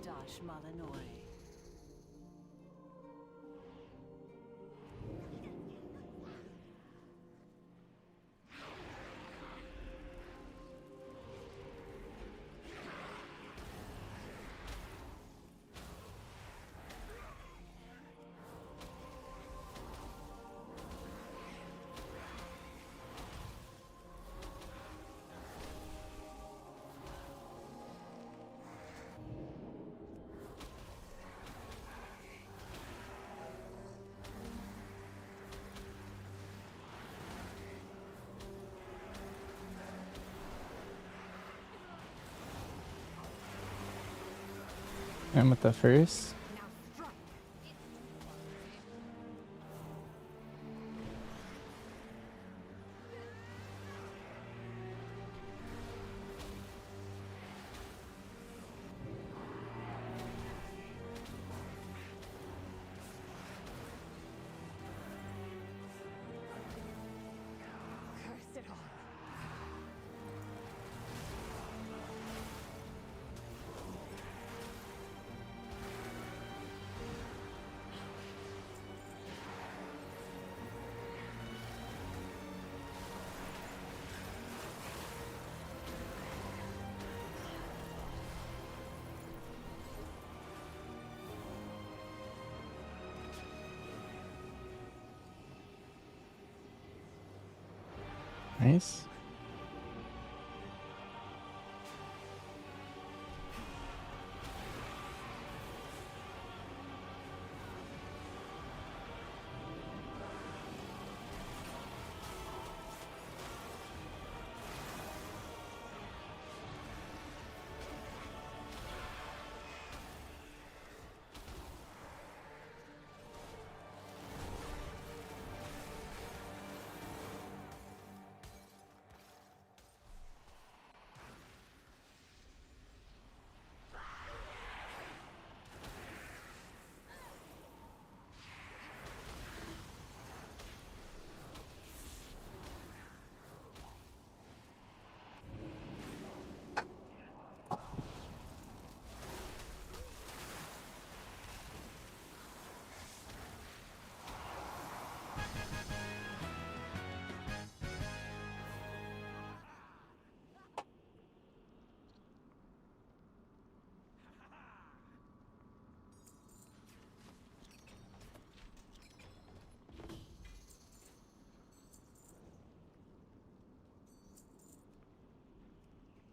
Dash Malinori. I'm with the first. Curse it all. Nice.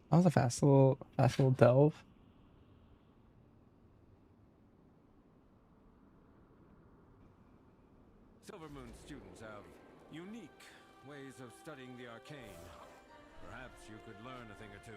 That was a fast little delve. Silvermoon students have unique ways of studying the arcane. Perhaps you could learn a thing or two.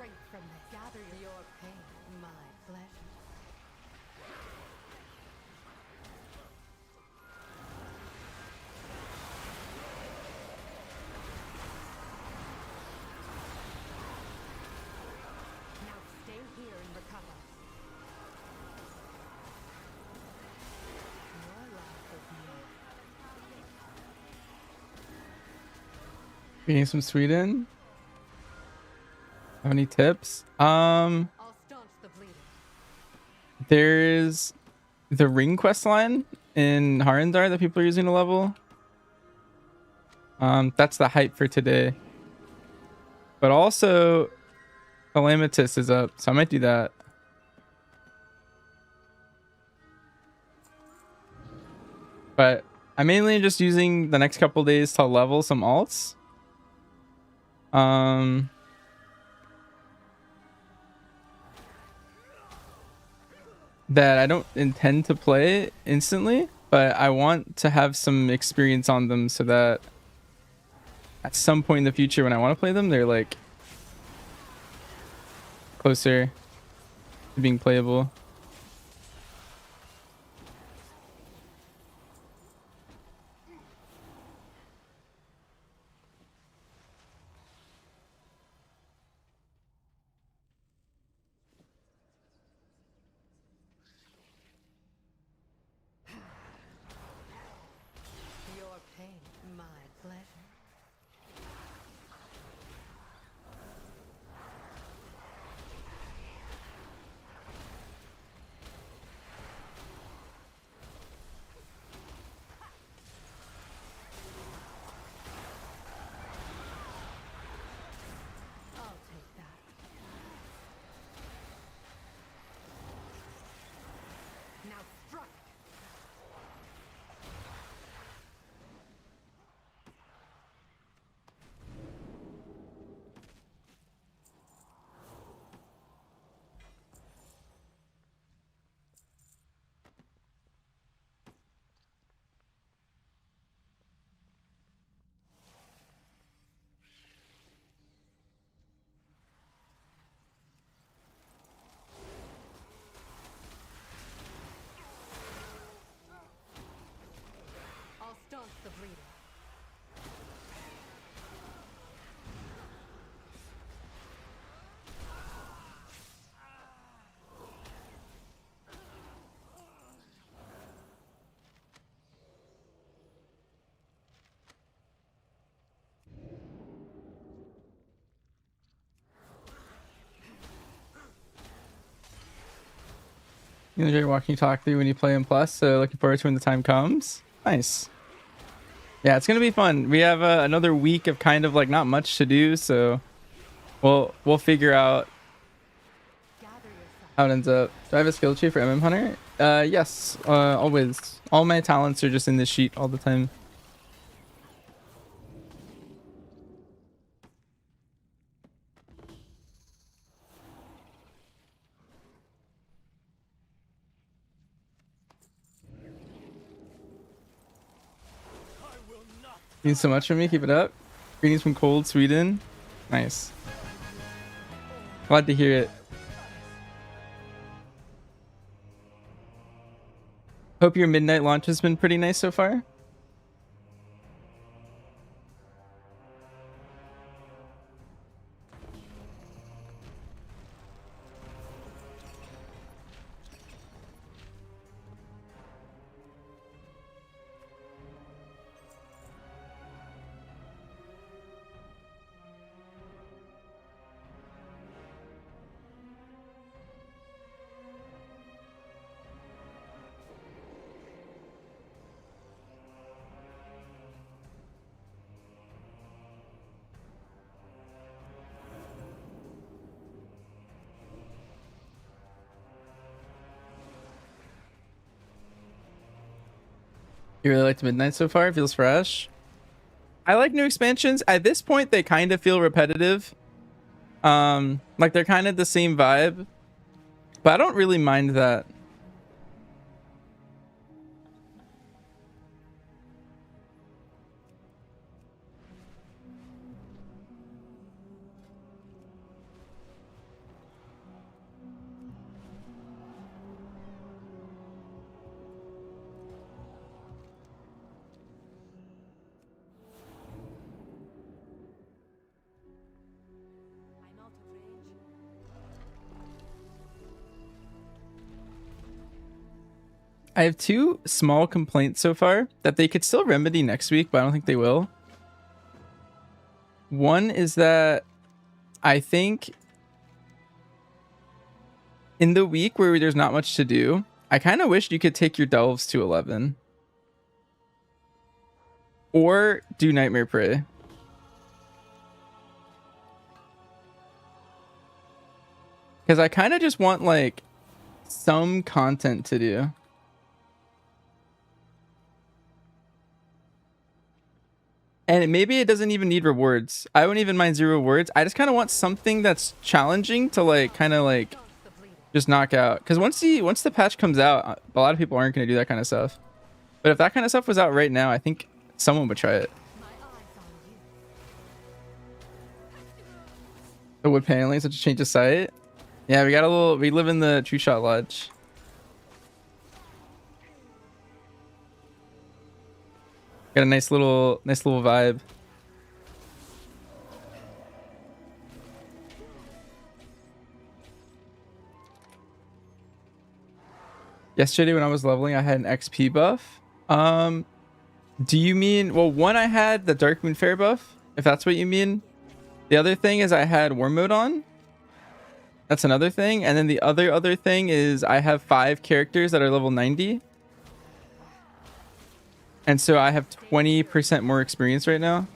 strength from this. Gather your pain, my pleasure. Now stay here and recover. Your life is mine. Getting some Sweden. Have any tips? I'll staunch the bleeding. There's the ring quest line in Harindar that people are using to level. That's the hype for today. But also Calamitus is up, so I might do that. But I'm mainly just using the next couple days to level some alts. That I don't intend to play instantly, but I want to have some experience on them so that at some point in the future when I want to play them, they're like closer to being playable. Your pain, my pleasure. I'll take that. Now strike! I'll staunch the bleeding. You enjoy walking talk through when you play in Plus, so looking forward to when the time comes. Nice. Yeah, it's gonna be fun. We have another week of kind of like not much to do, so we'll figure out Gather yourself. how it ends up. Do I have a skill tree for MM Hunter? Yes, always. All my talents are just in this sheet all the time. Means so much for me. Keep it up. Greetings from cold Sweden. Nice. Glad to hear it. Hope your midnight launch has been pretty nice so far. You really liked Midnight so far? It feels fresh. I like new expansions. At this point, they kind of feel repetitive. Like they're kind of the same vibe, but I don't really mind that. I have two small complaints so far that they could still remedy next week, but I don't think they will. One is that I think in the week where there's not much to do, I kind of wish you could take your delves to 11. Or do Nightmare Prey. Because I kind of just want like some content to do. And maybe it doesn't even need rewards. I wouldn't even mind 0 rewards. I just kind of want something that's challenging to like kind of like just knock out. Because once the patch comes out, a lot of people aren't going to do that kind of stuff. But if that kind of stuff was out right now, I think someone would try it. The wood paneling, such a change of sight. Yeah, we live in the True Shot Lodge. Got a nice little vibe. Yesterday when I was leveling, I had an XP buff. Do you mean, well, one, I had the Dark Moon Fair buff, if that's what you mean. The other thing is I had War Mode on. That's another thing. And then the other thing is I have 5 characters that are level 90. And so I have 20% more experience right now.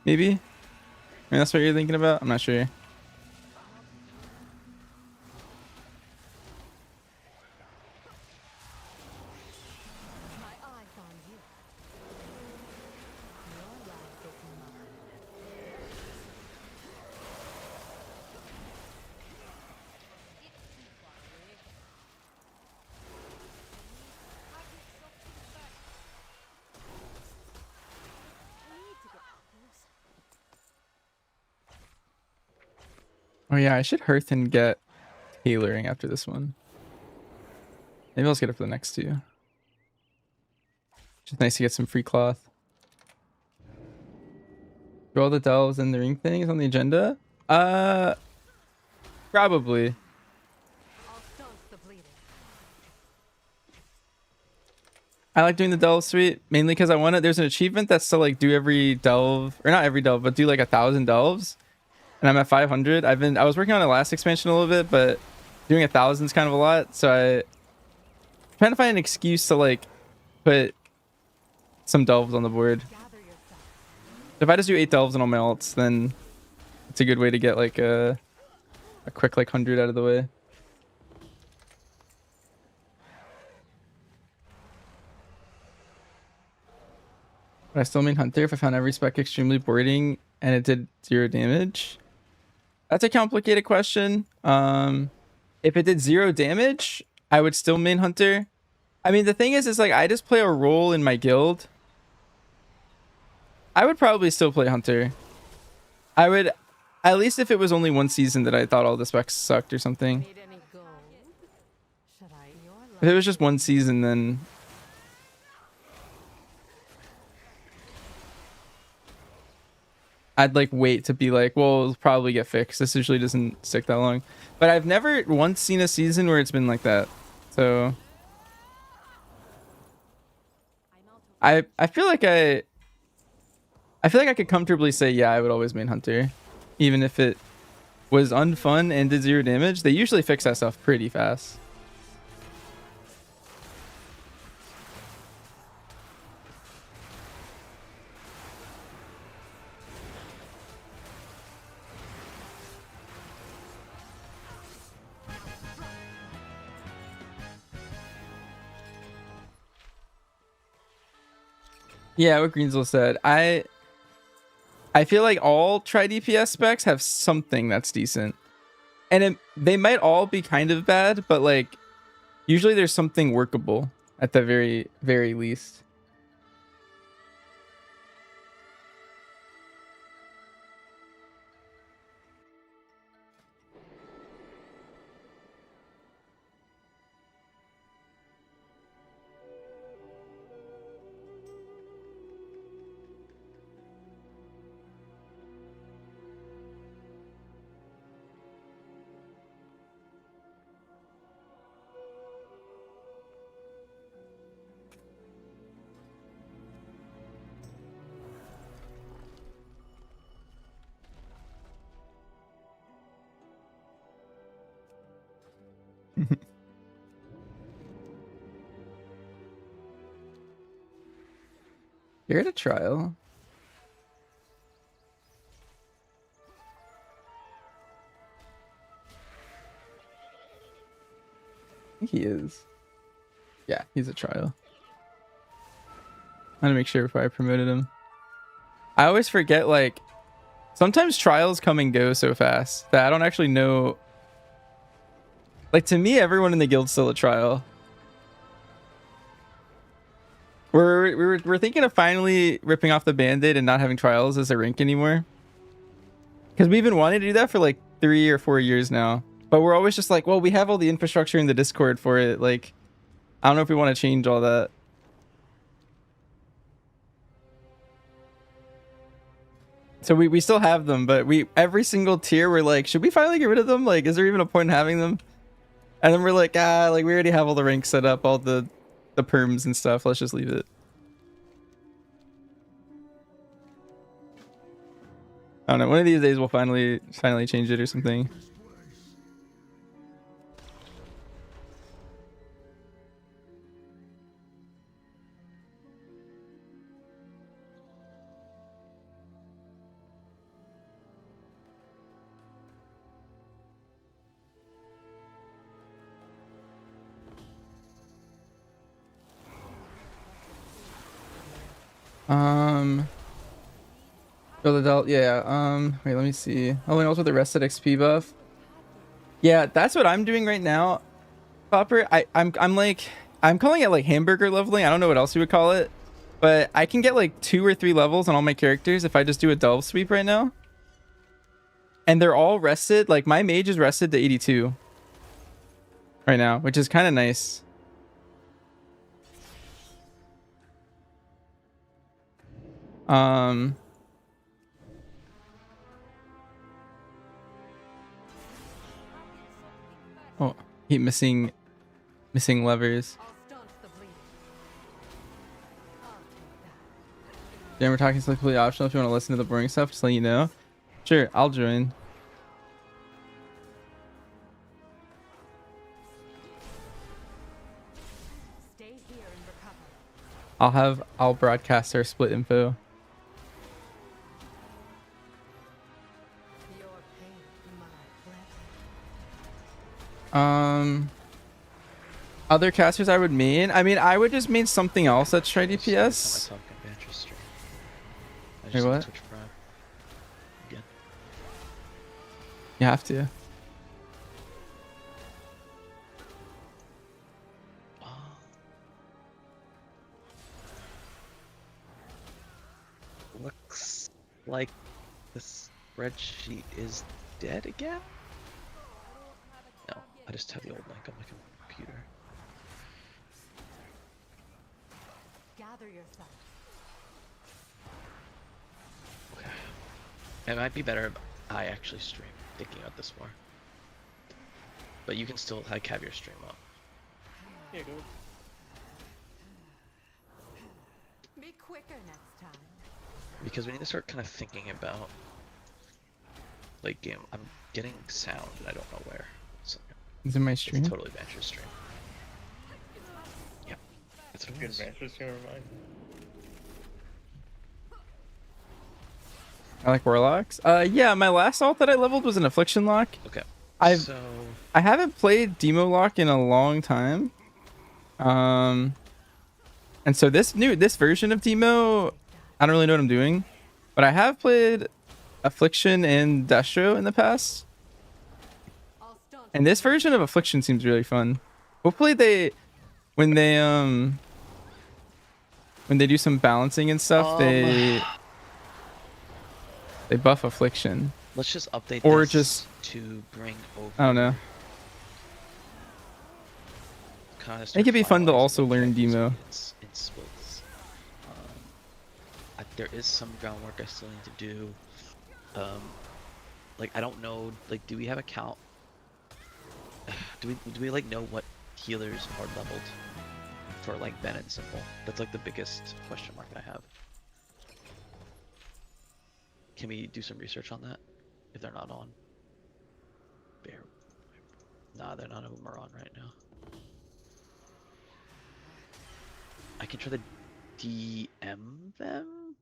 Maybe? I mean, that's what you're thinking about? I'm not sure. Oh yeah, I should hearth and get tailoring after this one. Maybe I'll just get it for the next 2. Just nice to get some free cloth. Do all the delves and the ring things on the agenda? Probably. I like doing the delve suite mainly because I want to. There's an achievement that's to like do every delve, or not every delve, but do like 1,000 delves. And I'm at 500. I was working on the last expansion a little bit, but doing 1,000 is kind of a lot. So I'm trying to find an excuse to like put some delves on the board. If I just do 8 delves and all my ults, then it's a good way to get like a quick like 100 out of the way. But I still main Hunter if I found every spec extremely boring and it did 0 damage. That's a complicated question. If it did 0 damage, I would still main Hunter. I mean, the thing is like I just play a role in my guild. I would probably still play Hunter. I would, at least if it was only one season that I thought all the specs sucked or something. If it was just one season, then I'd like wait to be like, well, it'll probably get fixed. This usually doesn't stick that long. But I've never once seen a season where it's been like that. So I feel like I could comfortably say, yeah, I would always main Hunter. Even if it was unfun and did 0 damage. They usually fix that stuff pretty fast. Yeah, what Greensville said. I feel like all tri DPS specs have something that's decent. And they might all be kind of bad, but like usually there's something workable at the very, very least. You're at a trial. I think he is. Yeah, he's a trial. I'm gonna make sure before I promoted him. I always forget, like, sometimes trials come and go so fast that I don't actually know. Like, to me, everyone in the guild's still a trial. We're thinking of finally ripping off the band-aid and not having trials as a rank anymore. Because we've been wanting to do that for like 3 or 4 years now. But we're always just like, well, we have all the infrastructure in the Discord for it. Like, I don't know if we want to change all that. So we still have them, but every single tier we're like, should we finally get rid of them? Like, is there even a point in having them? And then we're like, like we already have all the ranks set up, all the perms and stuff. Let's just leave it. I don't know. One of these days we'll finally change it or something. Build adult, yeah. Wait, let me see. Oh, and also the rested XP buff. Yeah, that's what I'm doing right now, Popper. I'm calling it like hamburger leveling. I don't know what else you would call it, but I can get like 2 or 3 levels on all my characters if I just do a delve sweep right now. And they're all rested. Like my mage is rested to 82 right now, which is kind of nice. Oh, keep missing levers. Yeah, we're talking is completely optional. If you want to listen to the boring stuff, just let you know. Sure, I'll join. Stay here and recover. I'll broadcast our split info. Your pain, my blessing. Other casters I would main. I mean, I would just main something else that's try DPS. Wait, what? Again. You have to. Looks like the spreadsheet is dead again? No, I just have the old link on my computer. Gather yourself. Okay. It might be better if I actually stream, thinking about this more. But you can still have your stream up. Yeah, go. Be quicker next time. Because we need to start kind of thinking about late game. I'm getting sound and I don't know where. So Is it my it's stream? totally Vantra's stream. Yeah, that's what it Good is. Vantra's gonna remind. I like warlocks. Yeah, my last alt that I leveled was an affliction lock. Okay. I haven't played demo lock in a long time. And so this version of demo, I don't really know what I'm doing, but I have played affliction and destro in the past. And this version of affliction seems really fun. Hopefully when they do some balancing and stuff, they buff affliction. Let's just update Or this just to bring over. I don't know. Kind of It could be fun to finalizing also the learn objectives demo. in splits. There is some groundwork I still need to do. Like I don't know. Like, do we have a count? Do we like know what healers are leveled for like Ben and Simple? That's like the biggest question mark I have. Can we do some research on that? If they're not on. Nah, they're none of them are on right now. I can try to DM them?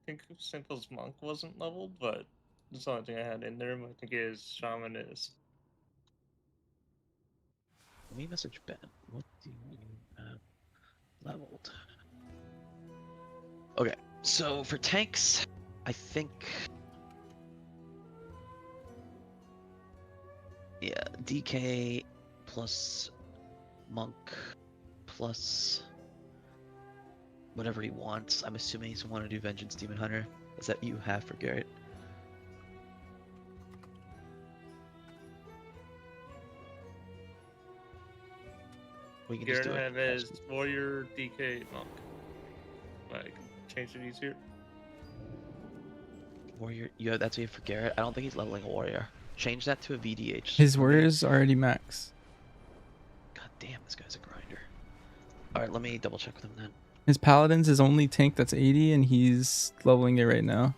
I think Simcoe's monk wasn't leveled, but that's the only thing I had in there. I think his shaman is. Let me message Ben. What do you have leveled? Okay, so for tanks, I think. Yeah, DK plus monk plus whatever he wants. I'm assuming he's want to do Vengeance Demon Hunter. Is that you have for Garrett? We can just Garrett do it. have his warrior DK monk. I can change it easier. Warrior. Yeah, that's what you have for Garrett. I don't think he's leveling a warrior. Change that to a VDH. His warrior's already max. God damn, this guy's a grinder. All right, let me double check with him then. His paladin's his only tank that's 80, and he's leveling it right now.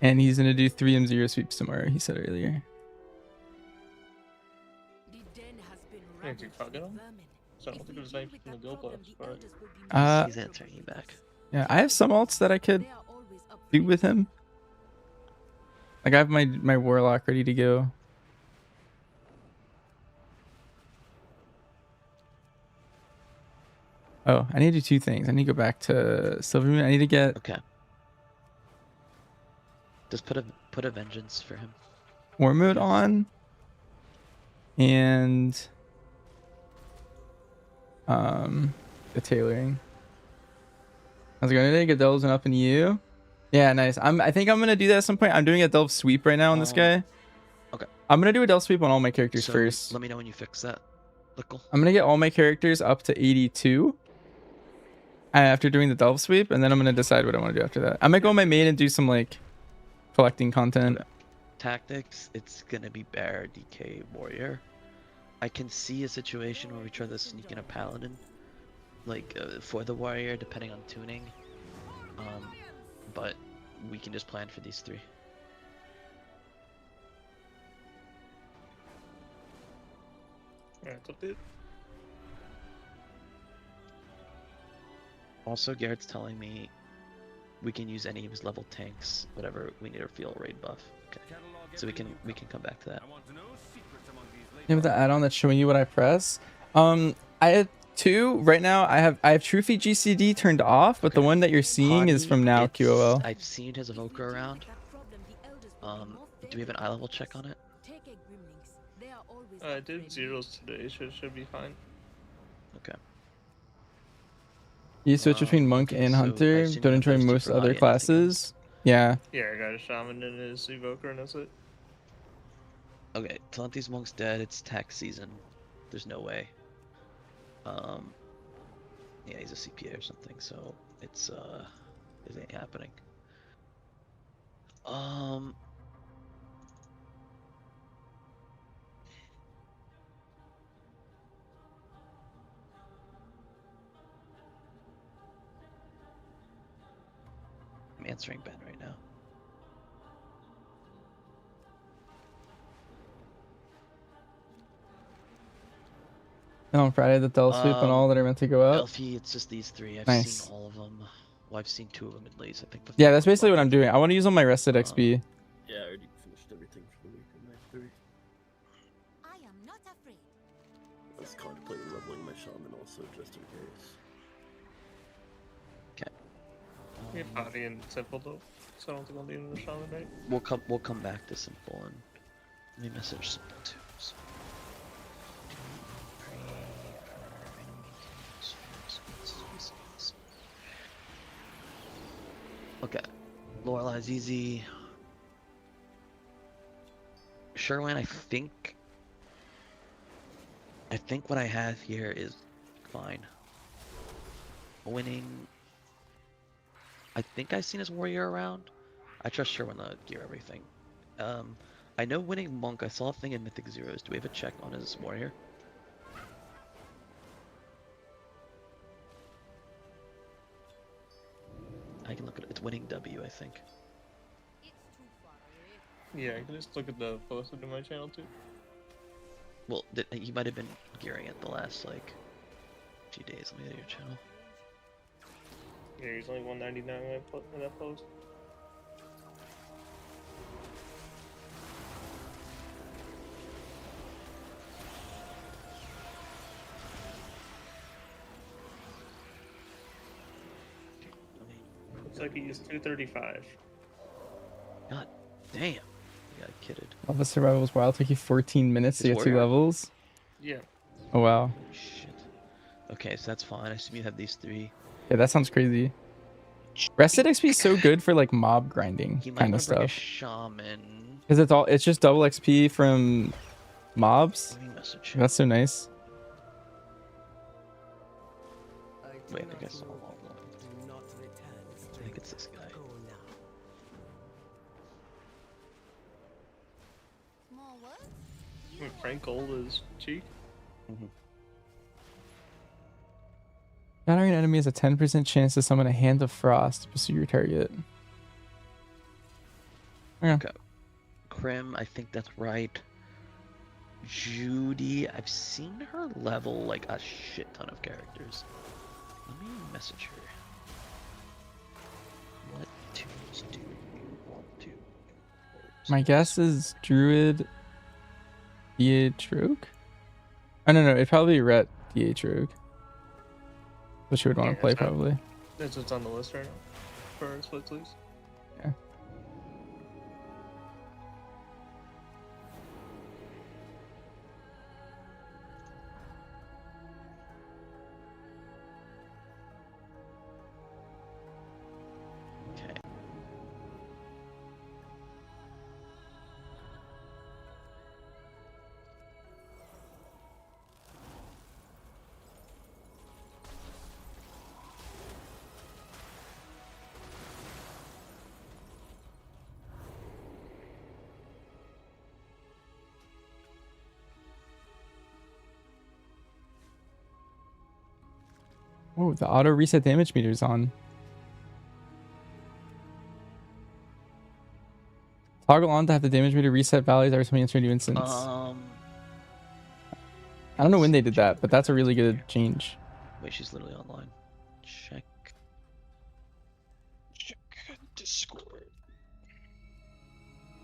And he's gonna do 3 M0 sweeps tomorrow, he said earlier. The den has been Yeah, do you ravaged target with him? vermin. So I don't If think we it was deal anything with from the that guild problem, boss, the right? elders will be Uh, He's answering you back. Yeah, I have some alts that I could They are always up do for with it. him. Like I have my warlock ready to go. Oh, I need to do 2 things. I need to go back to Silvermoon. I need to get Okay. Just put a vengeance for him. War mode Yes. on. And the tailoring. How's it going today? Get delves and up in you. Yeah, nice. I think I'm gonna do that at some point. I'm doing a delve sweep right now on this guy. Okay. I'm gonna do a delve sweep on all my characters So first. let me know when you fix that. Lickle. I'm gonna get all my characters up to 82 after doing the delve sweep, and then I'm gonna decide what I want to do after that. I might go on my main and do some like collecting content. Okay. Tactics, it's gonna be bear, DK, warrior. I can see a situation where we try to sneak in a paladin, like for the warrior, depending on tuning. But we can just plan for these 3. Alright, that's it. Also, Garrett's telling me we can use any of his level tanks, whatever we need to feel raid buff. Okay, so we can come back to that. I want to know secrets among these You have late the add-on that's showing you what I press. I have 2 right now. I have Trophy GCD turned off, but the one that you're seeing is from now It's- QOL. I've seen his evoker around. Do we have an eye level check on it? I did zeros today, so it should be fine. Okay. You switch between monk okay, and so I hunter. assume Don't you have enjoy those 2 most for other Lottie, anything classes. Yeah. Yeah, I got a shaman and his evoker, and that's it. Okay, Talente's monk's dead. It's tax season. There's no way. Yeah, he's a CPA or something, so it's it ain't happening. I'm answering Ben right now. And on Friday, the Del sweep and all that are meant to go up. Elfie, it's just these 3. I've Nice. seen all of them. Well, I've seen 2 of them at least. I think. The Yeah, third that's one's basically what I'm lucky. doing. I want to use all my rested XP. Yeah, I already finished everything for the week on my 3. I am not afraid. I was contemplating leveling my shaman also, just in case. Yeah, party and simple though, so I don't think I'll need another shaman, right? We'll come back to simple and let me message simple too. So. Okay, Lorelai's easy. Sherwin, I think what I have here is fine. Winning. I think I've seen his warrior around. I trust Sherwin to gear everything. I know winning monk. I saw a thing in Mythic Zeros. Do we have a check on his warrior? I can look at it. It's winning W, I think. It's too far away. Yeah, I can just look at the posted in my channel too. Well, he might have been gearing it the last like few days. Let me go to your channel. Yeah, he's only 199 when I put in that post. Looks like he used 235. God damn. You got kidded. Lava Survival's wild. Took you 14 minutes to His get 2 warrior? levels. Yeah. Oh wow. Holy shit. Okay, so that's fine. I assume you have these 3. Yeah, that sounds crazy. Rested XP is so good for like mob grinding He might kind want of to bring a stuff. shaman. Because it's just double XP from mobs. Let me message him. That's so nice. Wait, I think I saw him online. I think it's this guy. Wait, Frank Gold is cheek. Battering an enemy has a 10% chance to summon a Hand of Frost to pursue your target. Okay. Krim, I think that's right. Judy, I've seen her level like a shit ton of characters. Let me message her. What tunes do you want to? My guess is Druid DH Rogue? Oh no, it'd probably be Ret DH Rogue. Which you would want to play probably. That's what's on the list right now for split sleeves. Yeah. Okay. Oh, the auto reset damage meter's on. Toggle on to have the damage meter reset values every time you enter a new instance. I don't know when they did that, but that's a really good change. Wait, she's literally online. Check Discord.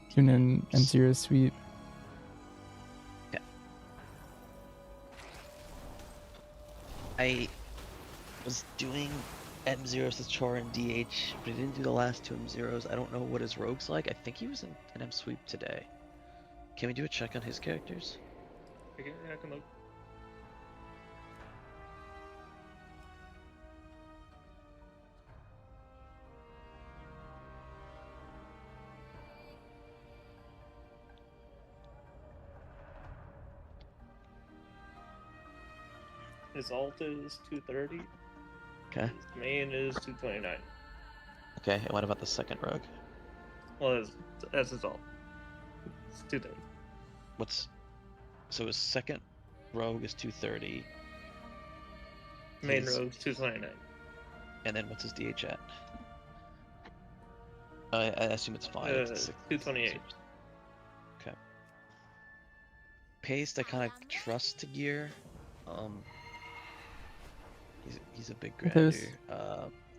Tune in M0 sweep. Yeah. I was doing M0s with Char and DH, but I didn't do the last 2 M0s. I don't know what his rogue's like. I think he was in an M sweep today. Can we do a check on his characters? I can look. His ult is 230. Okay. His main is 229. Okay, and what about the second rogue? Well, that's his ult. It's 230. So his second rogue is 230. Main rogue's 229. And then what's his DH at? I assume it's 5. It's 228. Okay. Paste, I kind of trust to gear. He's a big grander.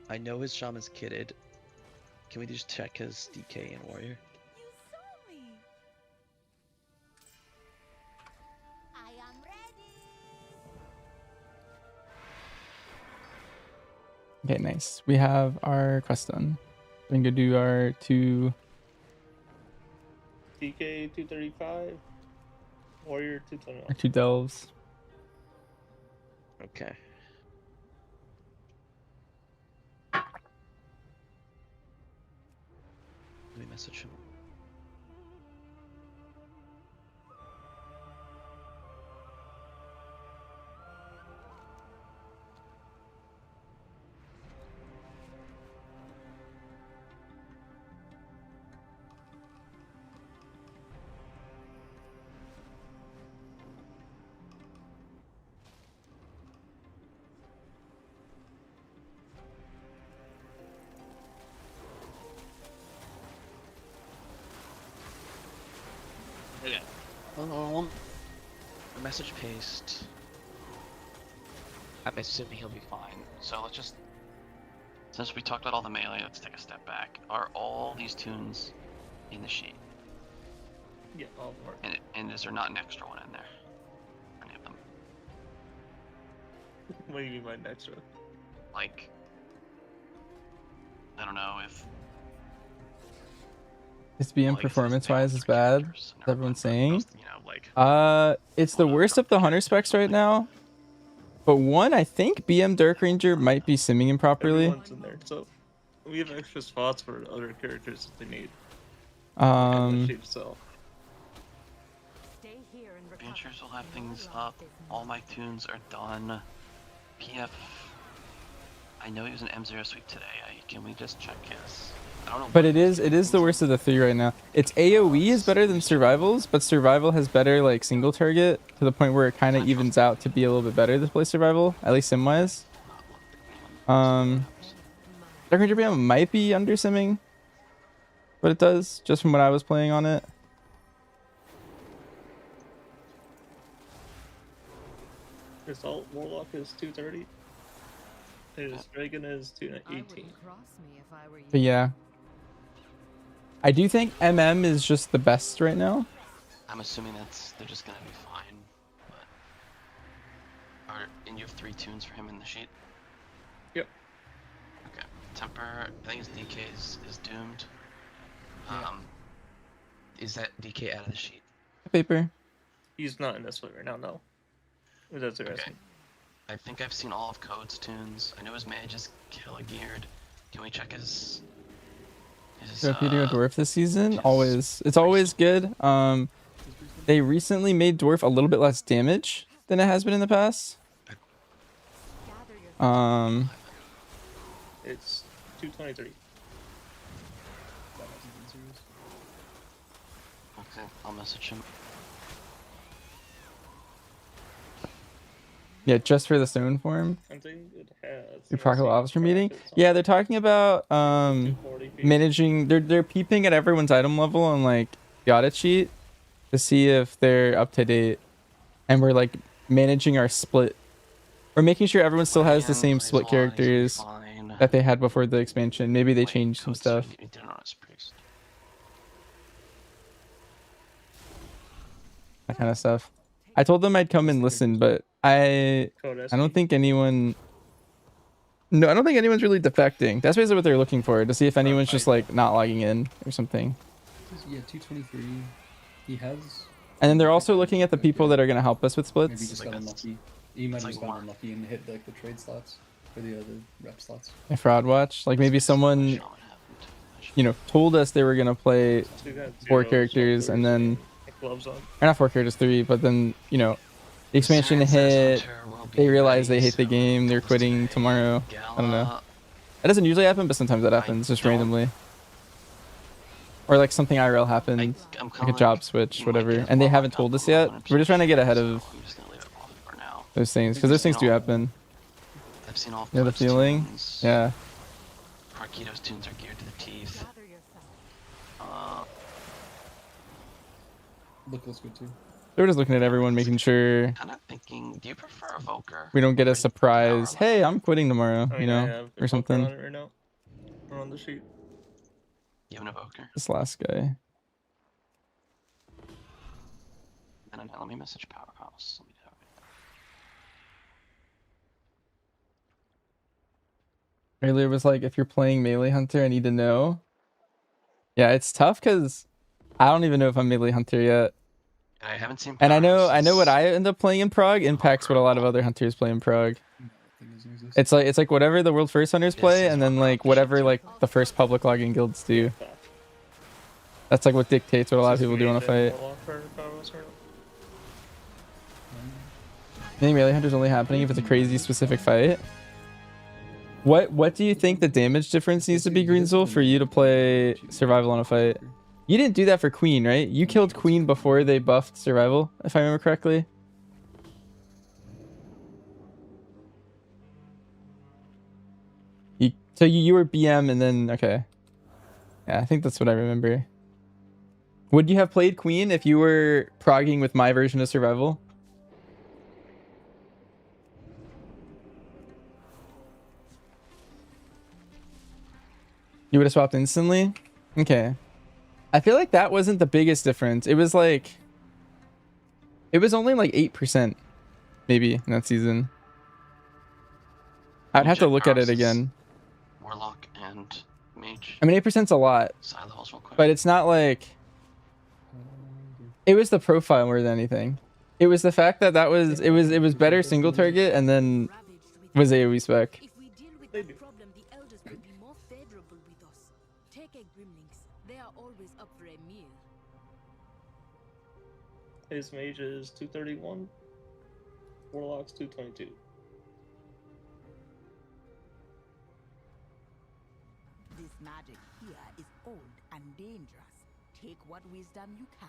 I know his shaman's kitted. Can we just check his DK and warrior? Okay, nice. We have our quest done. We can go do our 2 DK 235. Warrior 221. our 2 delves. Okay. Let me message him. Okay. message paste. I'm assuming he'll be fine. So let's just, since we talked about all the melee, let's take a step back. Are all these tunes in the sheet? Yeah, all of them. And is there not an extra one in there? Any of them? What do you mean by next row? Like, I don't know if This BM well, I guess performance there's wise is three bad. characters, Is so never everyone mind, but saying? most, you know, like, It's the worst of the hunter specs right now. But one, I think BM Dark Ranger might be simming improperly. Everyone's in there, so we have extra spots for other characters if they need. Um, Sheep, so Stay here and recover. Adventures will have Your things life up. is All mine. my tunes are done. PF. I know he was an M0 sweep today. Can we just check his? I don't know. but what it he's is doing. the worst of the three right now. Its AoE is better than Survival's, but Survival has better like single target to the point where it kind of evens out to be a little bit better to play Survival, at least sim wise. Dark Ranger BM might be under simming, but it does just from what I was playing on it. Assault Warlock is 230. His Dragon is I 218. wouldn't cross me if I were you. But yeah, I do think MM is just the best right now. I'm assuming they're just gonna be fine. But and you have 3 tunes for him in the sheet. Yep. Okay. Temper. I think his DK is doomed. Yeah. Is that DK out of the sheet? Paper. He's not in this one right now, no. That's Okay. interesting. I think I've seen all of Code's tunes. I know his mage is killer geared. Can we check his So if you do a dwarf this season, yes. it's always good. They recently made dwarf a little bit less damage than it has been in the past. Gather your It's 223. Okay, I'll message him. Yeah, just for the stone form. I think it has. The Procol officer meeting. Yeah, they're talking about 240 feet. managing. They're peeping at everyone's item level on like the audit sheet to see if they're up to date, and we're like managing our split. We're making sure everyone still has the Ryan same plays split one, characters he's fine. that they had before the expansion. Maybe they Wait, changed some Code stuff. said he did it on his priest. That kind of stuff. I told them I'd come and listen, but I don't think anyone. No, I don't think anyone's really defecting. That's basically what they're looking for, to see if anyone's just like not logging in or something. Yeah, 223. He has. And then they're also looking at the people that are going to help us with Maybe he splits. just Like got that's- unlucky. He might it's have just like gotten Mark. unlucky and hit like the trade slots or the other rep slots. A fraud watch. Like maybe someone, Shaman happened. you know, told us they were going to play So you got 4 zero characters and then, gloves on. or not 4 characters, 3, but then, you know, the expansion Says hit, Hunter will be they realize they ready hate the soon. game, they're Goes quitting today. tomorrow. I don't know. Gala. That doesn't usually happen, but sometimes that happens just don't- randomly. Or like something IRL happened. I'm Like a kinda job switch, you might whatever, get and they more haven't locked told up us on yet. 100% We're just trying to get ahead so of I'm just gonna leave it off for now. those things because those things do happen. I've seen all of You know the Code's feeling? tunes. Yeah. Arquito's tunes are geared to the teeth. gather yourself. Look looks good too. They're just looking at everyone, making sure Kind of thinking, do you prefer Evoker? we don't get or a surprise. Power Hey, I'm quitting tomorrow, I you mean, I know, have or Evoker something. on it right now. Or on the sheet. You have an Evoker? This last guy. And then let me message Powerhouse. Let me do it. Earlier was like, if you're playing Melee Hunter, I need to know. Yeah, it's tough because I don't even know if I'm Melee Hunter yet. And I haven't seen And I know Powerhouse's- what I end up playing in Prague impacts what a lot of other hunters play in Prague. No, that thing doesn't exist. It's like whatever the world first hunters This play, is and then what like Prague whatever should like the first public logging guilds do. That's like what dictates what a lot of people do on a fight. I think Melee Hunter's only happening if it's a crazy specific fight. What do you think the damage difference needs to be, Greenzel, for you to play survival on a fight? You didn't do that for Queen, right? You killed Queen before they buffed survival, if I remember correctly. So you were BM and then okay. Yeah, I think that's what I remember. Would you have played Queen if you were progging with my version of survival? You would have swapped instantly? Okay. I feel like that wasn't the biggest difference. It was like... It was only like 8%, maybe, in that season. I'd You have to check look at it Varus's again. Warlock and Mage. I mean, 8%'s a lot, Silos real quick. but it's not like... It was the profile more than anything. It was the fact that it was better single target and then was AoE spec. If we deal with They that do. problem, the elders will be more favorable with us. Take a Grimlings. They are always up for a meal. His mage is 231. Warlock's 222. This magic here is old and dangerous. Take what wisdom you can,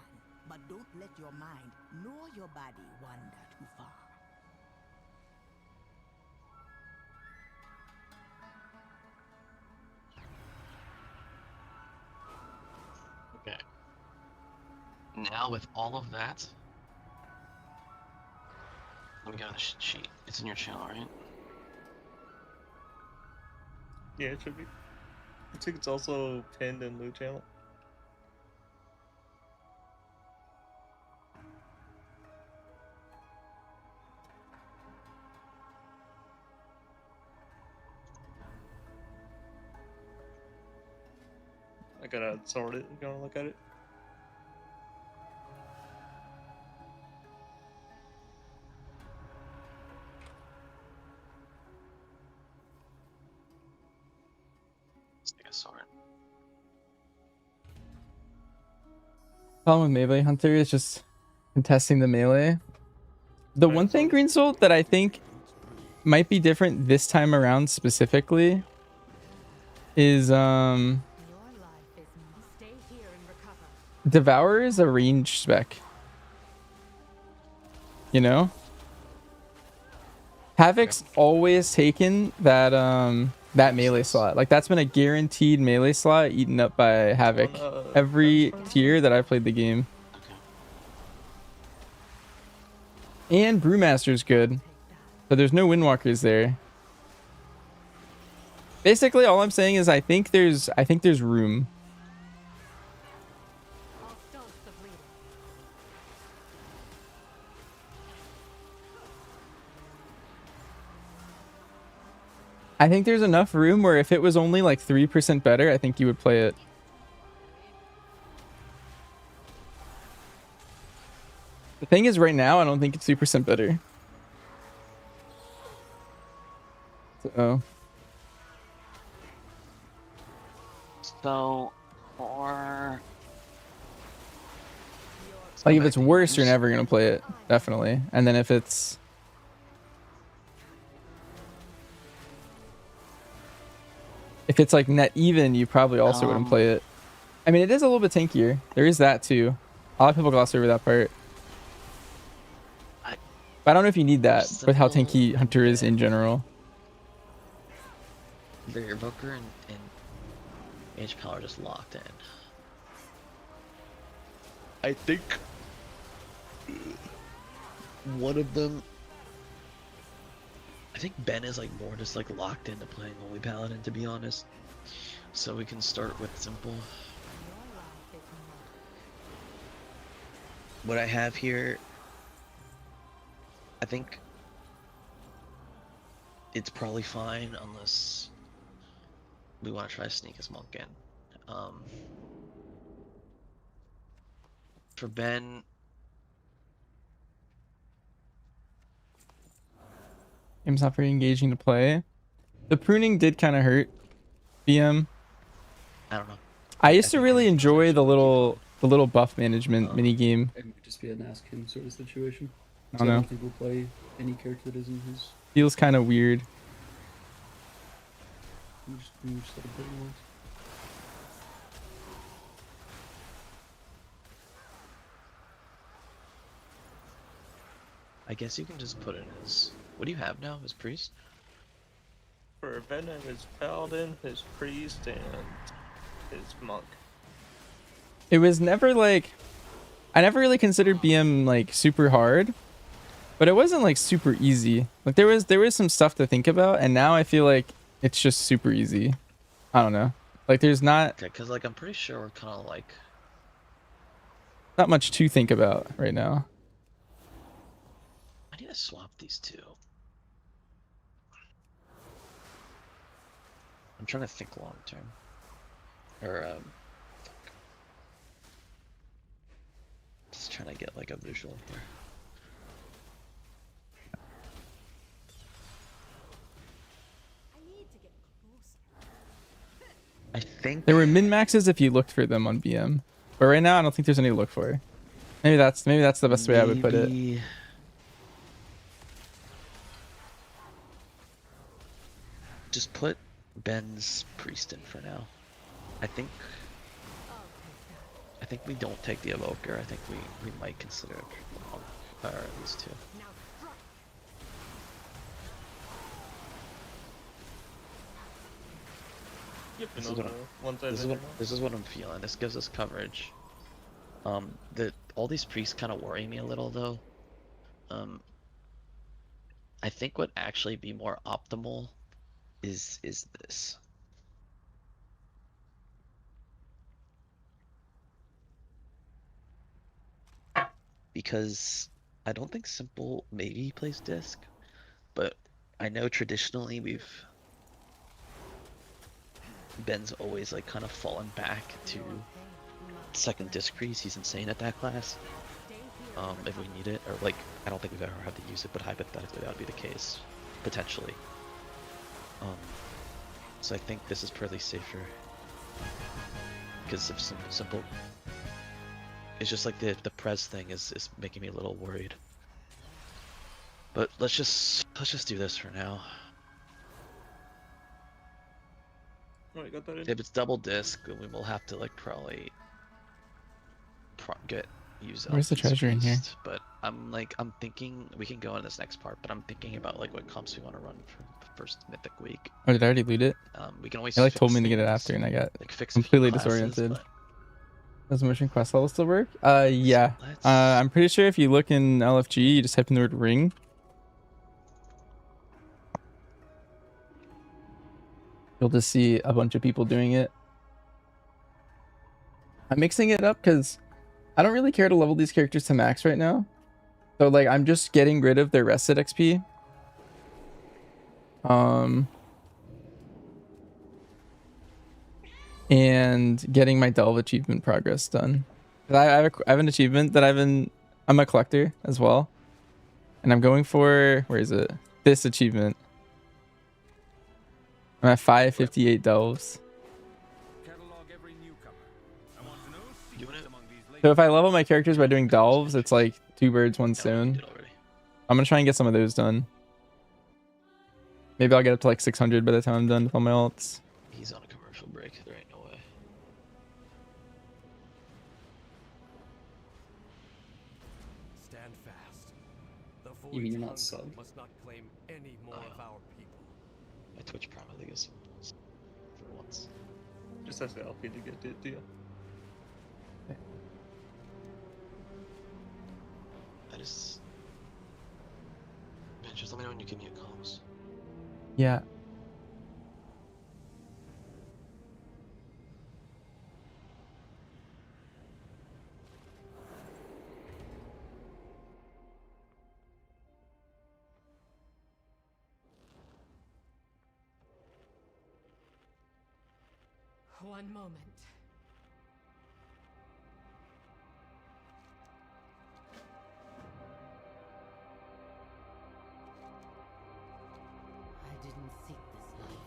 but don't let your mind nor your body wander too far. Okay. Now with all of that, let me go to the sheet. It's in your channel, right? Yeah, it should be. I think it's also pinned in loot channel. I gotta sort it if you wanna look at it. Let's take a sword. Problem with melee hunter is just contesting the melee. The Right, one thing, so- Green Soul, that I think might be different this time around specifically is Your life is stay here and recover. Devourer is a range spec. You know? Havoc's always taken that that melee slot. Like that's been a guaranteed melee slot eaten up by Havoc every tier that I've played the game. Okay. And Brewmaster's good, but there's no Windwalkers there. Basically, all I'm saying is I think there's room. I'll stop the bleeding. I think there's enough room where if it was only like 3% better, I think you would play it. The thing is, right now, I don't think it's 2% better. So, So, for like, if it's worse, you're never gonna play it, definitely. And then if it's like net even, you probably also wouldn't play it. I mean, it is a little bit tankier. There is that too. A lot of people gloss over that part. But I don't know if you need that with how tanky Hunter is in general. The Evoker and Mage Power just locked in. I think one of them. I think Ben is like more just like locked into playing Holy Paladin, to be honest. So we can start with simple. Your life is mine. What I have here, I think it's probably fine unless we want to try to sneak his monk in. For Ben, Game's not very engaging to play. The pruning did kind of hurt BM. I don't know. I used to think really it's enjoy the actually little buff management mini game. It might just be an ask him sort of situation. I So I don't know. don't think we'll play any character that isn't his. Feels kind of weird. We just let him play him once. I guess you can just put in his. What do you have now? His priest? For Venom, his Paladin, his Priest, and his Monk. It was never like, I never really considered BM like super hard, but it wasn't like super easy. Like there was some stuff to think about, and now I feel like it's just super easy. I don't know. Like there's not Okay, because like I'm pretty sure we're kind of like much to think about right now. I need to swap these two. I'm trying to think long term. Or just trying to get like a visual here. I think There were min maxes if you looked for them on BM, but right now I don't think there's any to look for. Maybe that's the best way I would put it. maybe just put Ben's priest in for now. I think we don't take the evoker. I think we might consider it or at least two. Yep, This is what I'm feeling. This gives us coverage. All these priests kind of worry me a little though. I think what actually be more optimal is this. Because I don't think Simple maybe plays disc, but I know traditionally Ben's always like kind of fallen back to second disc priest. He's insane at that class. If we need it, or like I don't think we've ever had to use it, but hypothetically that would be the case, potentially. So I think this is probably safer because of simple. It's just like the Prez thing is making me a little worried. But let's just do this for now. Alright, got that in. If it's double disc, then we will have to like probably use. Where's the treasure in here? But I'm thinking we can go on this next part. But I'm thinking about like what comps we want to run for first mythic week. Oh, did I already loot it? We can always. They like told me to things, get it after, and I got like, fix completely classes, disoriented. but... Does mission quest level still work? Yeah. let's- I'm pretty sure if you look in LFG, you just type in the word ring. You'll just see a bunch of people doing it. I'm mixing it up because I don't really care to level these characters to max right now. So like I'm just getting rid of their rested XP. And getting my delve achievement progress done. I have an achievement that I'm a collector as well. And I'm going for, where is it? This achievement. I'm at 558 delves. Catalog every newcomer. I want to know secrets among these So if I level my characters by doing delves, it's like 2 birds, 1 stone. I'm gonna try and get some of those done. Maybe I'll get up to like 600 by the time I'm done with all my ults. He's on a commercial break. There ain't no way. Stand fast. The You mean you're not void's sub? hunger must not claim any more of our people. My Twitch Prime I think is for once. Just has the LP to get it, yeah. I just. Man, just let me know when you give me a comms. Yeah. One moment. I didn't seek this life.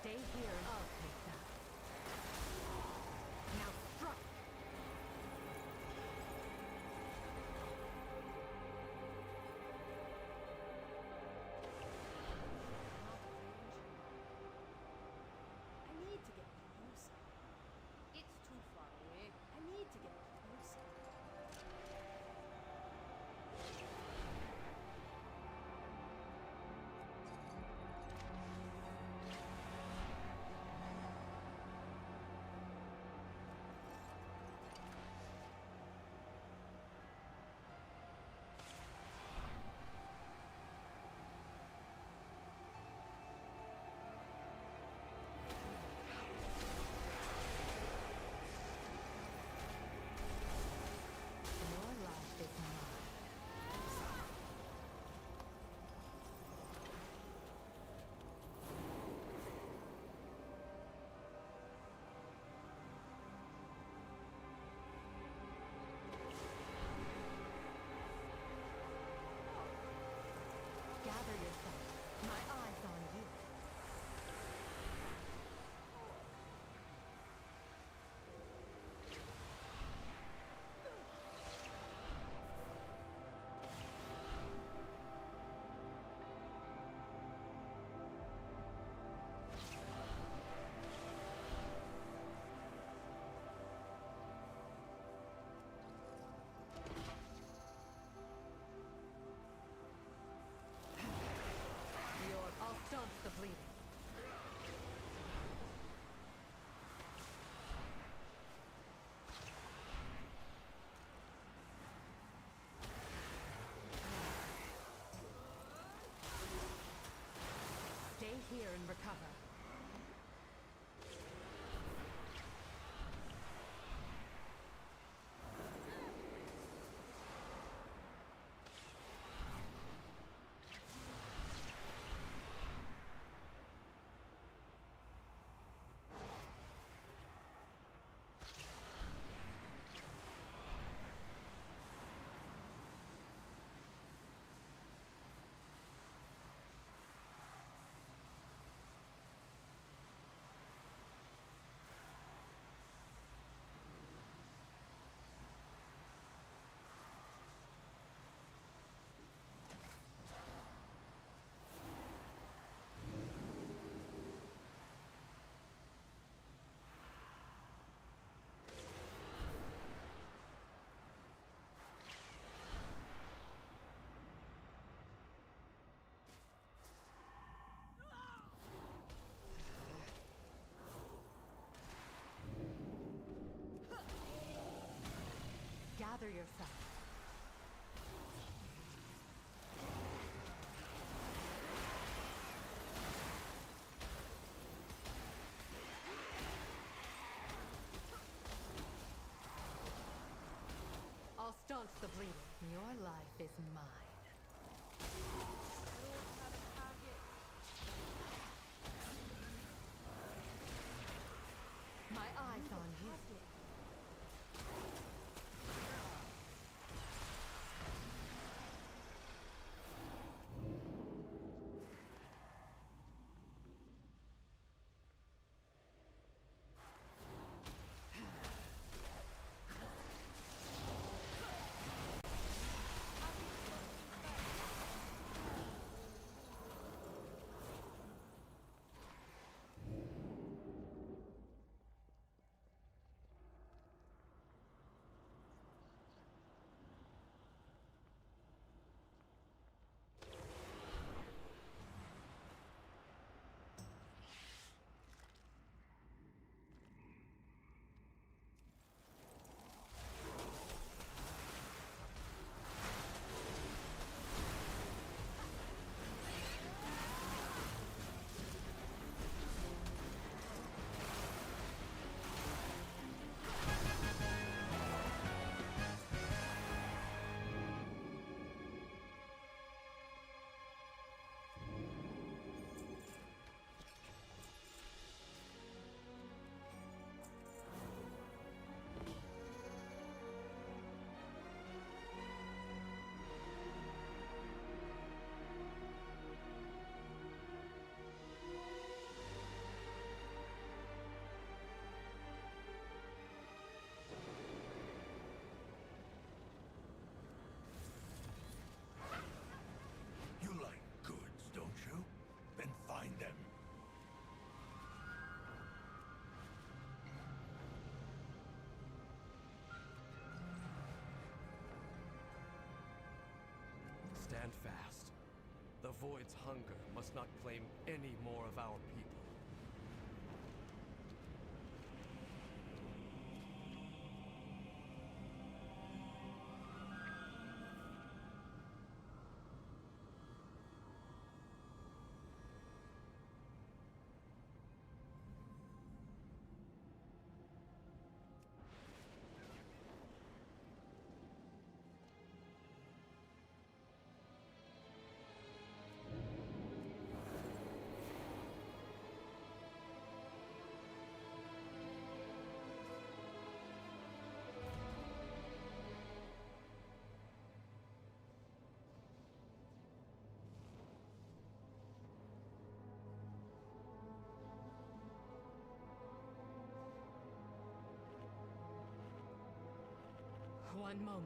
Stay here. I'll take that. Now strike. here and recover. Gather yourself. I'll staunch the bleeding. Your life is mine. My eyes on you. You like goods, don't you? Then find them. Stand fast. The Void's hunger must not claim any more of our people. One moment.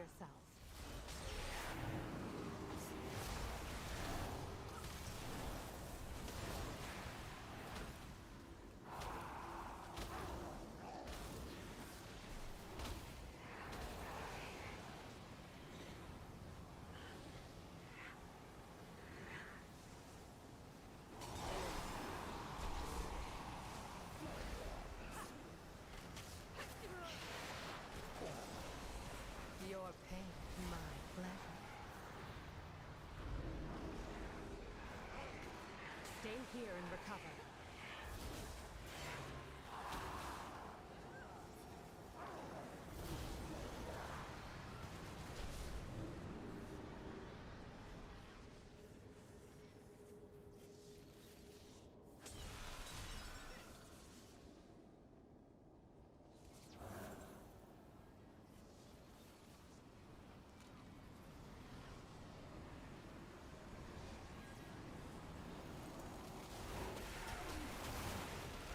yourself. Your pain, my pleasure. Stay here and recover.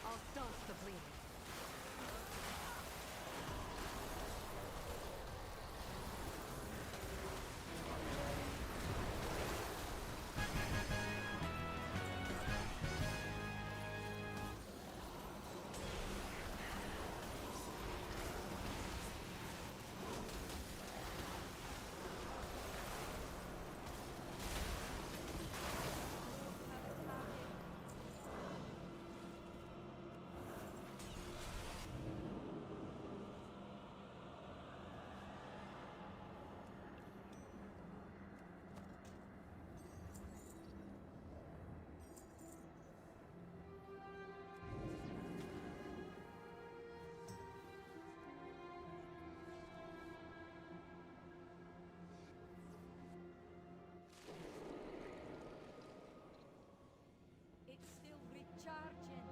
I'll staunch the bleeding. It's still recharging.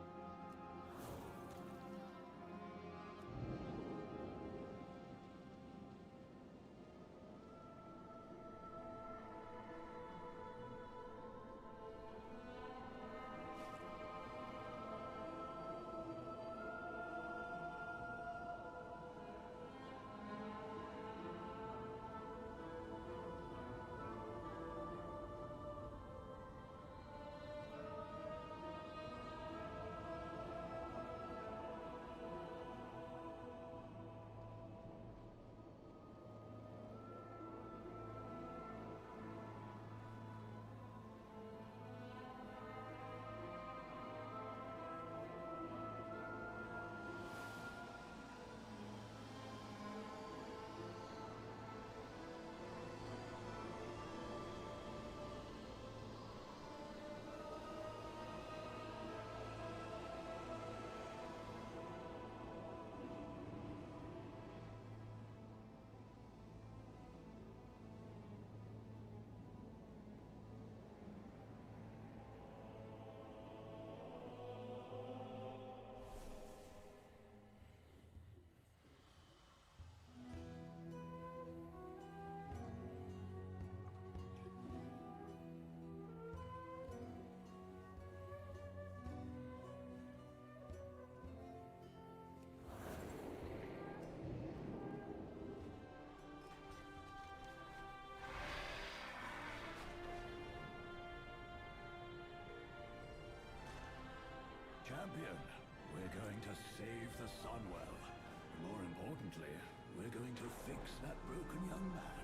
Champion, we're going to save the Sunwell. More importantly, we're going to fix that broken young man.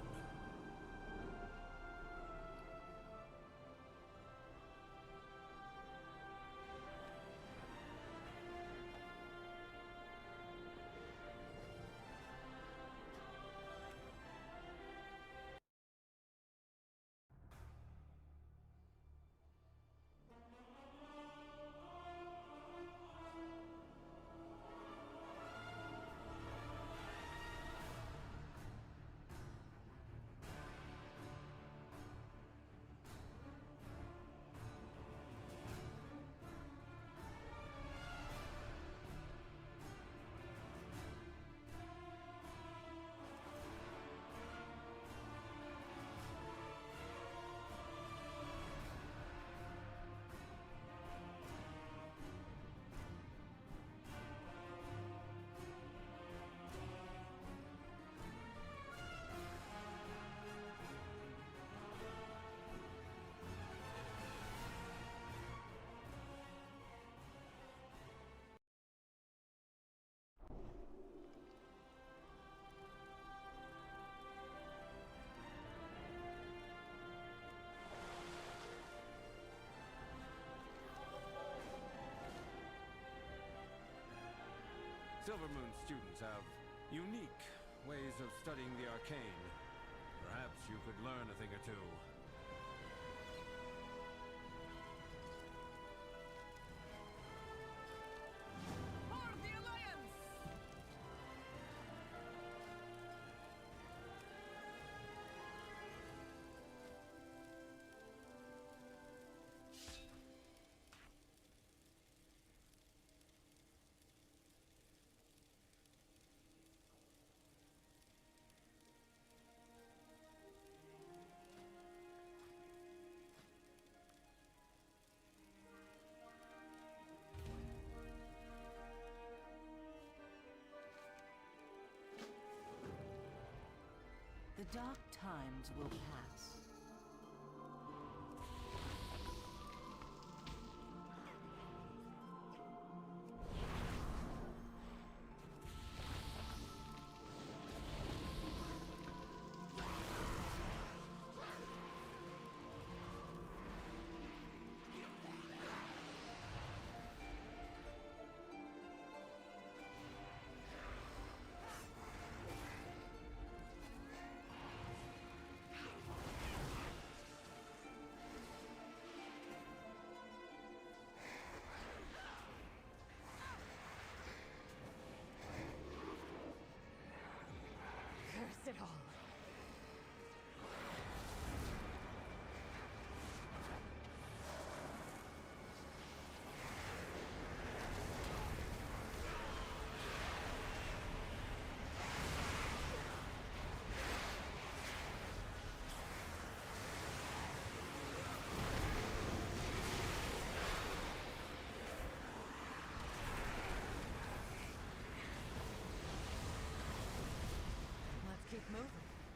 Silvermoon students have unique ways of studying the arcane. Perhaps you could learn a thing or two. For the Alliance! The dark times will pass. Curse it all. Let's keep moving.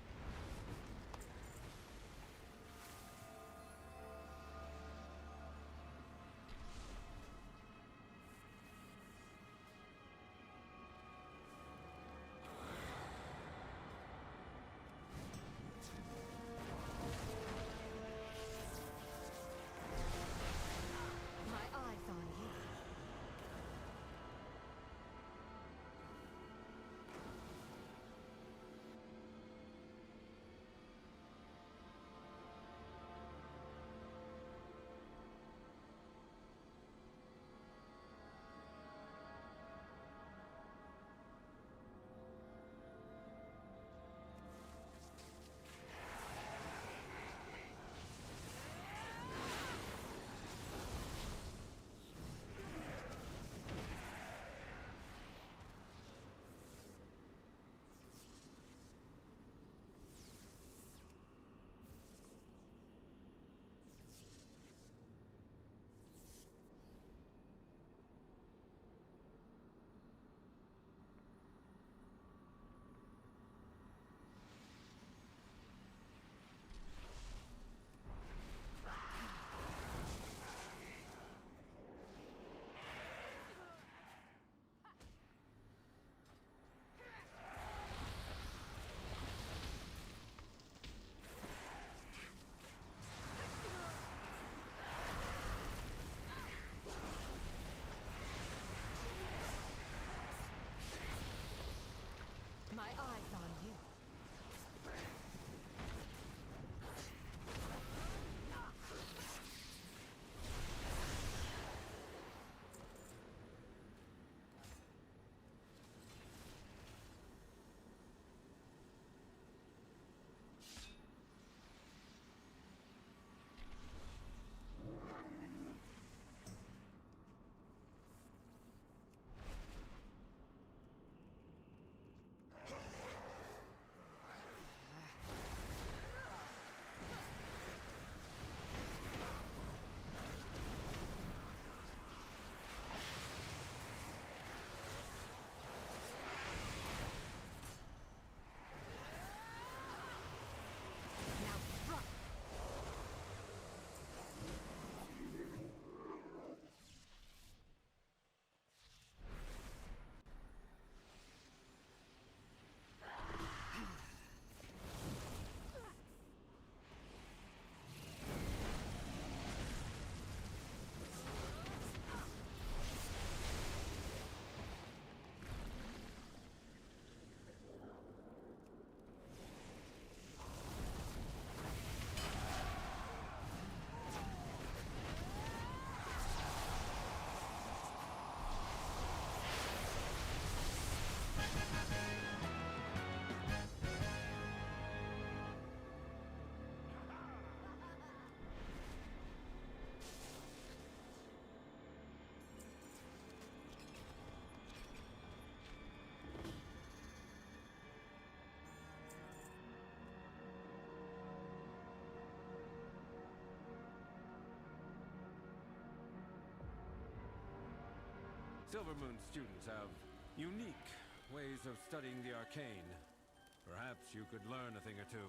Silvermoon students have unique ways of studying the arcane. Perhaps you could learn a thing or two.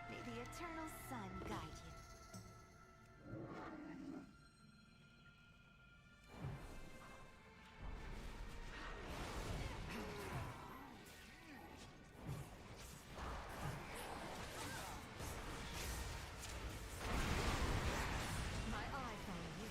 May the eternal sun guide you. My eye found you.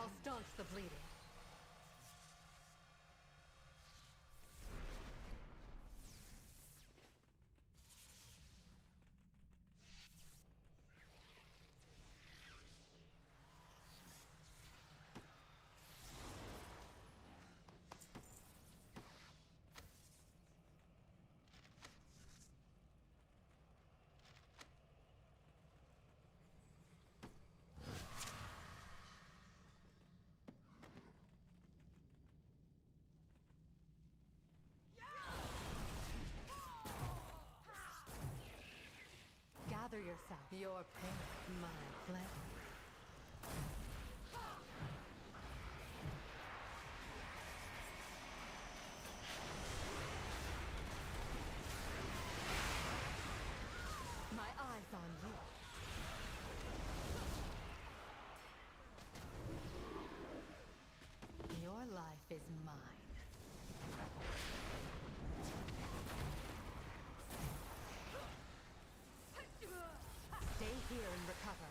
I'll staunch the bleeding. Gather yourself. Your pain, my pleasure. My eyes on you. Your life is mine. Stay here and recover.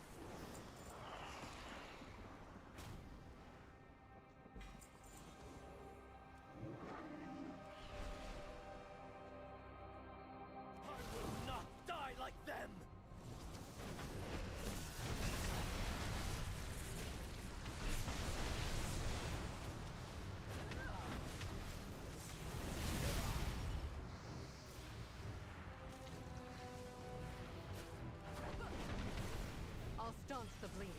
I will not die like them! I'll staunch the bleeding.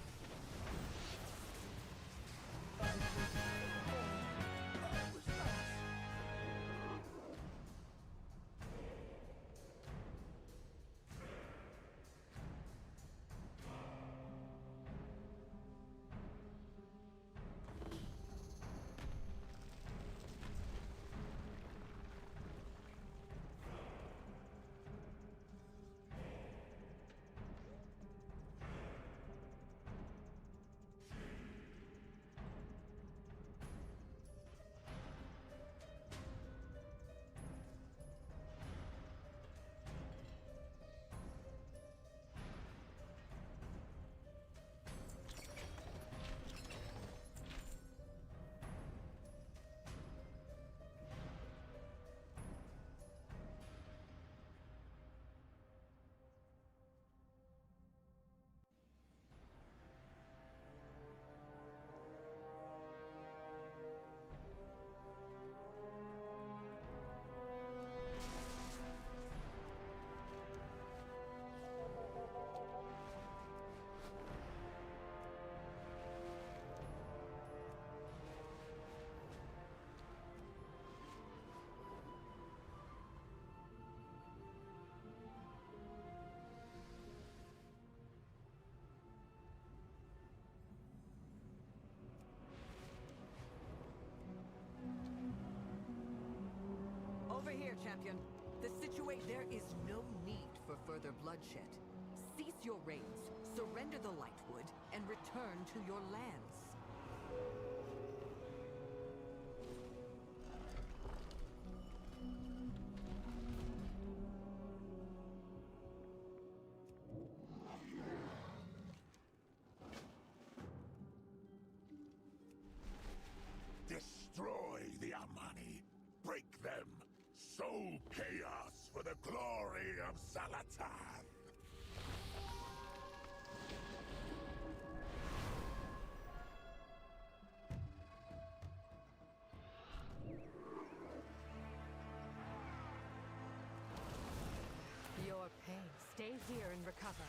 Over here, champion. The situation. There is no need for further bloodshed. Cease your raids, surrender the Lightwood, and return to your lands. Destroy the Amani. Break them. Sow chaos for the glory of Zalatan. Your pain. Stay here and recover.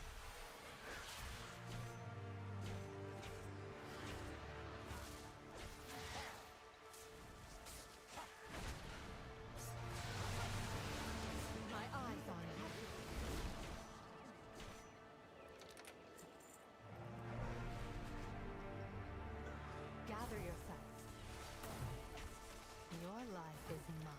My eyes on you. Gather yourself. Your life is mine.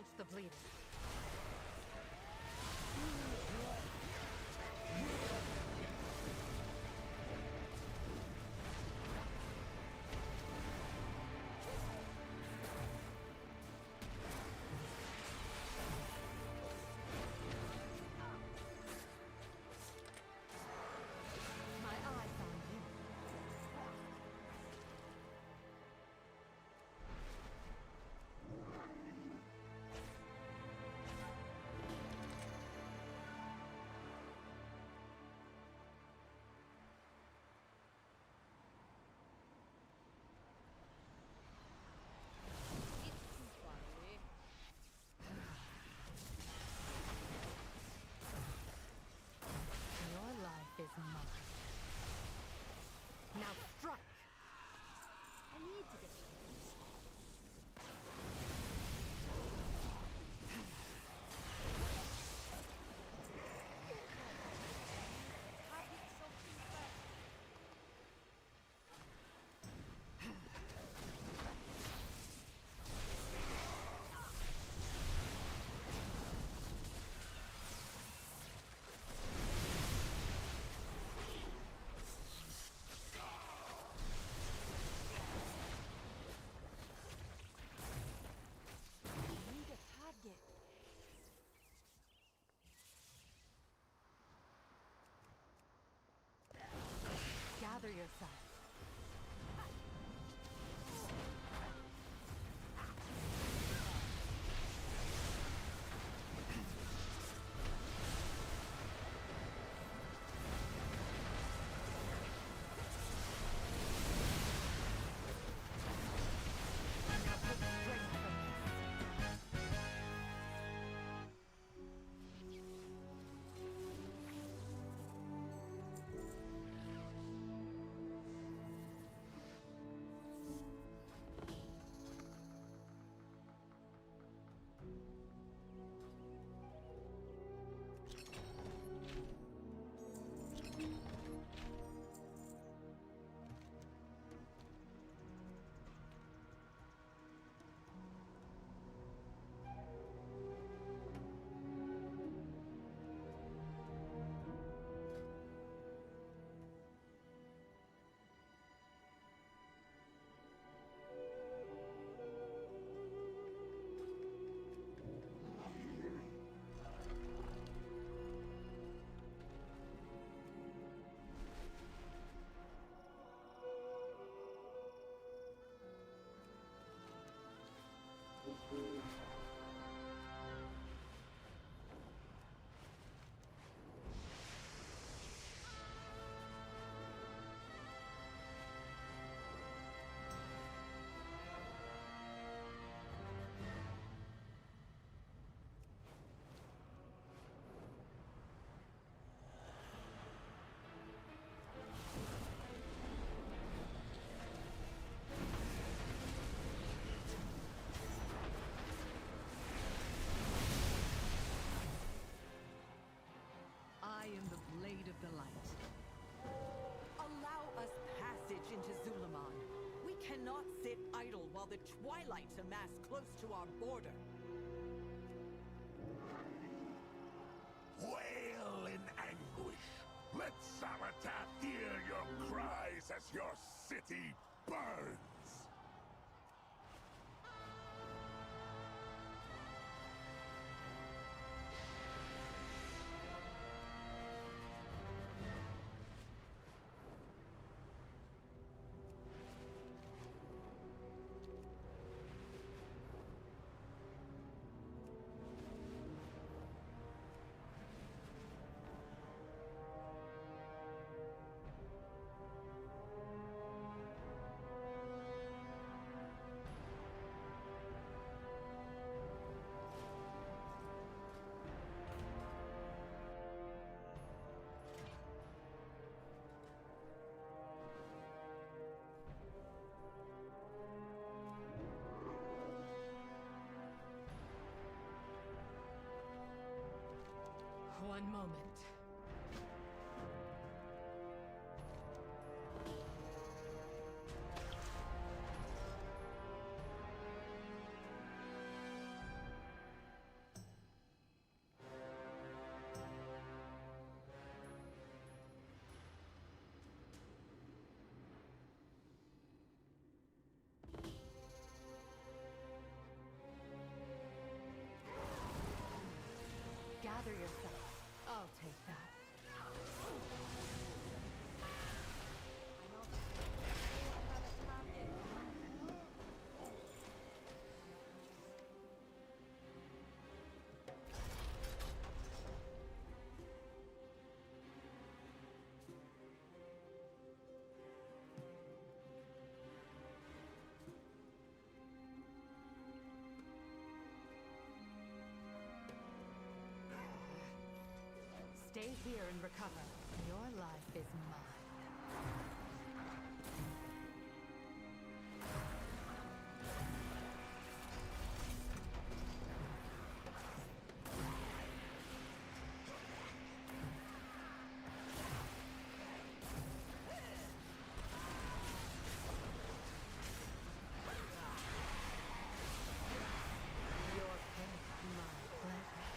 Staunch the bleeding. My eyes on you. Your life is mine. Now strike! I need to get Gather yourself. Now take strength from this. I am the Blade of the Light. Allow us passage into Zulaman. We cannot sit idle while the Twilights amass close to our border. Wail in anguish. Let Saratath hear your cries as your city burns. One moment. Stay here and recover. Your life is mine. Your pain, my pleasure.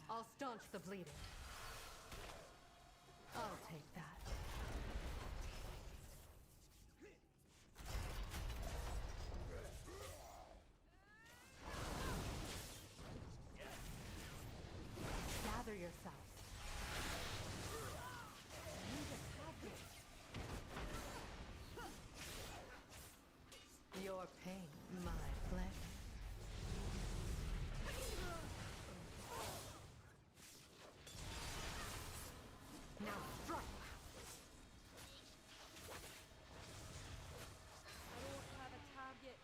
I'll staunch the bleeding. I'll take that. Gather yourself. You just have this. Your pain, my pleasure. Now strike! I don't have a target.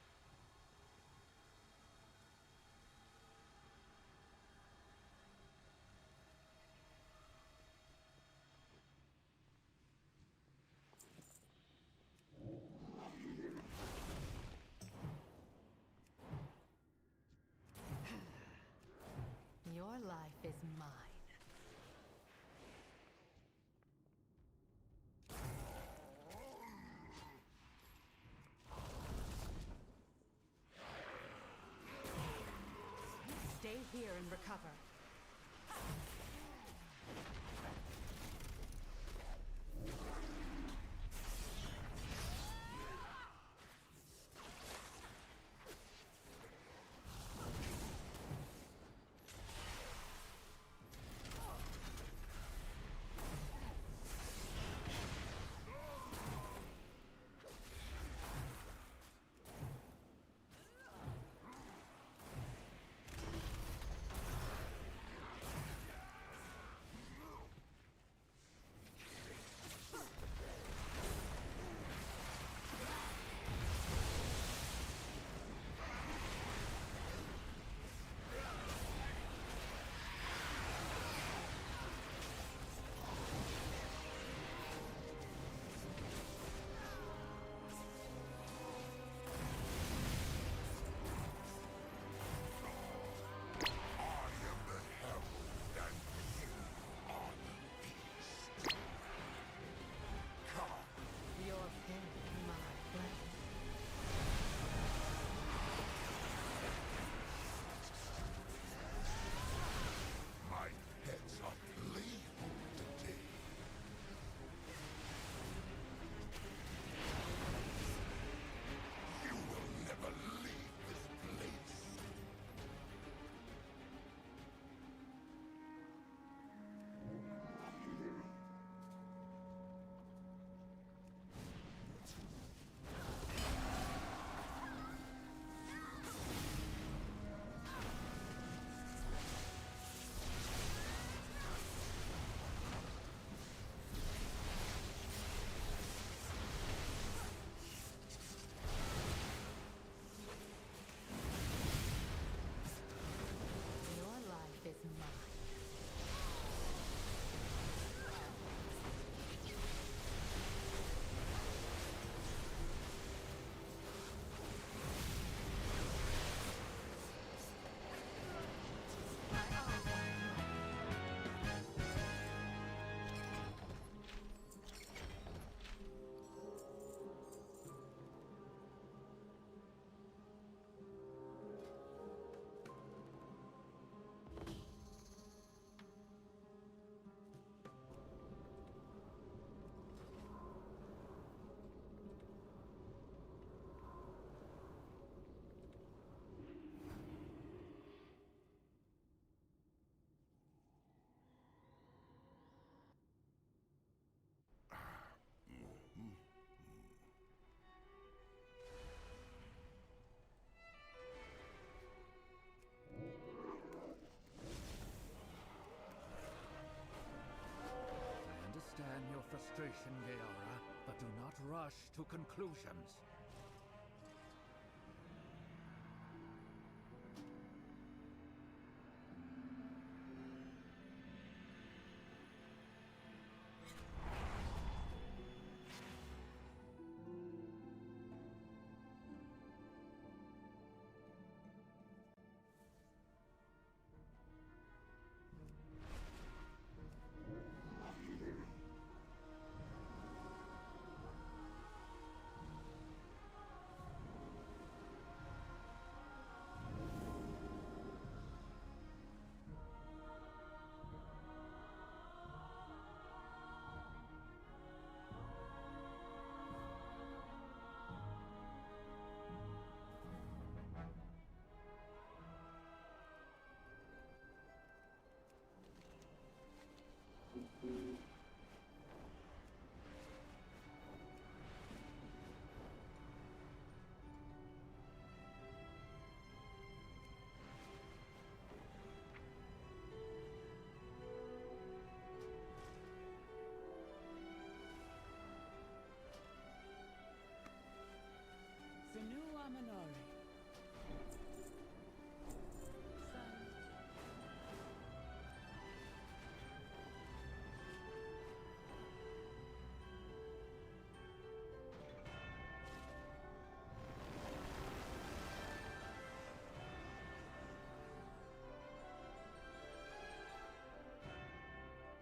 Your life is mine. Stay here and recover. frustration, Gaora, but do not rush to conclusions. Senua Minori.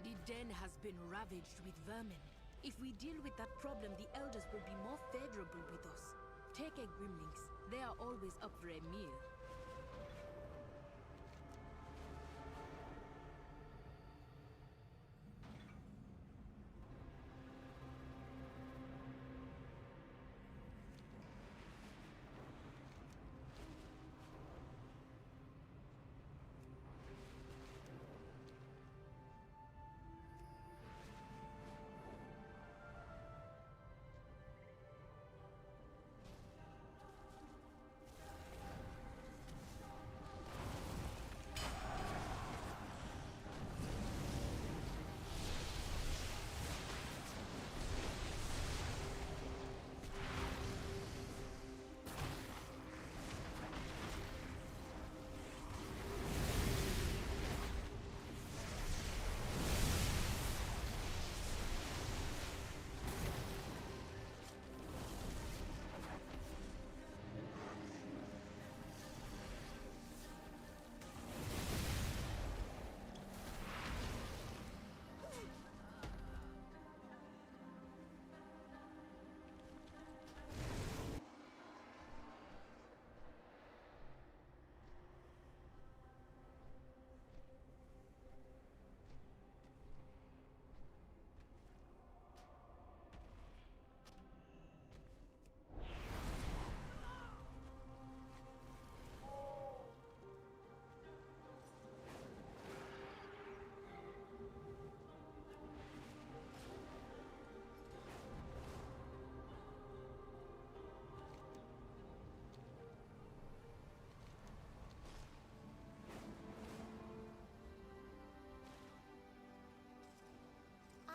The den has been ravaged with vermin. If we deal with that problem, the elders will be more favorable with us. Take a Grimlings. They are always up for a meal.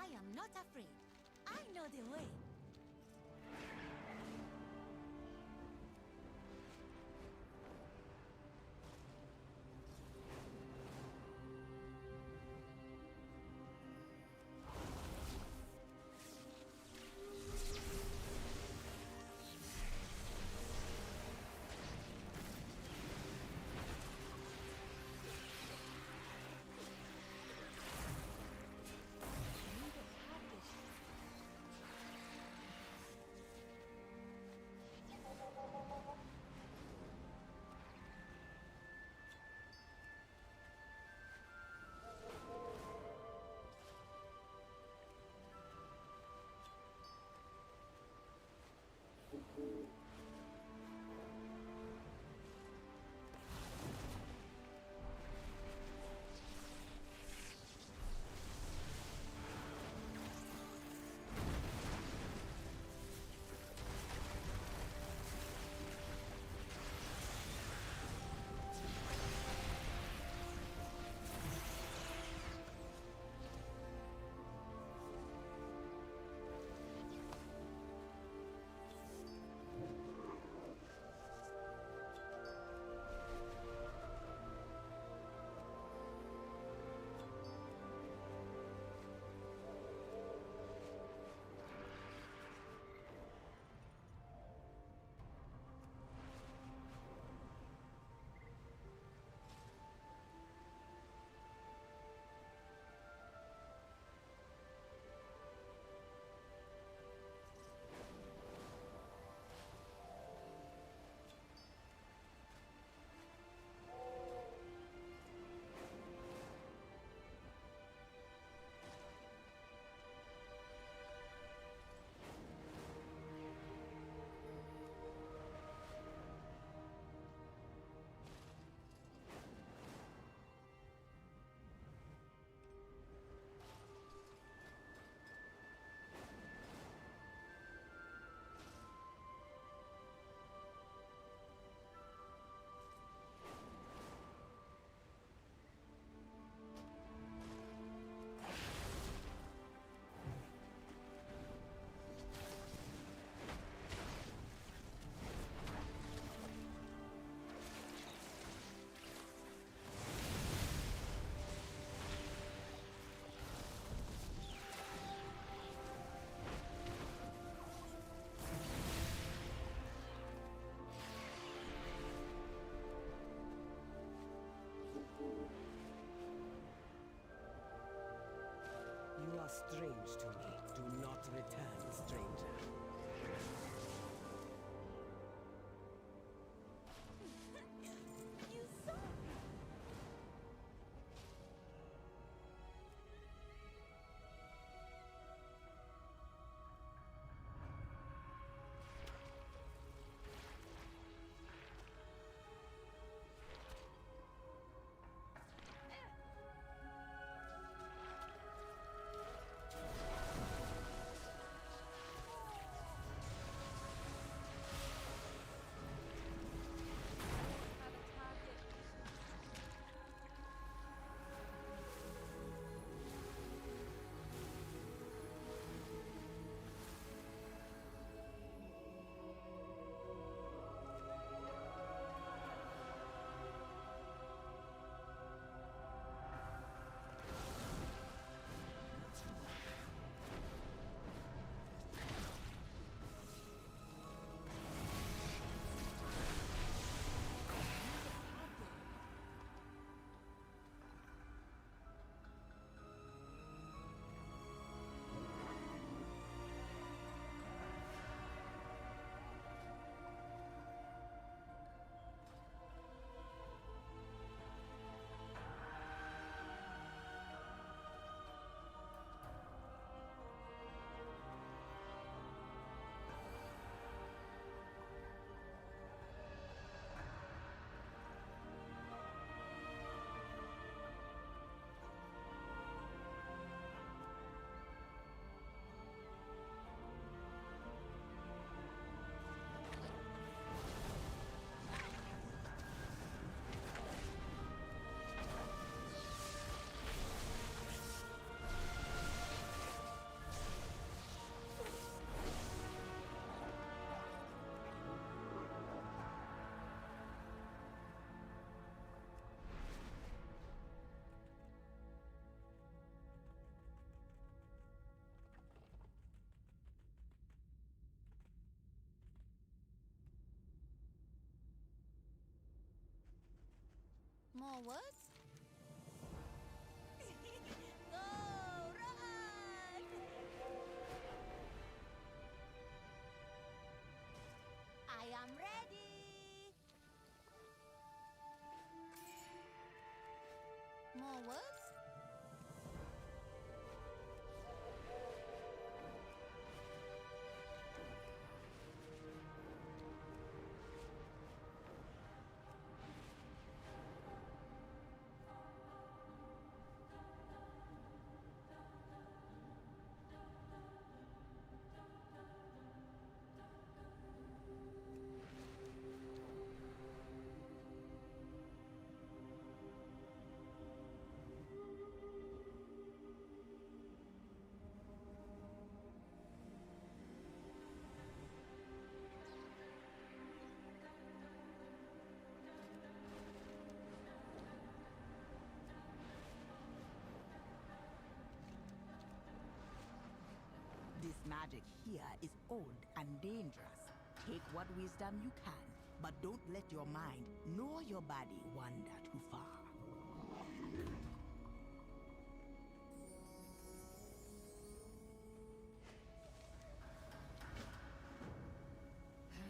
I am not afraid. I know the way. strange to me. Do not return, stranger. You saw more words? Go, run! I am ready. More words? This magic here is old and dangerous. Take what wisdom you can, but don't let your mind nor your body wander too far.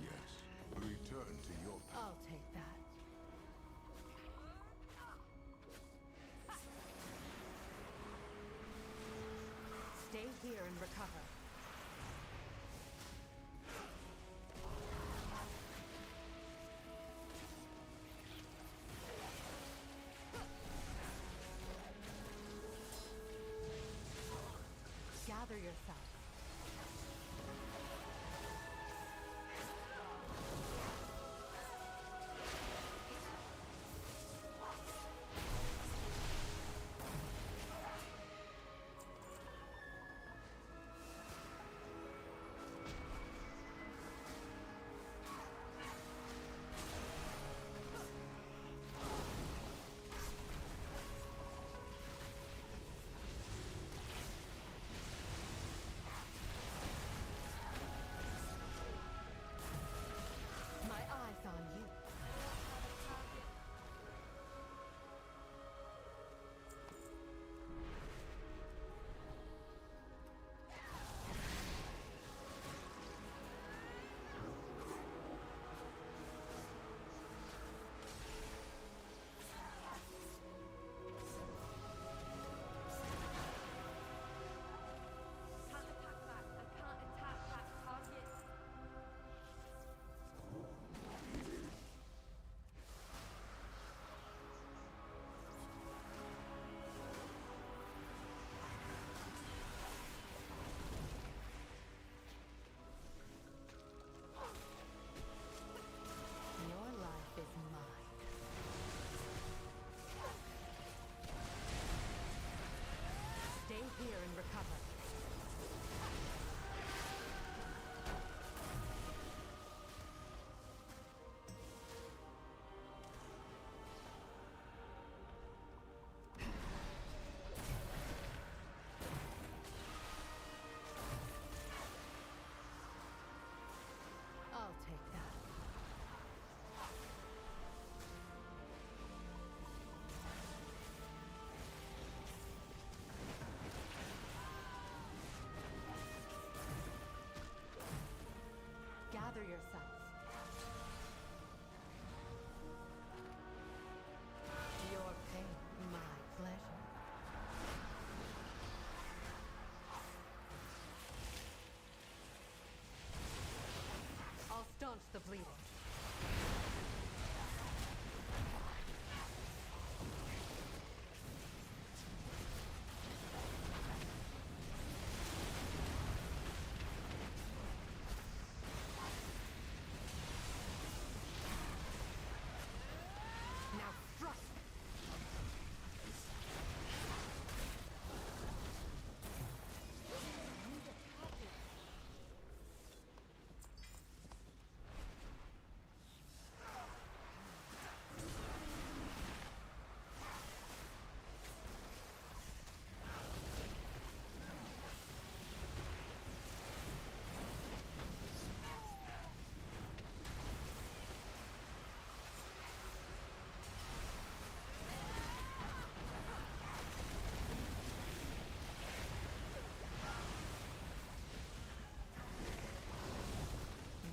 Yes, return to your path. I'll take that. Stay here and recover. Gather yourself. Staunch the bleeding. Now thrust!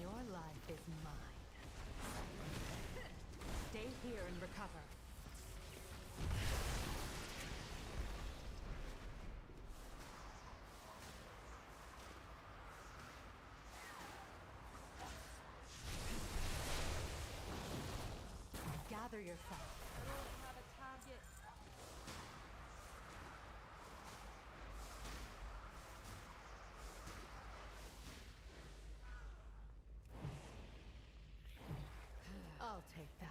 Your life is mine. Stay here and recover. Gather yourself. I don't have a target. I'll take that.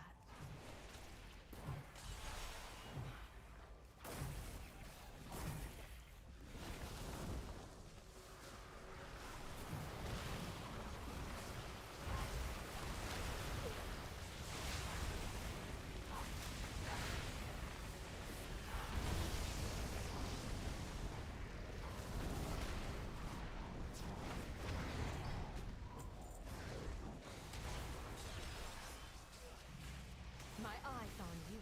My eyes on you.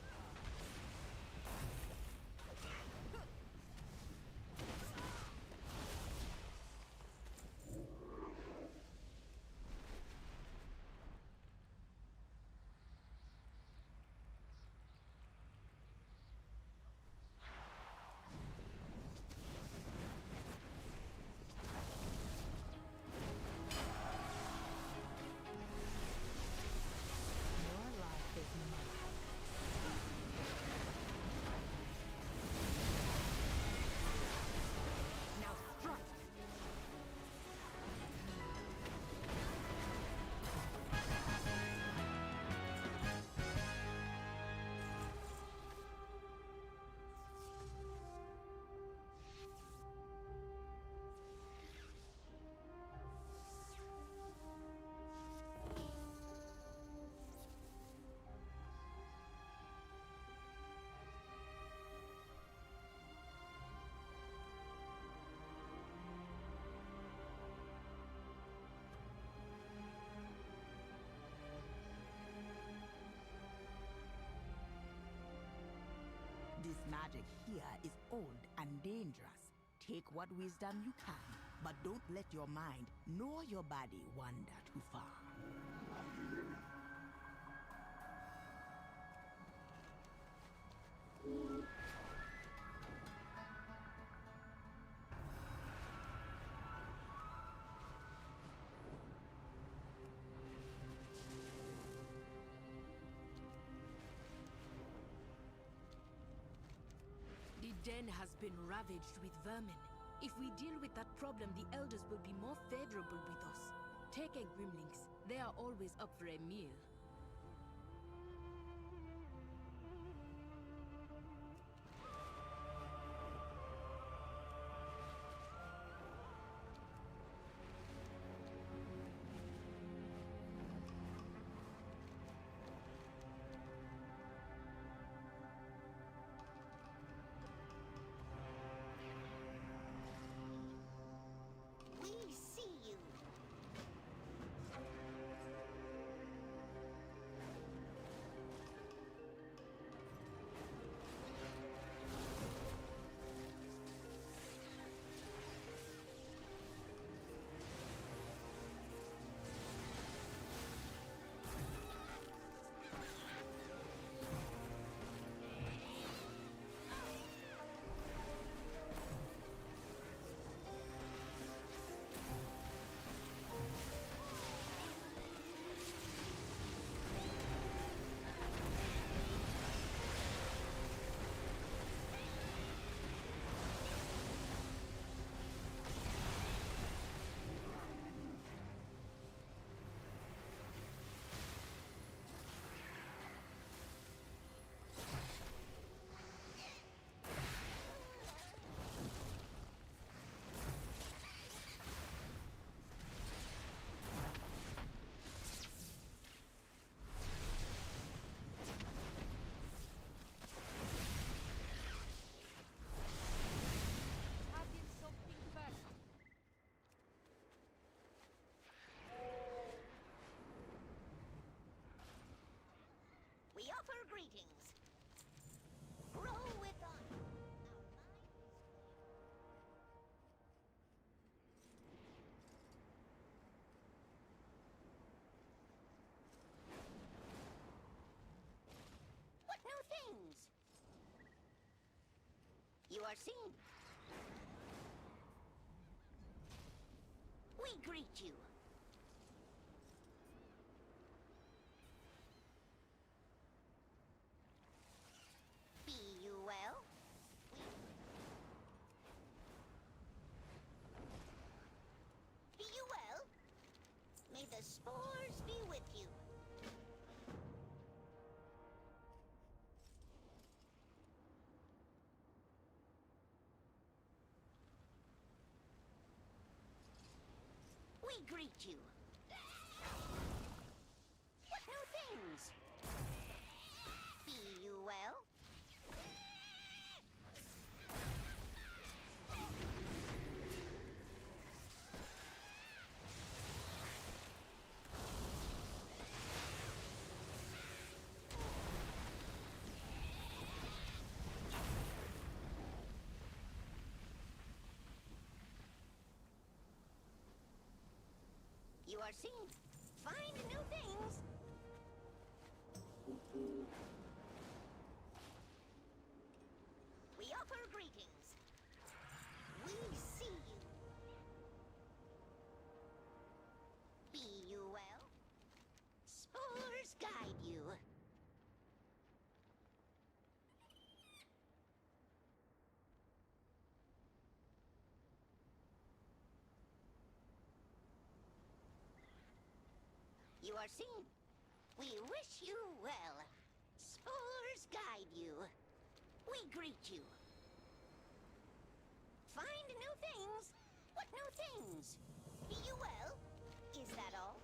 Your life is mine. Now strike! This magic here is old and dangerous. Take what wisdom you can, but don't let your mind nor your body wander too far. The den has been ravaged with vermin. If we deal with that problem, the elders will be more favorable with us. Take a Grimlings. They are always up for a meal. We see you. are seen. We greet you. Be you well? Be you well? May the spores be with you. We greet you. What new things? Be you well? You are seen. Find new things. We offer greetings. We see you. Be you well? Spores guide you. You are seen. We wish you well. Spores guide you. We greet you. Find new things. What new things? Be you well? Is that all?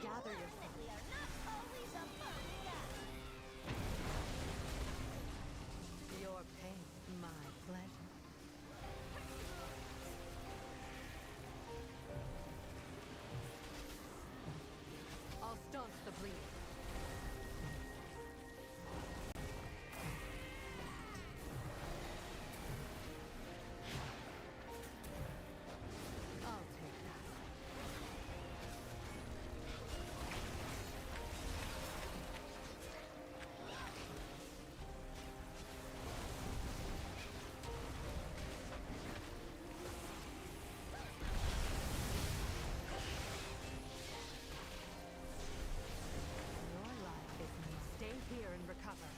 Gather yourself. We are not always a fun guy. Your pain, my pleasure. I'll staunch the bleeding. I'll take that. Your life is me. Stay here and recover.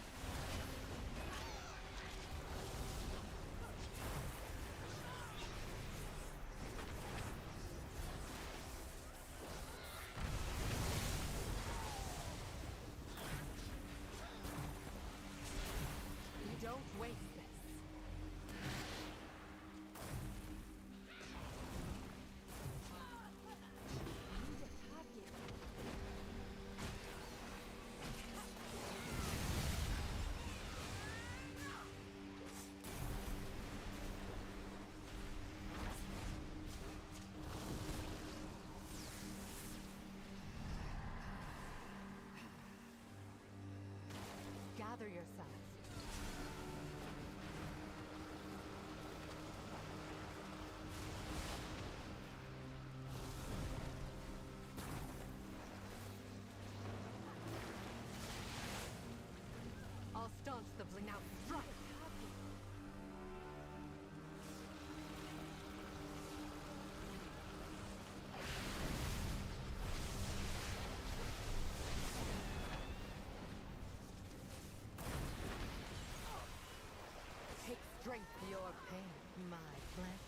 Don't waste this. Gather yourselves. I'll staunch the bleed. Now strike! Take strength. Your pain, my pleasure.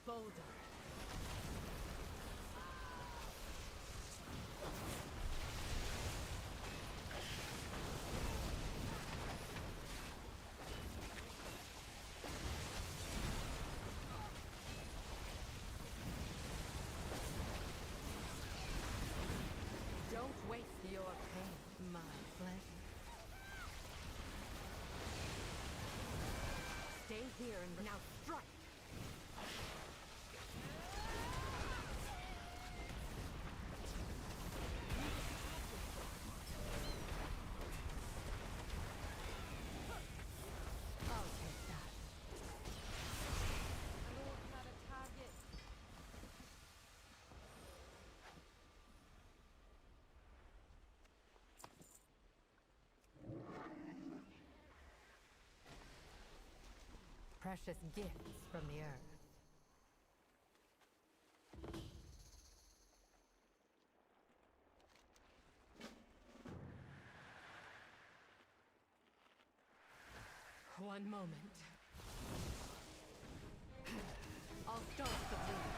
bolder. Don't waste your pain, my pleasure. Stay here and now strike! I'll take that. I don't have a target. Precious gifts from the earth. One moment. I'll start the bleeding.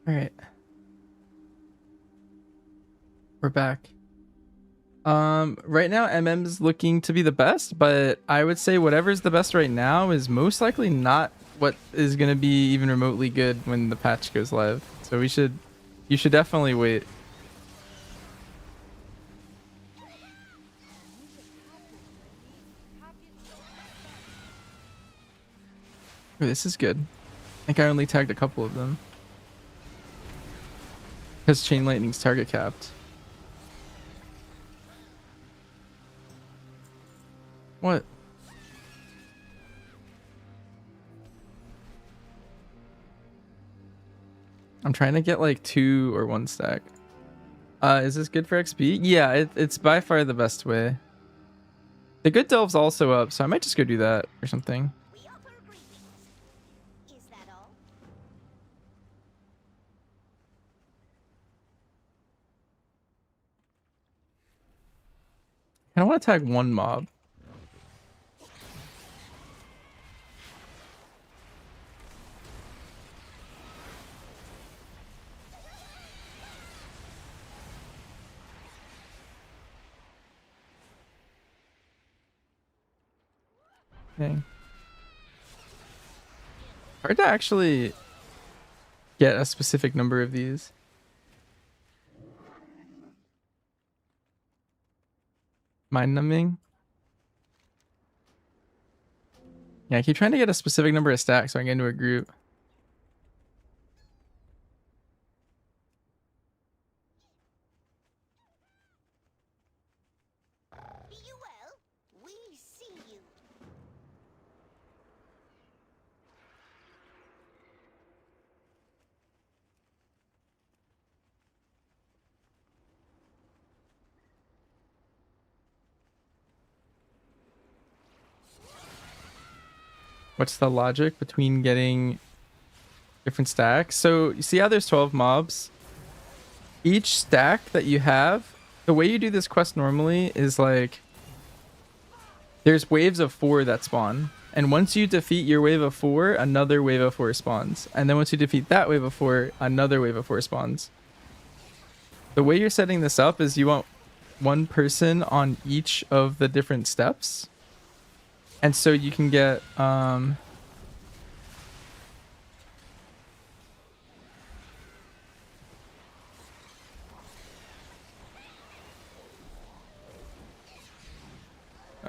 All right. We're back. Right now MM's looking to be the best, but I would say whatever's the best right now is most likely not what is going to be even remotely good when the patch goes live. So you should definitely wait. Ooh, this is good. I think I only tagged a couple of them. Because Chain Lightning's target capped. What? I'm trying to get like 2 or 1 stack. Is this good for XP? Yeah, it's by far the best way. The good delve's also up, so I might just go do that or something. Is that all? I don't want to tag 1 mob. Okay. Hard to actually get a specific number of these. Mind numbing. Yeah, I keep trying to get a specific number of stacks so I can get into a group. Be you well? We see you. What's the logic between getting different stacks? So you see how there's 12 mobs? Each stack that you have, the way you do this quest normally is like there's waves of 4 that spawn. And once you defeat your wave of 4, another wave of 4 spawns. And then once you defeat that wave of 4, another wave of 4 spawns. The way you're setting this up is you want 1 person on each of the different steps. And so you can get oh,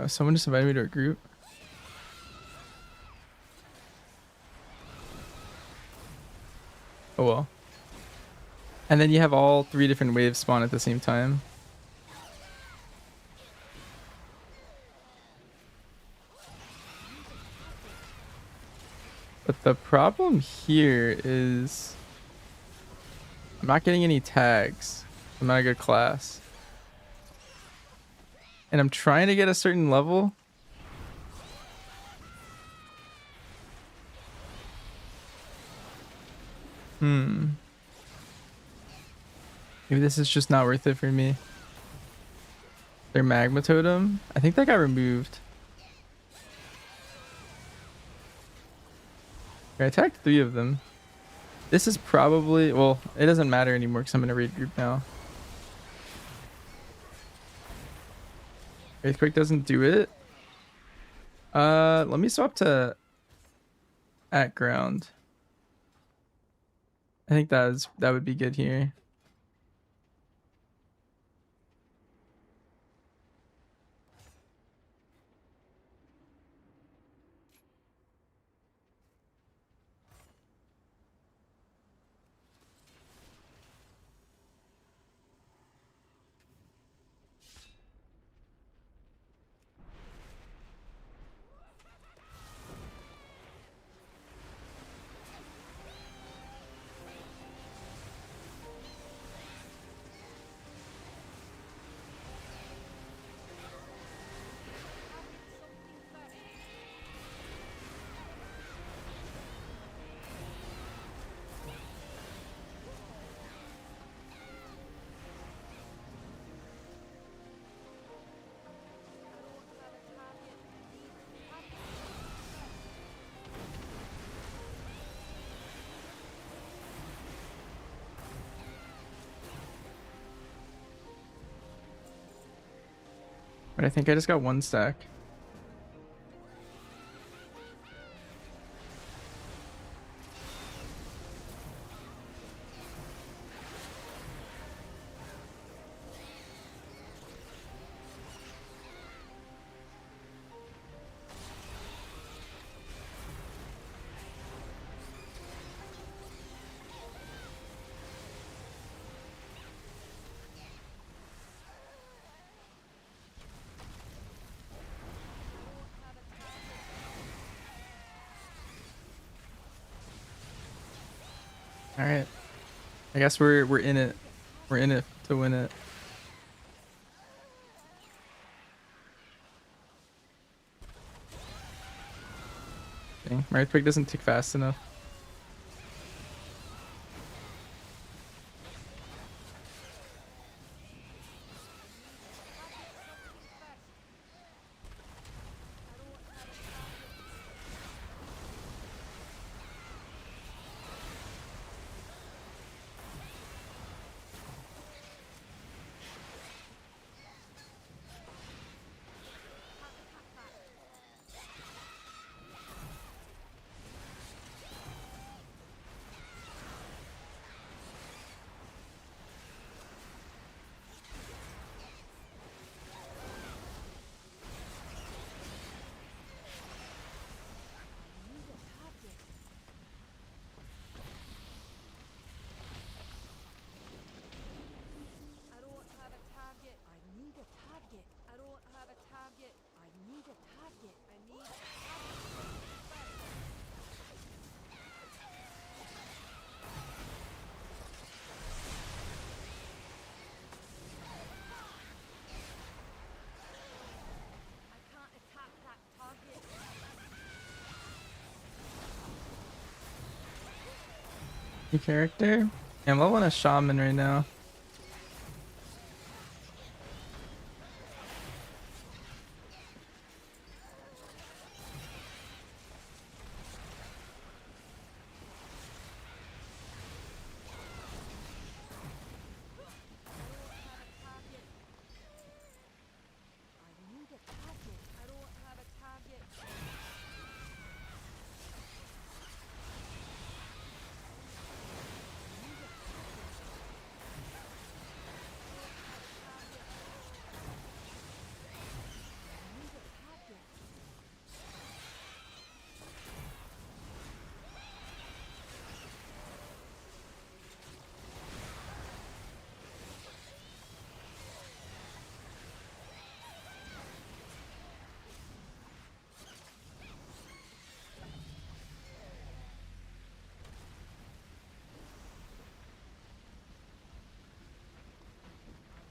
someone just invited me to a group. Oh well. And then you have all 3 different waves spawn at the same time. But the problem here is I'm not getting any tags. I'm not a good class. And I'm trying to get a certain level. Maybe this is just not worth it for me. Their magma totem, I think that got removed. Okay, I tagged 3 of them. This is probably, well, it doesn't matter anymore because I'm in a raid group now. Earthquake doesn't do it. Let me swap to at ground. I think that would be good here. But I think I just got one stack. All right. I guess we're in it. We're in it to win it. Dang, my earthquake doesn't tick fast enough. I don't have a target. I need a target. I don't have a target. I need a target. I need a I can't attack that target. New character? Yeah, I'm leveling a shaman right now. I need a target. I don't have a target.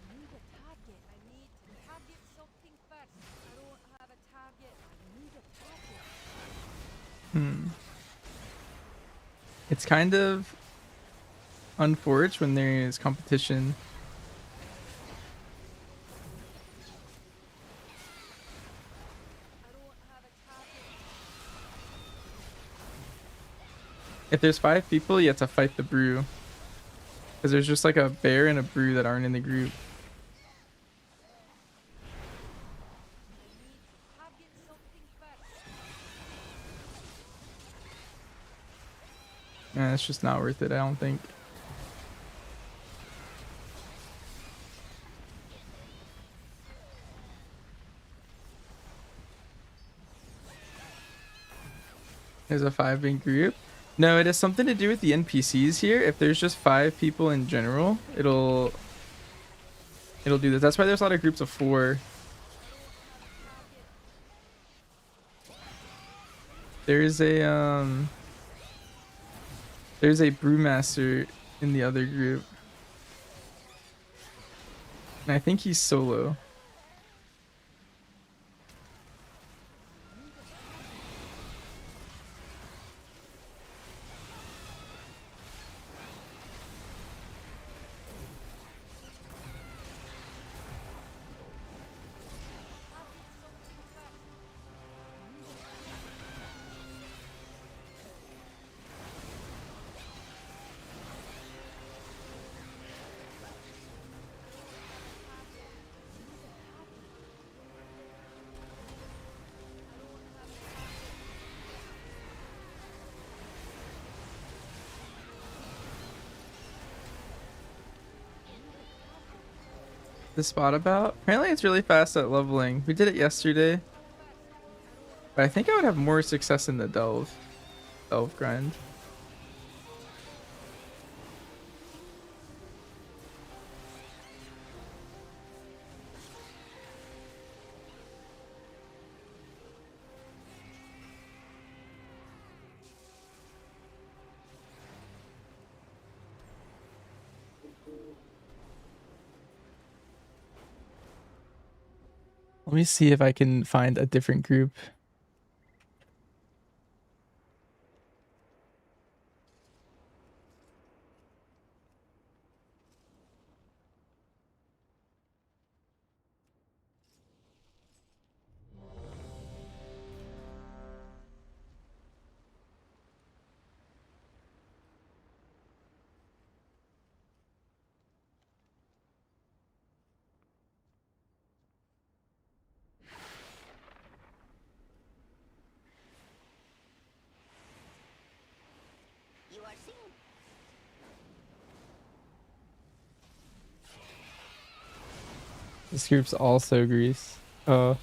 I need a target. I need to target something first. I don't have a target. I need a target. It's kind of unfortunate when there is competition. If there's 5 people, you have to fight the brew. Because there's just like a bear and a brew that aren't in the group. Yeah, it's just not worth it, I don't think. There's a 5 in group. No, it has something to do with the NPCs here. If there's just 5 people in general, it'll do this. That's why there's a lot of groups of 4. There's a brewmaster in the other group. And I think he's solo. this spot about? Apparently it's really fast at leveling. We did it yesterday. But I think I would have more success in the delve grind. Let me see if I can find a different group. You are seen. This group's also Greece. Oh.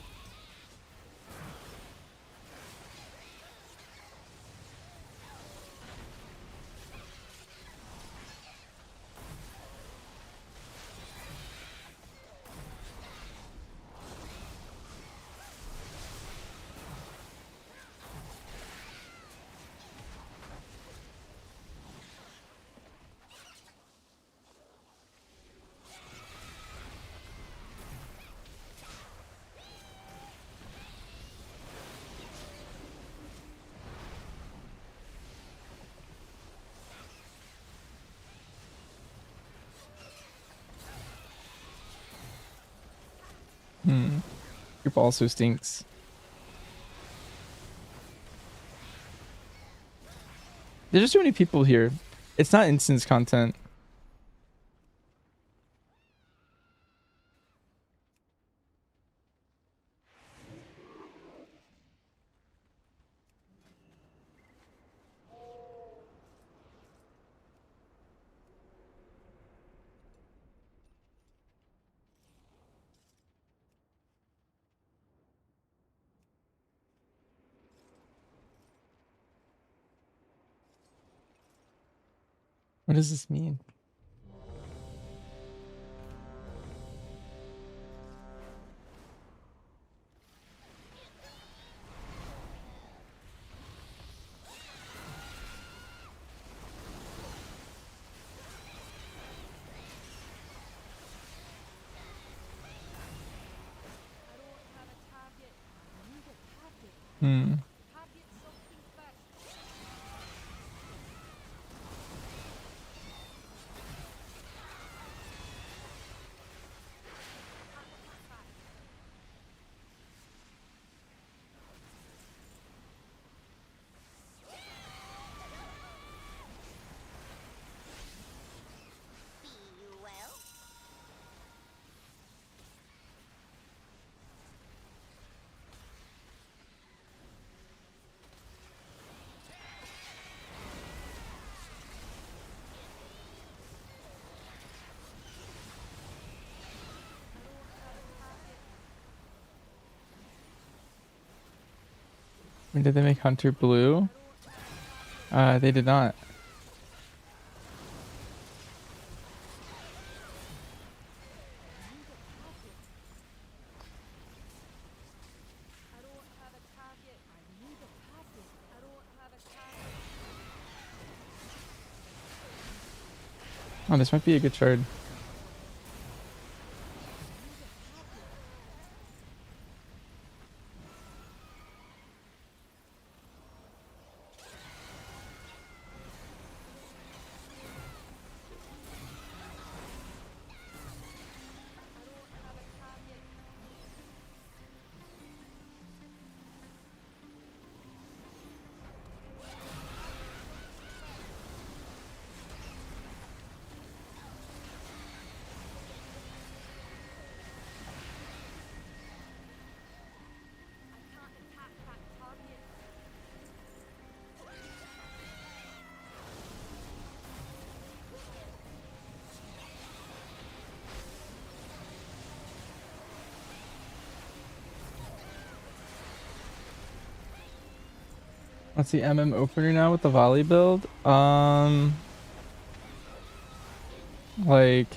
Group also stinks. There's just too many people here. It's not instance content. What does this mean? Hmm. Be you well? When did they make Hunter blue? They did not. Oh, this might be a good shard. What's the MM opener now with the volley build? Like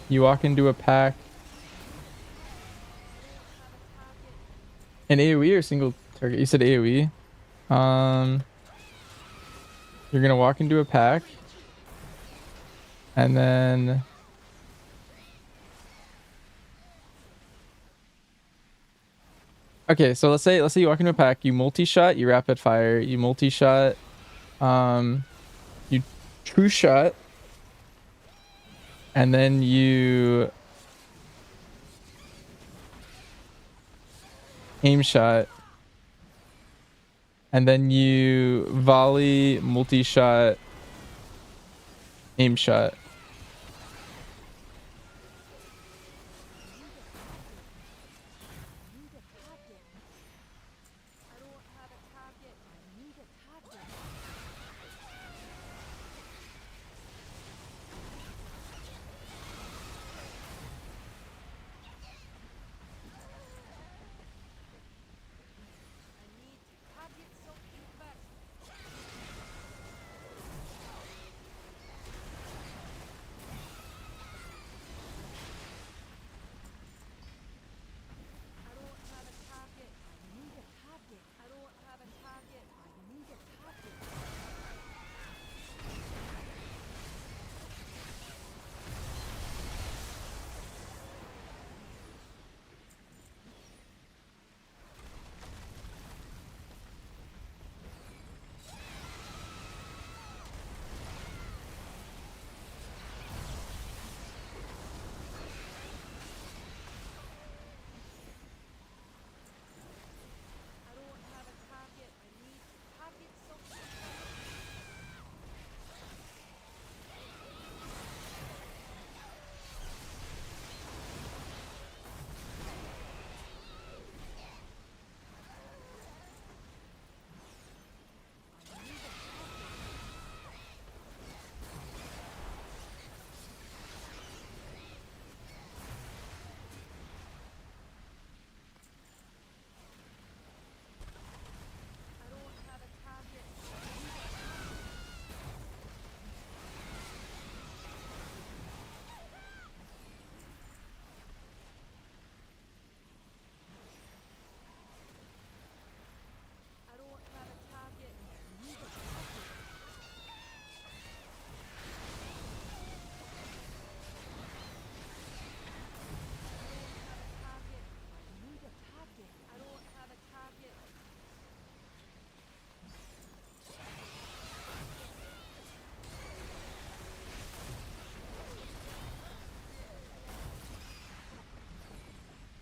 you walk into a pack. An AoE or single target? You said AoE. You're gonna walk into a pack, and then okay. So let's say you walk into a pack. You multi-shot. You rapid fire. You multi-shot. You true shot, and then you aim shot, and then you volley, multi-shot, aim shot.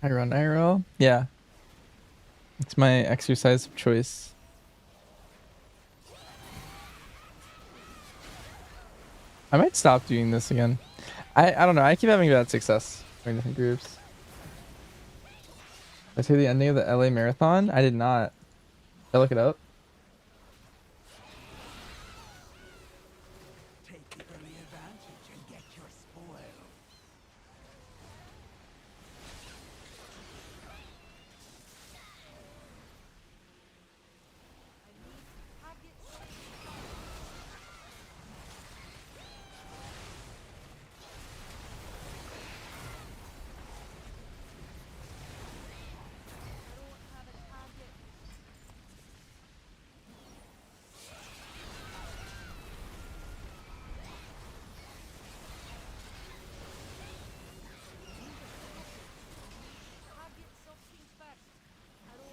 I run arrow. Yeah. It's my exercise of choice. I might stop doing this again. I don't know. I keep having bad success in different groups. I say the ending of the LA Marathon. I did not. Did I look it up? Take the early advantage and get your spoil.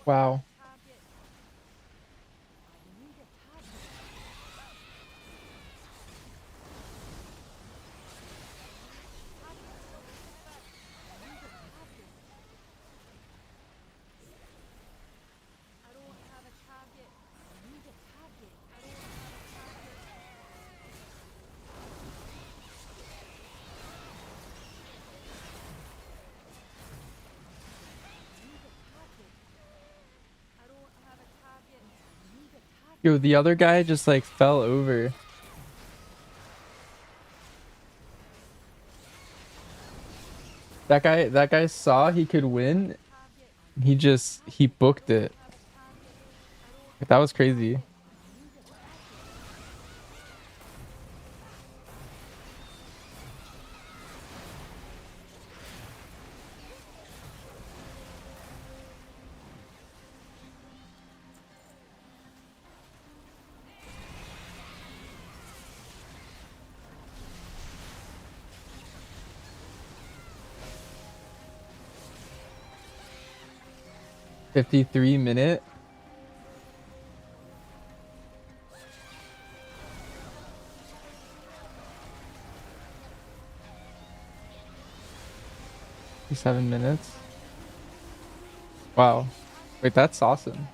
Wow. Yo, the other guy just like fell over. That guy saw he could win. He booked it. That was crazy. 53-minute. Seven minutes. Wow. Wait, that's awesome.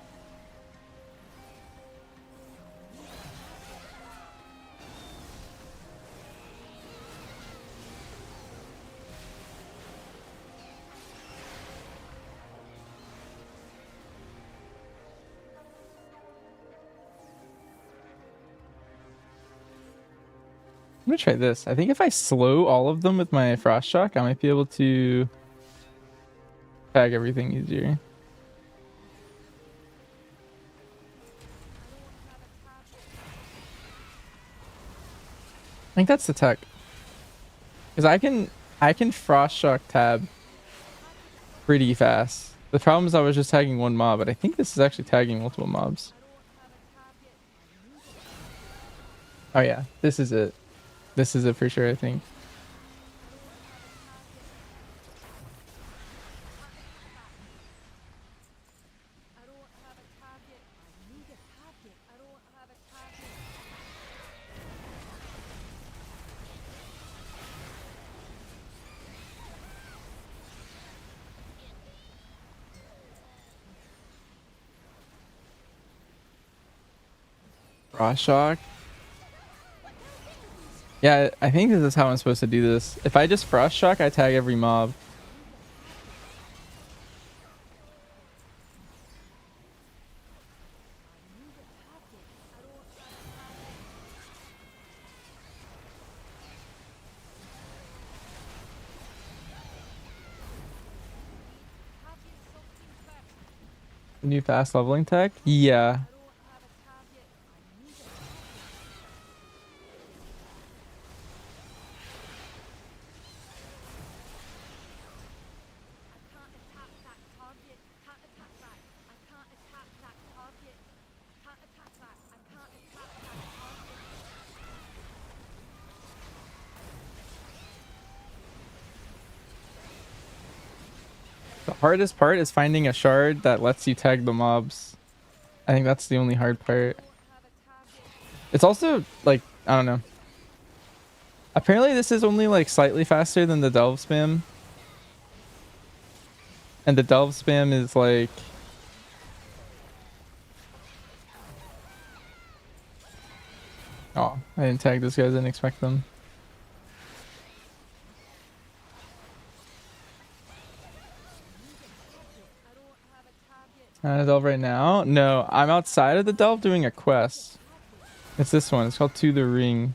I'm gonna try this. I think if I slow all of them with my frost shock, I might be able to tag everything easier. I think that's the tech. Because I can frost shock tab pretty fast. The problem is I was just tagging one mob, but I think this is actually tagging multiple mobs. Oh yeah, this is it. This is it for sure, I think. Frost shock. Yeah, I think this is how I'm supposed to do this. If I just frost shock, I tag every mob. New fast leveling tech? Yeah. The hardest part is finding a shard that lets you tag the mobs. I think that's the only hard part. It's also like, I don't know. Apparently this is only like slightly faster than the delve spam. And the delve spam is like... Oh, I didn't tag those guys, I didn't expect them. A delve right now? No, I'm outside of the delve doing a quest. It's this one. It's called To the Ring.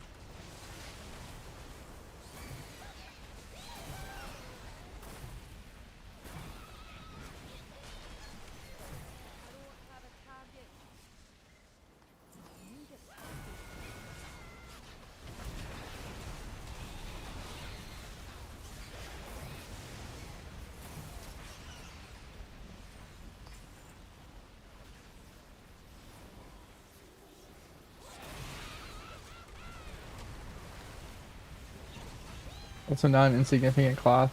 Also not an insignificant cloth.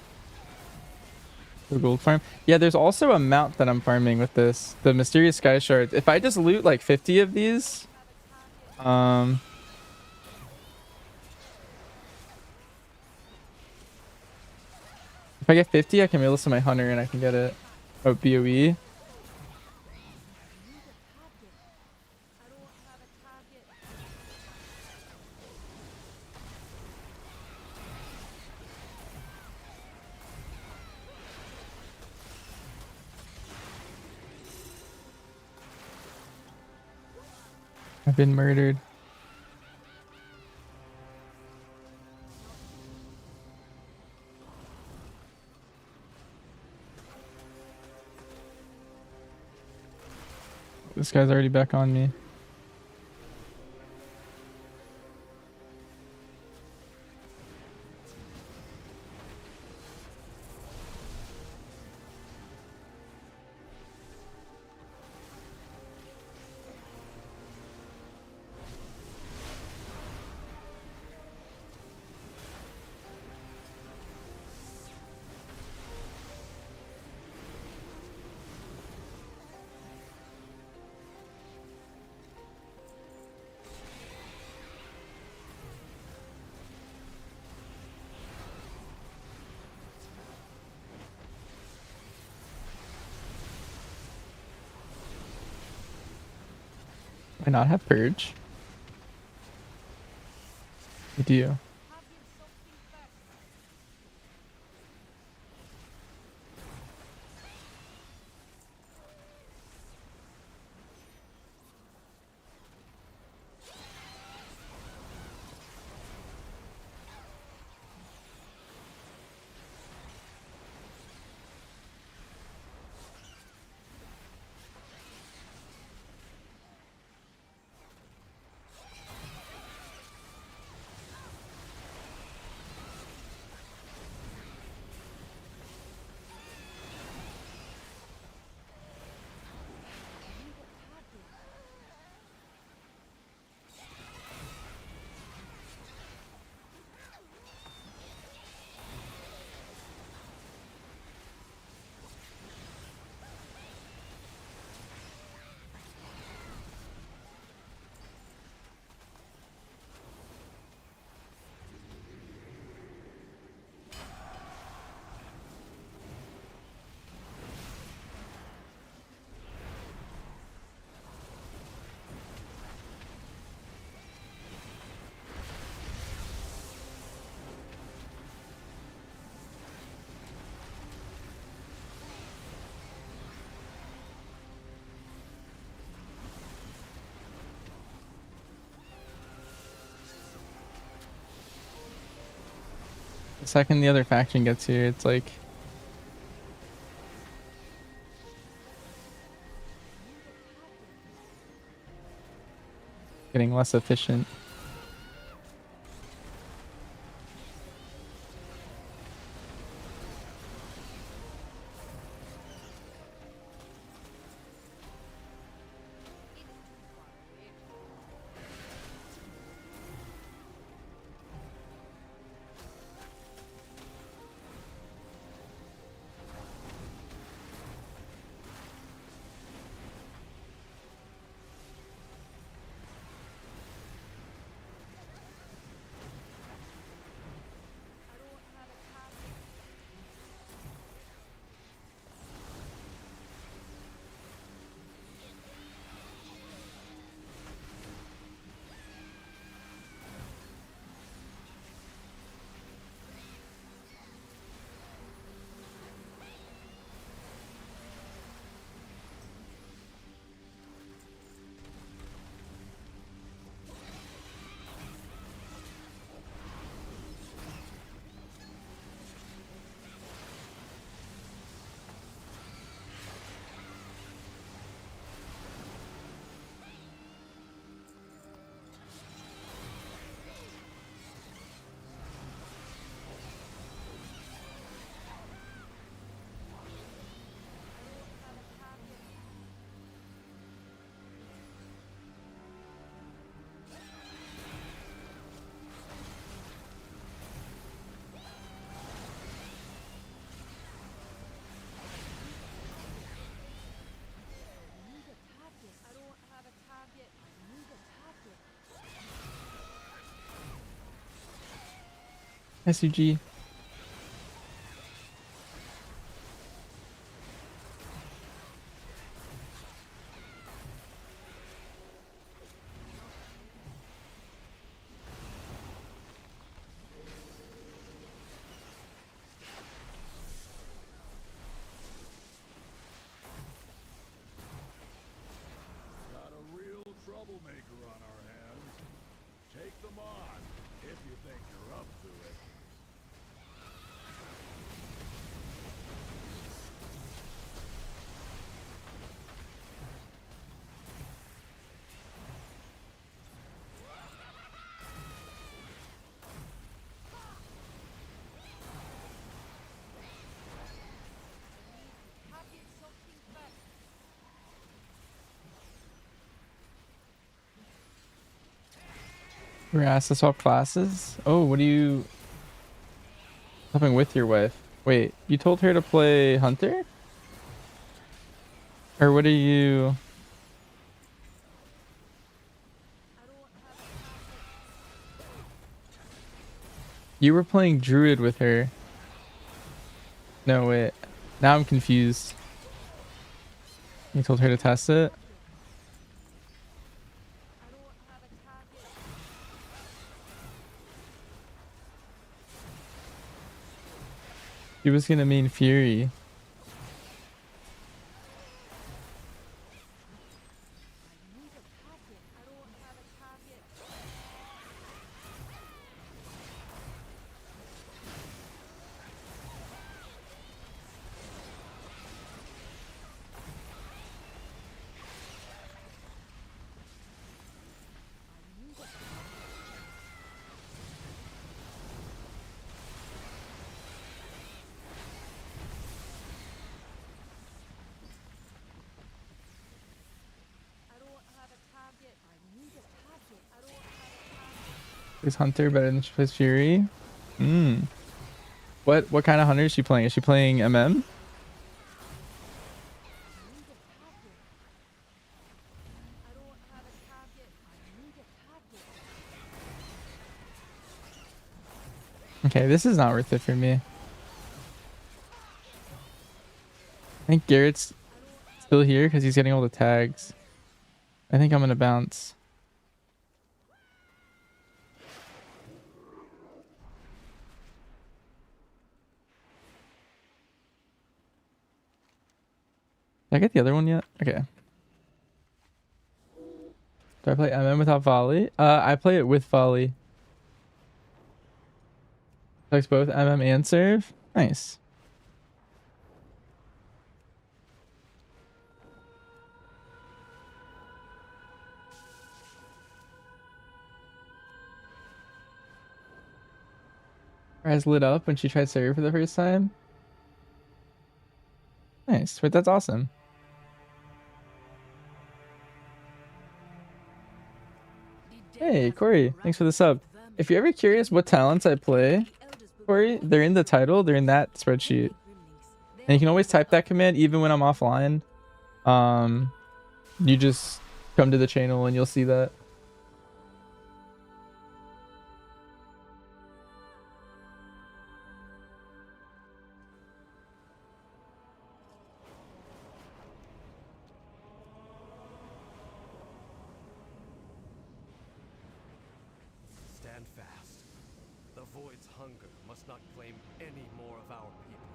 The gold farm. Yeah, there's also a mount that I'm farming with this. The mysterious sky shards. If I just loot like 50 of these, if I get 50, I can mail this to my hunter and I can get it. Oh, BOE. I've been murdered. This guy's already back on me. I not have purge? I do. The second the other faction gets here, it's like getting less efficient. SUG. Got a real troublemaker on our hands. Take them on, if you think you're up to it. We're asked to swap classes. Oh, what are you helping with your wife? Wait, you told her to play Hunter? Or what are you? You were playing Druid with her. No, wait. Now I'm confused. You told her to test it? She was gonna mean Fury. Is Hunter better than she plays Fury? Hmm. What kind of hunter is she playing? Is she playing MM? Okay, this is not worth it for me. I think Garrett's still here because he's getting all the tags. I think I'm gonna bounce. Did I get the other one yet? Okay. Do I play MM without volley? I play it with volley. Likes both MM and serve. Nice. Her eyes lit up when she tried serve for the first time. Nice. Wait, that's awesome. Hey, Corey. Thanks for the sub. If you're ever curious what talents I play, Corey, they're in the title. They're in that spreadsheet. And you can always type that command even when I'm offline. You just come to the channel and you'll see that. Stand fast. The Void's hunger must not claim any more of our people.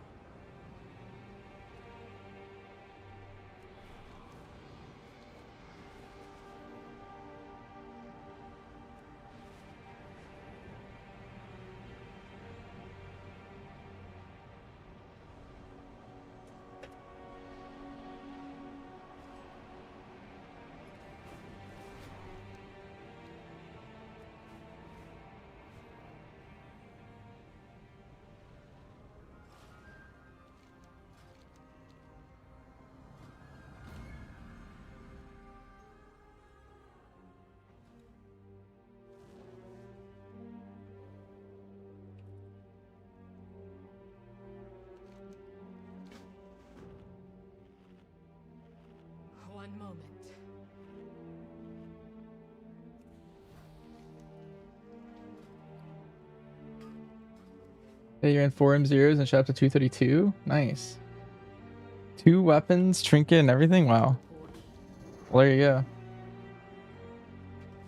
One moment. Hey, you're in 4M0s and shot up to 232. Nice. 2 weapons, trinket, and everything. Wow. Well, there you go.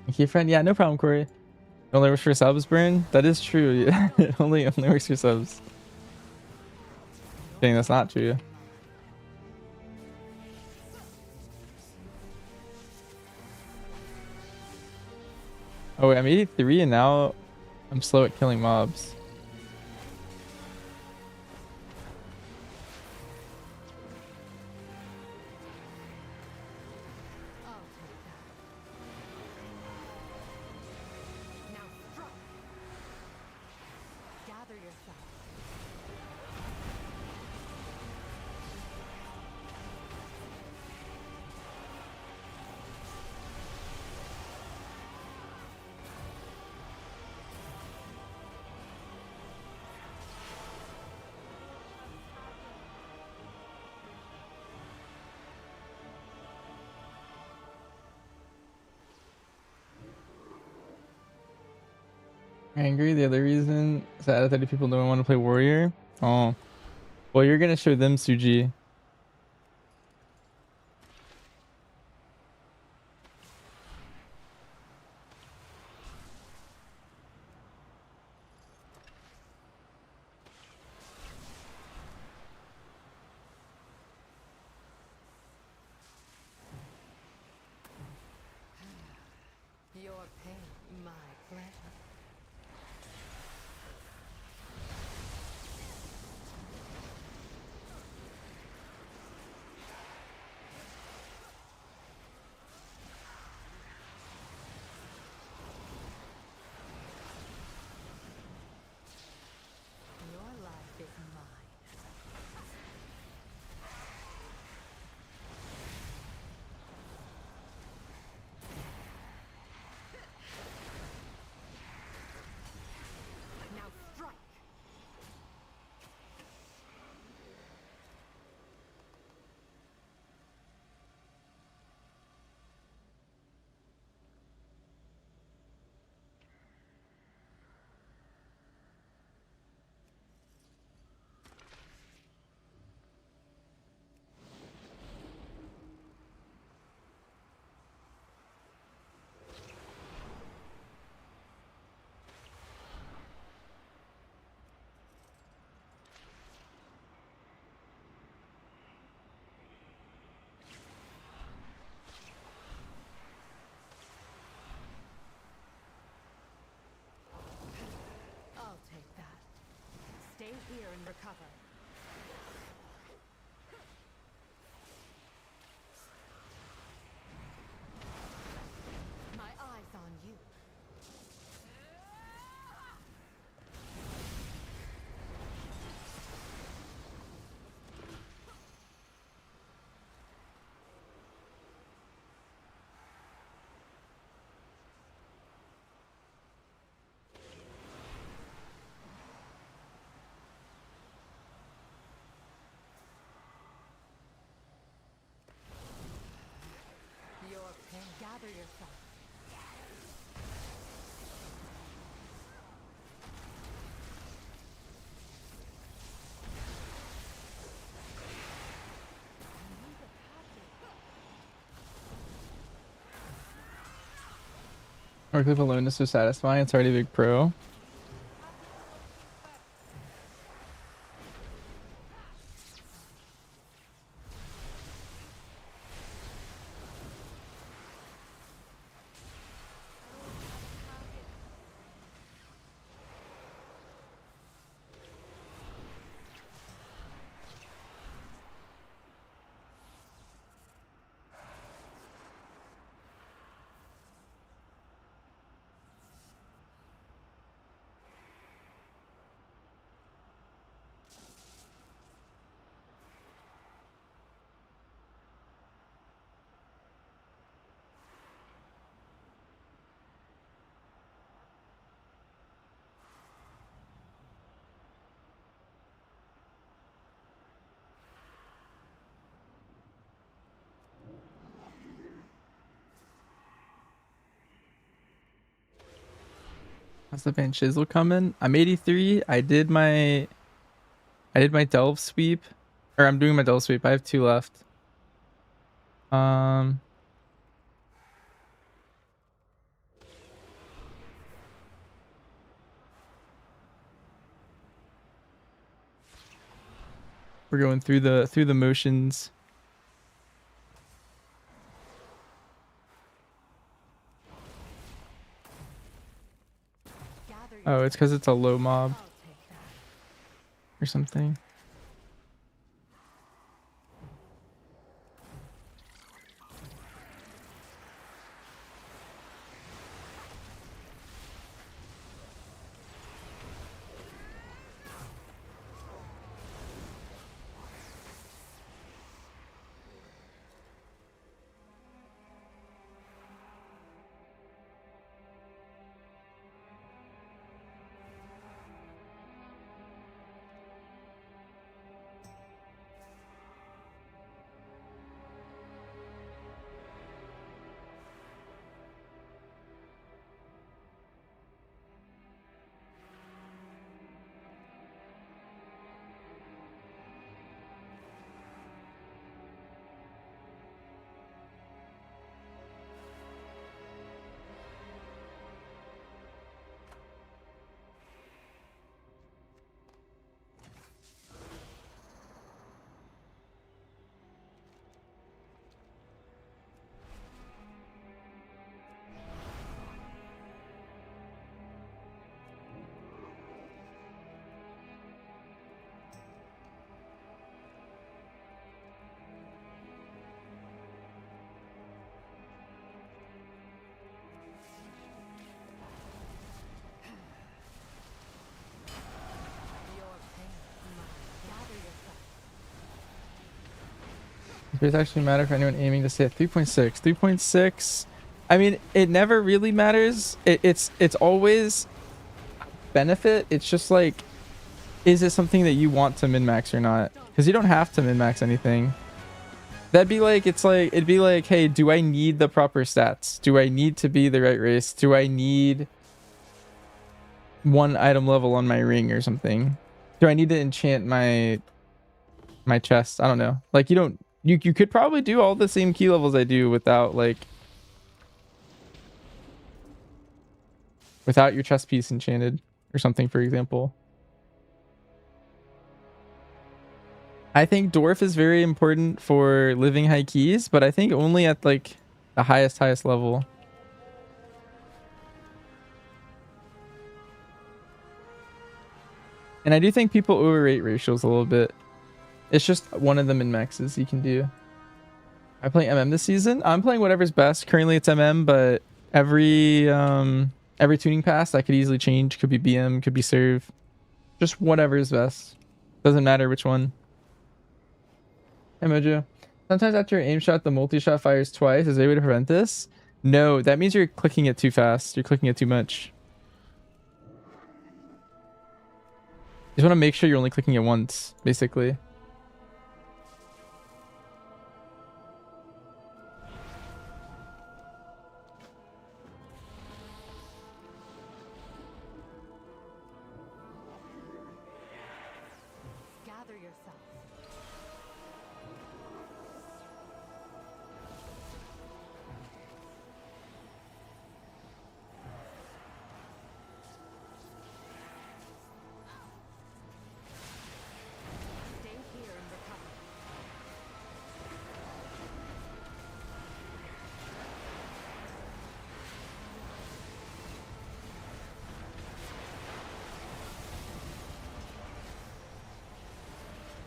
Thank you, friend. Yeah, no problem, Corey. It only works for subs, Bryn. That is true. Yeah. It only works for subs. Dang, that's not true. Oh wait, I'm 83 and now I'm slow at killing mobs. Gather yourself. Angry. The other reason is that 30 people don't want to play warrior. Oh, well, you're gonna show them Suji. pleasure. Your life is mine. Now strike! I'll take that. Stay here and recover. My eyes on you. Your pain. Gather yourself. Arcliff alone is so satisfying. It's already a big pro. How's the Van Chisel coming? I'm 83. I did my delve sweep. Or I'm doing my delve sweep. I have 2 left. We're going through the motions. Oh, it's because it's a low mob or something. Does it actually matter for anyone aiming to stay at 3.6? 3.6. I mean, it never really matters. It's always benefit. It's just like, is it something that you want to min-max or not? Because you don't have to min-max anything. That'd be like, it'd be like, hey, do I need the proper stats? Do I need to be the right race? Do I need one item level on my ring or something? Do I need to enchant my chest? I don't know. Like, you could probably do all the same key levels I do without your chest piece enchanted or something, for example. I think dwarf is very important for living high keys, but I think only at like the highest level. And I do think people overrate racials a little bit. It's just one of the min maxes you can do. I play MM this season. I'm playing whatever's best. Currently it's MM, but every tuning pass that could easily change. Could be BM, could be serve. Just whatever is best. Doesn't matter which one. Hey Mojo. Sometimes after your aim shot, the multi-shot fires twice. Is there a way to prevent this? No, that means you're clicking it too fast. You're clicking it too much. You just want to make sure you're only clicking it once, basically. Gather yourself. Stay here and recover.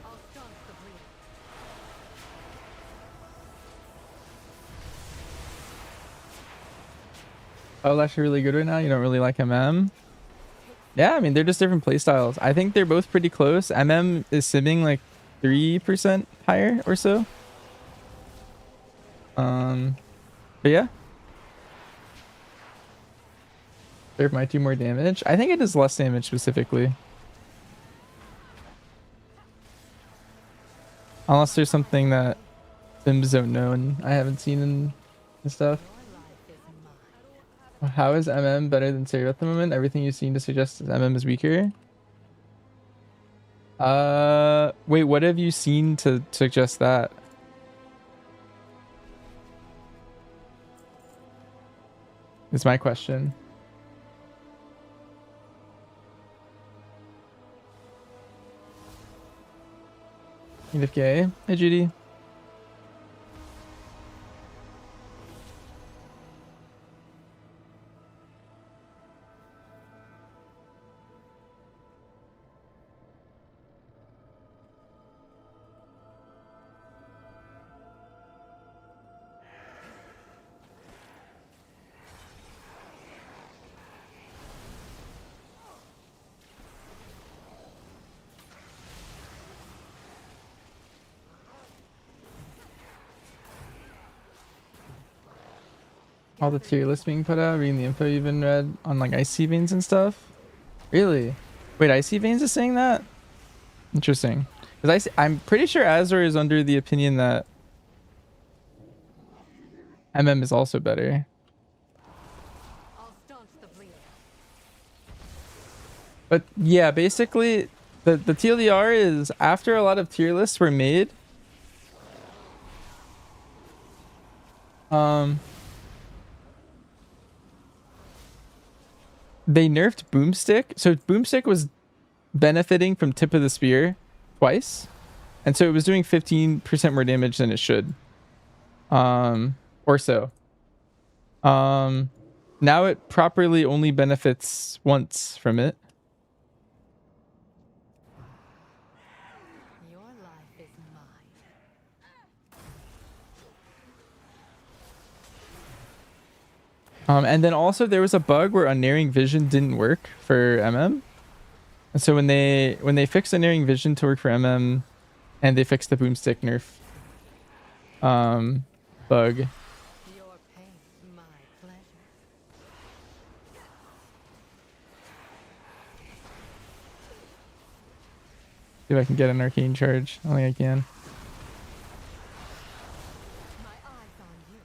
I'll staunch the bleeding. Oh, actually really good right now. You don't really like MM? Yeah, I mean, they're just different playstyles. I think they're both pretty close. MM is simming like 3% higher or so. But yeah. There might do more damage. I think it does less damage specifically. Unless there's something that Sims don't know and I haven't seen and stuff. How is MM better than Save at the moment? Everything you've seen to suggest MM is weaker. Wait, what have you seen to suggest that? Is my question. EFK. Hey Judy. All the tier lists being put out, reading the info you've been read on like Icy Veins and stuff. Really? Wait, Icy Veins is saying that? Interesting. Because I'm pretty sure Azor is under the opinion that MM is also better. I'll staunch the bleeding. But yeah, basically the TLDR is after a lot of tier lists were made. They nerfed Boomstick. So Boomstick was benefiting from Tip of the Spear twice. And so it was doing 15% more damage than it should. Or so. Now it properly only benefits once from it. Your life is mine. And then also there was a bug where Unerring Vision didn't work for MM. And so when they fixed Unerring Vision to work for MM and they fixed the Boomstick nerf, bug. Your pain, my pleasure. See if I can get an arcane charge. I don't think I can. My eyes on you.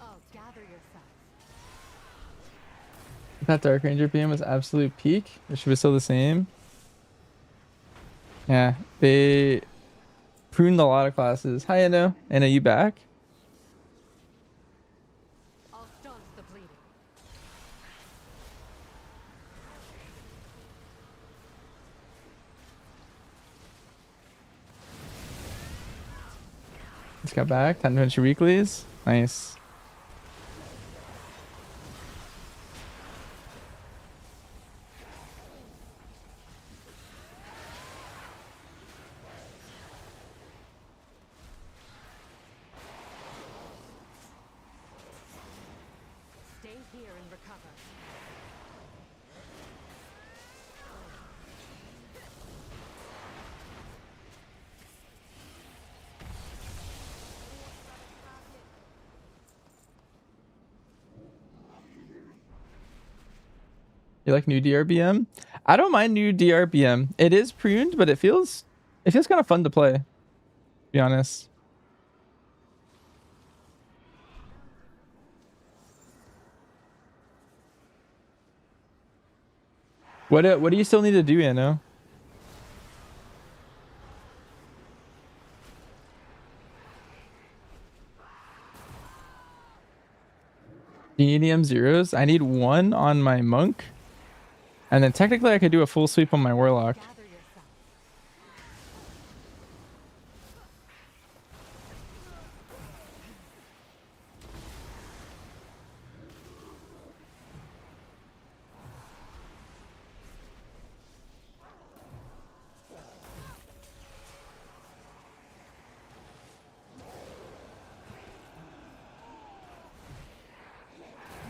Oh, gather yourself. That Dark Ranger PM was absolute peak. It should be still the same. Yeah, they pruned a lot of classes. Hi, Anna. Anna, you back? I'll staunch the bleeding. Just got back. Time to finish your weeklies. Nice. Stay here and recover. You like new DRBM? I don't mind new DRBM. It is pruned, but it feels kind of fun to play. To be honest. What do you still need to do, Anno? Do you need EM zeros? I need one on my monk. And then technically I could do a full sweep on my warlock.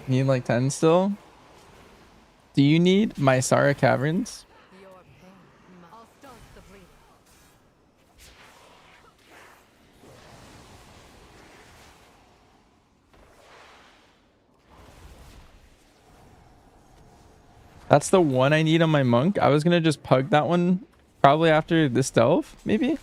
Need like 10 still? Do you need my Sara Caverns? Your pain, I'll staunch the bleeding. That's the one I need on my monk. I was gonna just pug that one probably after this delve, maybe.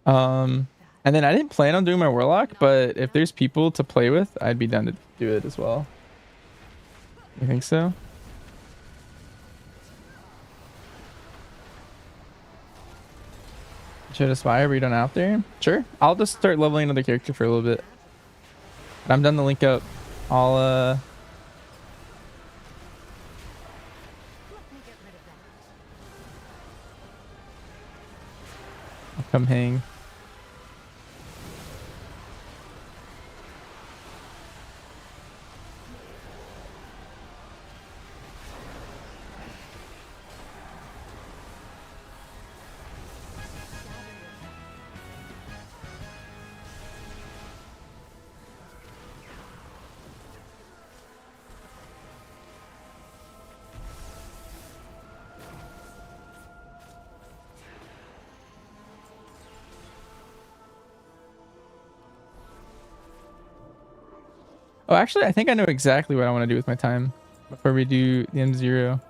And then I didn't plan on doing my warlock, but if there's people to play with, I'd be down to do it as well. You think so? Should aspire, but you don't have to? Sure. I'll just start leveling another character for a little bit. When I'm done the link up, I'll Let me get rid of that. I'll come hang. Oh, actually, I think I know exactly what I want to do with my time before we do the M0. I'm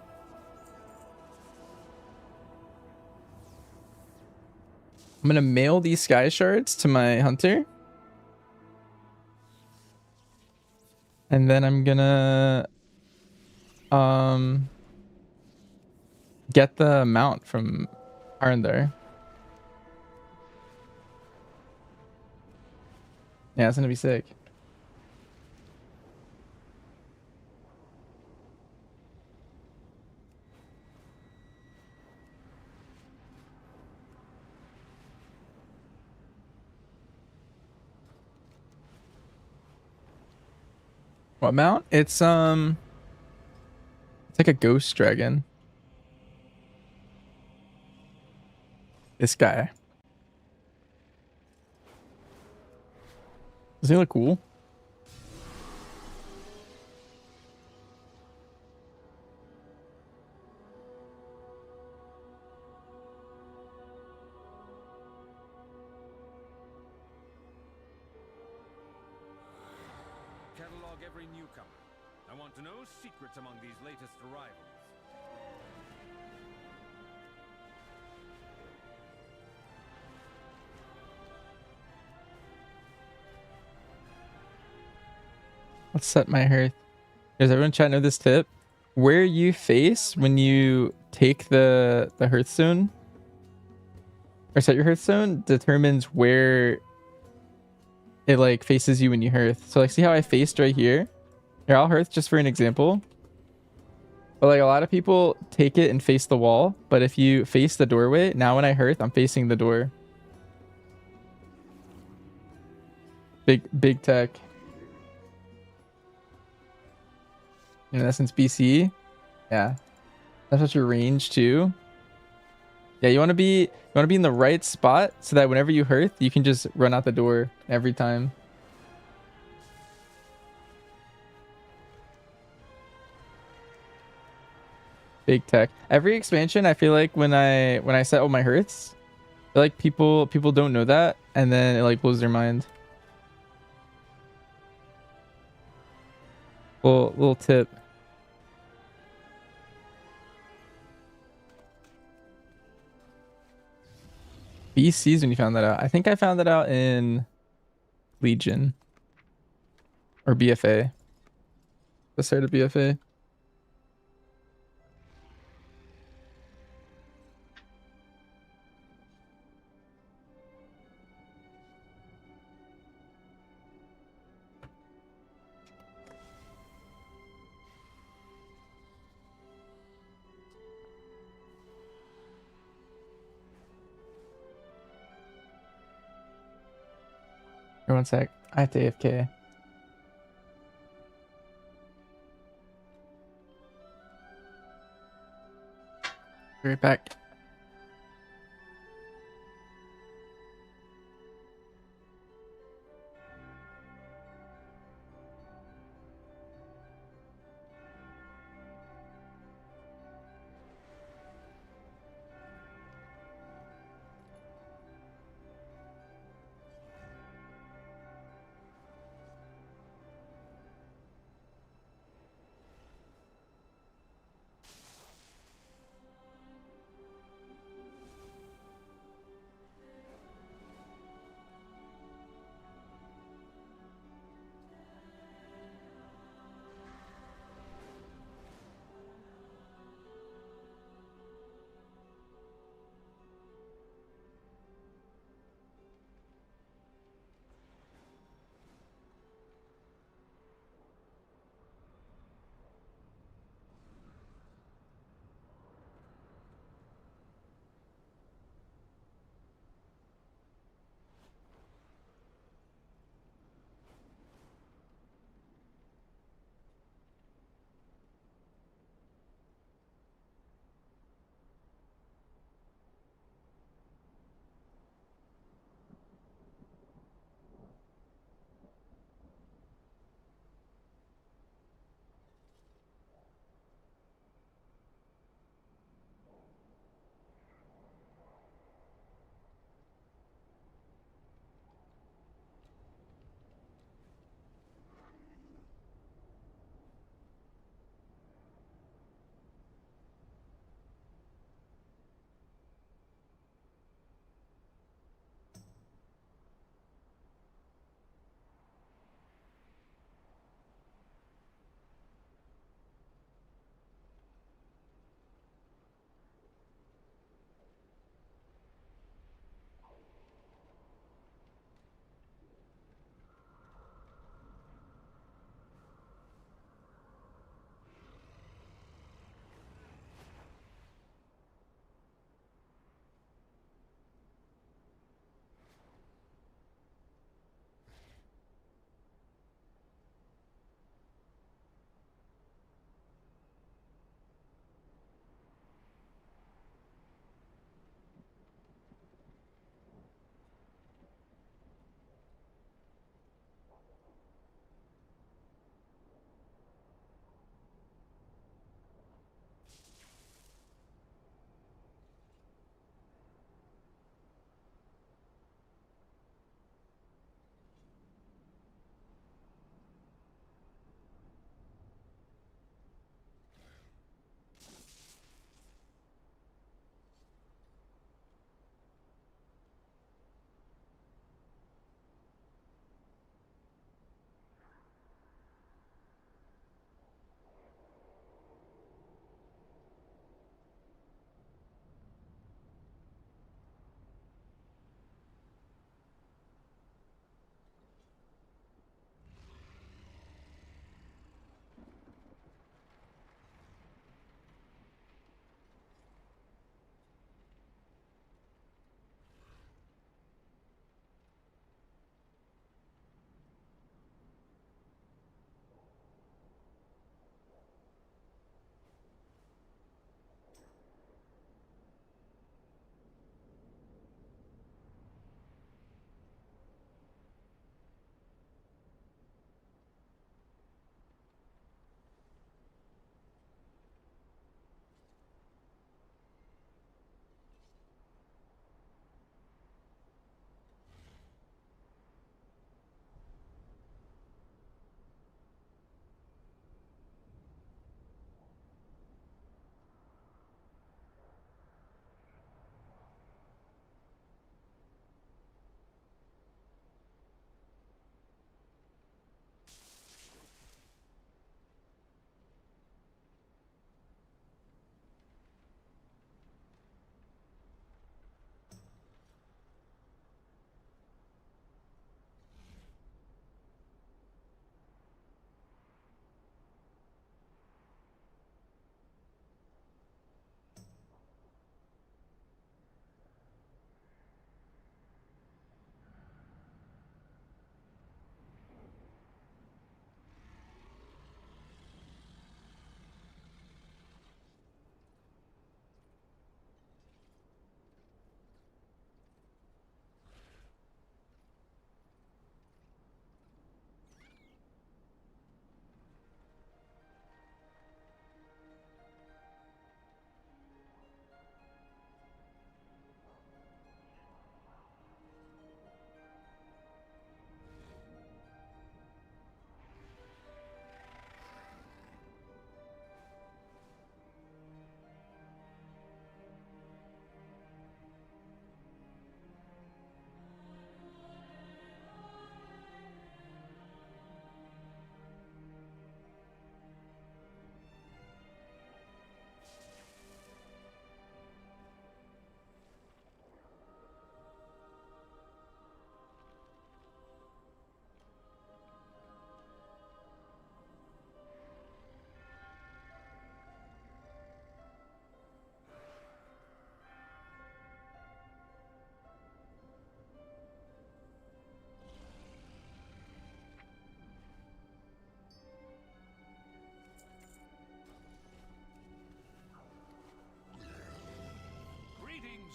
going to mail these sky shards to my hunter. And then I'm going to get the mount from Arndar. Yeah, it's going to be sick. What mount? It's like a ghost dragon. This guy. Does he look cool? catalog every newcomer. I want to know secrets among these latest arrivals. Let's set my hearth. Does everyone chat know this tip? Where you face when you take the hearthstone or set your hearthstone determines where it like faces you when you hearth. So like see how I faced right here? Here, I'll hearth just for an example. But like a lot of people take it and face the wall, but if you face the doorway, now when I hearth, I'm facing the door. Big tech. In essence, BC. Yeah. That's what your range too. Yeah, you want to be in the right spot so that whenever you hearth, you can just run out the door every time. Big tech. Every expansion, I feel like when I set all my hearths, I feel like people don't know that, and then it like blows their mind. Little tip. BC's when you found that out. I think I found that out in Legion or BFA. The start of BFA. Here, one sec. I have to AFK. Be right back.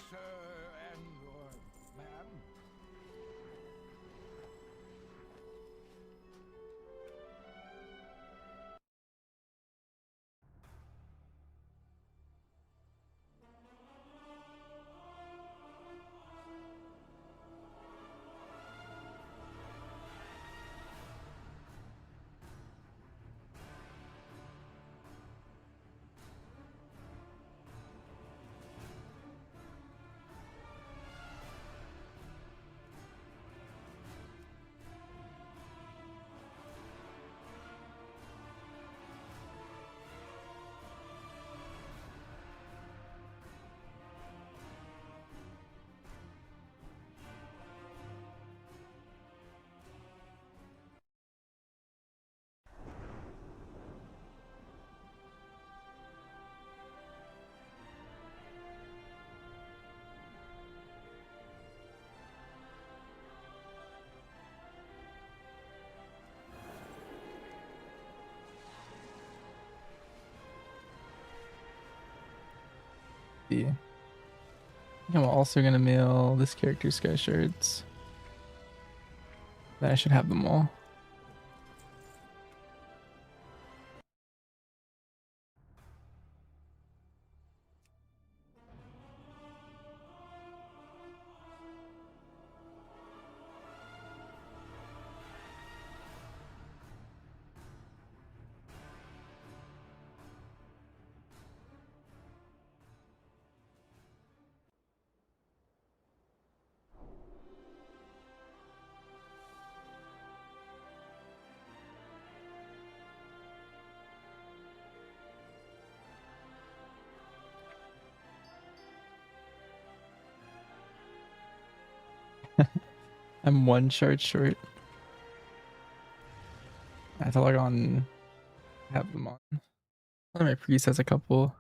sir and or ma'am. Yeah. I think I'm also gonna mail this character Sky Shards. Then I should have them all. I'm one shard short. I have to log on. Have them on. One of my priest has a couple.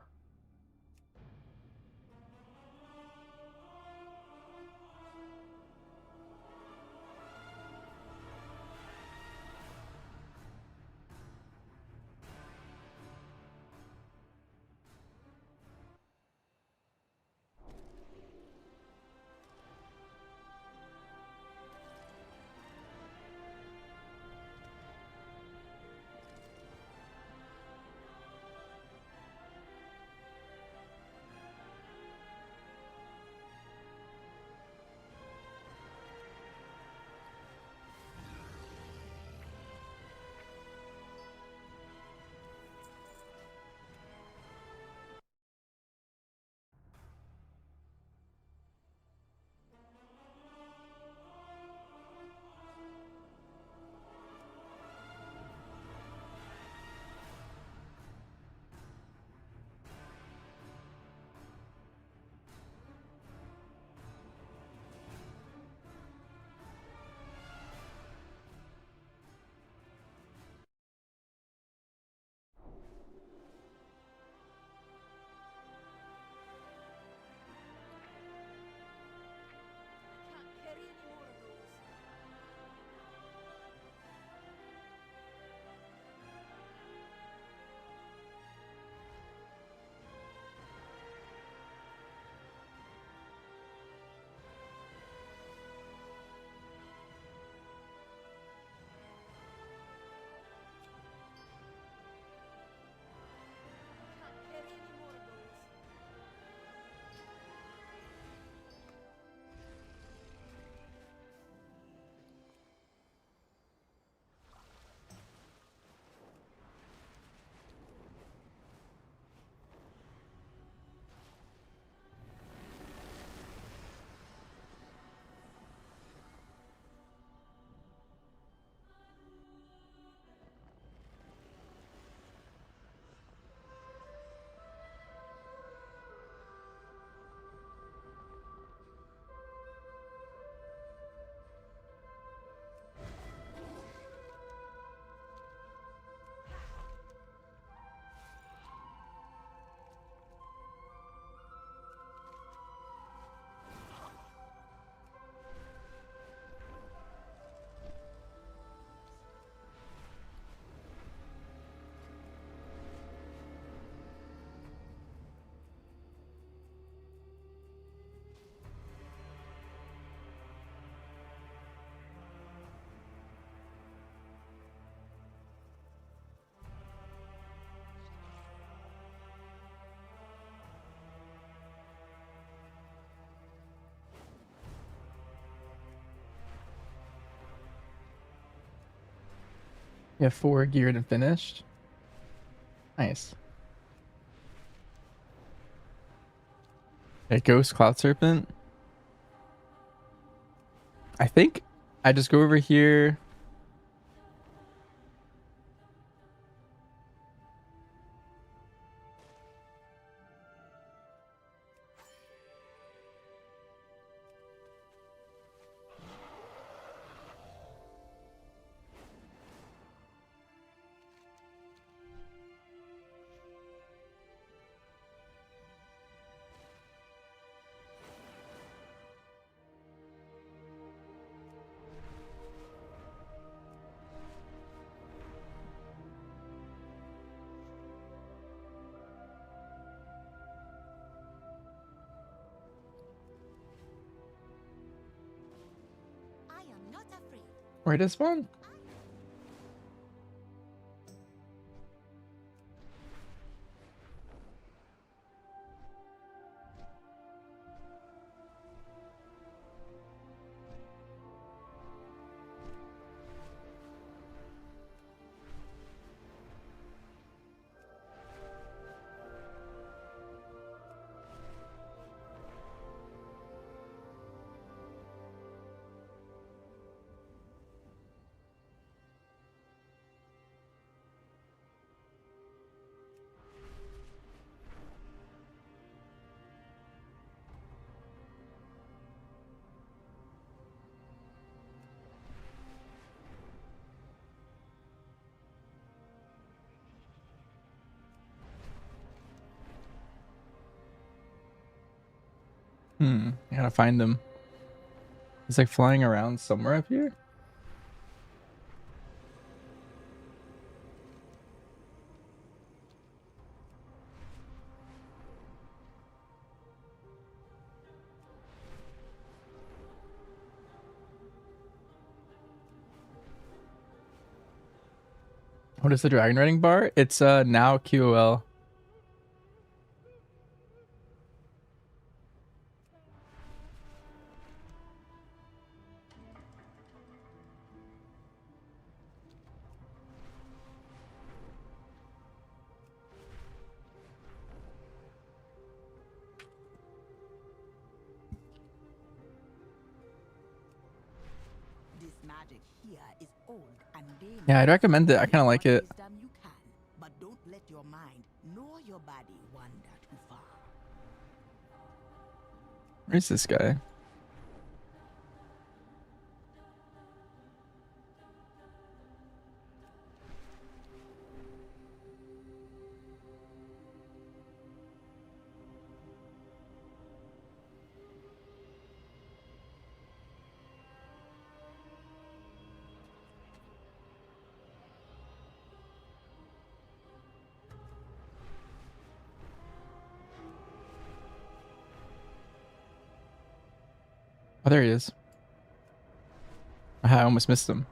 You have 4 geared and finished. Nice. A Ghost Cloud Serpent. I think I just go over here. I am not afraid. Where does spawn? I gotta find him. He's like flying around somewhere up here. What is the dragon riding bar? It's now QOL. This magic here is old and dangerous. Yeah, I'd recommend it. I kind of like it. Wisdom you can, but don't let your mind nor your body wander too far. Where's this guy? Oh, there he is. I almost missed him.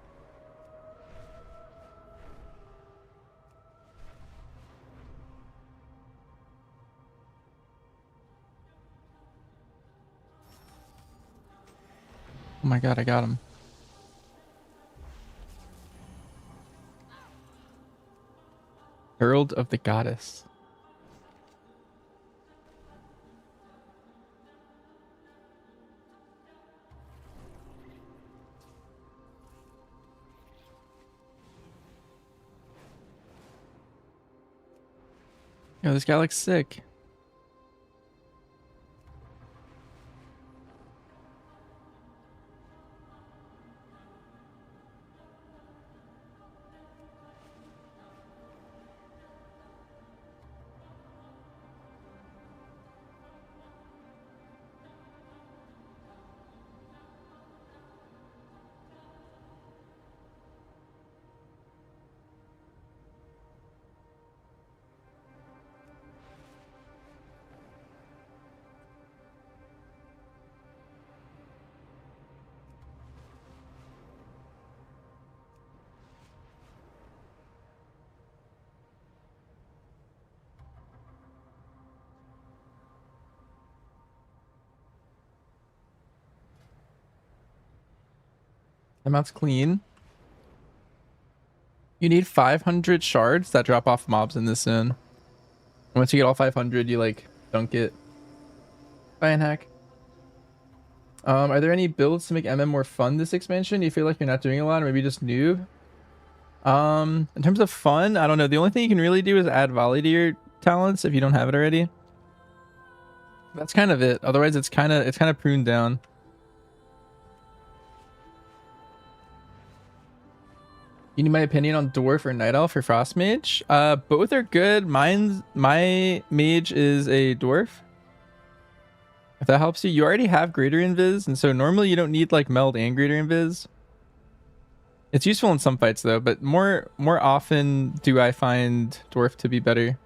Oh my god, I got him. Herald of the Goddess. Yo, this guy looks sick. The map's clean. You need 500 shards that drop off mobs in this zone. Once you get all 500, you like dunk it. Buy and hack. Are there any builds to make MM more fun this expansion? You feel like you're not doing a lot, or maybe just noob? In terms of fun, I don't know. The only thing you can really do is add volley to your talents if you don't have it already. That's kind of it. Otherwise, it's kind of pruned down. You need my opinion on dwarf or night elf or frost mage? Both are good. My mage is a dwarf. If that helps you, you already have greater invis, and so normally you don't need like meld and greater invis. It's useful in some fights though, but more often do I find dwarf to be better.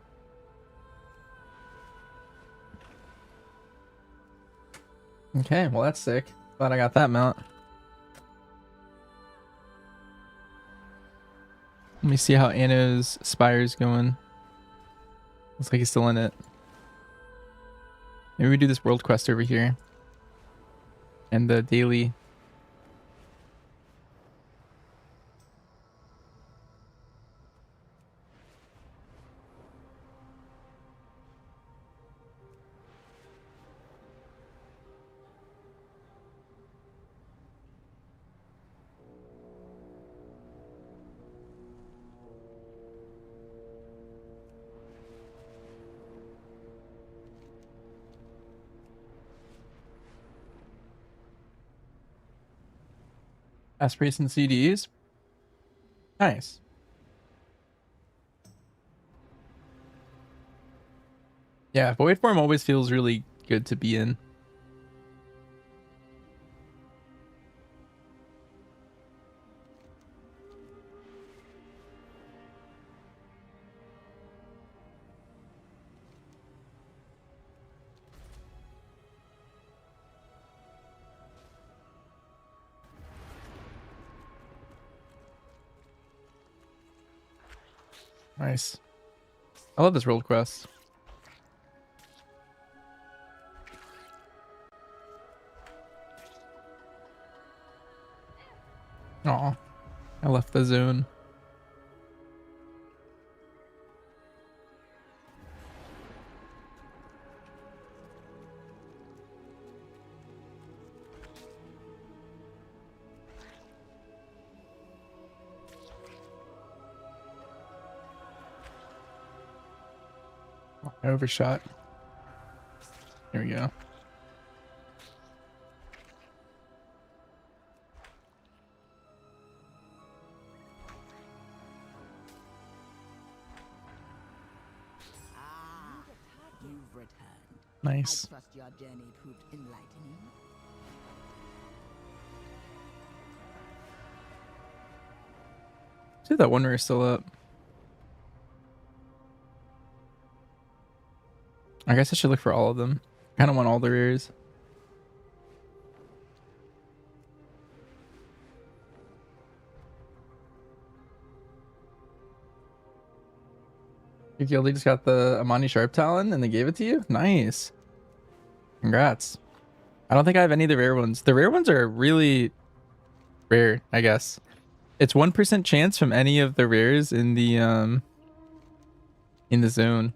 Okay, well that's sick. Glad I got that mount. Let me see how Anno's Spire's going. Looks like he's still in it. Maybe we do this world quest over here. And the daily. Aspiration CDs. Nice. Yeah, void form always feels really good to be in. Nice. I love this world quest. Aw, I left the zone. I overshot. There we go. You've returned. Nice. I trust your journey proved enlightening. See that one is still up. I guess I should look for all of them. Kind of want all the rares. You Gildy just got the Amani Sharp Talon and they gave it to you? Nice. Congrats. I don't think I have any of the rare ones. The rare ones are really rare, I guess. It's 1% chance from any of the rares in the zone.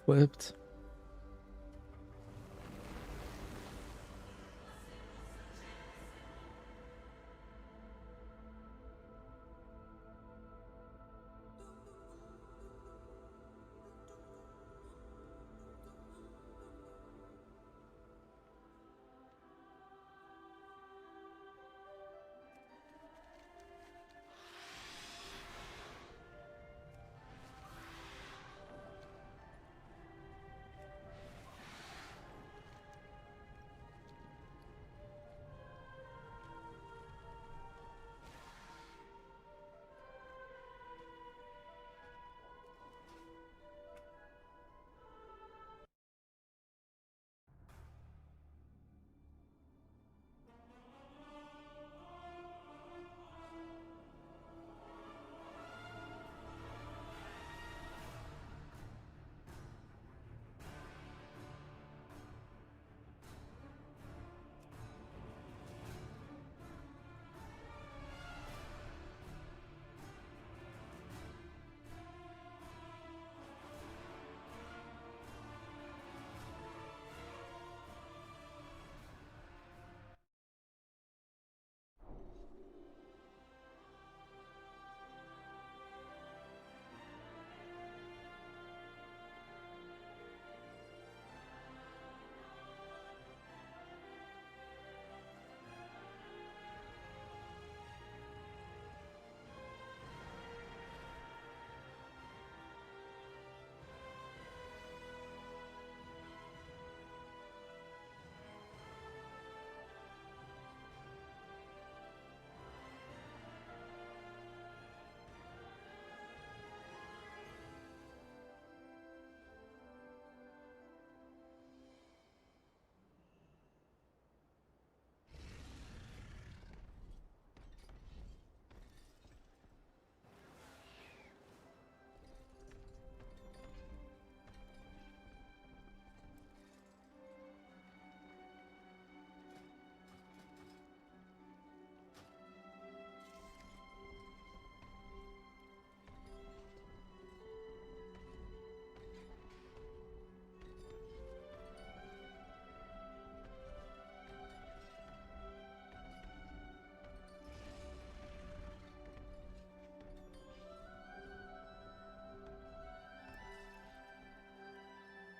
equipped.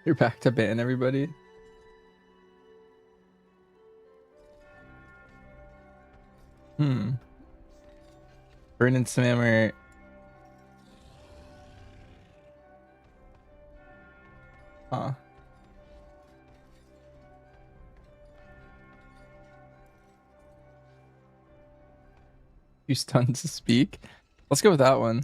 You're back to ban everybody. Burn and Spammer. Huh. You stunned to speak. Let's go with that one.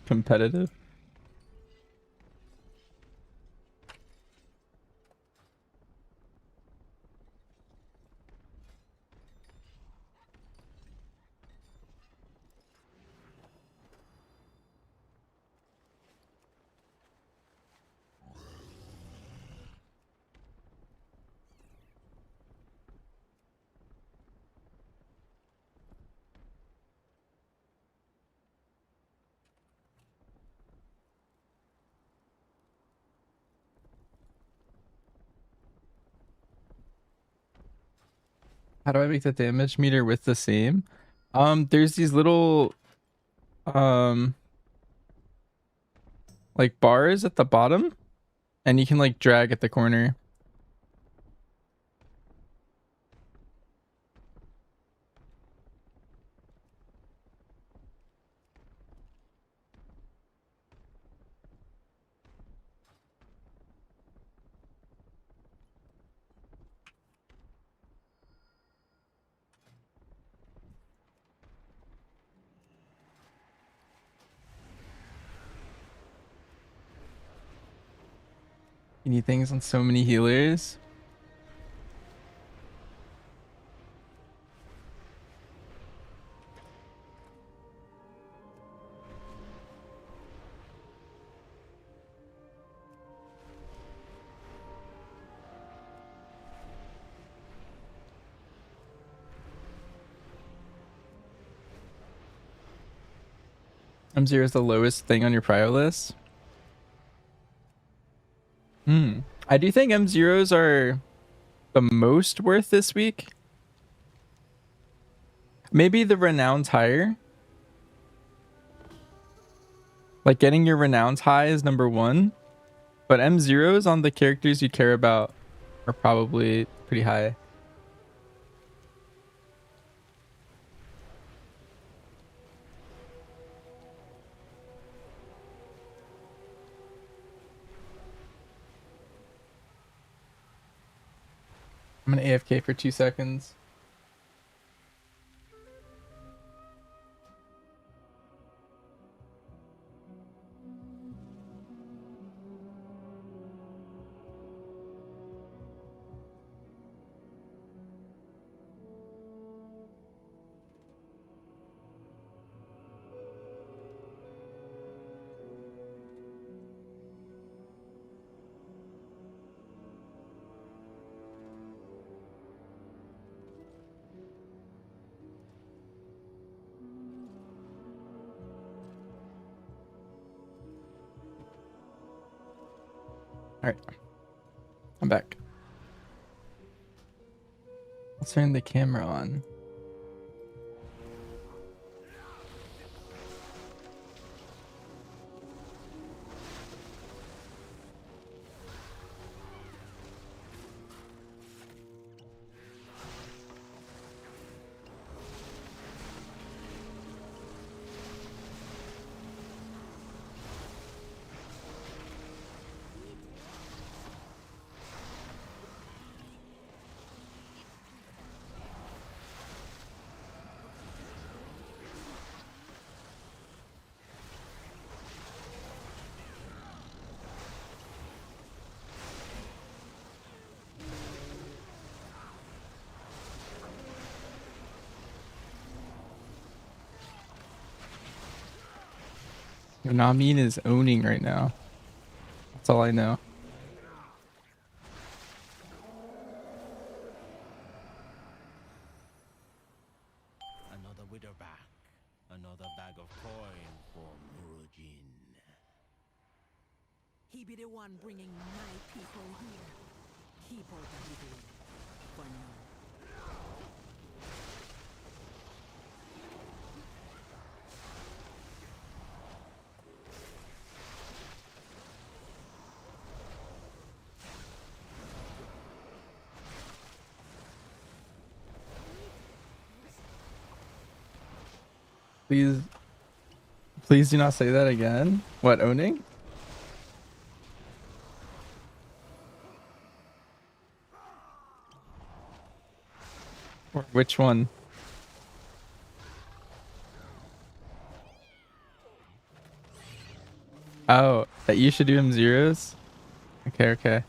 Competitive. How do I make the damage meter with the same? There's these little like bars at the bottom, and you can like drag at the corner. You need things on so many healers. M0 is the lowest thing on your prio list. I do think M0s are the most worth this week. Maybe the renown's higher. Like getting your renown's high is number one. But M0s on the characters you care about are probably pretty high. I'm gonna AFK for 2 seconds. All right, I'm back. Let's turn the camera on. Namin is owning right now. That's all I know. Another widow back. Another bag of coin for Murujin. He be the one bringing my people here. Keep out of the way. For now. Please do not say that again. What, owning? Or which one? Oh, that you should do him zeros? Okay, okay.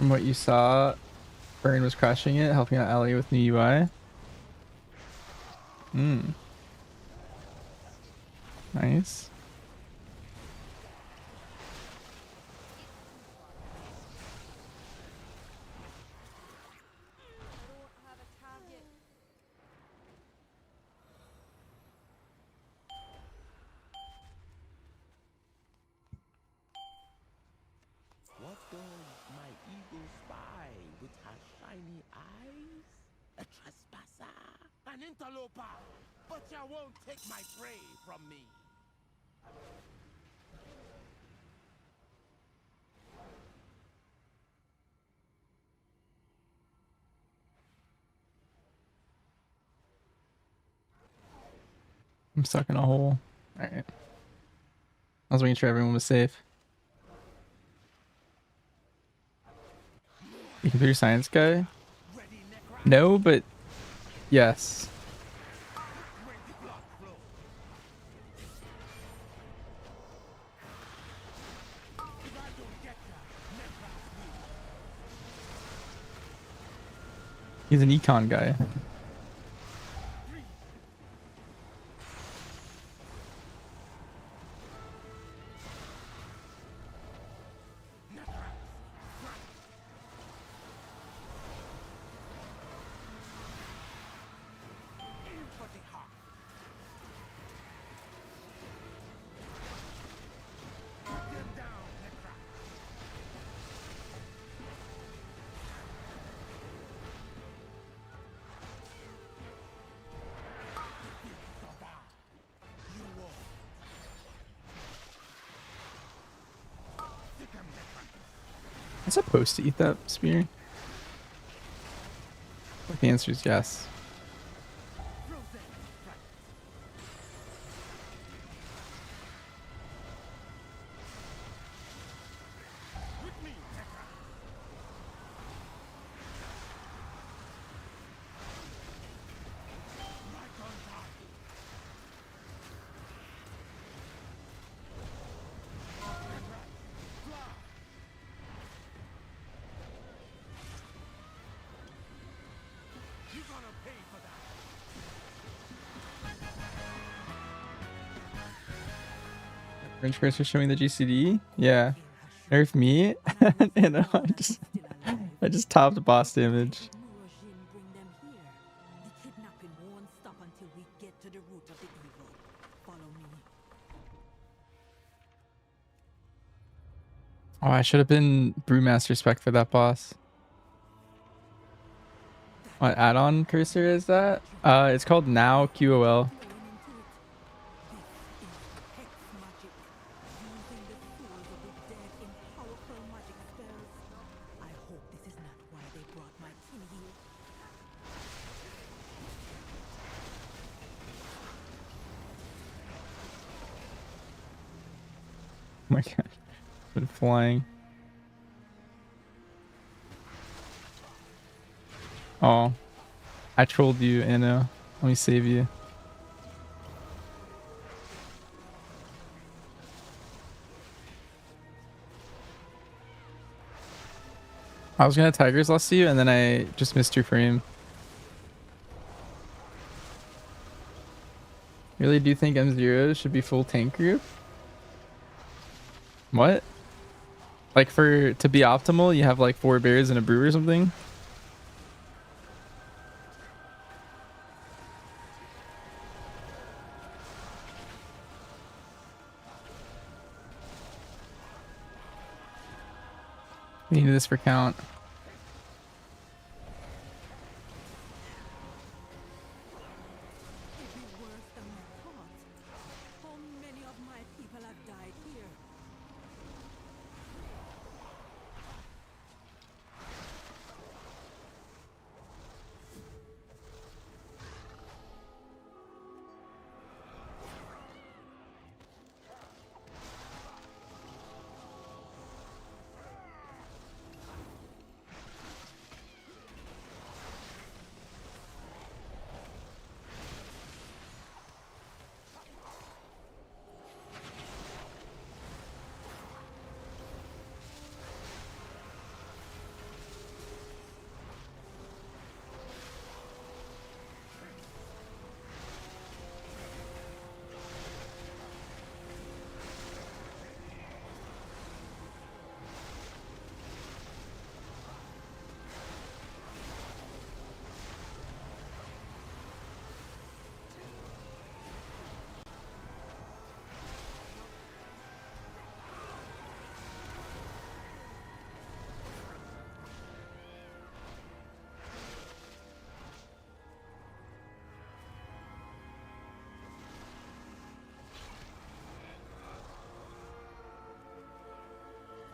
From what you saw, Burn was crushing it, helping out Ellie with new UI. Nice. What does my eagle spy with her shiny eyes? A trespasser, an interloper, but you won't take my prey from me. I'm stuck in a hole. Alright. I was making sure everyone was safe. You computer science guy? No, but yes. He's an econ guy. I'm supposed to eat that spear? The answer is yes. French first are showing the GCD? Yeah. Nerf me and I just topped boss damage. Oh, I should have been Brewmaster spec for that boss. What add-on cursor is that? It's called Now QOL. Oh my god. Been flying. Oh. I trolled you, Anna. Let me save you. I was gonna Tiger's Lust you and then I just missed your frame. Really do think M0 should be full tank group? What? Like to be optimal, you have like 4 bears and a brew or something? We need this for count.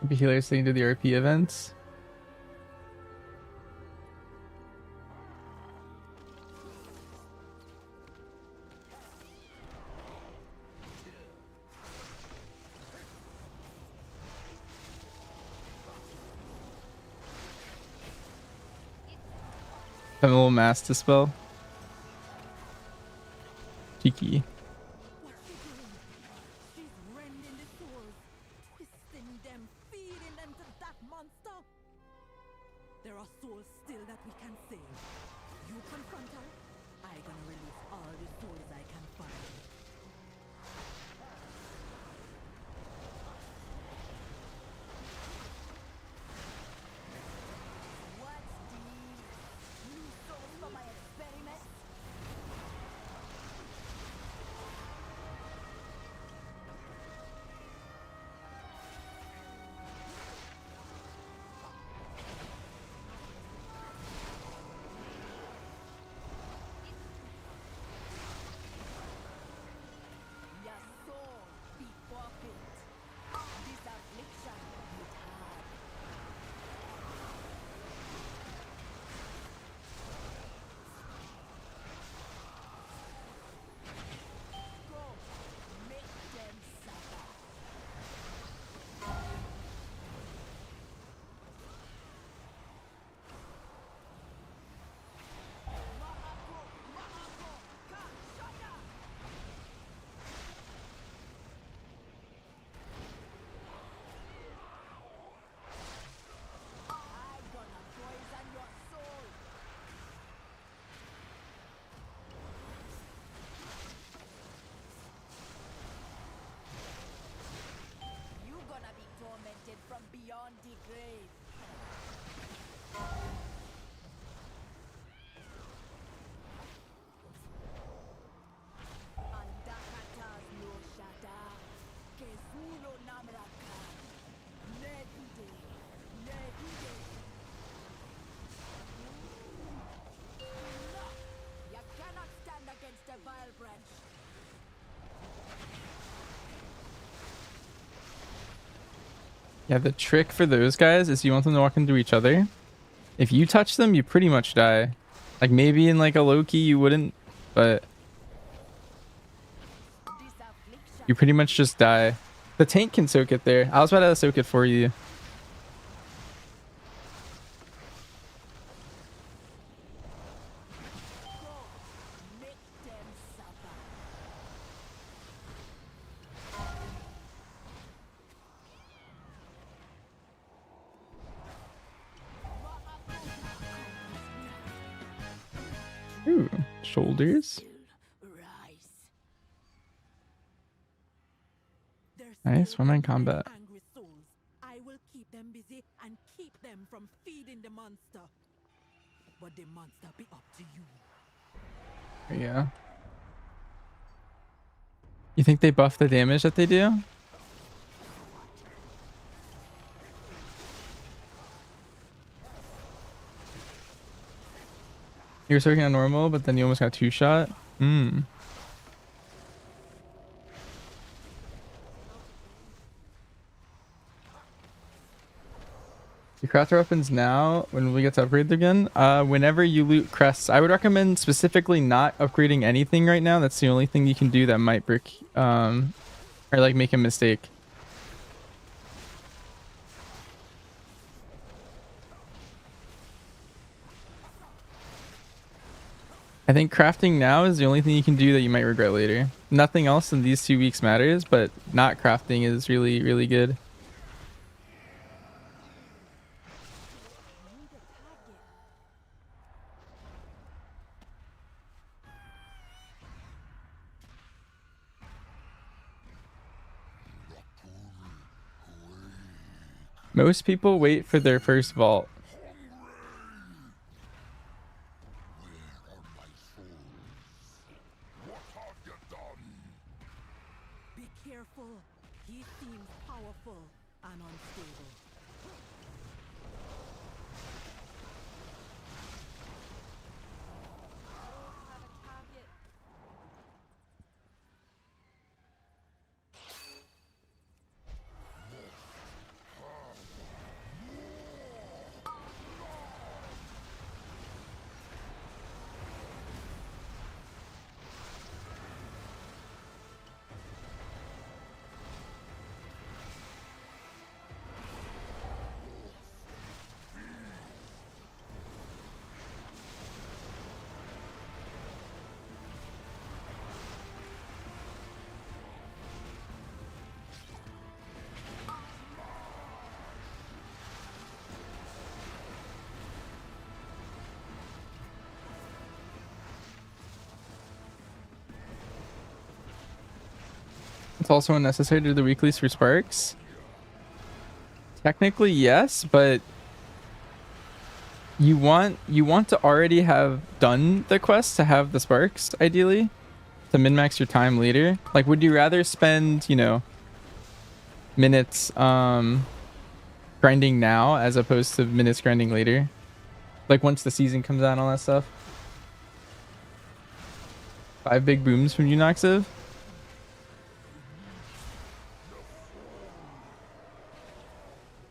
Maybe healers staying to the RP events. Have a little mass dispel. Cheeky. She's rending the souls, twisting them, feeding them to that monster. There are souls still that we can save. You confront her, I gonna release all the souls I can find. What's these? New souls for my experiment? Your soul be forfeit. This affliction hit hard. Go, make them suffer. I'm gonna poison your soul. You gonna be tormented from beyond the grave. Andakatas no shada, kezulo namraka, negude, negude. No, you cannot stand against a vile branch. Yeah, the trick for those guys is you want them to walk into each other. If you touch them, you pretty much die. Like maybe in like a Loki you wouldn't, but you pretty much just die. The tank can soak it there. I was about to soak it for you. Ooh, shoulders. Nice, one-man combat. Angry souls. I will keep them busy and keep them from feeding the monster. But the monster be up to you. Yeah. You think they buff the damage that they do? You were working on normal, but then you almost got two-shot? Hmm. You craft our weapons now when we get to upgrade them again. Whenever you loot crests, I would recommend specifically not upgrading anything right now. That's the only thing you can do that might brick or like make a mistake. I think crafting now is the only thing you can do that you might regret later. Nothing else in these 2 weeks matters, but not crafting is really, really good. Most people wait for their first vault. Be careful. He seems powerful and unstable. Have a target. It's also unnecessary to do the weeklies for sparks. Technically, yes, but you want to already have done the quest to have the sparks, ideally, to min-max your time later. Like, would you rather spend, you know, minutes grinding now as opposed to minutes grinding later? Like once the season comes out and all that stuff. 5 big booms from Unoxiv.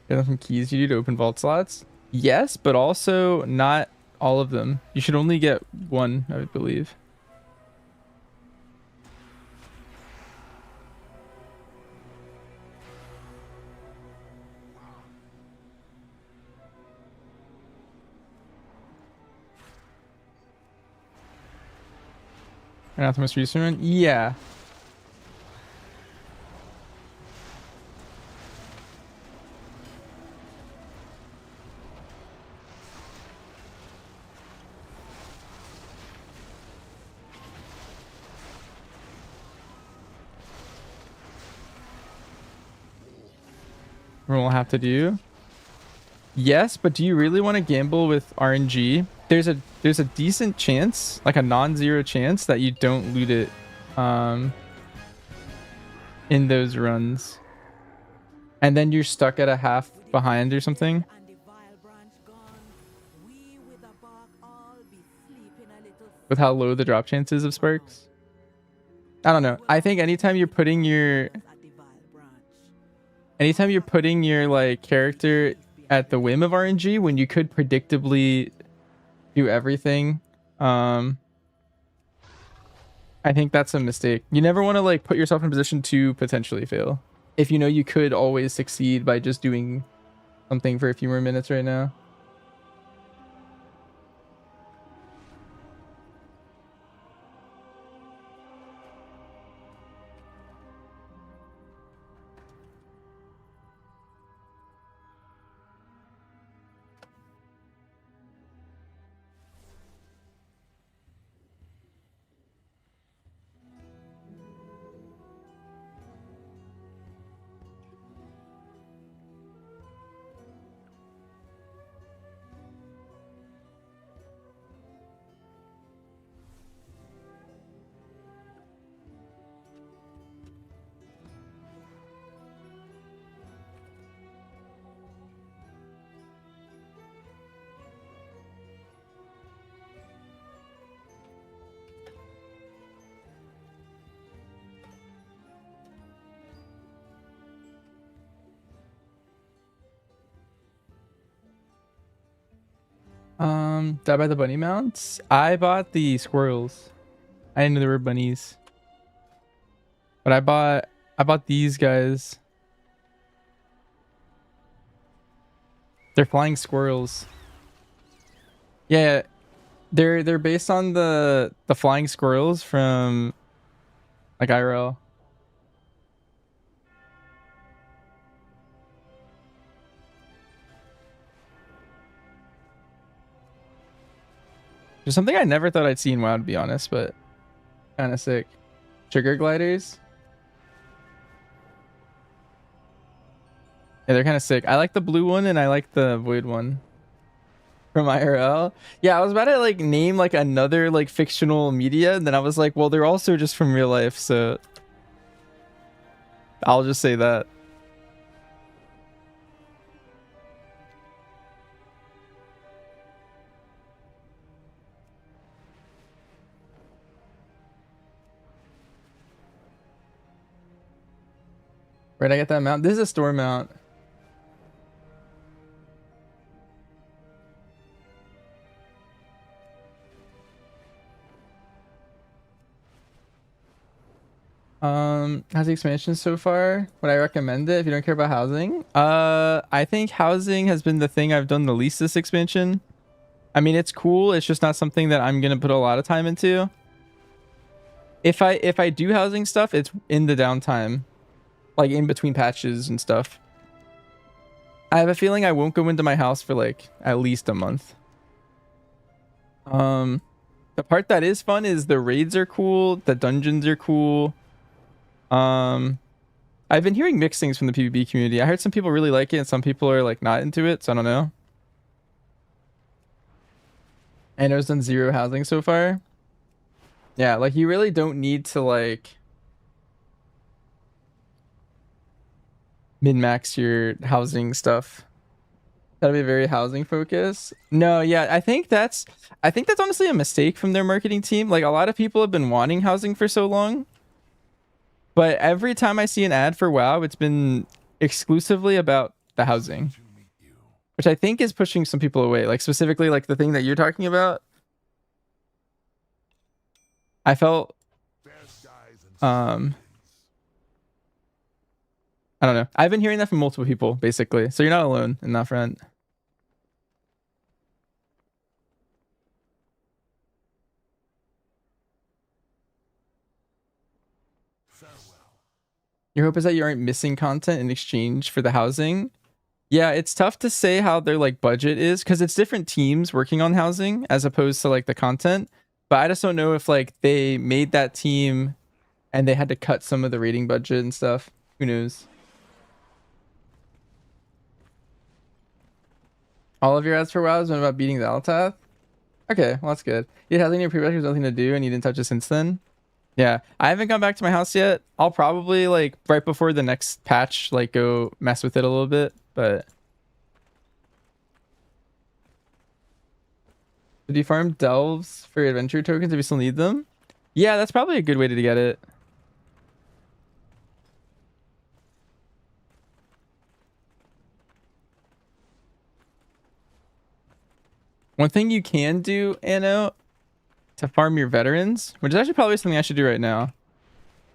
Get them from keys you do to open vault slots. Yes, but also not all of them. You should only get one, I would believe. Not the most recent one? Yeah. We'll have to do. Yes, but do you really want to gamble with RNG? There's a decent chance, like a non-zero chance, that you don't loot it in those runs. And then you're stuck at a half behind or something. With how low the drop chance is of sparks. I don't know. I think anytime you're putting your like character at the whim of RNG when you could predictably do everything, I think that's a mistake. You never want to like put yourself in a position to potentially fail if you know you could always succeed by just doing something for a few more minutes right now. Did I buy the bunny mounts? I bought the squirrels. I didn't know there were bunnies. But I bought these guys. They're flying squirrels. Yeah, they're based on the flying squirrels from like IRL. There's something I never thought I'd see in WoW, to be honest, but kind of sick. Sugar gliders. Yeah, they're kind of sick. I like the blue one and I like the void one from IRL. Yeah, I was about to like name like another like fictional media, and then I was like, well, they're also just from real life, so I'll just say that. Where'd I get that mount? This is a store mount. How's the expansion so far? Would I recommend it if you don't care about housing? I think housing has been the thing I've done the least this expansion. I mean, it's cool. It's just not something that I'm gonna put a lot of time into. If I do housing stuff, it's in the downtime, like in between patches and stuff. I have a feeling I won't go into my house for like at least a month. The part that is fun is the raids are cool, the dungeons are cool. I've been hearing mixed things from the PvP community. I heard some people really like it and some people are like not into it, so I don't know. And it's done 0 housing so far. Yeah, like you really don't need to like min-max your housing stuff. That'll be very housing focused. No, yeah, I think that's honestly a mistake from their marketing team. Like a lot of people have been wanting housing for so long. But every time I see an ad for WoW, it's been exclusively about the housing. Which I think is pushing some people away. Like specifically like the thing that you're talking about. I felt I don't know. I've been hearing that from multiple people, basically. So you're not alone in that front. Your hope is that you aren't missing content in exchange for the housing. Yeah, it's tough to say how their like budget is because it's different teams working on housing as opposed to like the content. But I just don't know if like they made that team and they had to cut some of the rating budget and stuff. Who knows? All of your ads for WoW has been about beating the Altath? Okay, well that's good. You had any pre-requisites, nothing to do, and you didn't touch it since then? Yeah, I haven't gone back to my house yet. I'll probably like right before the next patch, like go mess with it a little bit, but... Did you farm delves for adventure tokens if you still need them? Yeah, that's probably a good way to get it. One thing you can do, Anno, to farm your veterans, which is actually probably something I should do right now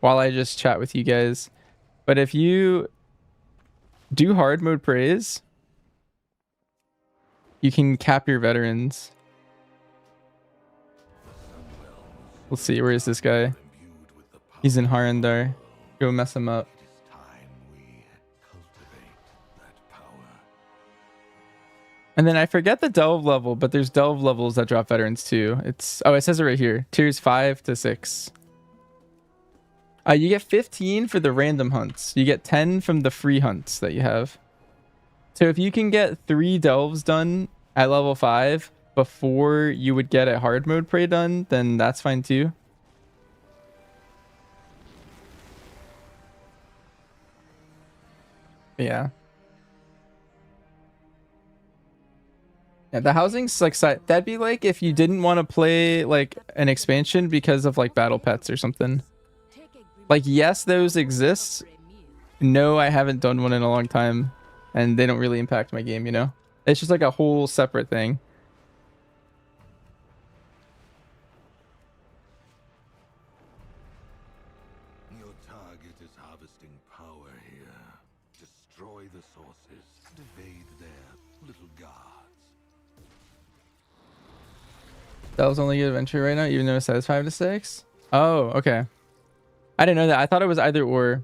while I just chat with you guys. But if you do hard mode praise, you can cap your veterans. Let's see, where is this guy? He's in Harandar. Go mess him up. And then I forget the delve level, but there's delve levels that drop veterans too. It says it right here. Tiers 5 to 6. You get 15 for the random hunts. You get 10 from the free hunts that you have. So if you can get 3 delves done at level 5 before you would get a hard mode prey done, then that's fine too. Yeah. Yeah, the housing's like that'd be like if you didn't want to play like an expansion because of like battle pets or something. Like yes, those exist. No, I haven't done one in a long time, and they don't really impact my game, you know? It's just like a whole separate thing. Your target is harvesting power here. Destroy the sources and evade their little guards. That was only good adventure right now, even though it says 5 to 6. Oh, okay. I didn't know that. I thought it was either or.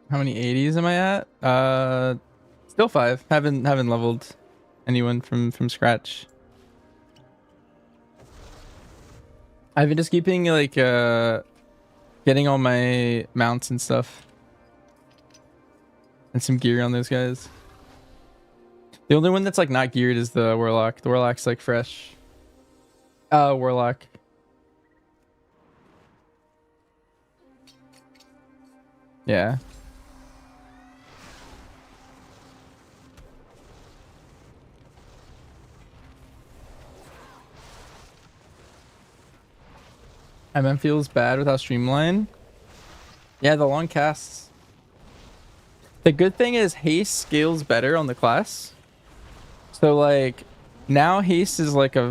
How many 80s am I at? Still 5. Haven't leveled anyone from scratch. I've been just keeping like getting all my mounts and stuff. And some gear on those guys. The only one that's like not geared is the Warlock. The Warlock's like fresh. Warlock. Yeah. MM feels bad without streamline. Yeah, the long casts. The good thing is haste scales better on the class. So like now haste is like a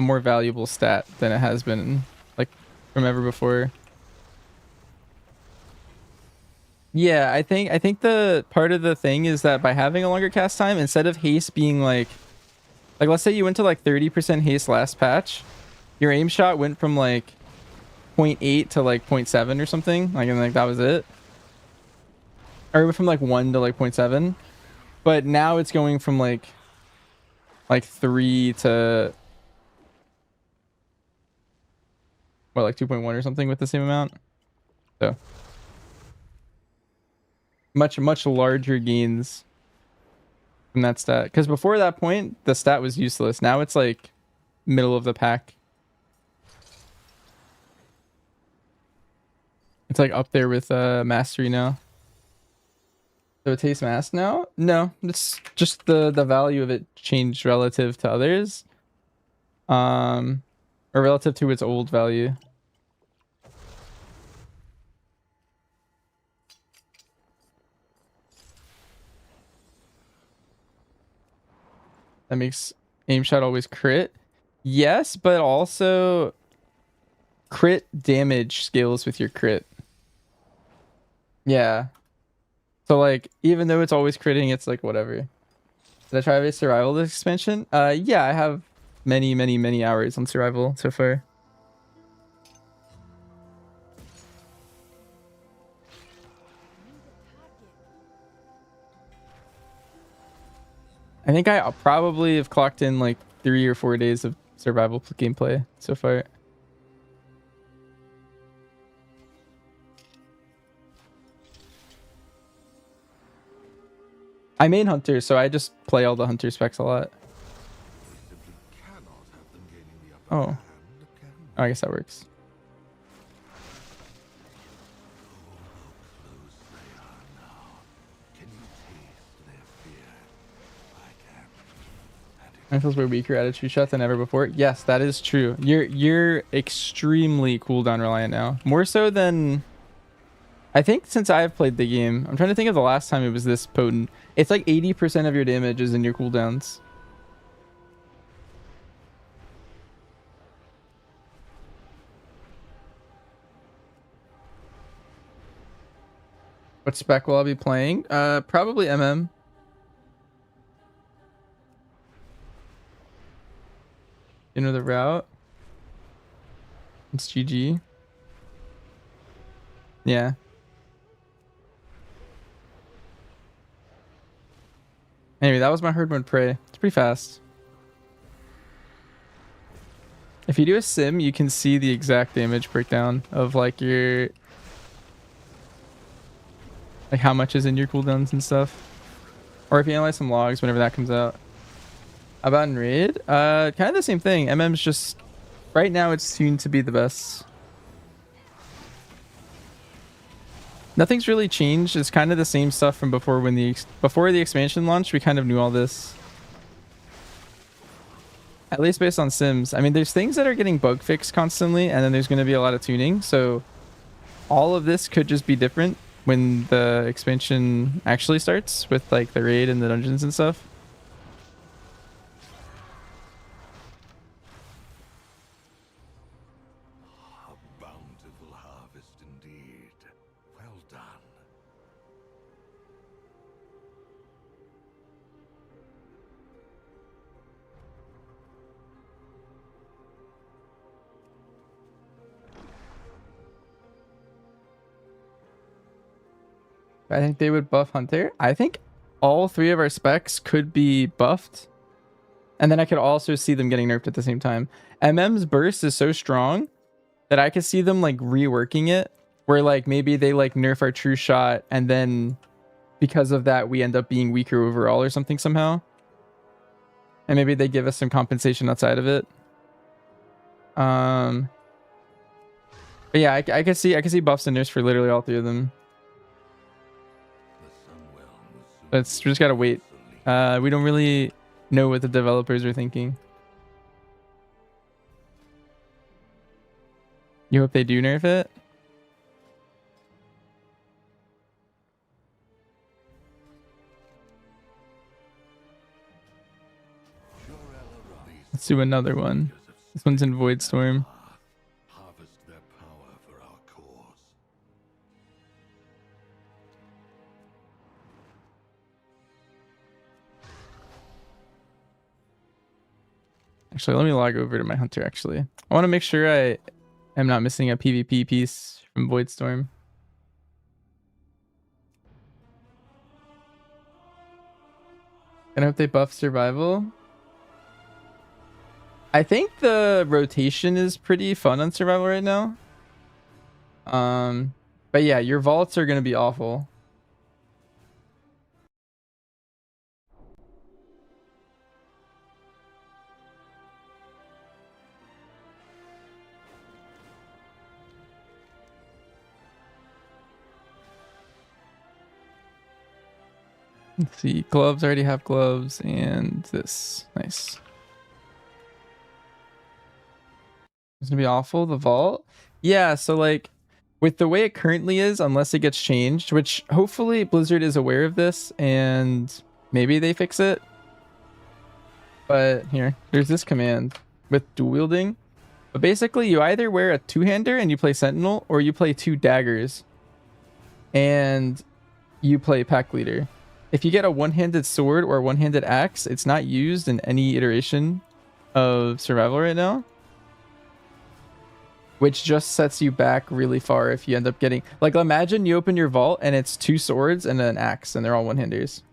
more valuable stat than it has been like from ever before. Yeah, I think the part of the thing is that by having a longer cast time, instead of haste being like let's say you went to like 30% haste last patch, your aim shot went from like 0.8 to like 0.7 or something, like, and like that was it. Or it went from like 1 to like 0.7. But now it's going from like 3 to what, like 2.1 or something with the same amount. So much larger gains from that stat, because before that point the stat was useless. Now it's like middle of the pack. It's like up there with mastery now. So it tastes masked now? No, it's just the value of it changed relative to others, or relative to its old value. That makes aim shot always crit. Yes, but also crit damage scales with your crit. Yeah. So like, even though it's always critting, it's like whatever. Did I try a survival this expansion? Yeah, I have many hours on survival so far. I think I probably have clocked in like 3 or 4 days of survival gameplay so far. I main hunter, so I just play all the hunter specs a lot. Oh, I guess that works. I feels we're weaker at a true shot than ever before. Yes, that is true. You're extremely cooldown reliant now, more so than I think since I've played the game. I'm trying to think of the last time it was this potent. It's like 80% of your damage is in your cooldowns. What spec will I be playing? Probably MM. You know the route? It's GG. Yeah. Anyway, that was my herd mode prey. It's pretty fast. If you do a sim, you can see the exact damage breakdown of like your, like how much is in your cooldowns and stuff. Or if you analyze some logs whenever that comes out. How about in raid? Kind of the same thing. MM's just right now it's tuned to be the best. Nothing's really changed. It's kind of the same stuff from before when before the expansion launched. We kind of knew all this. At least based on sims. I mean, there's things that are getting bug fixed constantly, and then there's going to be a lot of tuning. So all of this could just be different when the expansion actually starts with like the raid and the dungeons and stuff. A bountiful harvest indeed. Well done. I think they would buff Hunter. I think all 3 of our specs could be buffed. And then I could also see them getting nerfed at the same time. MM's burst is so strong that I could see them like reworking it. Where like maybe they like nerf our true shot, and then because of that we end up being weaker overall or something somehow. And maybe they give us some compensation outside of it. But yeah, I could see buffs and nerfs for literally all 3 of them. We just gotta wait. We don't really know what the developers are thinking. You hope they do nerf it? Let's do another one. This one's in Void Storm. Harvest their power for our cause. Actually, let me log over to my hunter. Actually, I want to make sure I am not missing a PvP piece from Voidstorm. And I hope they buff survival. I think the rotation is pretty fun on survival right now. But yeah, your vaults are gonna be awful. Let's see, gloves, I already have gloves, and this. Nice. It's gonna be awful, the vault. Yeah, so like with the way it currently is, unless it gets changed, which hopefully Blizzard is aware of this and maybe they fix it. But here, there's this command with dual wielding. But basically you either wear a two-hander and you play Sentinel, or you play two daggers and you play pack leader. If you get a one-handed sword or a one-handed axe, it's not used in any iteration of survival right now, which just sets you back really far if you end up getting, like, imagine you open your vault and it's two swords and an axe and they're all one-handers.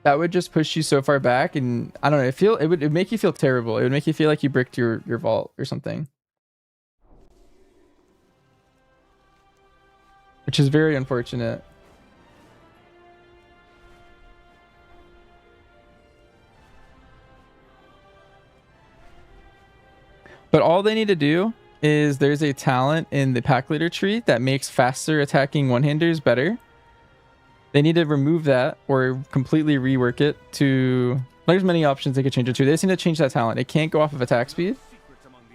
That would just push you so far back, and I don't know, it would make you feel terrible. It would make you feel like you bricked your vault or something, which is very unfortunate. But all they need to do is, there's a talent in the pack leader tree that makes faster attacking one-handers better. They need to remove that or completely rework it to, there's many options they could change it to. They just need to change that talent. It can't go off of attack speed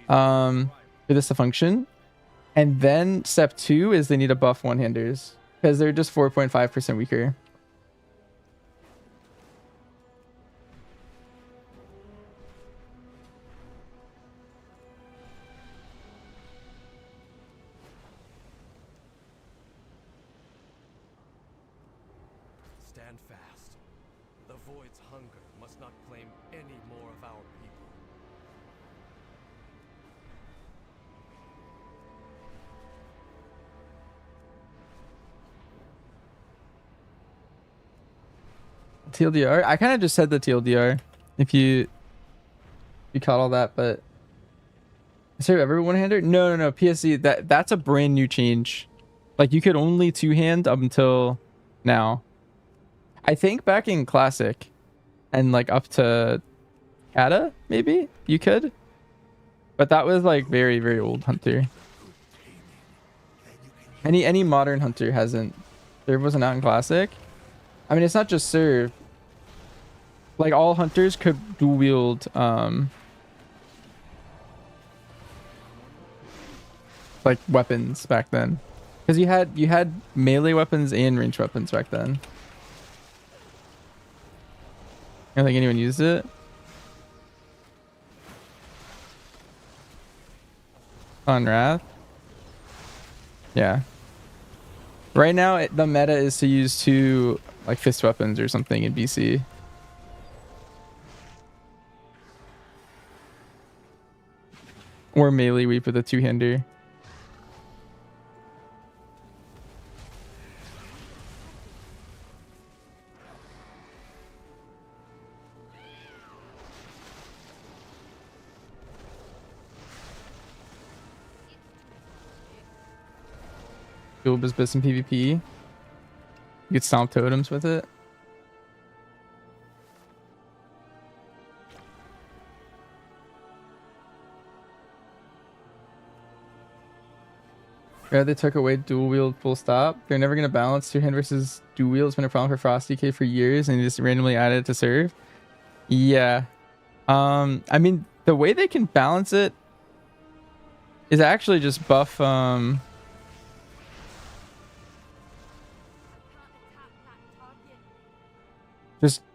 for this to function. And then step 2 is they need to buff one-handers because they're just 4.5% weaker. Stand fast. The Void's hunger must not claim any more of our people. TLDR? I kind of just said the TLDR. If you caught all that, but is there ever one-hander? No. PSC, that's a brand new change. Like, you could only two-hand up until now. I think back in Classic and like up to Kata, maybe you could, but that was like very, very old Hunter. Any modern Hunter hasn't. Serve wasn't out in Classic. I mean, it's not just Serve. Like, all Hunters could dual wield like weapons back then, because you had melee weapons and ranged weapons back then. I don't think anyone used it. On Wrath. Yeah. Right now, the meta is to use 2 like fist weapons or something in BC. Or melee weep with a two-hander. Dual Bizbiz in PvP. You could stomp totems with it. Yeah, they took away dual wield full stop. They're never gonna balance two-hand versus dual wield. It's been a problem for Frosty K for years, and they just randomly added it to serve. Yeah. I mean, the way they can balance it is actually just buff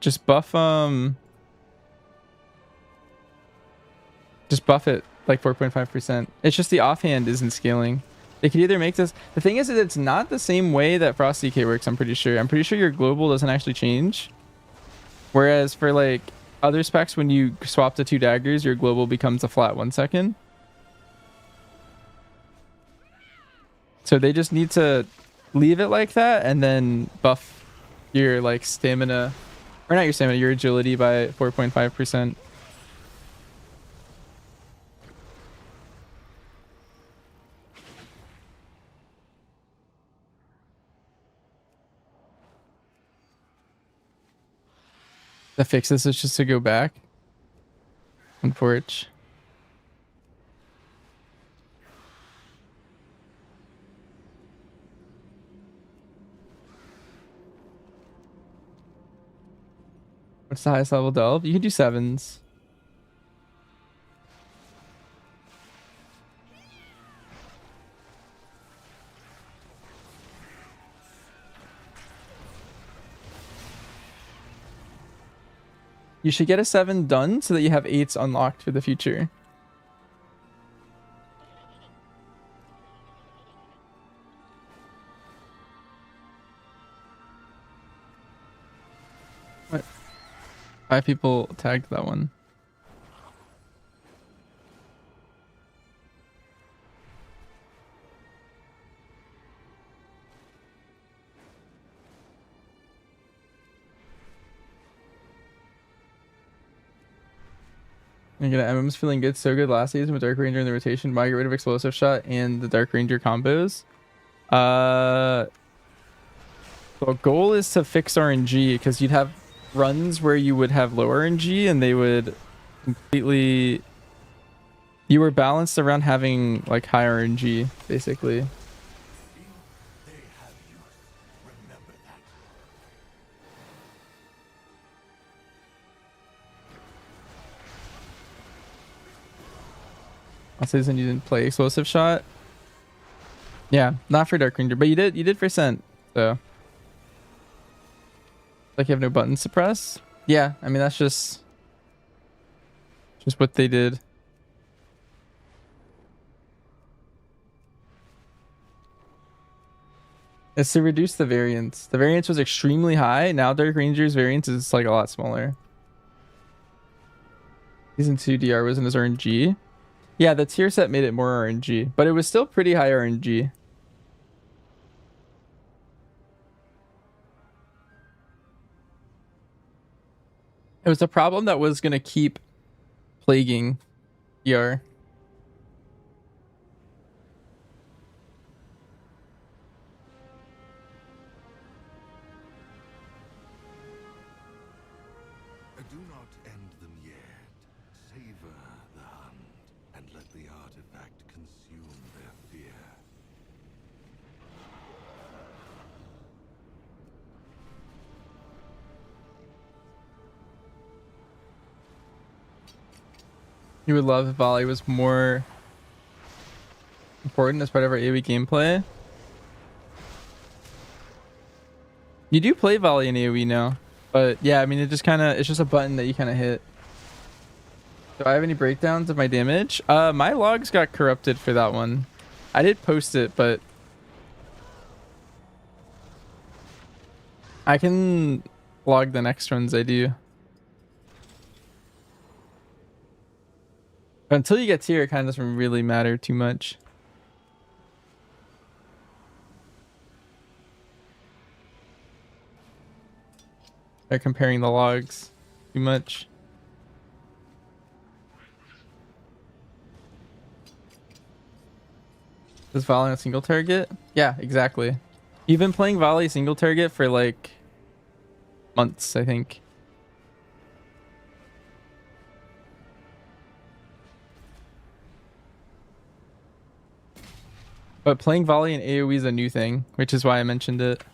just buff it like 4.5%. It's just the offhand isn't scaling. They could either make this, the thing is that it's not the same way that Frosty K works. I'm pretty sure your global doesn't actually change, whereas for like other specs, when you swap to 2 daggers, your global becomes a flat 1 second. So they just need to leave it like that and then buff your like stamina, or not your stamina, your agility by 4.5%. The fix this is just to go back. Unfortunately. What's the highest level delve? You can do 7s. You should get a 7 done so that you have 8s unlocked for the future. What? 5 people tagged that one. Again, MM's feeling good, so good last season with Dark Ranger in the rotation. Might get rid of Explosive Shot and the Dark Ranger combos. The goal is to fix RNG, because you'd have runs where you would have low RNG and they would completely... You were balanced around having like high RNG, basically. Last season you didn't play Explosive Shot. Yeah, not for Dark Ranger, but you did for Scent, so. Like you have no buttons to press. Yeah, I mean that's just what they did. It's to reduce the variance. The variance was extremely high. Now Dark Ranger's variance is like a lot smaller. Season 2 DR wasn't as RNG. Yeah, the tier set made it more RNG, but it was still pretty high RNG. It was a problem that was going to keep plaguing DR. Do not end them yet. Savor the hunt and let the artifact consume their fear. You would love if volley was more important as part of our AoE gameplay. You do play volley in AoE now, but yeah, I mean it's just a button that you kind of hit. Do I have any breakdowns of my damage? My logs got corrupted for that one. I did post it, but I can log the next ones I do. But until you get tier, it kind of doesn't really matter too much. They're comparing the logs too much. Is volley a single target? Yeah, exactly. You've been playing volley single target for like months, I think. But playing volley and AoE is a new thing, which is why I mentioned it.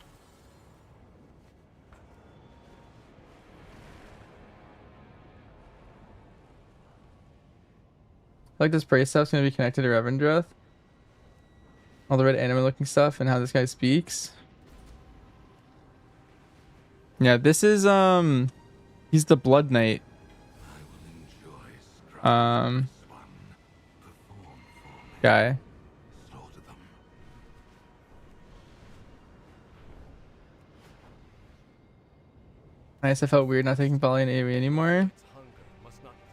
Like this praise stuff's gonna be connected to Revendreth. All the red anime looking stuff and how this guy speaks. Yeah, this is he's the Blood Knight. Guy. Nice, I felt weird not taking volley and AoE anymore.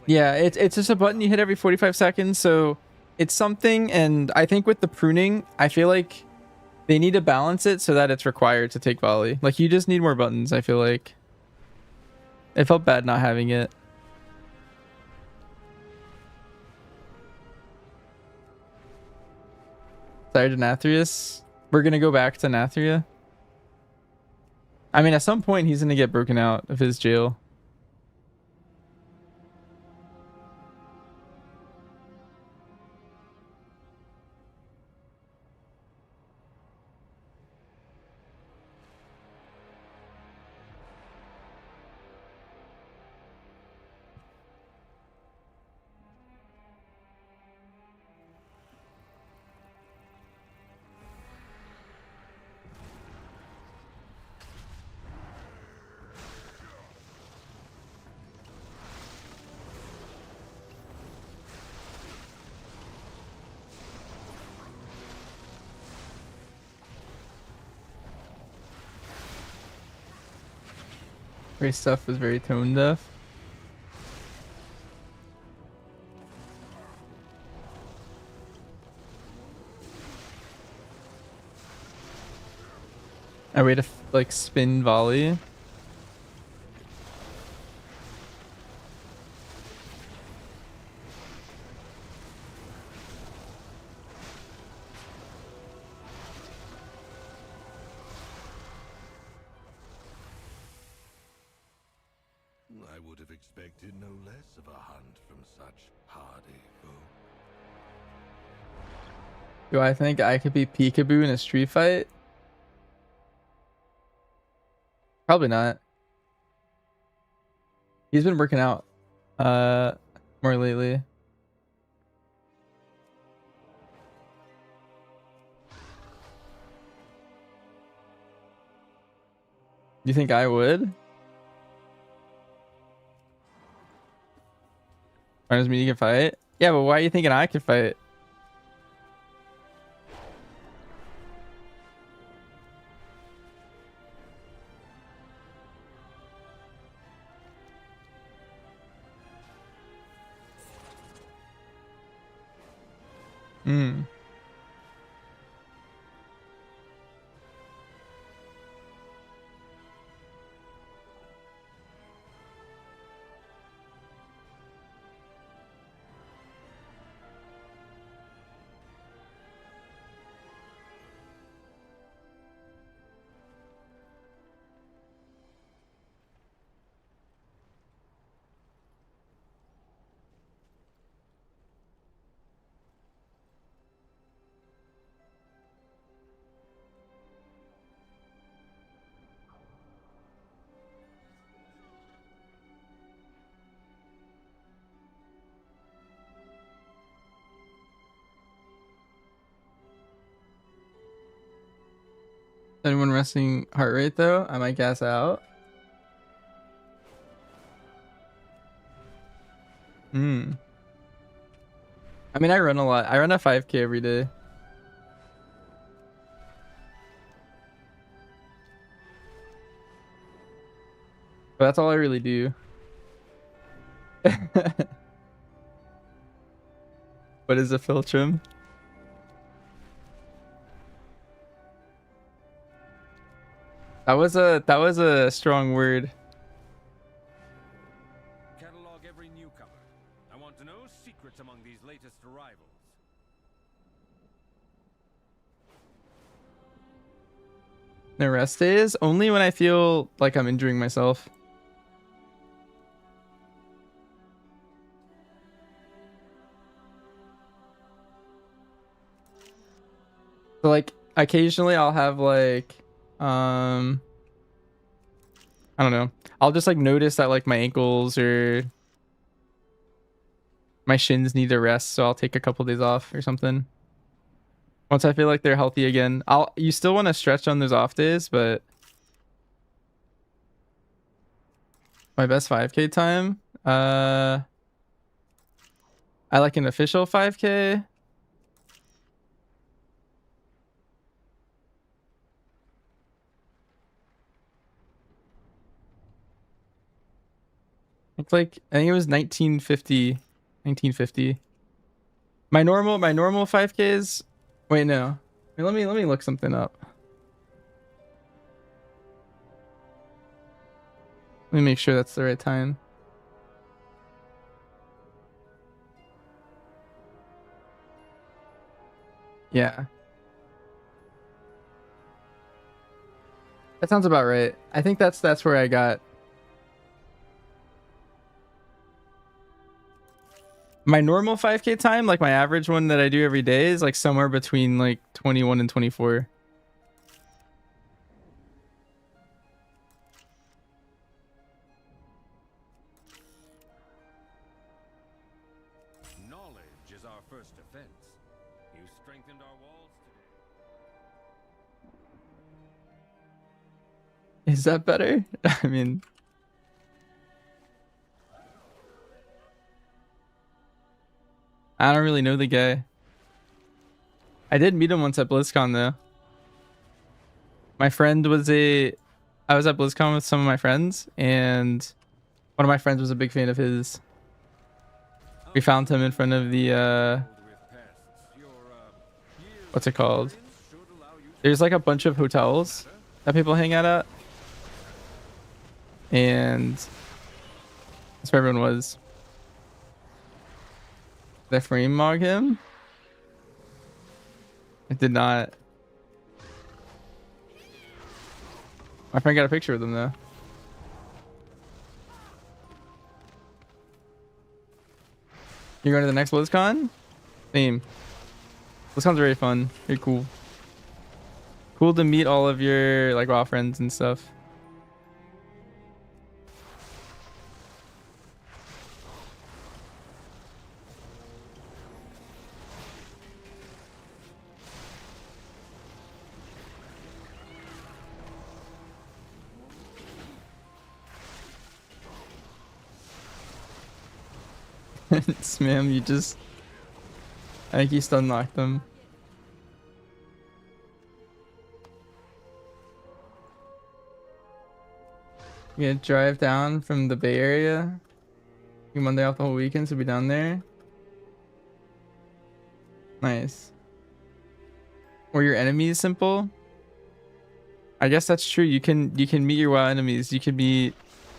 Yeah, it's just a button you hit every 45 seconds, so it's something. And I think with the pruning, I feel like they need to balance it so that it's required to take volley. Like, you just need more buttons, I feel like. It felt bad not having it. Sorry to Nathrius. We're gonna go back to Nathria. I mean, at some point he's gonna get broken out of his jail. Ray stuff was very tone deaf. I way to like spin volley. I would have expected no less of a hunt from such hardy folk. Do I think I could be Peekaboo in a street fight? Probably not. He's been working out more lately. You think I would? Doesn't mean you can fight? Yeah, but why are you thinking I could fight? Hmm. Anyone resting heart rate though? I might gas out. Hmm. I mean, I run a lot. I run a 5K every day. But that's all I really do. What is a Filtrum? That was a strong word. Catalog every newcomer. I want to know secrets among these latest arrivals. No rest days? Only when I feel like I'm injuring myself. So like occasionally I'll have like I don't know. I'll just like notice that like my ankles or my shins need a rest, so I'll take a couple days off or something. Once I feel like they're healthy again. You still want to stretch on those off days, but my best 5K time? I like an official 5K. I Looked like I think it was 1950. 1950. My normal 5Ks. Wait, no. Wait, let me look something up. Let me make sure that's the right time. Yeah. That sounds about right. I think that's where I got my normal 5K time, like my average one that I do every day is like somewhere between like 21 and 24. Knowledge is our first defense. You strengthened our walls today. Is that better? I mean, I don't really know the guy. I did meet him once at BlizzCon though. My friend was I was at BlizzCon with some of my friends, and one of my friends was a big fan of his. We found him in front of the what's it called? There's like a bunch of hotels that people hang out at, and that's where everyone was. Did I frame mog him? I did not. My friend got a picture with him though. You going to the next BlizzCon? Same. BlizzCon's very fun. Very cool. Cool to meet all of your like WoW friends and stuff. Spam, you just... I think you stun locked them. You gonna drive down from the Bay Area? You Monday off the whole weekend, so be down there. Nice. Were your enemies simple? I guess that's true. You can meet your WoW enemies. You can meet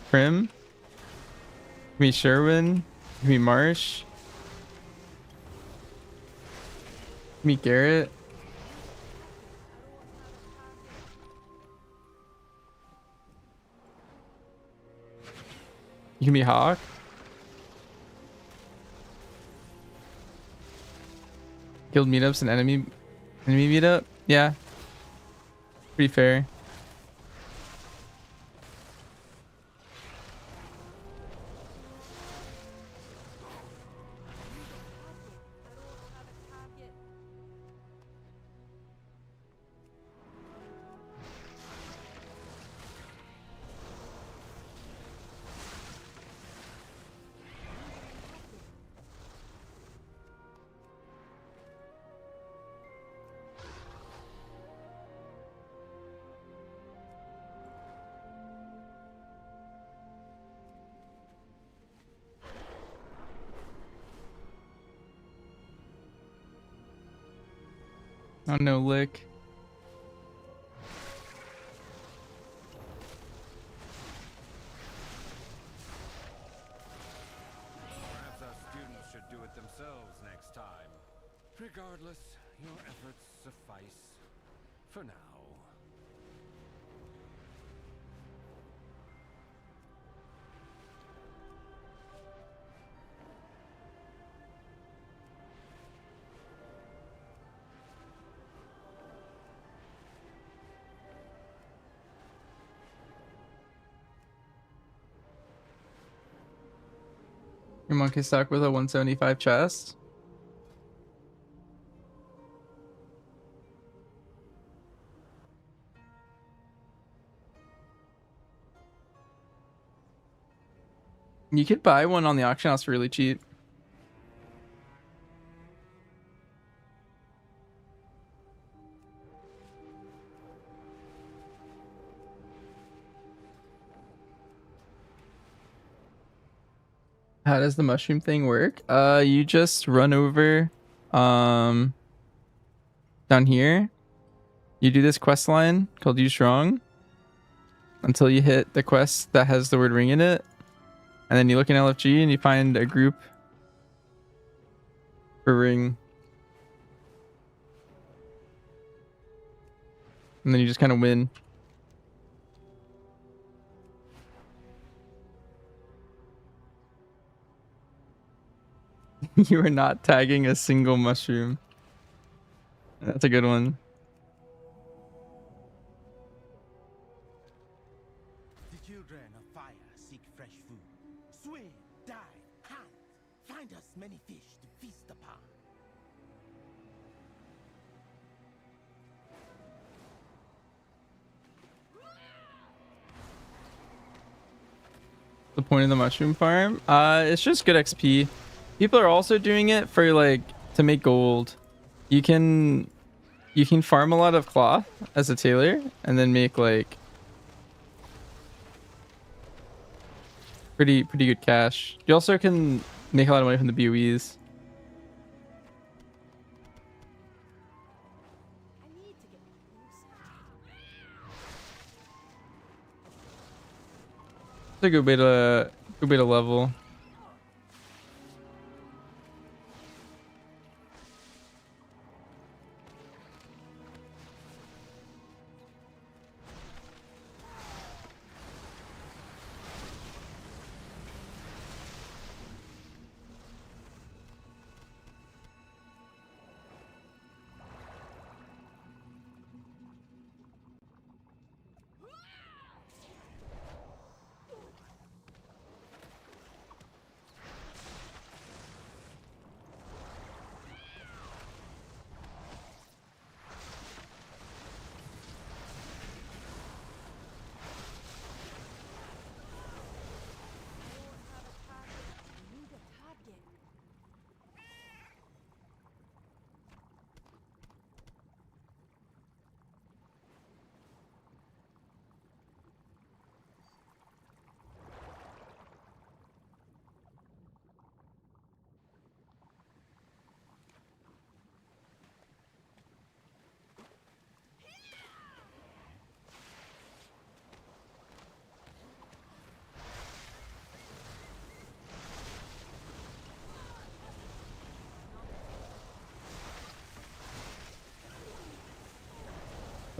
Prim. You can meet Sherwin. You can meet Marsh. Meet Garrett. You can meet Hawk. Guild meetups and enemy meetup. Yeah. Pretty fair. Oh no, lick. Perhaps our students should do it themselves next time. Regardless, your efforts suffice for now. Your monkey stuck with a 175 chest. You could buy one on the auction house for really cheap. How does the mushroom thing work? You just run over down here. You do this quest line called You Strong until you hit the quest that has the word ring in it. And then you look in LFG and you find a group for ring. And then you just kind of win. You are not tagging a single mushroom. That's a good one. The children of fire seek fresh food. Swim, dive, hunt. Find us many fish to feast upon. The point of the mushroom farm? It's just good XP. People are also doing it for like to make gold. You can farm a lot of cloth as a tailor and then make like pretty good cash. You also can make a lot of money from the BOEs. It's a good way to level.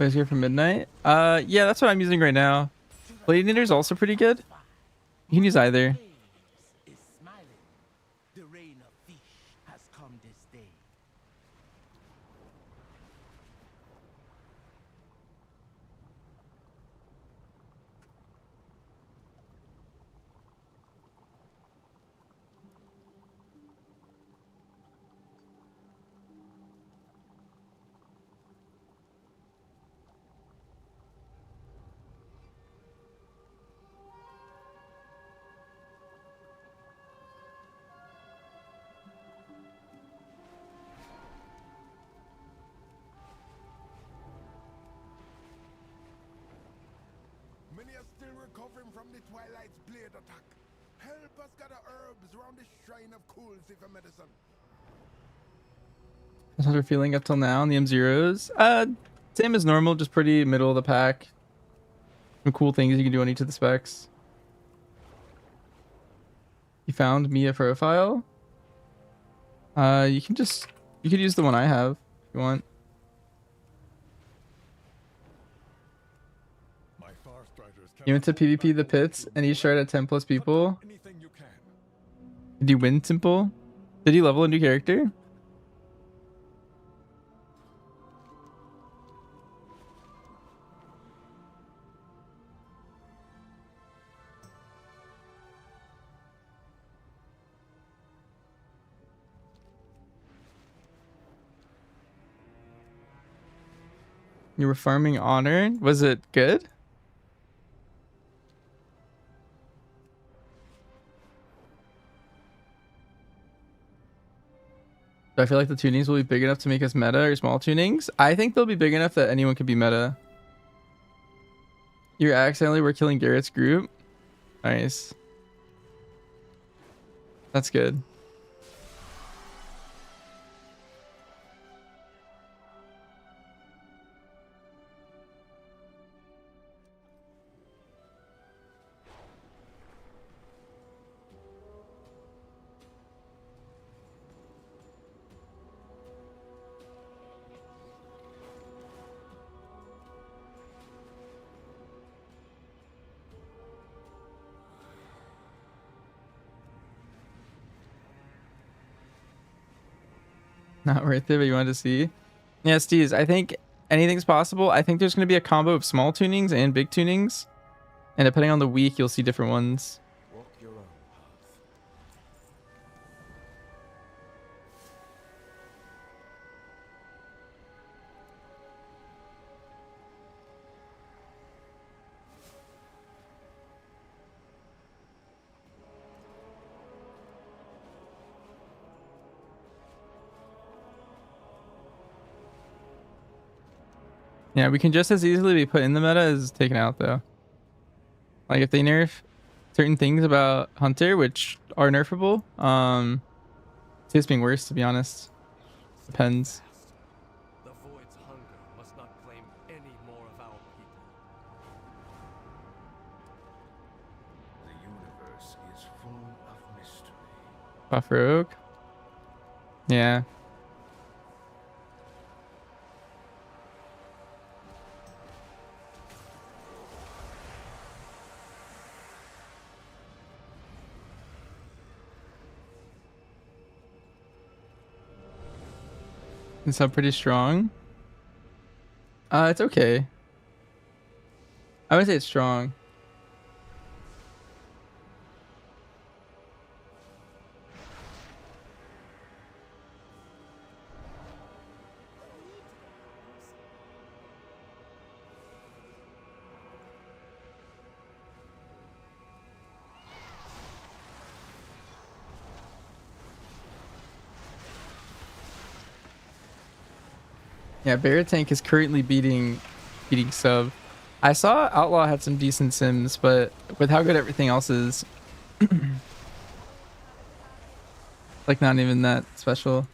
Wait, here for midnight? Yeah, that's what I'm using right now. Blade Knitter's also pretty good. You can use either. Is smiling. The rain of fish has come this day. Many are still recovering from the Twilight's blade attack. Help us gather herbs around the shrine of coolsy for medicine. That's how they're feeling up till now on the M0s. Same as normal, just pretty middle of the pack. Some cool things you can do on each of the specs. You found me a profile? You could use the one I have if you want. You went to PvP the pits and you started at 10 plus people. Did you win simple? Did you level a new character? You were farming honor. Was it good? Do I feel like the tunings will be big enough to make us meta or small tunings? I think they'll be big enough that anyone could be meta. You accidentally were killing Garrett's group. Nice. That's good. Not worth it, but you wanted to see. Yeah, Steez, I think anything's possible. I think there's going to be a combo of small tunings and big tunings. And depending on the week, you'll see different ones. Walk your own path. Yeah, we can just as easily be put in the meta as taken out, though. Like, if they nerf certain things about Hunter, which are nerfable, see it's being worse, to be honest. Depends. The void's hunger must not claim any more of our people. The universe is full of mystery. Buff Rogue. Yeah. It's up pretty strong. It's okay. I would say it's strong. Yeah, Barret Tank is currently beating sub. I saw Outlaw had some decent sims, but with how good everything else is, like not even that special.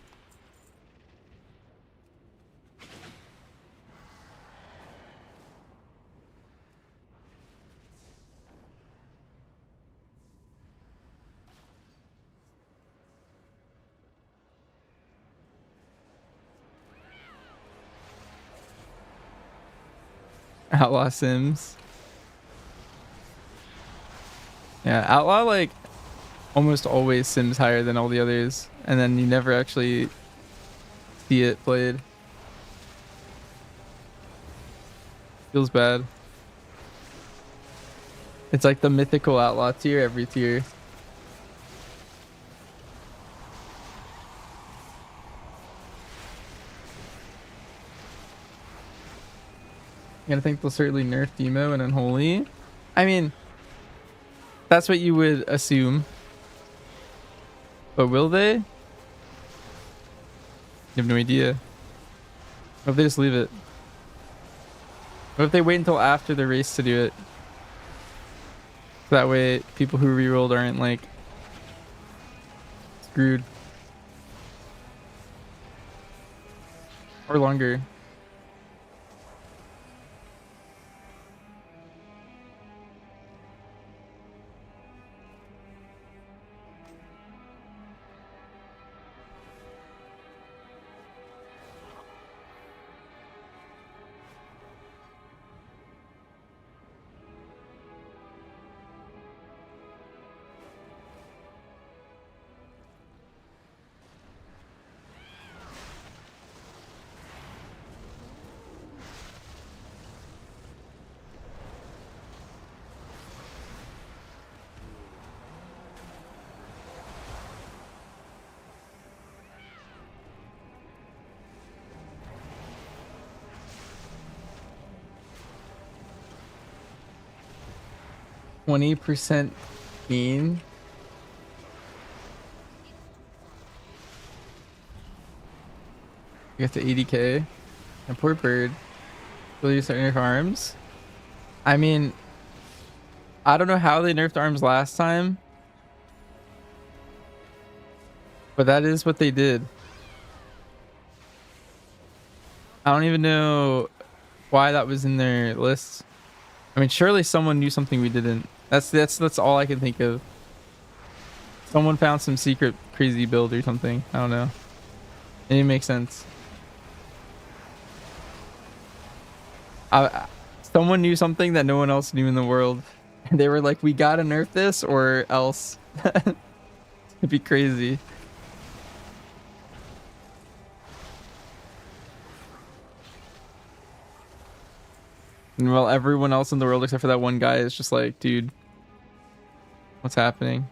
Outlaw sims. Yeah, Outlaw like almost always sims higher than all the others, and then you never actually see it played. Feels bad. It's like the mythical Outlaw tier every tier. I'm gonna think they'll certainly nerf Demo and Unholy. I mean, that's what you would assume. But will they? You have no idea. What if they just leave it? What if they wait until after the race to do it? So that way people who rerolled aren't like screwed. Or longer. %20 gain. You get to 80k. And poor bird. Will you start nerf arms? I mean, I don't know how they nerfed arms last time. But that is what they did. I don't even know why that was in their list. I mean, surely someone knew something we didn't. That's all I can think of. Someone found some secret crazy build or something. I don't know. It didn't make sense. Someone knew something that no one else knew in the world. And they were like, we gotta nerf this or else. It'd be crazy. And well, everyone else in the world except for that one guy is just like, dude, what's happening?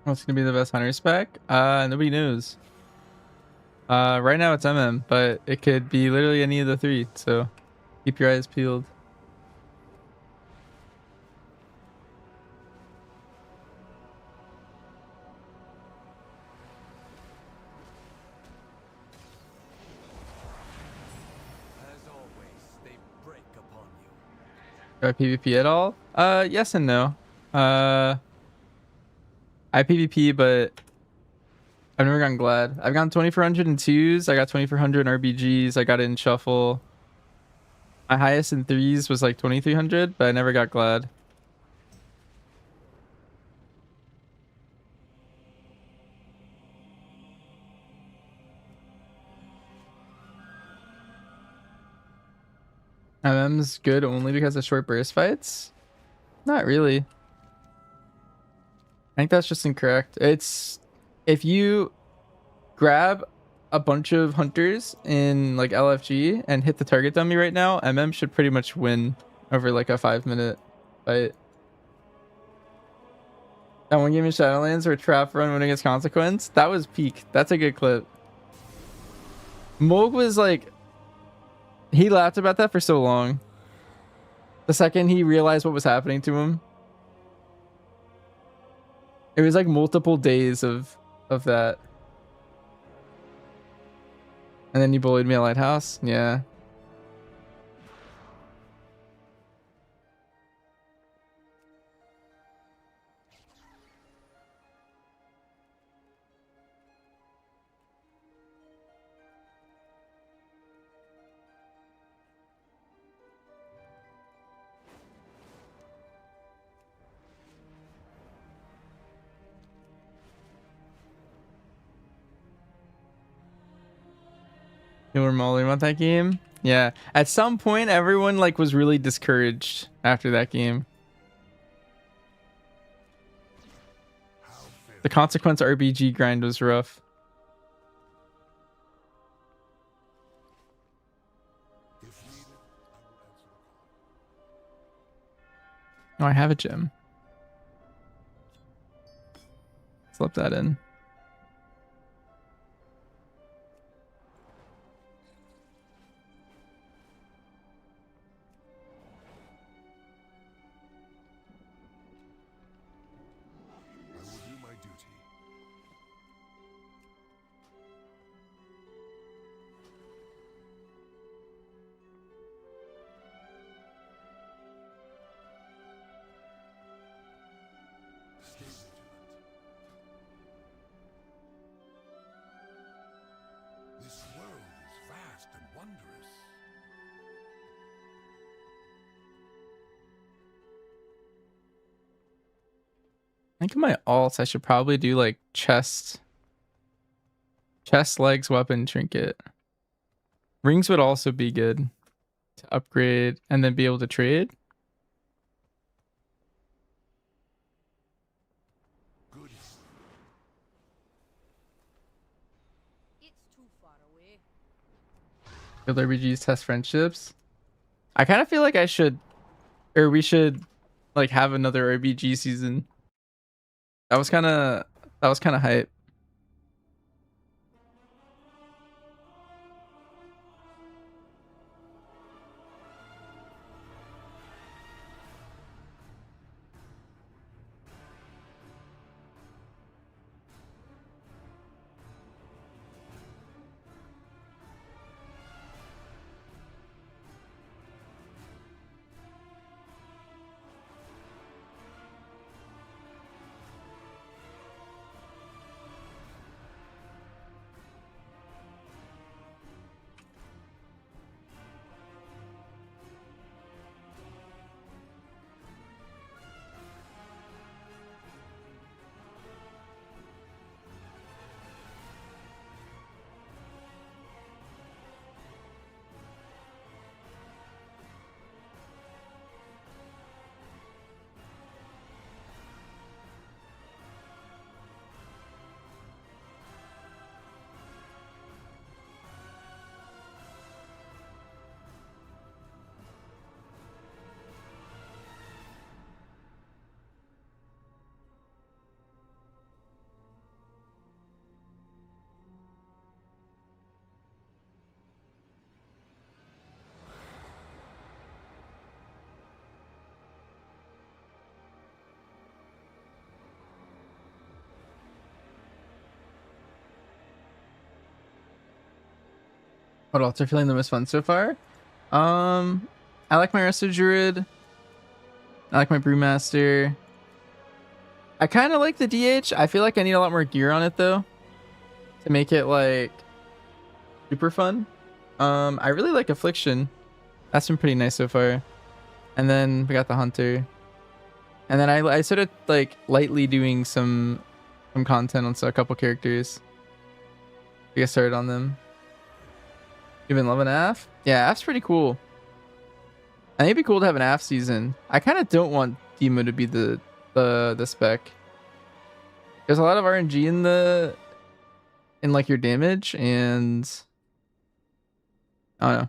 What's gonna be the best hunter spec? Nobody knows. Right now it's MM, but it could be literally any of the three. So keep your eyes peeled. As always, they break upon you. Do I PvP at all? Yes and no. I PvP, but I've never gotten glad. I've gotten 2400 in twos. I got 2400 in RBGs. I got it in shuffle. My highest in threes was like 2300, but I never got glad. MM's good only because of short burst fights? Not really. I think that's just incorrect. It's if you grab a bunch of hunters in like LFG and hit the target dummy right now, MM should pretty much win over like a 5-minute fight. That one game in Shadowlands where Trap Run winning its consequence, that was peak. That's a good clip. Moog was like, he laughed about that for so long. The second he realized what was happening to him, it was like multiple days of that. And then you bullied me at Lighthouse? Yeah. You were mauling about that game? Yeah. At some point, everyone like was really discouraged after that game. The consequence RBG grind was rough. Oh, I have a gem. Slip that in. wondrous. I think in my alts I should probably do like chest, legs, weapon, trinket. Rings would also be good to upgrade and then be able to trade. Build RBGs, test friendships. I kind of feel like I should, or we should, like have another RBG season. That was kind of hype. What else are feeling the most fun so far? I like my Resto Druid. I like my Brewmaster. I kind of like the DH. I feel like I need a lot more gear on it though, to make it like super fun. I really like Affliction. That's been pretty nice so far. And then we got the Hunter. And then I started like lightly doing some content on a couple characters. I get started on them. You've been loving AF? Yeah, AF's pretty cool. I think it'd be cool to have an AF season. I kind of don't want Demo to be the spec. There's a lot of RNG in like your damage, and I don't know.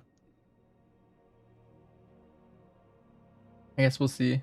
I guess we'll see.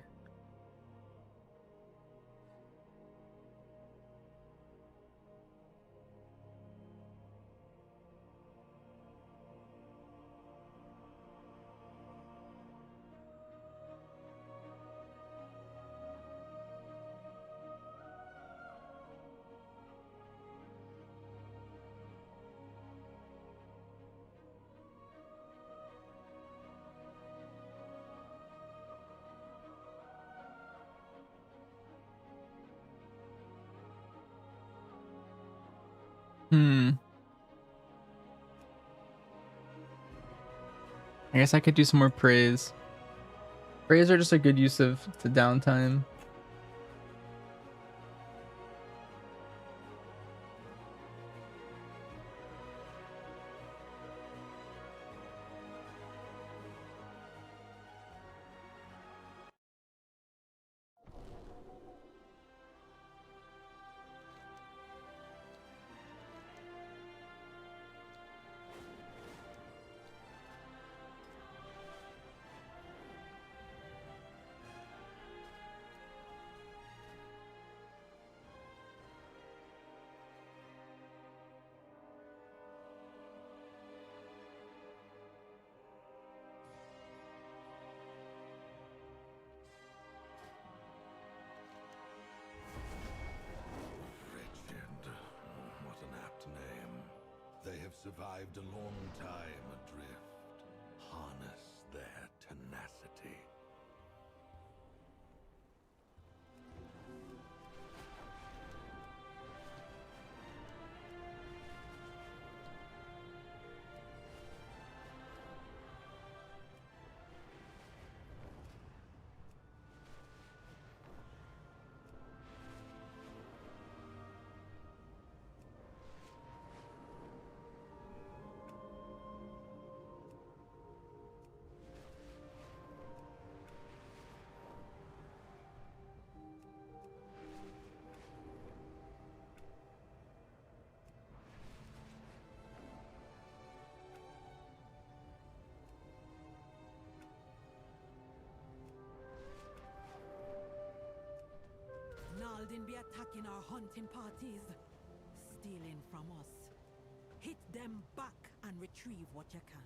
I guess I could do some more praise. Praise are just a good use of the downtime. What an apt name. They have survived a long time adrift. Harness their tenacity. shouldn't be attacking our hunting parties. Stealing from us. Hit them back and retrieve what you can.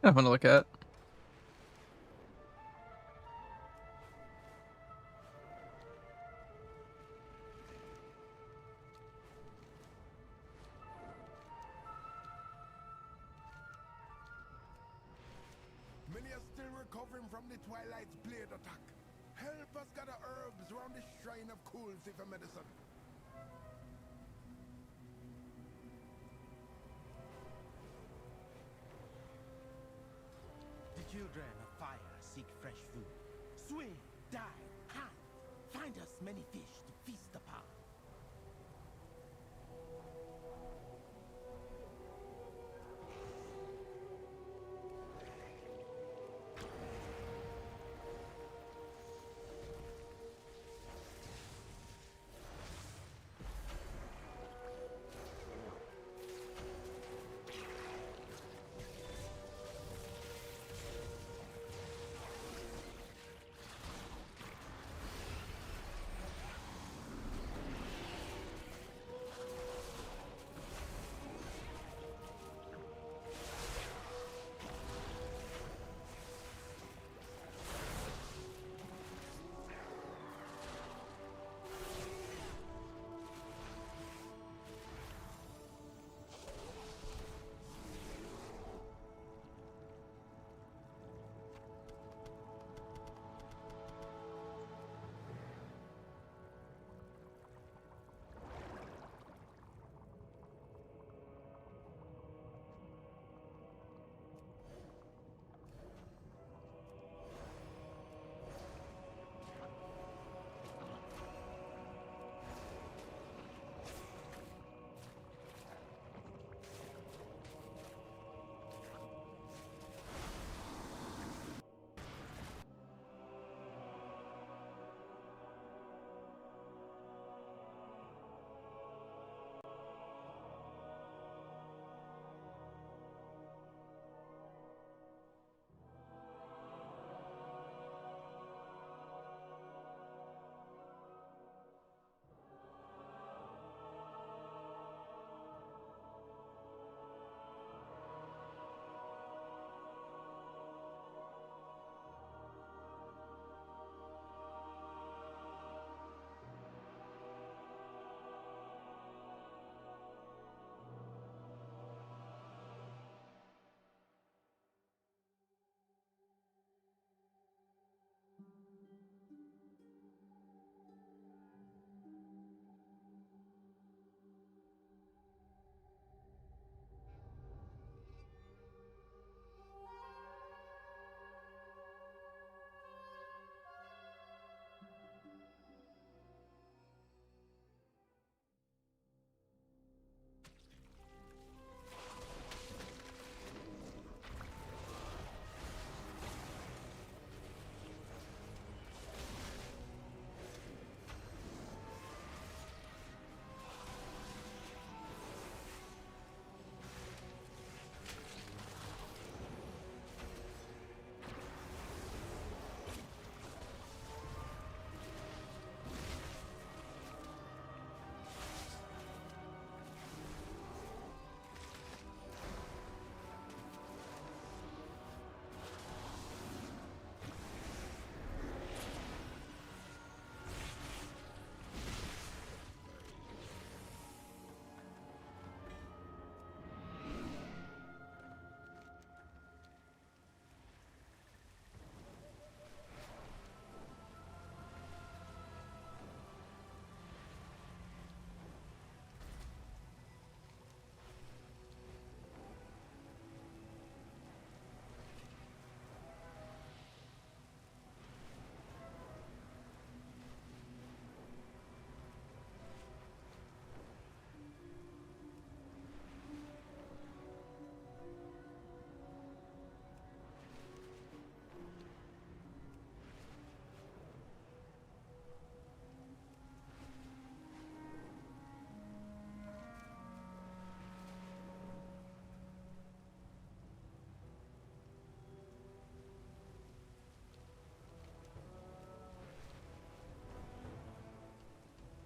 I want to look at. Many are still recovering from the Twilight's blade attack. Help us gather herbs around the shrine of Coolsey for medicine. The children of fire seek fresh food. Swing, dive, hunt. Find us many fish to feast upon.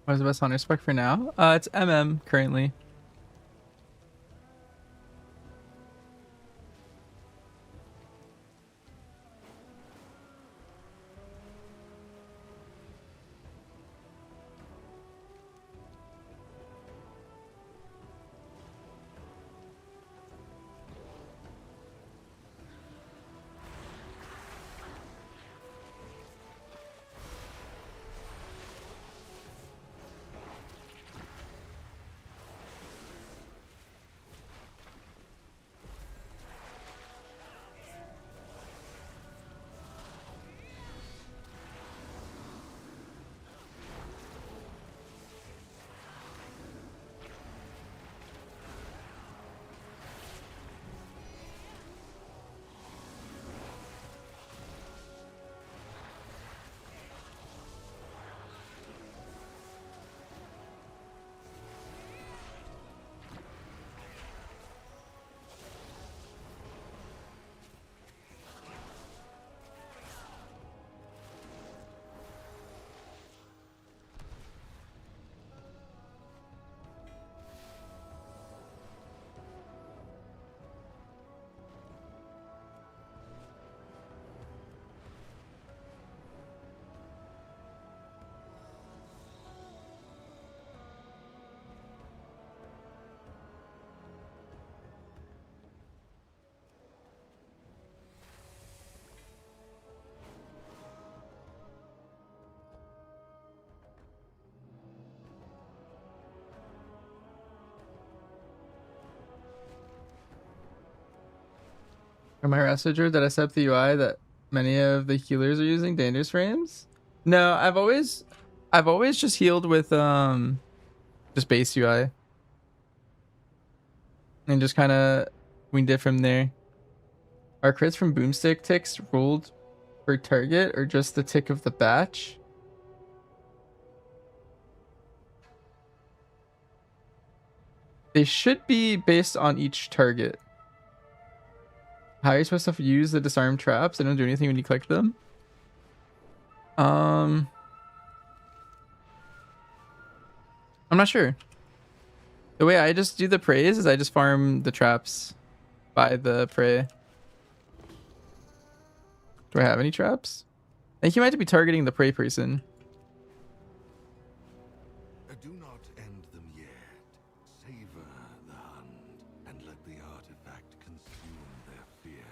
What is the best hunter spec for now? It's MM currently. Am I Ressager that I set up the UI that many of the healers are using dangerous frames? No, I've always just healed with just base UI and just kind of winged it from there. Are crits from boomstick ticks rolled per target or just the tick of the batch? They should be based on each target. How are you supposed to use the disarm traps? They don't do anything when you click them. I'm not sure. The way I just do the praise is I just farm the traps by the prey. Do I have any traps? I think you might be targeting the prey person. Do not end them yet. Savor the hunt and let the artifact consume their fear.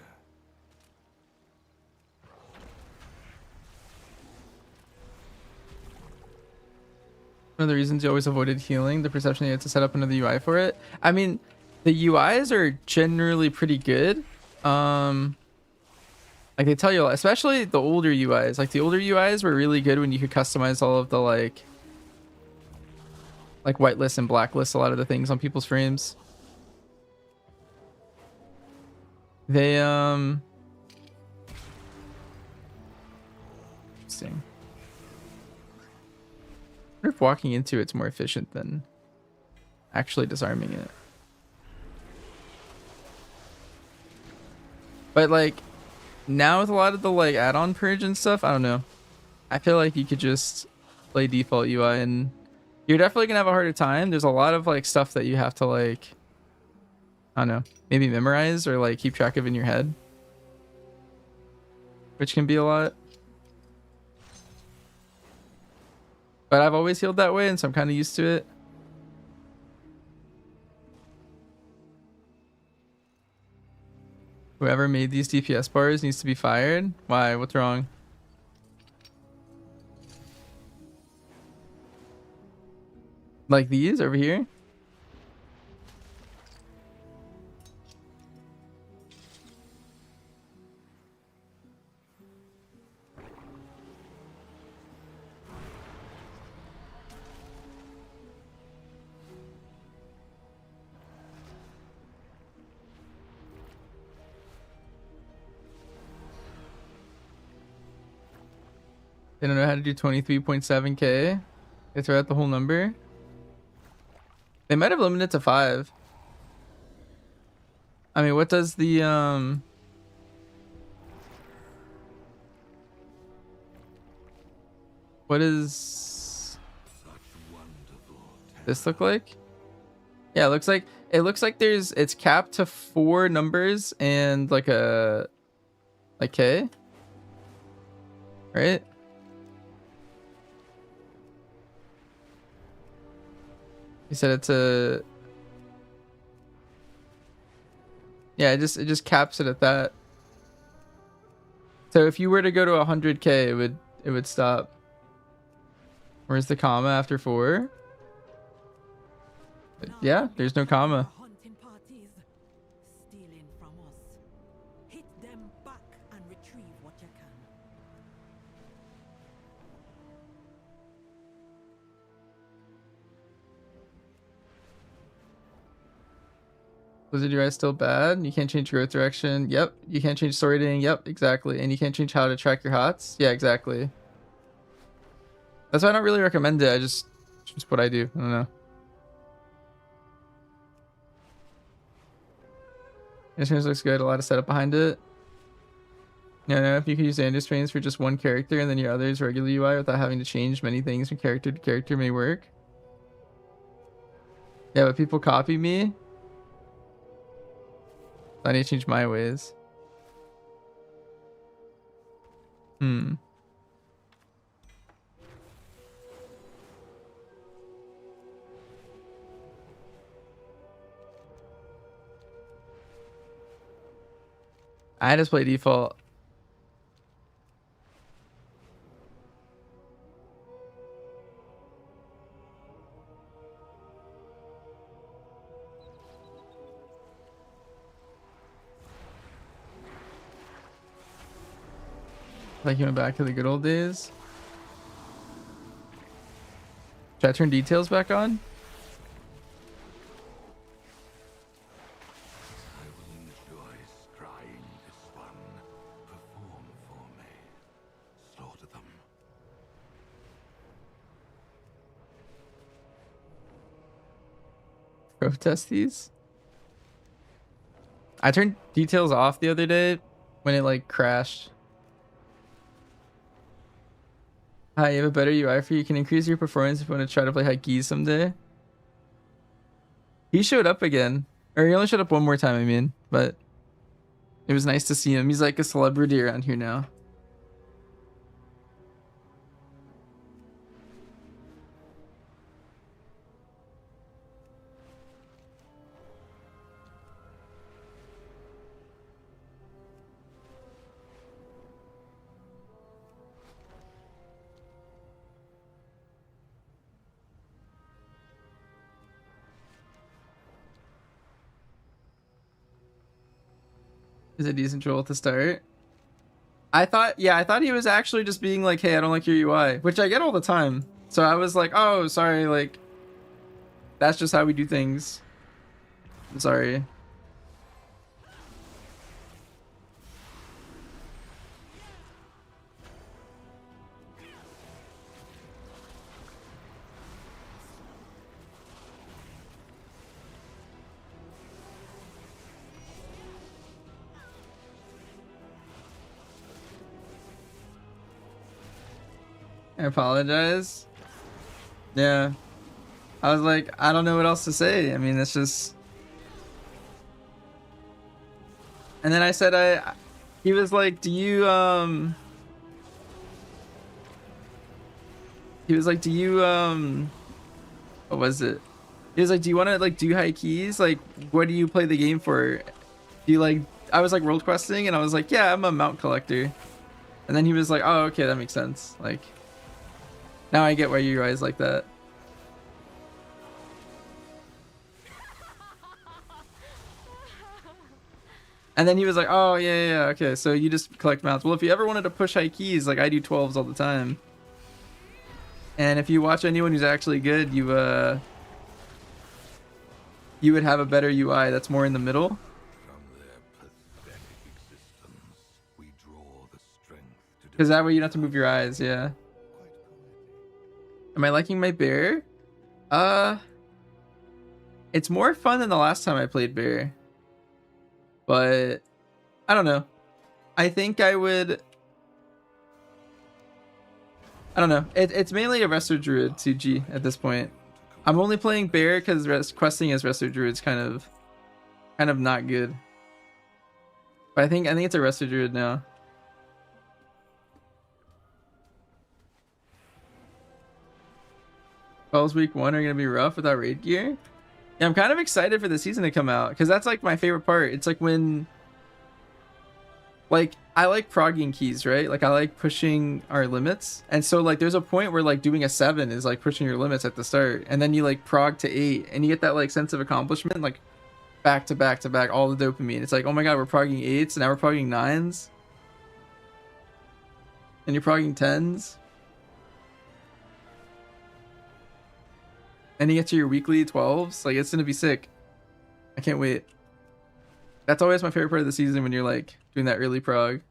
One of the reasons you always avoided healing, the perception you had to set up another UI for it. I mean, the UIs are generally pretty good. Like they tell you, especially the older UIs. Like the older UIs were really good when you could customize all of the like whitelist and blacklist a lot of the things on people's frames. They interesting. I wonder if walking into it's more efficient than actually disarming it. But like now with a lot of the like add-on purge and stuff, I don't know. I feel like you could just play default UI and you're definitely gonna have a harder time. There's a lot of like stuff that you have to like, I don't know, maybe memorize or like keep track of in your head, which can be a lot. But I've always healed that way, and so I'm kind of used to it. Whoever made these DPS bars needs to be fired. Why? What's wrong? Like these over here? They don't know how to do 23.7k. They throw out the whole number. They might have limited it to 5. I mean, what does the what is this look like? Yeah, it looks like it's capped to 4 numbers and like a K, right? You said it's a, yeah, it just caps it at that. So if you were to go to 100K, it would stop. Where's the comma after 4? Yeah, there's no comma. Hunting parties, stealing from us. Hit them back and retrieve what you can. Blizzard UI is still bad. You can't change growth direction. Yep. You can't change story rating. Yep, exactly. And you can't change how to track your HOTS. Yeah, exactly. That's why I don't really recommend it. Just what I do. I don't know. It looks good. A lot of setup behind it. No, if you could use Andus trains for just one character and then your others regular UI without having to change many things from character to character may work. Yeah, but people copy me. I need to change my ways. I just play default. Like you went back to the good old days. Should I turn details back on? I will enjoy scrying this one. Perform for me. Slaughter them. Go test these. I turned details off the other day when it like crashed. Hi, you have a better UI for you. Can increase your performance if you want to try to play Hikey someday. He showed up again. Or he only showed up one more time, I mean. But it was nice to see him. He's like a celebrity around here now. Is a decent troll to start. I thought he was actually just being like, hey, I don't like your UI, which I get all the time. So I was like, oh, sorry, like, that's just how we do things. I'm sorry. I apologize. Yeah. I was like, I don't know what else to say. I mean, it's just... And then I said, he was like, do you, he was like, do you, what was it? He was like, do you want to, like, do high keys? Like, what do you play the game for? Do you, like, I was, like, world questing, and I was like, yeah, I'm a mount collector. And then he was like, oh, okay, that makes sense. Like, now I get why you guys like that. And then he was like, oh, yeah, okay, so you just collect mounts. Well, if you ever wanted to push high keys, like, I do 12s all the time. And if you watch anyone who's actually good, you would have a better UI that's more in the middle. Because that way you don't have to move your eyes, yeah. Am I liking my bear? It's more fun than the last time I played bear. But I don't know. I think I would... I don't know. It's mainly a Resto Druid 2G at this point. I'm only playing bear because questing as resto druid's kind of not good. But I think it's a resto druid now. Spells week 1 are gonna be rough without raid gear. Yeah, I'm kind of excited for the season to come out because that's like my favorite part. It's like when, like, I like progging keys, right? Like I like pushing our limits, and so like there's a point where like doing a 7 is like pushing your limits at the start, and then you like prog to 8, and you get that like sense of accomplishment, like back to back to back, all the dopamine. It's like, oh my god, we're progging 8s, and now we're progging 9s, and you're progging 10s. And you get to your weekly 12s. Like, it's gonna be sick. I can't wait. That's always my favorite part of the season, when you're like doing that early prog.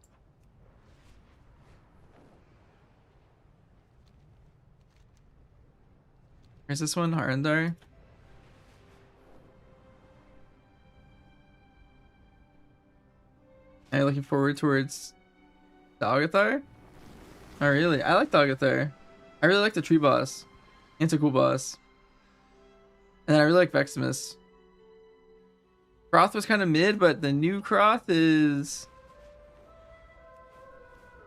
Where's this one? Harandar? Are you looking forward towards Dalgathar? Oh really? I like Dalgathar. I really like the tree boss. It's a cool boss. And then I really like Veximus. Croth was kind of mid, but the new Croth is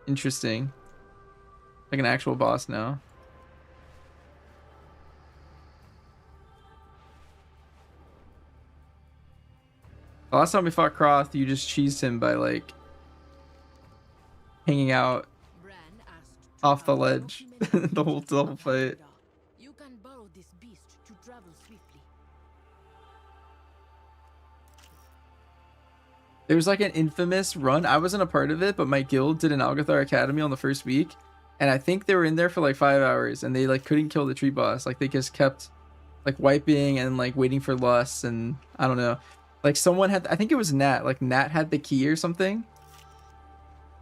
interesting. Like an actual boss now. The last time we fought Croth, you just cheesed him by like hanging out off the ledge the whole fight. You can borrow this beast to travel swiftly. There was like an infamous run. I wasn't a part of it, but my guild did an Algathar Academy on the first week, and I think they were in there for like 5 hours, and they like couldn't kill the tree boss. Like they just kept like wiping and like waiting for lusts, and I don't know. Like someone had, I think it was Nat. Like Nat had the key or something,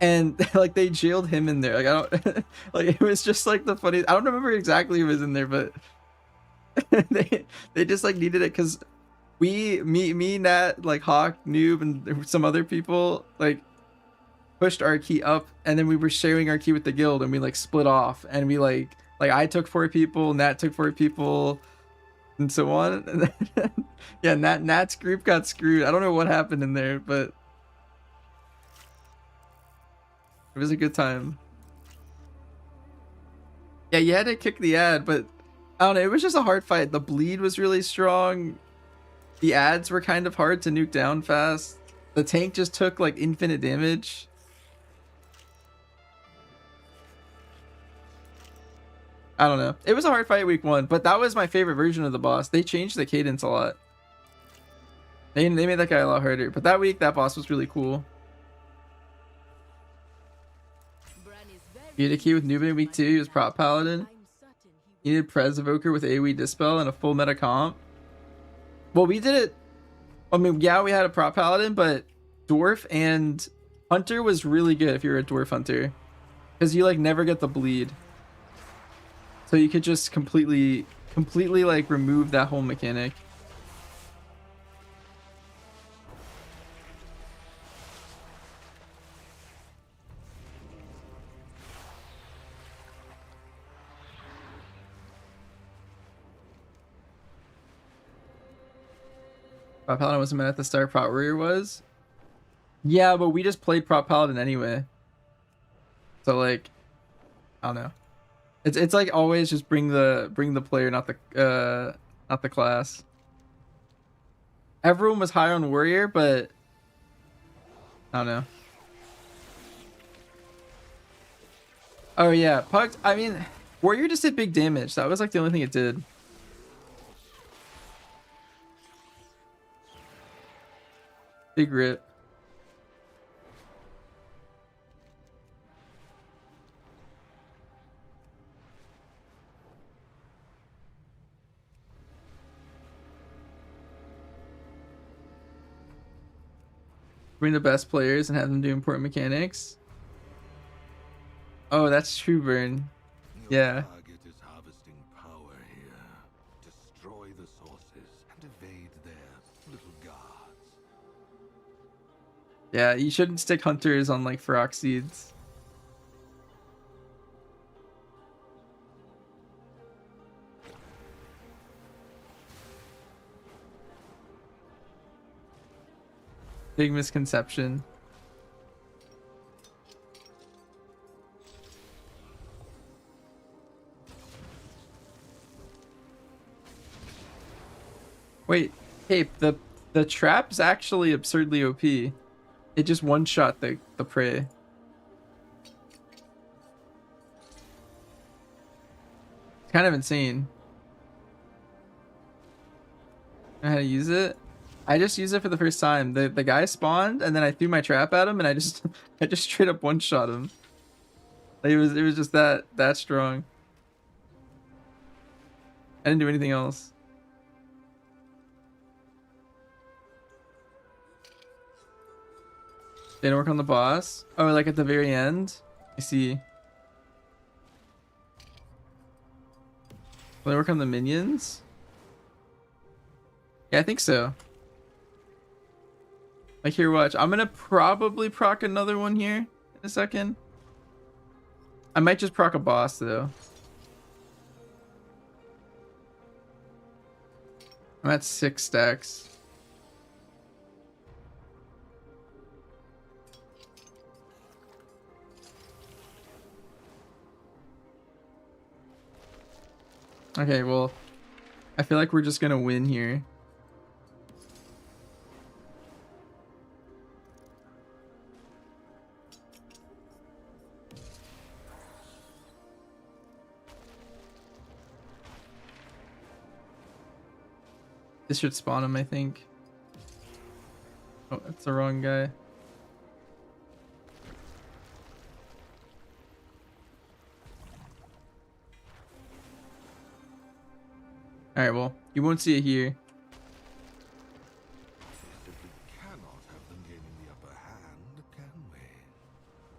and like they jailed him in there. Like I don't like, it was just like the funny. I don't remember exactly who was in there, but they just like needed it because me, Nat, like Hawk, Noob, and some other people like pushed our key up, and then we were sharing our key with the guild, and we like split off, and we like I took 4 people, Nat took 4 people, and so on. And then, yeah, Nat's group got screwed. I don't know what happened in there, but it was a good time. Yeah, you had to kick the ad, but I don't know, it was just a hard fight. The bleed was really strong. The ads were kind of hard to nuke down fast. The tank just took like infinite damage. I don't know. It was a hard fight week 1, but that was my favorite version of the boss. They changed the cadence a lot. They made that guy a lot harder. But that week, that boss was really cool. You had a key with Nubin in week 2. He was Prop Paladin. You needed Prez Evoker with AoE Dispel and a full meta comp. Well, we did it. I mean, yeah, we had a Prop Paladin, but Dwarf and Hunter was really good if you're a Dwarf Hunter. Because you like never get the bleed. So you could just completely like remove that whole mechanic. Prop Paladin wasn't meant at the start. Prop Warrior was. Yeah, but we just played Prop Paladin anyway. So like, I don't know. It's like always just bring the player, not the class. Everyone was high on Warrior, but I don't know. Oh yeah, Pugs. I mean, Warrior just did big damage. That was like the only thing it did. Big rip. Bring the best players and have them do important mechanics. Oh, that's true, Burn. Yeah. Target is harvesting power here. Destroy the sources and evade their little guards. Yeah, you shouldn't stick hunters on like Ferox seeds. Big misconception. Wait, hey, the trap's actually absurdly OP. It just one-shot the prey. It's kind of insane. Know how to use it? I just used it for the first time. The guy spawned and then I threw my trap at him and I just I just straight up one-shot him. Like, it was just that strong. I didn't do anything else. Didn't work on the boss. Oh, like at the very end? I see. Will they work on the minions? Yeah, I think so. Like, here, watch. I'm gonna probably proc another one here in a second. I might just proc a boss, though. I'm at 6 stacks. Okay, well, I feel like we're just gonna win here. This should spawn him, I think. Oh, that's the wrong guy. Alright, well, you won't see it here.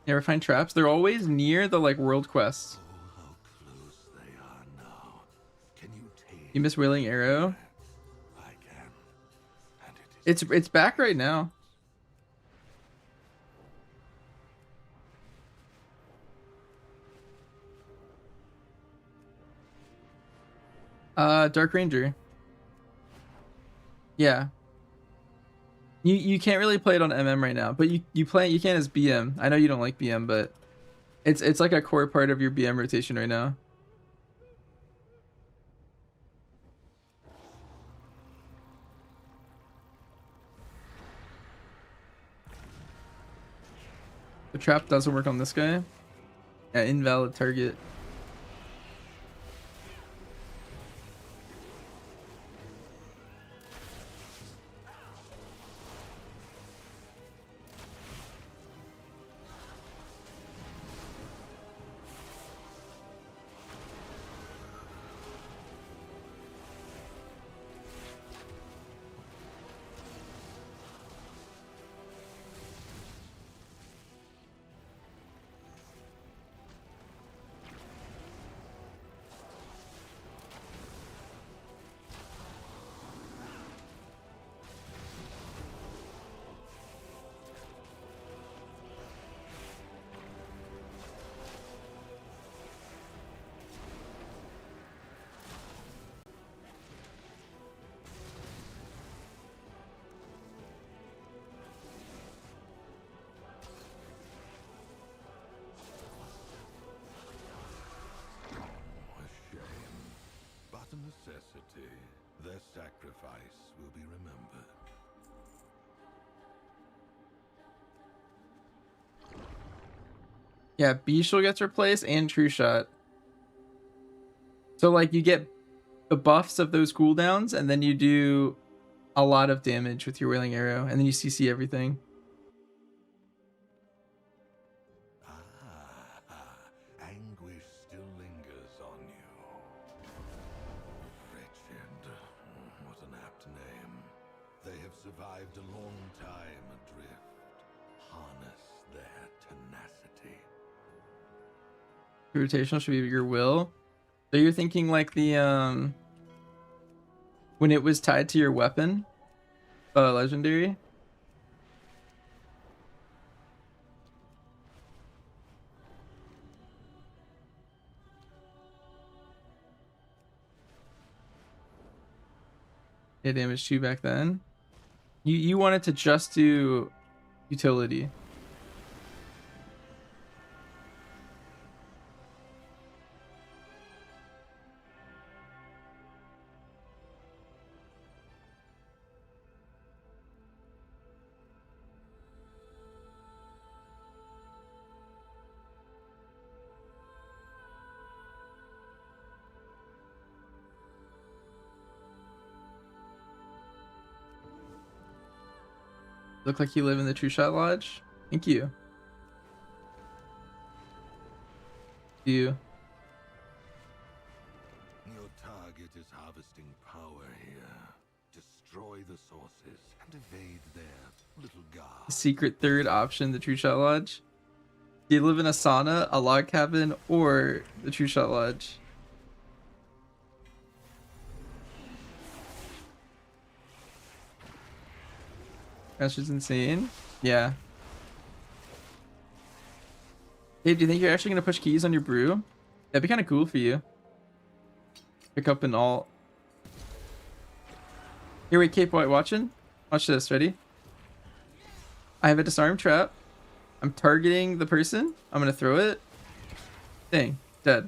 You ever find traps? They're always near the, like, world quests. You miss Wailing Arrow? It's back right now. Dark Ranger. Yeah. You can't really play it on MM right now, but you can as BM. I know you don't like BM, but it's like a core part of your BM rotation right now. The trap doesn't work on this guy. Yeah, invalid target. Necessity, their sacrifice will be remembered. Yeah, Beetle gets replaced and True Shot. So like you get the buffs of those cooldowns and then you do a lot of damage with your Wailing Arrow and then you CC everything. Anguish still lingers on you. Wretched. What an apt name. They have survived a long time adrift. Harness their tenacity. Rotational should be your will. So you're thinking like the when it was tied to your weapon, legendary. It damaged 2 back then. You wanted to just do utility. Look like you live in the True Shot Lodge. Thank you. You. Your target is harvesting power here. Destroy the sources and evade their little guard. Secret third option, the True Shot Lodge. Do you live in a sauna, a log cabin, or the True Shot Lodge? That's just insane. Yeah. Hey, do you think you're actually gonna push keys on your brew? That'd be kind of cool for you. Pick up an alt. Here, wait, Cape White, watching? Watch this. Ready? I have a disarm trap. I'm targeting the person. I'm gonna throw it. Dang, dead.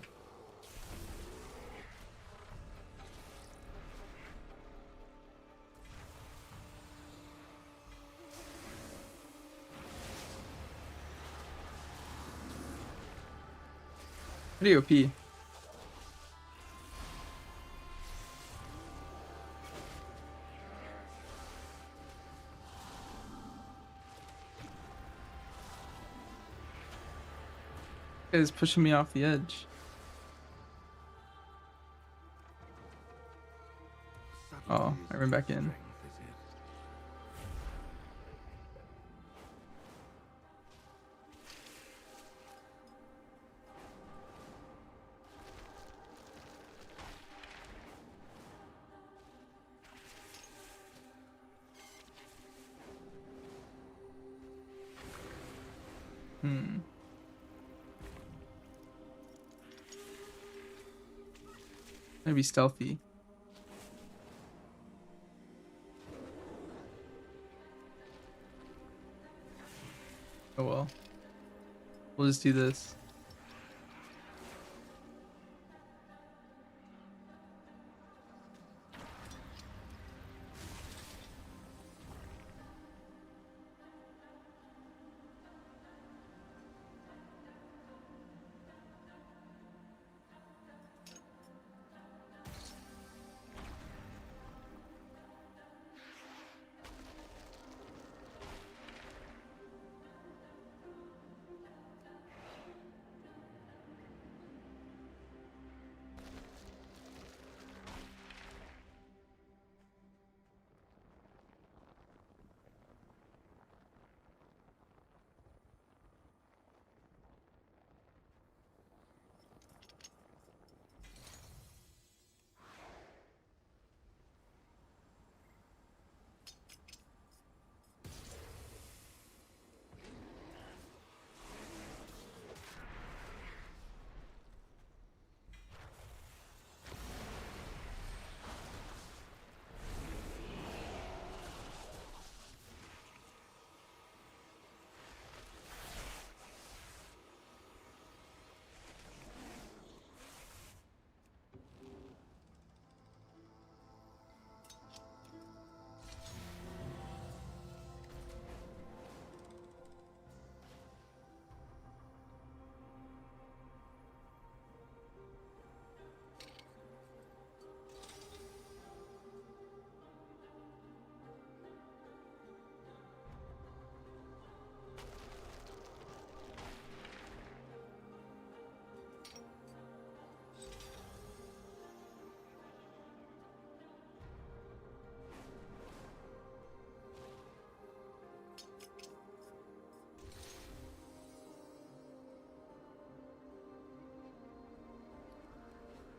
Pretty OP. This guy's pushing me off the edge. Oh, I ran back in. Maybe stealthy. Oh well. We'll just do this.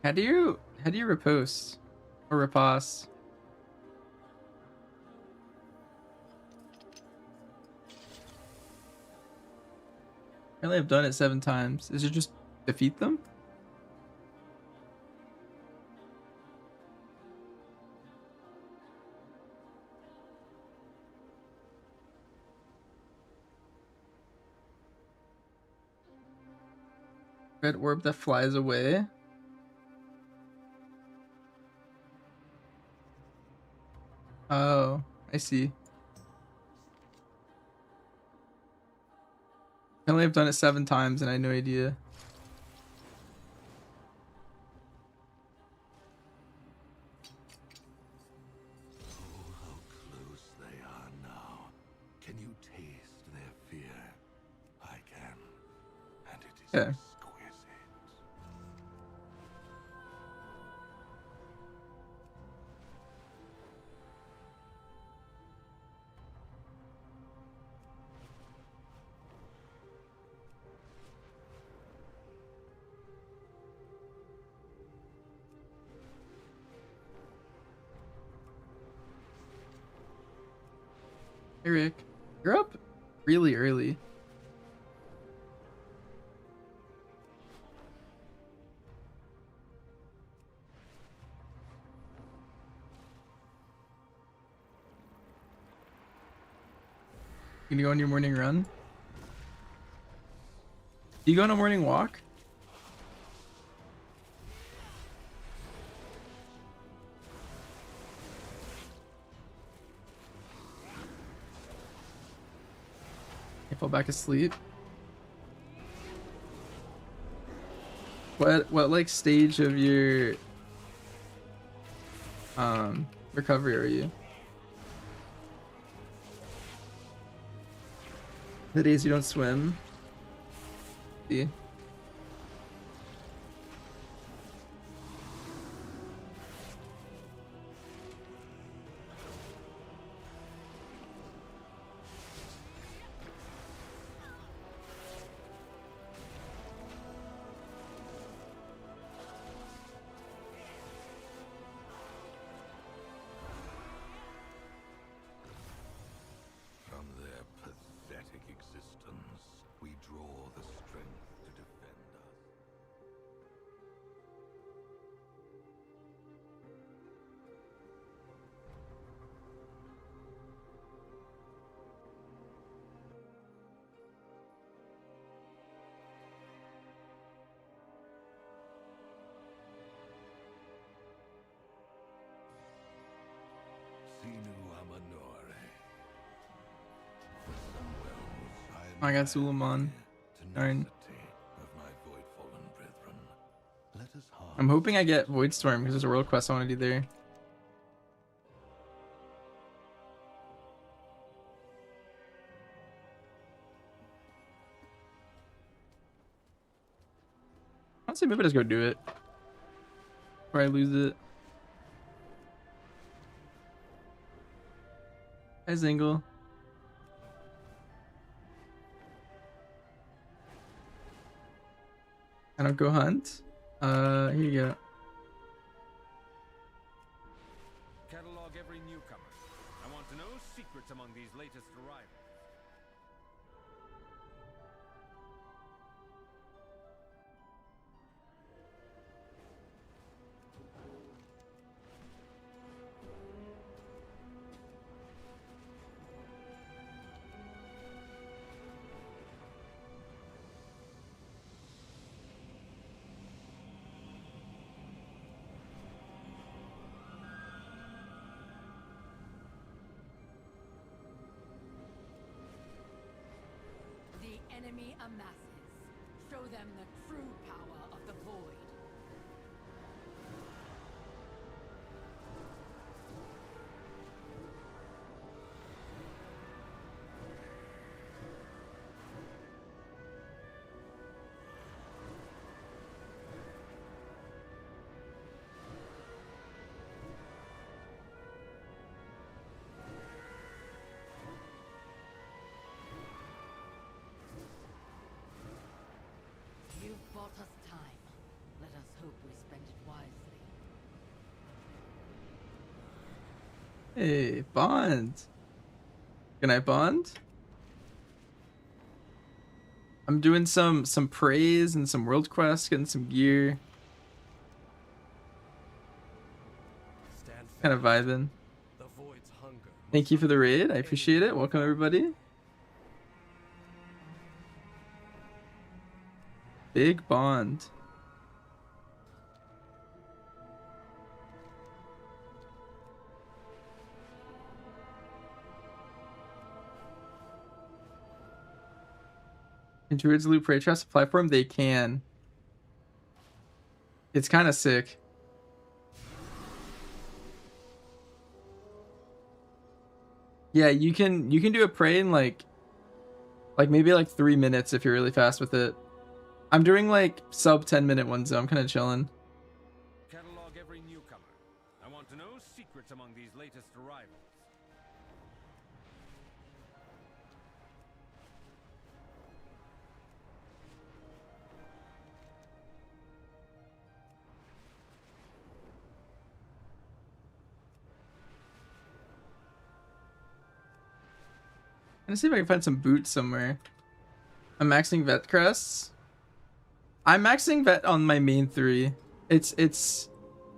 How do you repost or repost? Apparently I've done it 7 times. Is it just defeat them? Red orb that flies away. Oh, I see. I only have done it 7 times and I had no idea. Oh, how close they are now. Can you taste their fear? I can. And it is Yeah. exquisite. Hey Rick, you're up really early. You gonna go on your morning run? Do you go on a morning walk? I fall back asleep. What like stage of your recovery are you? The days you don't swim. See? From their pathetic existence, we draw the strength to defend us. Sinu Amanore. For some wells, I got Suleiman. Darn. of my void-fallen brethren. Let us I'm hoping I get Void Storm because there's a world quest I want to do there. Honestly, maybe just go do it. Or I lose it. Hi, Zingle. I don't go hunt. Here you go. Catalog every newcomer. I want to know secrets among these latest arrivals. The enemy amasses. Show them the true power of the void. You've bought us time. Let us hope we spend it wisely. Hey, Bond. Good night, Bond. I'm doing some praise and some world quests, getting some gear. Kind of vibing. Thank you for the raid. I appreciate it. Welcome everybody. big bond. Can druids loot prey traps platform? They can. It's kind of sick. Yeah, you can do a prey in like maybe like 3 minutes if you're really fast with it. I'm doing like sub 10-minute ones, so I'm kind of chilling. Catalog every newcomer. I want to know secrets among these latest arrivals. I'm gonna see if I can find some boots somewhere. I'm maxing vet crests. I'm maxing vet on my main 3. It's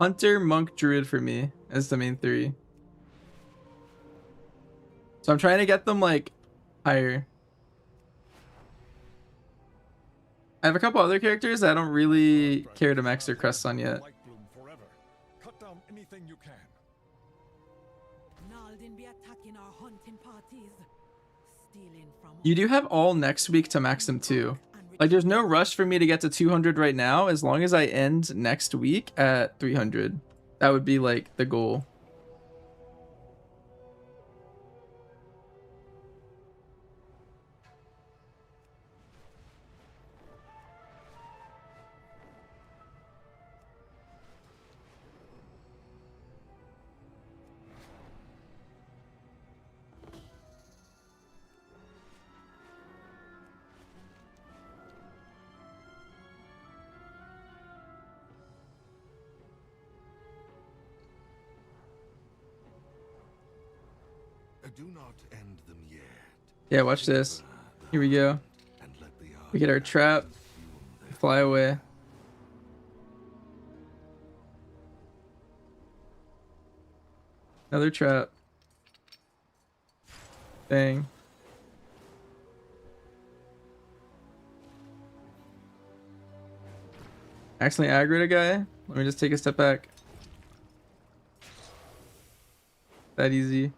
hunter, monk, druid for me as the main 3. So I'm trying to get them like higher. I have a couple other characters that I don't really care to max their crests on yet. Cut down anything you can. Naldin be attacking our hunting parties. Stealing from You do have all next week to max them too. Like there's no rush for me to get to 200 right now. As long as I end next week at 300, that would be like the goal. Do not end them yet. Yeah, watch this. Here we go. We get our trap. Fly away. Another trap. Bang. Accidentally aggroed a guy. Let me just take a step back. That easy.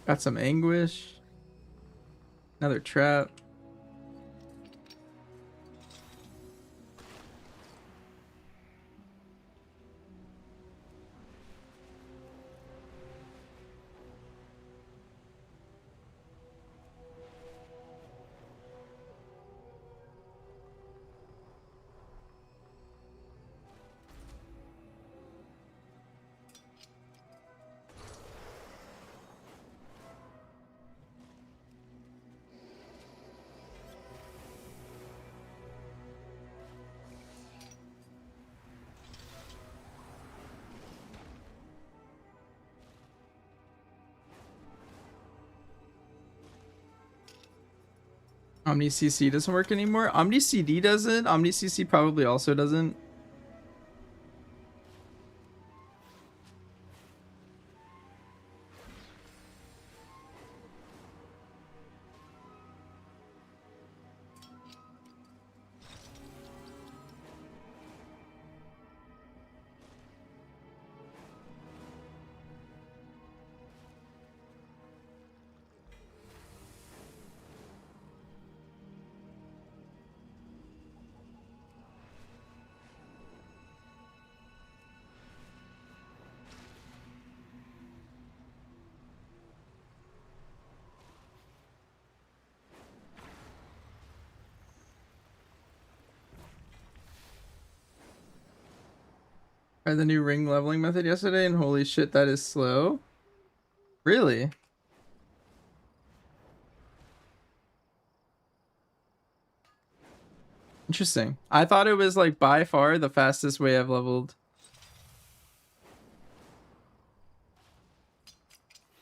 Got some anguish. Another trap. Omni CC doesn't work anymore. Omni CD doesn't. Omni CC probably also doesn't. Tried the new ring leveling method yesterday, and holy shit, that is slow. Really? Interesting. I thought it was like by far the fastest way I've leveled.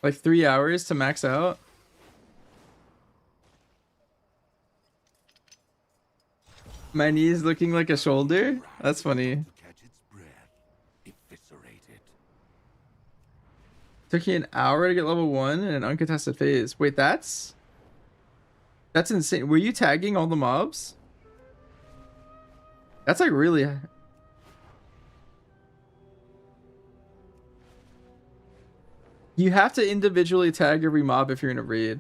Like 3 hours to max out. My knee's looking like a shoulder? That's funny. Took you an hour to get level 1 in an uncontested phase. Wait, that's insane. Were you tagging all the mobs? That's like really... You have to individually tag every mob if you're in a raid.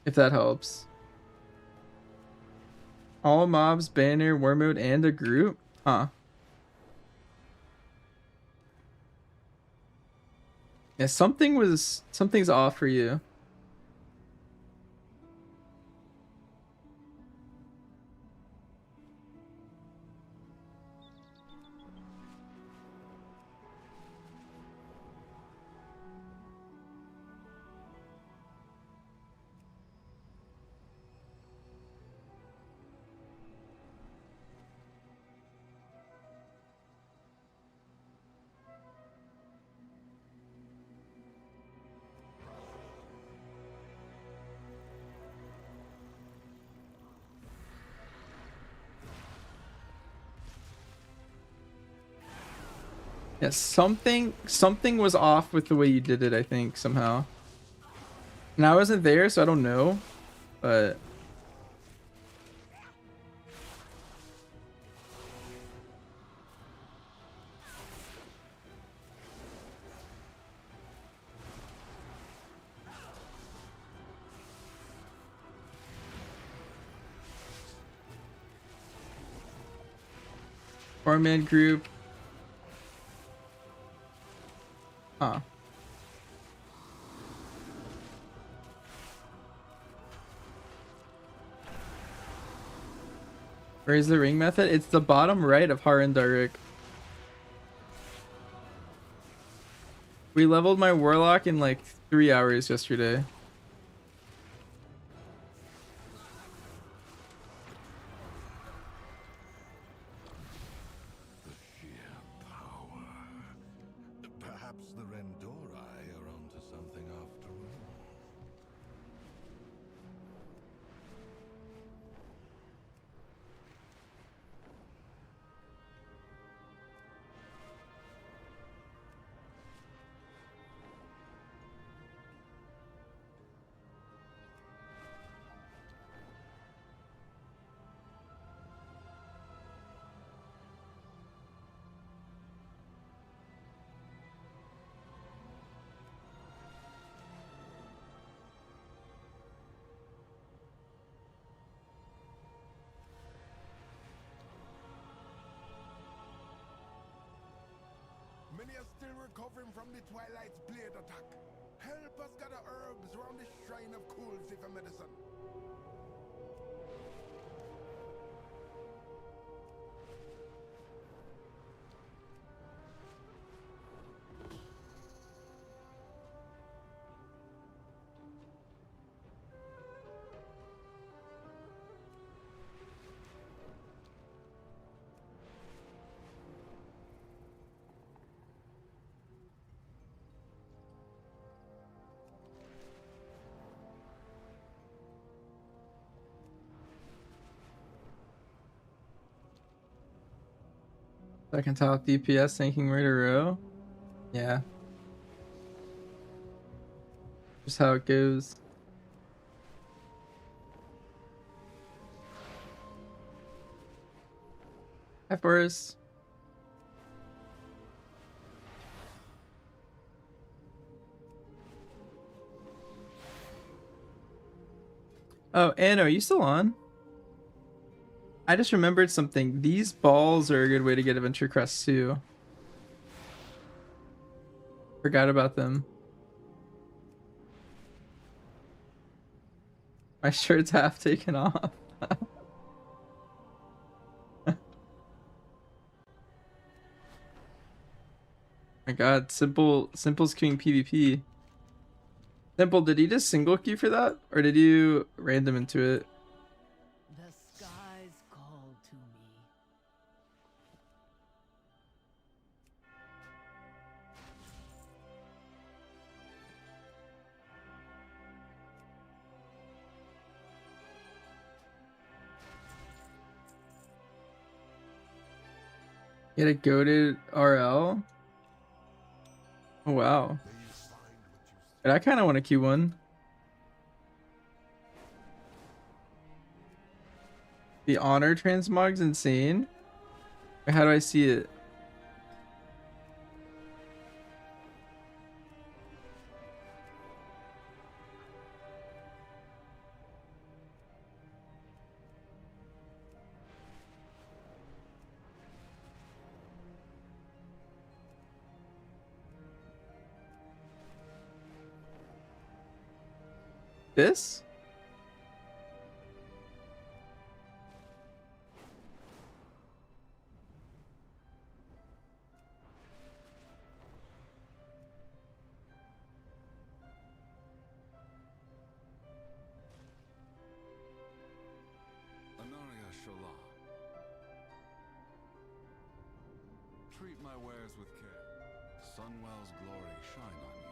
If that helps. All mobs, banner, war mode, and a group? Huh. Yeah, something's off for you. Yeah, something was off with the way you did it, I think, somehow. And I wasn't there, so I don't know, but... Four-man group. Huh. Where's the ring method? It's the bottom right of Harandarik. We leveled my warlock in like 3 hours yesterday. Perhaps the Rendorai are onto something after all. Many are still recovering from the Twilight's blade attack. Help us gather herbs around the shrine of Coolsey for medicine. Second top DPS thinking right a row. Yeah. Just how it goes. Hi, Forrest. Oh, Anna, are you still on? I just remembered something. These balls are a good way to get adventure crests too. Forgot about them. My shirt's half taken off. My god, Simple's queuing PvP. Simple, did he just single queue for that? Or did you random into it? The skies call. Get a goated RL. Oh wow. And I kind of want a Q1. The honor transmog's insane. How do I see it? This? Anaria Shola. Treat my wares with care. Sunwell's glory shine on you.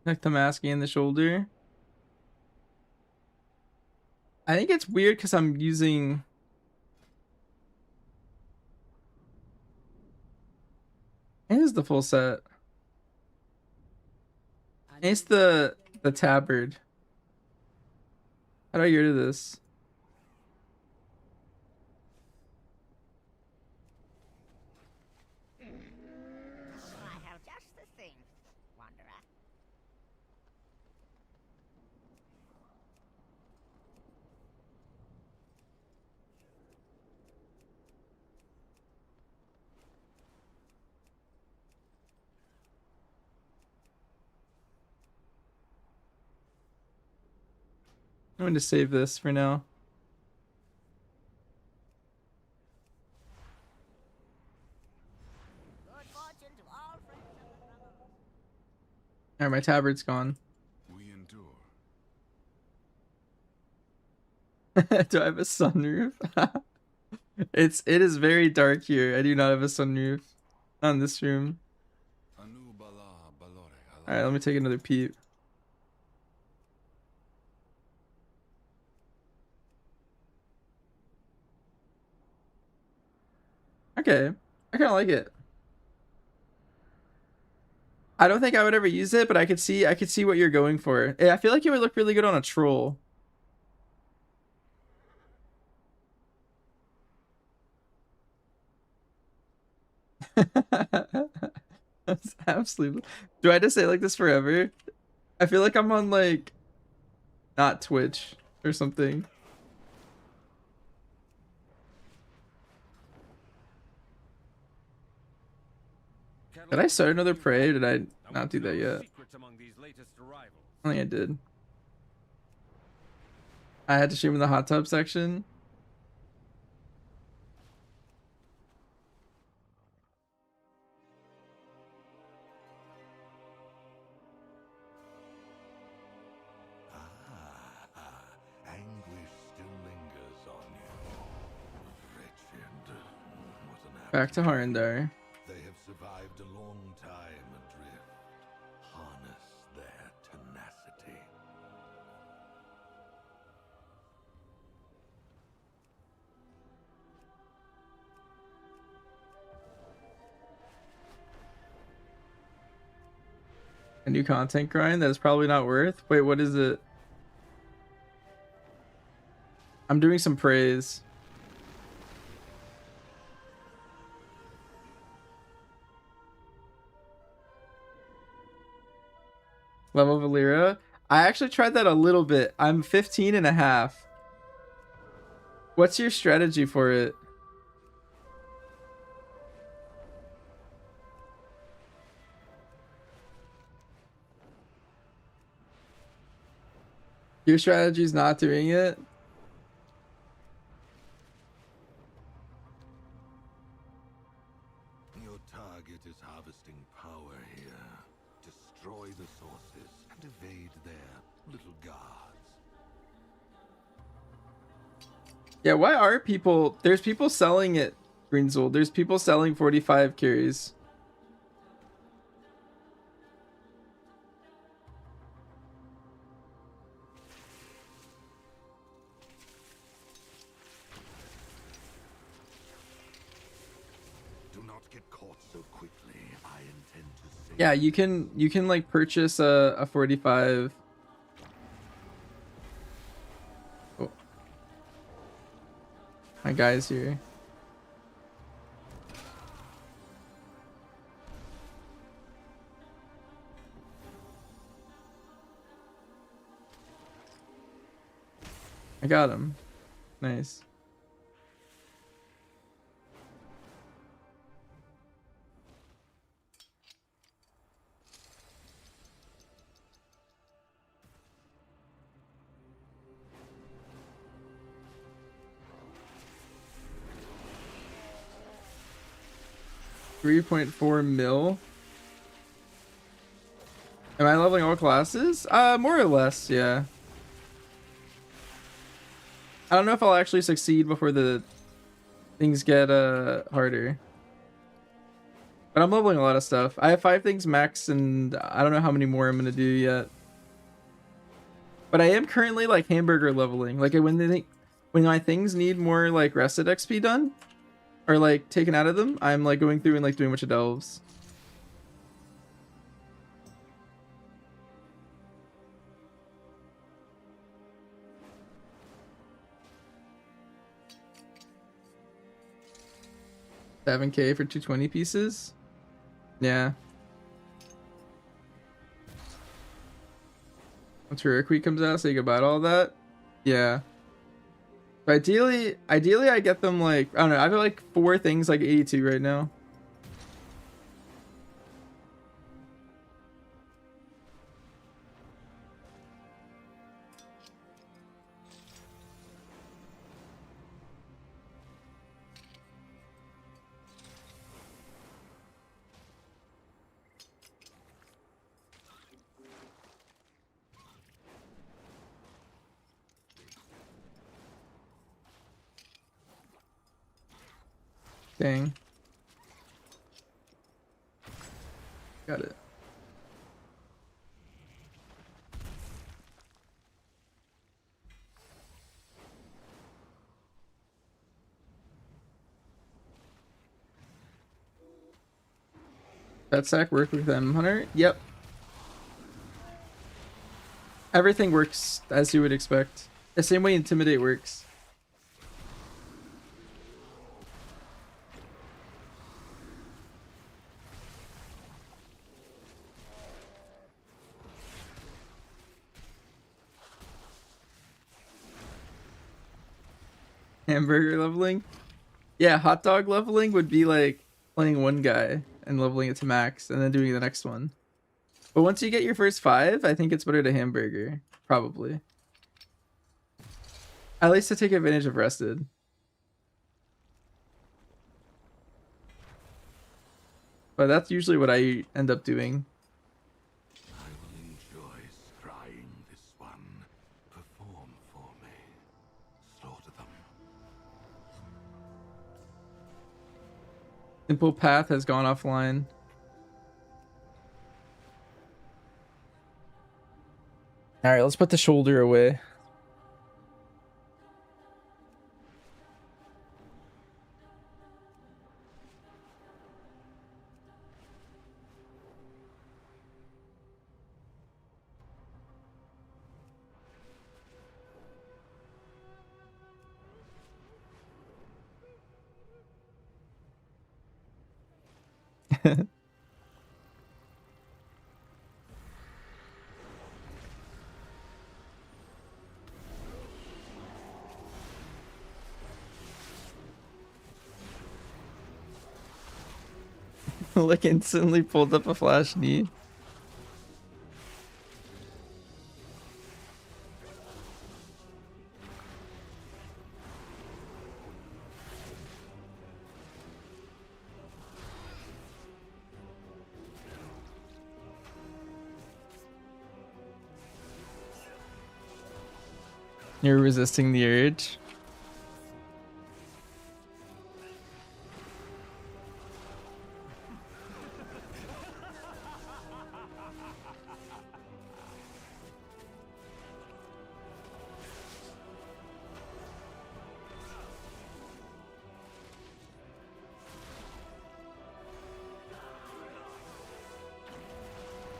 Like the masking in the shoulder. I think it's weird because I'm using. It's the full set. It's the tabard. How do I get rid of this? I have just the thing, Wanderer. I'm going to save this for now. Good fortune to all friends of the Brotherhood. Alright, my tabard's gone. We endure. Do I have a sunroof? It is very dark here. I do not have a sunroof. Not in this room. Alright, let me take another peep. Okay. I kinda like it. I don't think I would ever use it, but I could see what you're going for. I feel like it would look really good on a troll. That's absolutely. Do I just say like this forever? I feel like I'm on like not Twitch or something. Did I start another prey? Did I not do that yet? I think I did. I had to stream in the hot tub section. Anguish still lingers on you. Wretched. What an Back to Harndar. They have survived a long time adrift. Harness their tenacity. A new content grind that is probably not worth. Wait, what is it? I'm doing some praise. Level Valera. I actually tried that a little bit. I'm 15 and a half. What's your strategy for it? Your strategy is not doing it? target is harvesting power here. Destroy the sources and evade their little gods. Yeah, why are people... There's people selling it, Greenzold. There's people selling 45 carries. Do not get caught so quickly. I intend to save. Yeah, you can like purchase a 45. Oh. My guy's here. I got him. Nice. $3.4 mil. Am I leveling all classes? More or less, yeah. I don't know if I'll actually succeed before the things get harder. But I'm leveling a lot of stuff. I have 5 things max, and I don't know how many more I'm gonna do yet. But I am currently like hamburger leveling. Like when my things need more like rested XP done, or like taken out of them, I'm like going through and like doing a bunch of delves. $7K for 220 pieces. Yeah. Once Rariqueen comes out, say goodbye to all that. Yeah. But ideally I get them like, I don't know, I have like 4 things like 82 right now. Dang. Got it. That sack work with them, Hunter? Yep. Everything works as you would expect. The same way Intimidate works. Hamburger leveling? Yeah, hot dog leveling would be like playing one guy and leveling it to max and then doing the next one. But once you get your first 5, I think it's better to hamburger. Probably. At least to take advantage of rested. But that's usually what I end up doing. I will enjoy scrying this one. Perform for me. Slaughter them. Simple Path has gone offline. Alright, let's put the shoulder away. Like instantly pulled up a flash knee. You're resisting the urge.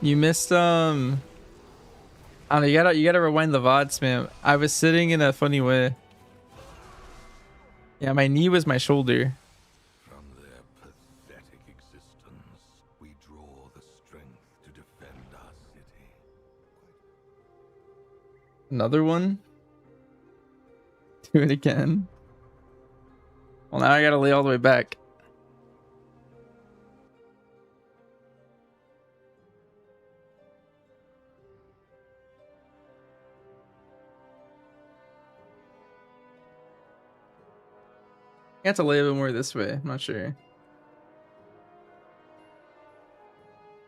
You missed I don't know, you gotta rewind the VODs, man. I was sitting in a funny way. Yeah, my knee was my shoulder. From their pathetic existence, we draw the strength to defend our city. Another one? Do it again. Well, now I gotta lay all the way back. I have to lay a bit more this way. I'm not sure.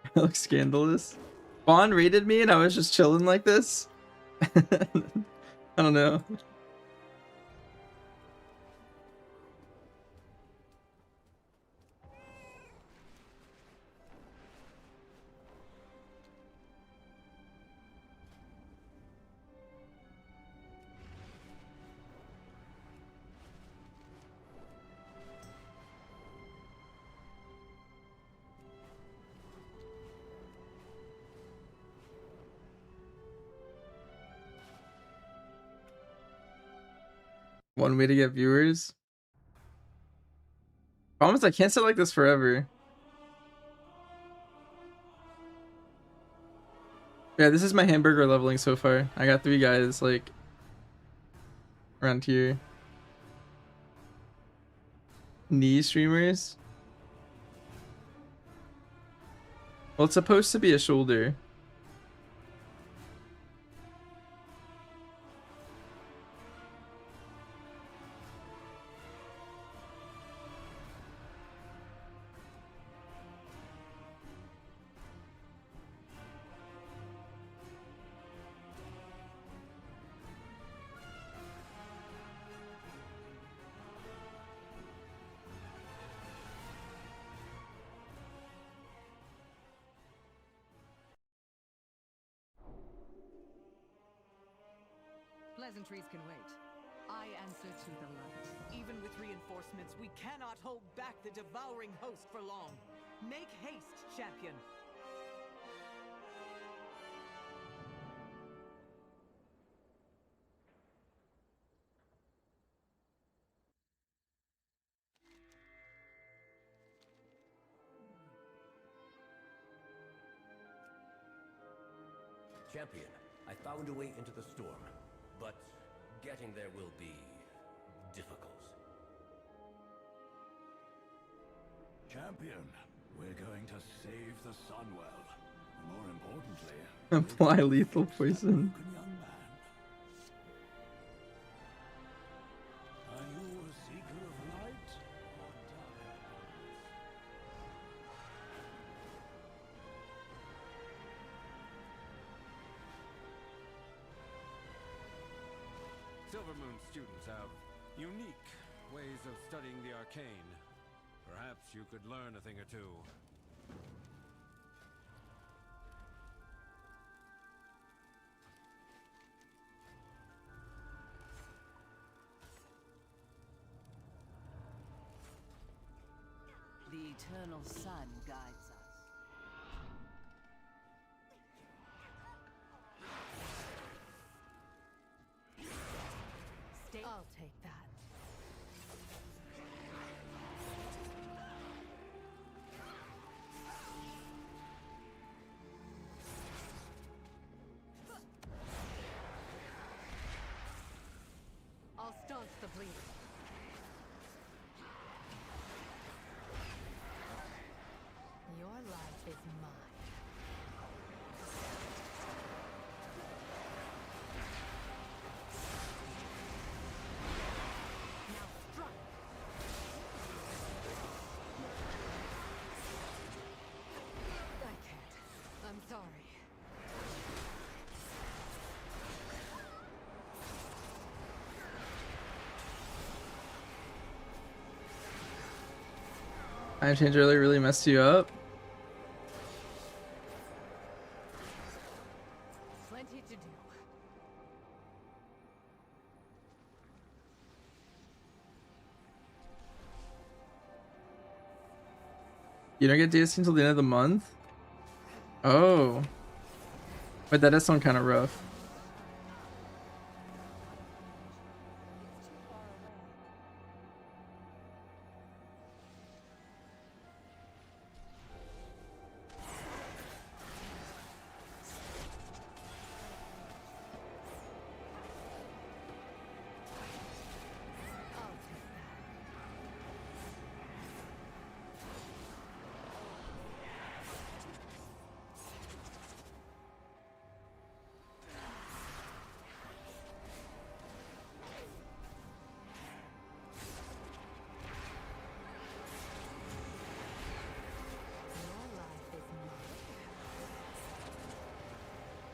It looks scandalous. Vaughn raided me and I was just chilling like this. I don't know. One way to get viewers. Problem is I can't sit like this forever. Yeah, this is my hamburger leveling so far. I got 3 guys like around here. Knee streamers. Well, it's supposed to be a shoulder. Pleasantries can wait. I answer to the light. Even with reinforcements, we cannot hold back the devouring host for long. Make haste, champion. Champion, I found a way into the storm, but getting there will be difficult. Champion, we're going to save the Sunwell. More importantly, Apply lethal poison. young man. Are you a seeker of light or darkness? Silvermoon students have unique ways of studying the arcane. Perhaps you could learn a thing or two. The eternal sun guides us. I'll take that. I'll staunch the bleeding. Your life is mine. Now strike. I can't. I'm sorry. Time change earlier really messed you up. Plenty to do. You don't get DLC until the end of the month? Oh. But that does sound kind of rough.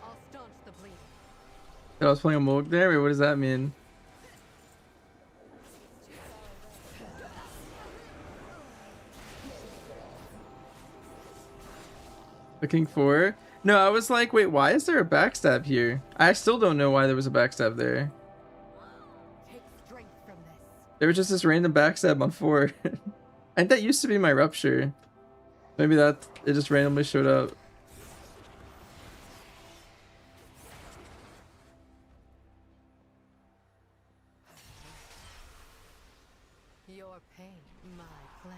I'll staunch the bleeding. I was playing a Moog there? Wait, what does that mean? Looking for? No, I was like, wait, why is there a backstab here? I still don't know why there was a backstab there. There was just this random backstab on 4. And that used to be my rupture. Maybe that it just randomly showed up. Your pain, my pleasure.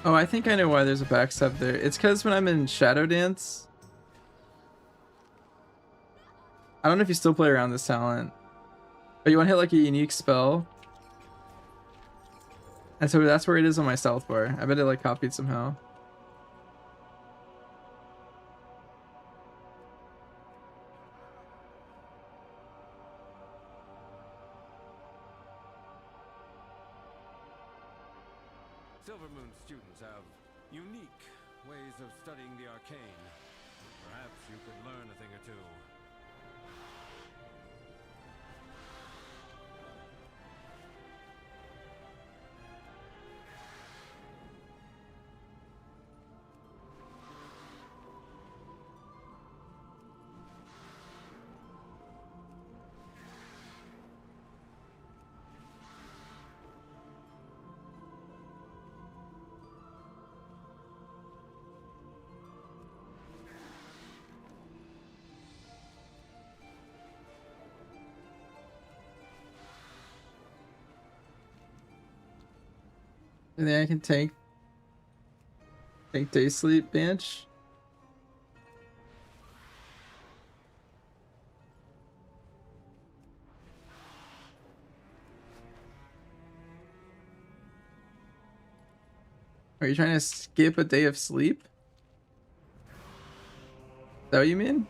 Oh, I think I know why there's a backstab there. It's because when I'm in Shadow Dance, I don't know if you still play around this talent, but you want to hit like a unique spell. And so that's where it is on my stealth bar. I bet it like copied somehow. Silvermoon students have unique ways of studying the arcane. Perhaps you could learn a thing or two. And then I can tank day sleep bench. Are you trying to skip a day of sleep? Is that what you mean?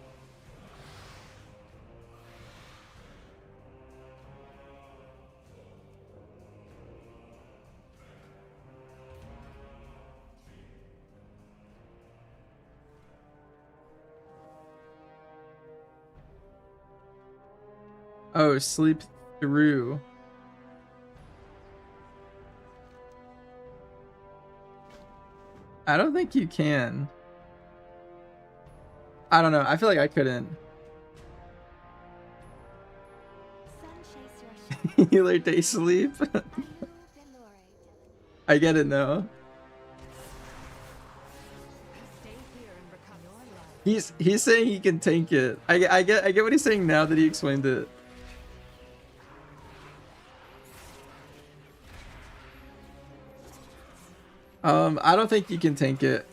Oh, sleep through. I don't think you can. I don't know. I feel like I couldn't. Healer day sleep. I get it now. He's saying he can tank it. I get what he's saying now that he explained it. I don't think you can tank it.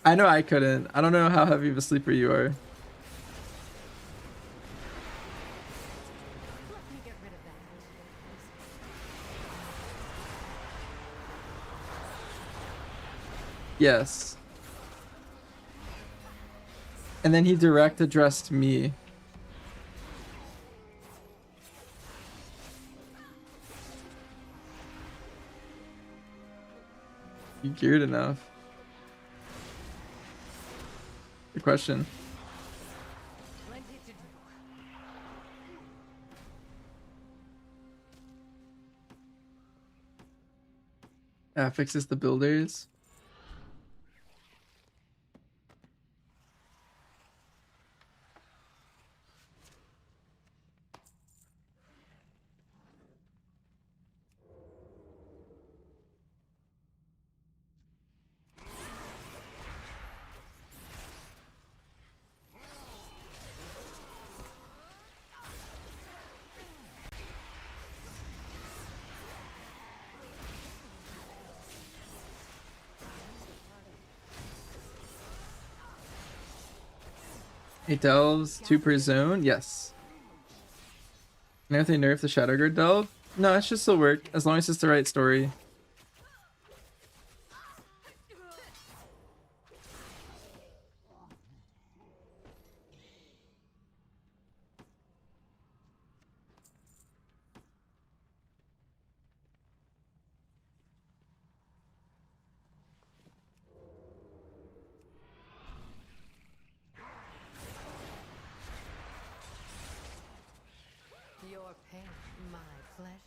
I know I couldn't. I don't know how heavy of a sleeper you are. Yes. And then he direct addressed me. You geared enough? Good question. Plenty to do. Fixes the builders. It delves 2 per zone? Yes. And if they nerf the Shadow Guard delve? No, it should still work, as long as it's the right story. Your pain, my pleasure.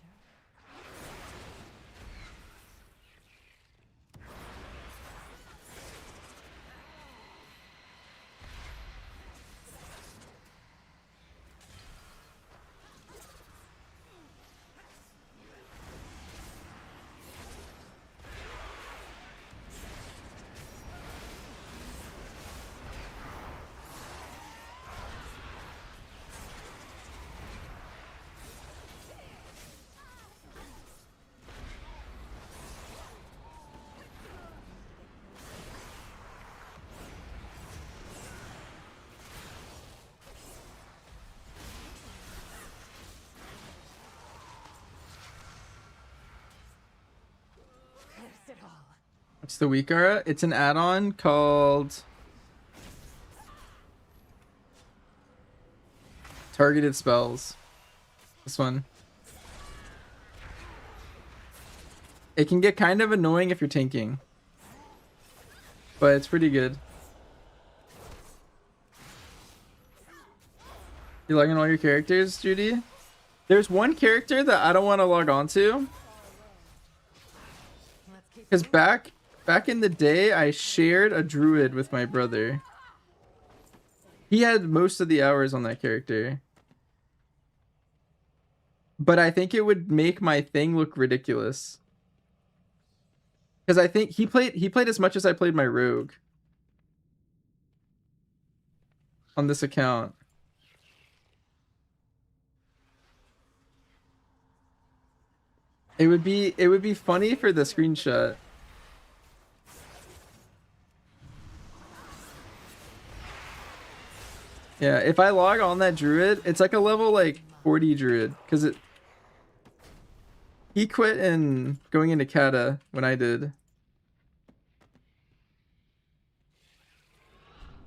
Curse it all. What's the weak aura? It's an add-on called Targeted Spells. This one. It can get kind of annoying if you're tanking, but it's pretty good. You logging all your characters, Judy? There's one character that I don't want to log on to. Because back in the day, I shared a druid with my brother. He had most of the hours on that character. But I think it would make my thing look ridiculous. Because I think he played as much as I played my rogue on this account. It would be funny for the screenshot. Yeah, if I log on that druid, it's like a level like 40 druid, because he quit in going into Kata when I did.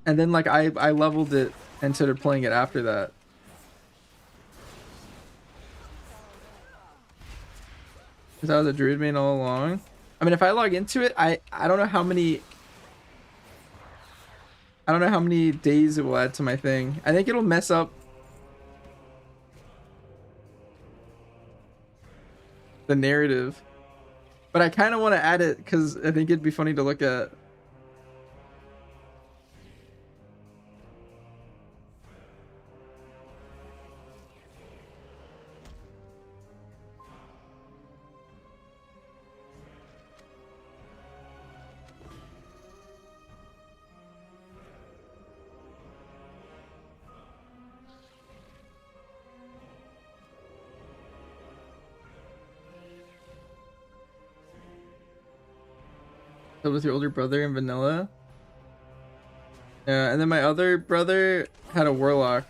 And then like I leveled it and started playing it after that. Because I was a druid main all along. I mean, if I log into it, I don't know how many days it will add to my thing. I think it'll mess up the narrative. But I kind of want to add it because I think it'd be funny to look at. That was your older brother in vanilla. Yeah, and then my other brother had a warlock.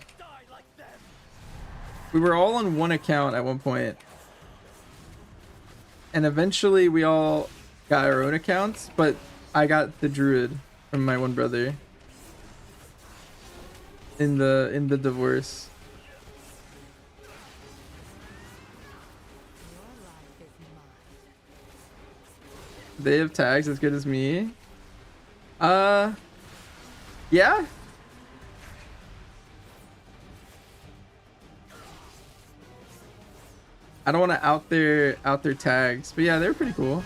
We were all on one account at one point. And eventually we all got our own accounts, but I got the druid from my one brother. in the divorce. They have tags as good as me. Yeah. I don't want to out their tags, but yeah, they're pretty cool.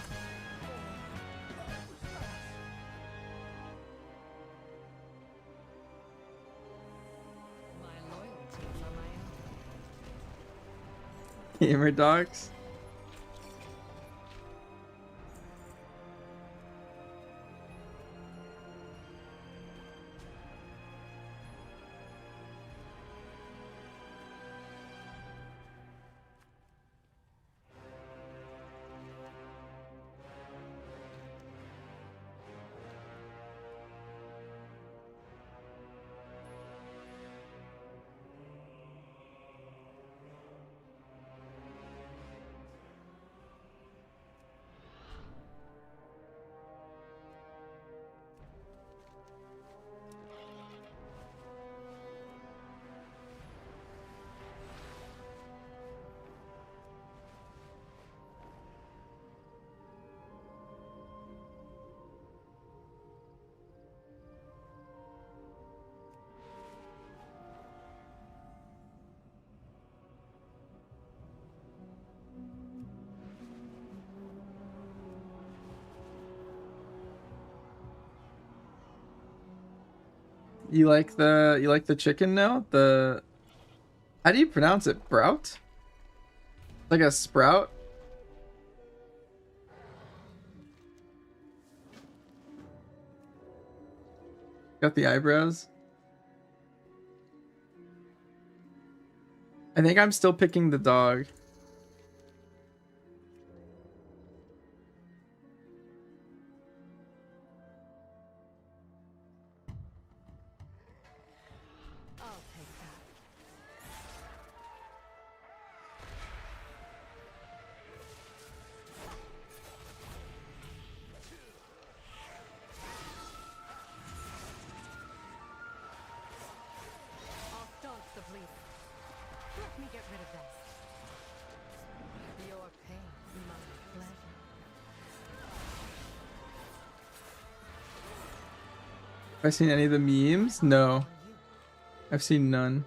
Gamer dogs. You like the chicken now? How do you pronounce it? Brout? Like a sprout? Got the eyebrows. I think I'm still picking the dog. I'll start the bleeding. Let me get rid of that. Your pain, my pleasure. Have I seen any of the memes? No. I've seen none.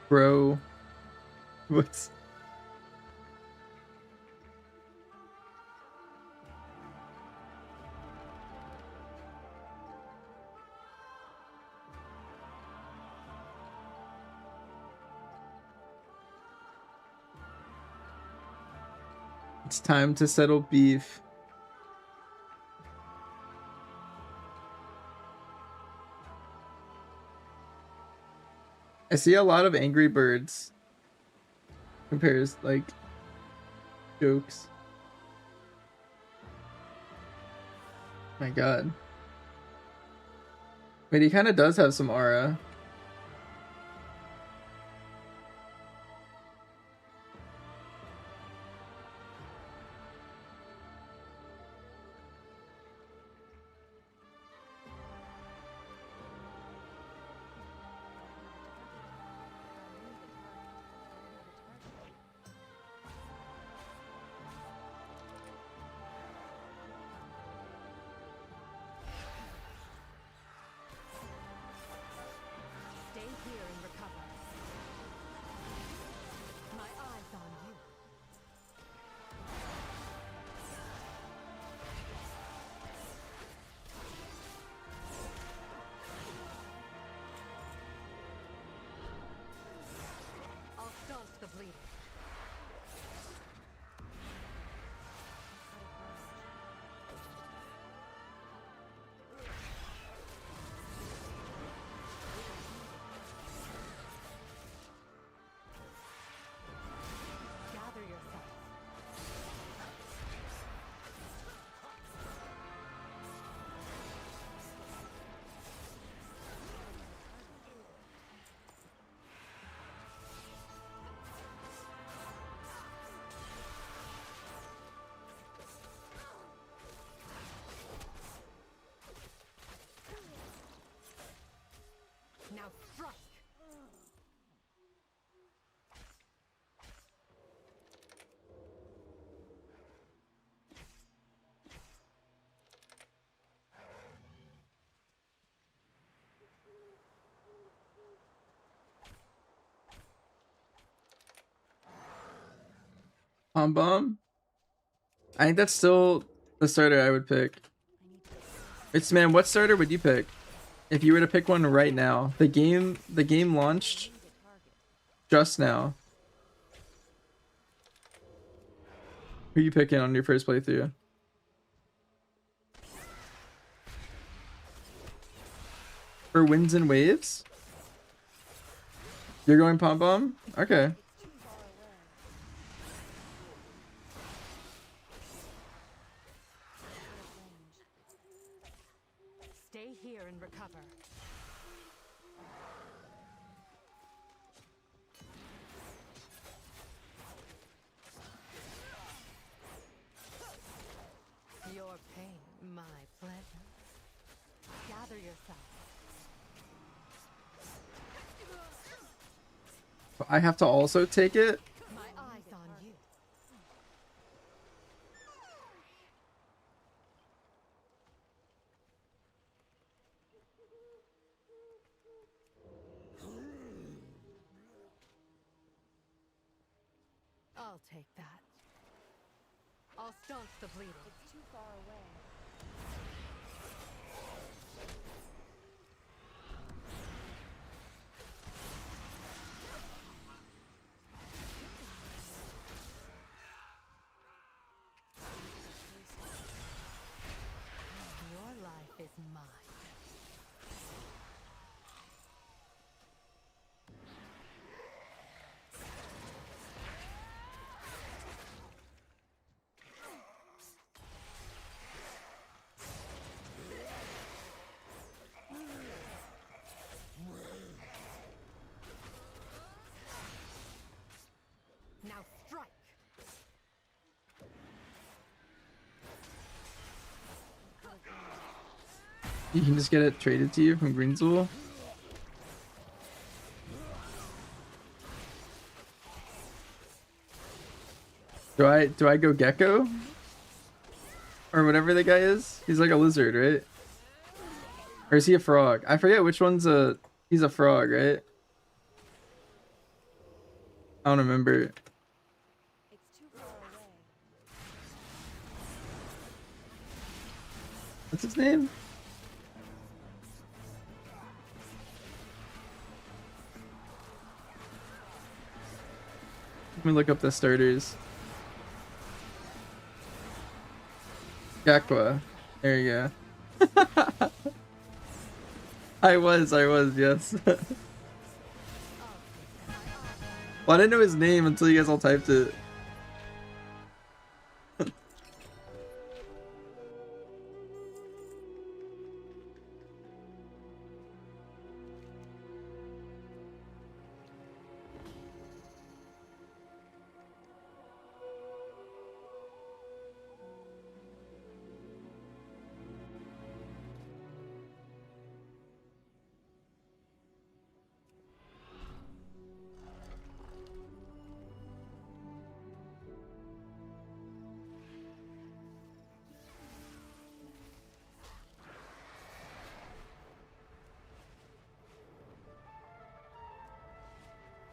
Bro. What's... It's time to settle beef. I see a lot of Angry Birds compares like jokes. My god. Wait, he kind of does have some aura. Now strike. Bomb. I think that's still the starter I would pick. It's man, what starter would you pick if you were to pick one right now? The game launched just now. Who are you picking on your first playthrough? For Winds and Waves? You're going Pom Bomb? Okay. Stay here and recover. Your pain, my pleasure. Gather yourself. I have to also take it? My eyes on you. I'll take that. I'll staunch the bleeding. It's too far away. Your life is mine. Now strike. You can just get it traded to you from Greenswell. Do I go Gecko? Or whatever the guy is? He's like a lizard, right? Or is he a frog? I forget which one's he's a frog, right? I don't remember. It's too far away. What's his name? Let me look up the starters. Gakwa. There you go. I was, yes. Well, I didn't know his name until you guys all typed it.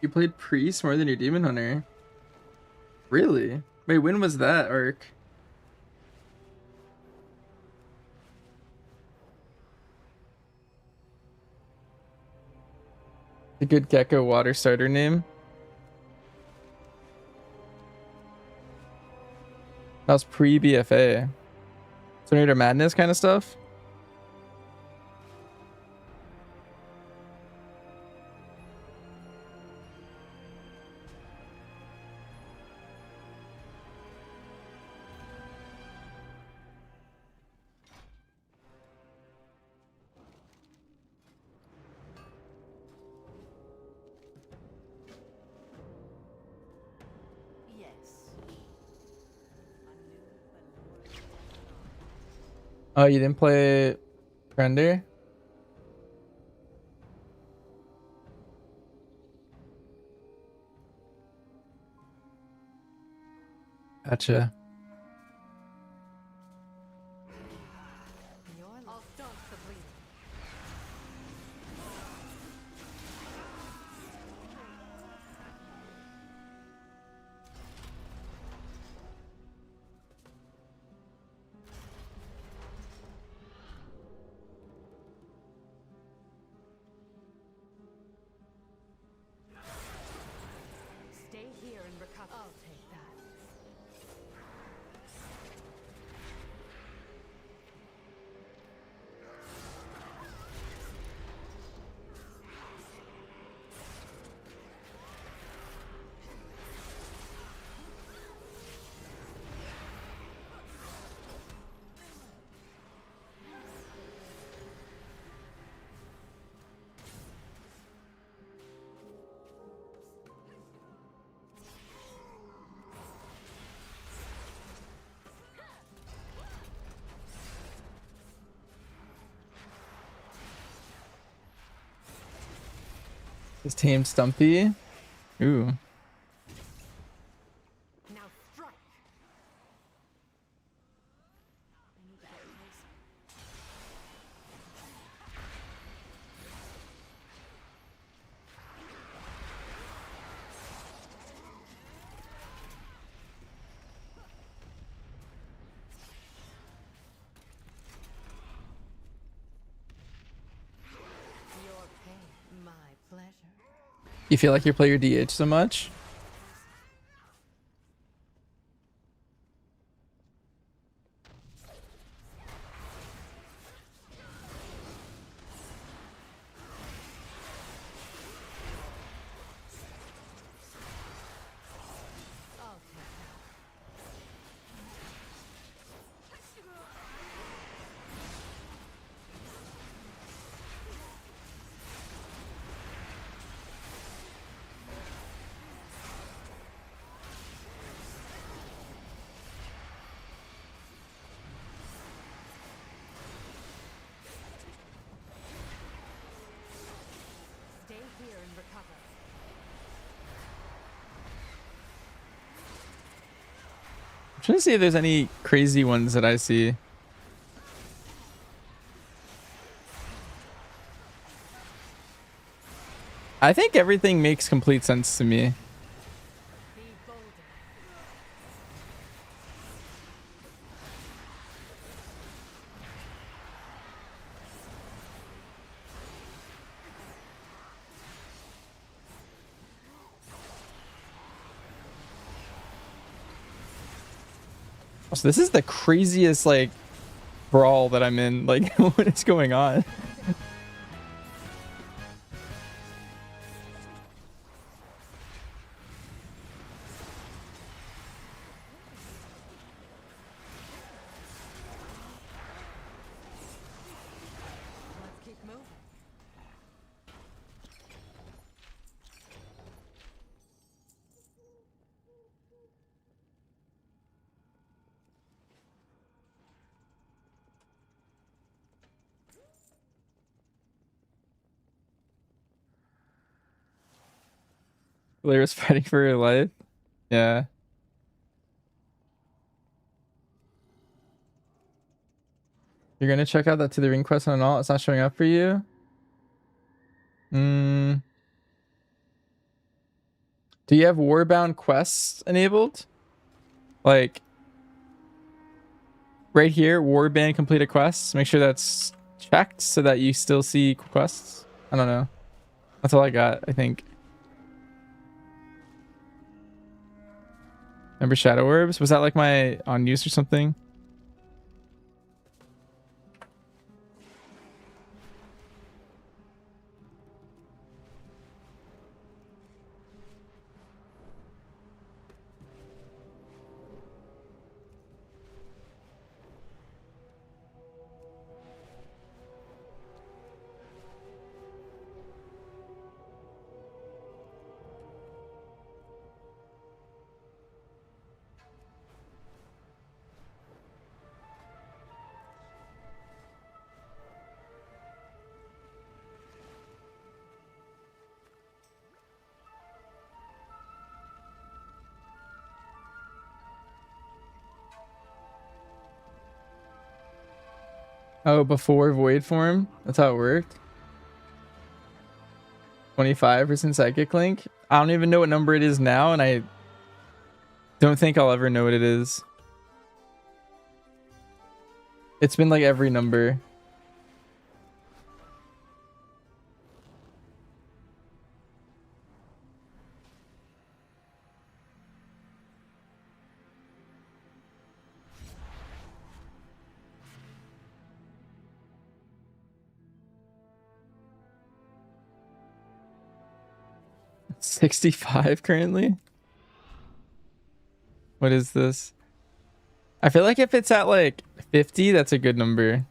You played Priest more than your Demon Hunter? Really? Wait, when was that arc? A good Gecko water starter name. That was pre-BFA. Tornado Madness kind of stuff? Oh, you didn't play Render? Gotcha. I'll staunch the bleeding. Stay here and recover. I'll take that. Is tamed Stumpy? Ooh. Now strike. Your pain, my pleasure. You feel like you play your DH so much? I'll take that. Stay here and recover. I'm trying to see if there's any crazy ones that I see. I think everything makes complete sense to me. Be bolder. So this is the craziest like brawl that I'm in. Like, what is going on? Let's keep moving. Lyra's fighting for her life. Yeah. You're gonna check out that to the ring quest on all. It's not showing up for you. Do you have Warbound quests enabled? Like right here, Warband completed quests. Make sure that's checked so that you still see quests. I don't know. That's all I got, I think. Remember Shadow Orbs? Was that like my on use or something? Oh, before void form? That's how it worked. 25% psychic link. I don't even know what number it is now, and I don't think I'll ever know what it is. It's been like every number. $65 currently. What is this? I feel like if it's at like 50, that's a good number.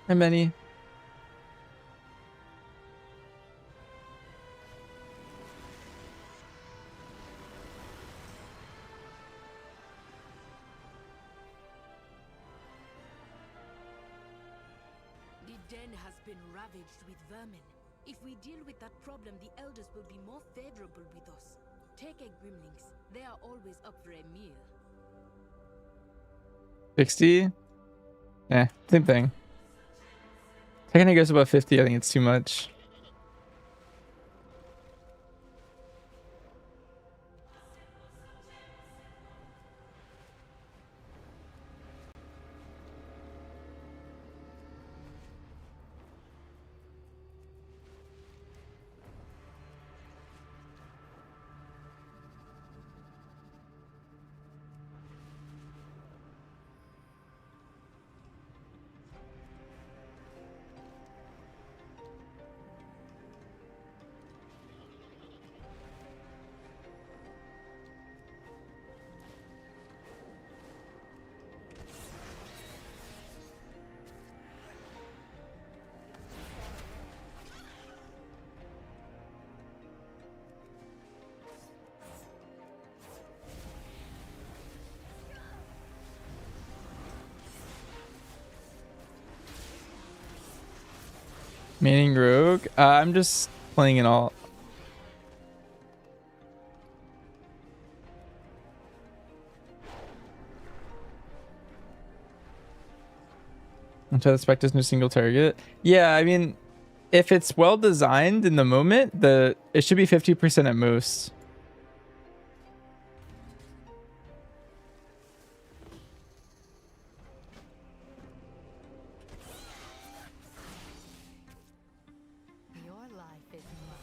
How many? The den has been ravaged with vermin. If we deal with that problem, the elders will be more favorable with us. Take a Grimlings. They are always up for a meal. 60? Yeah, same thing. Second it goes above 50, I think it's too much. Maining rogue? I'm just playing it all. Until the spec does no single target. Yeah, I mean, if it's well designed in the moment, it should be 50% at most. Your life is mine.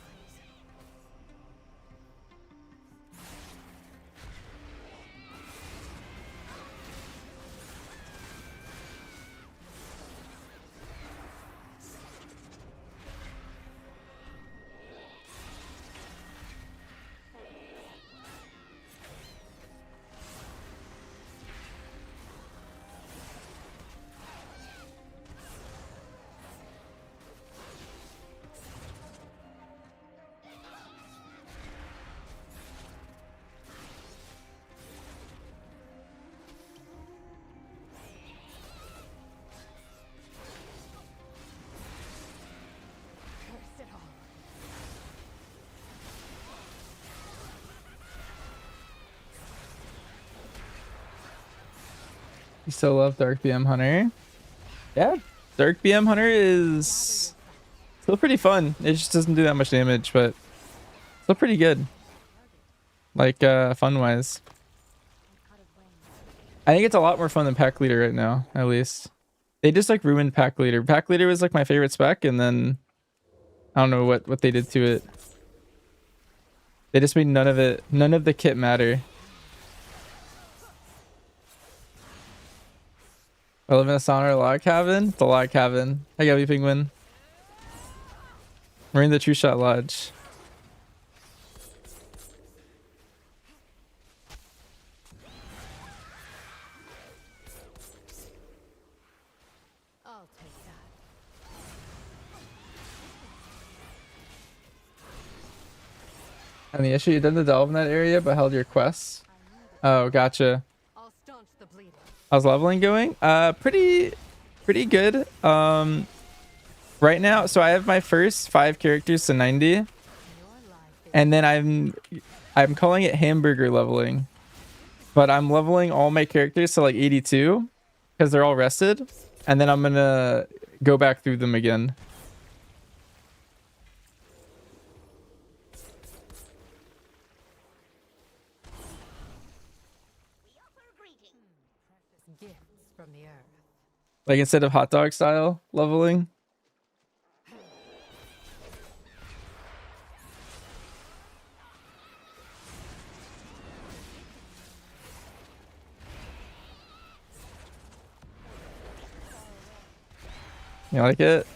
Curse it all. You still love Dark BM Hunter? Yeah, Dark BM Hunter is still pretty fun. It just doesn't do that much damage, but still pretty good. Like, fun-wise. I think it's a lot more fun than Pack Leader right now, at least. They just, like, ruined Pack Leader. Pack Leader was, like, my favorite spec, and then I don't know what they did to it. They just made none of the kit matter. I live in a sauna or log cabin? It's a log cabin. Hey, Gabby Penguin. We're in the True Shot Lodge. And the issue, you didn't delve in that area, but held your quests. Oh, gotcha. I'll staunch the bleeding. How's leveling going? Pretty good. Right now, so I have my first 5 characters to 90, and then I'm calling it hamburger leveling, but I'm leveling all my characters to like 82 because they're all rested, and then I'm gonna go back through them again. Gifts from the earth. Like instead of hot dog style leveling. You like it?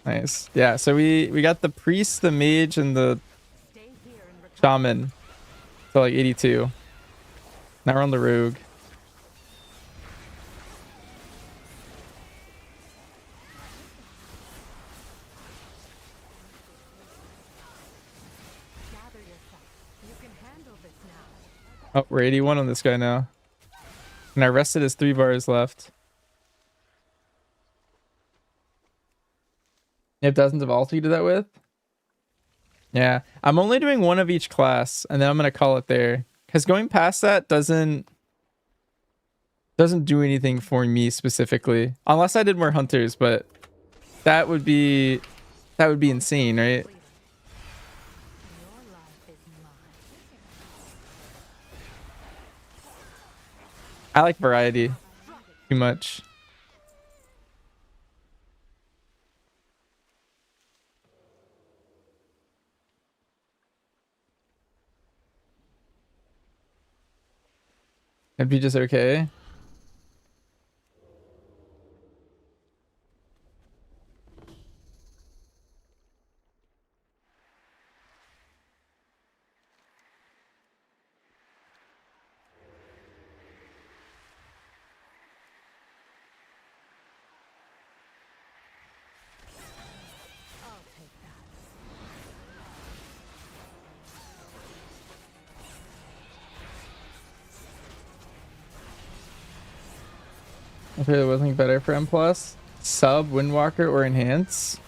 Nice. Yeah, so we got the priest, the mage, and the shaman to like 82. Now we're on the rogue. Gather yourself. You can handle this now. Oh, we're 81 on this guy now. And I rested as 3 bars left. You have dozens of alts you do that with? Yeah. I'm only doing 1 of each class, and then I'm going to call it there. Because going past that doesn't do anything for me specifically. Unless I did more hunters, but that would be insane, right? I like variety too much. It'd be just okay. I'll take that. Okay, there wasn't better for M+. Sub, Windwalker, or Enhance?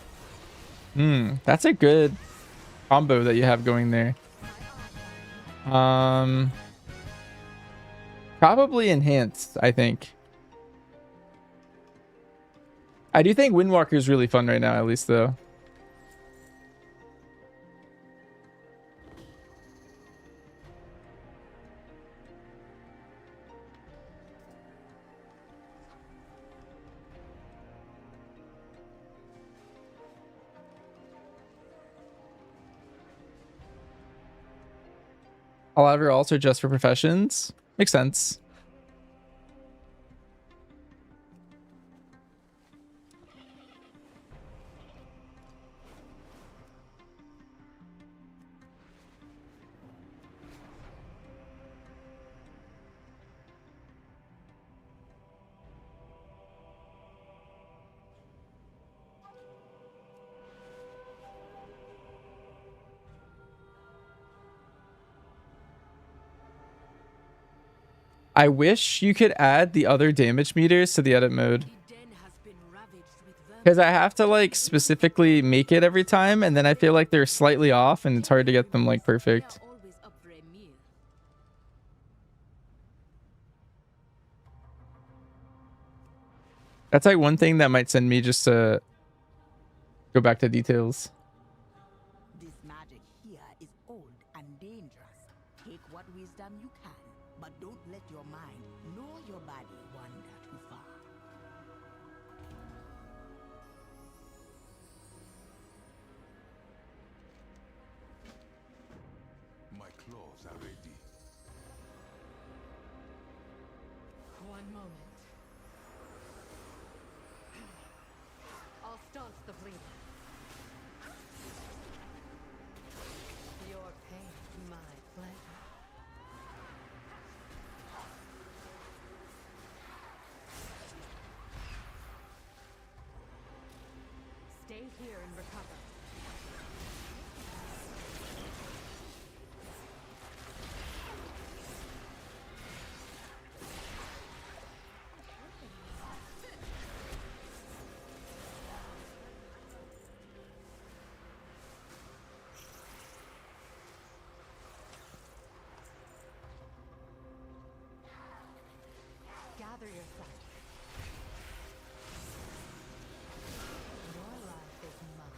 That's a good combo that you have going there. Probably Enhanced, I think. I do think Windwalker is really fun right now, at least, though. I'll have her also just for professions. Makes sense. I wish you could add the other damage meters to the edit mode. Because I have to like specifically make it every time, and then I feel like they're slightly off and it's hard to get them like perfect. That's like one thing that might send me just to go back to details. This magic here is old and dangerous. Take what wisdom you can, but don't let your mind nor your body wander too far. My claws are ready. One moment. I'll staunch the bleeding. Your pain, my pleasure. Stay here and recover. Gather yourself. Your life is mine.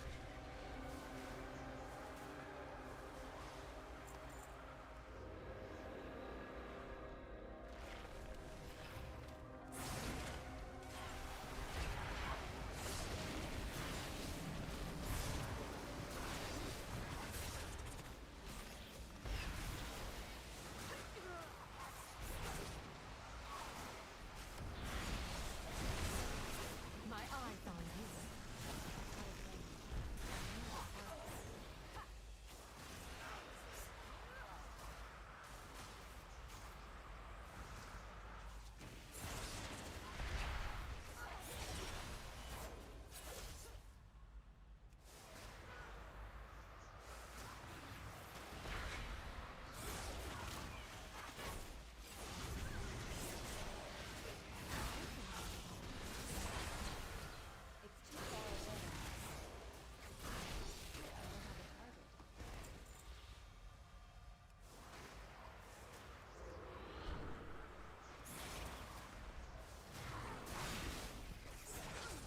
My eyes on you.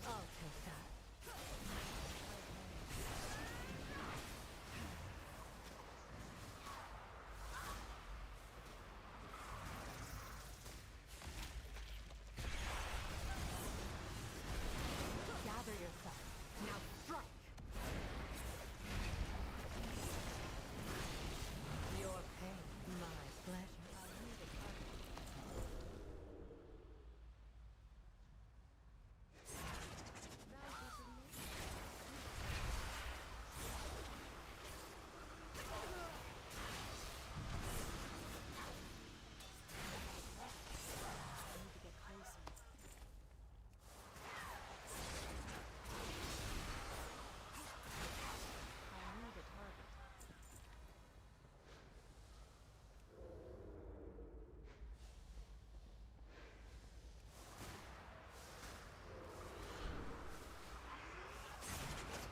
I'll take that. Gather yourself. Now strike. Your pain, my pleasure.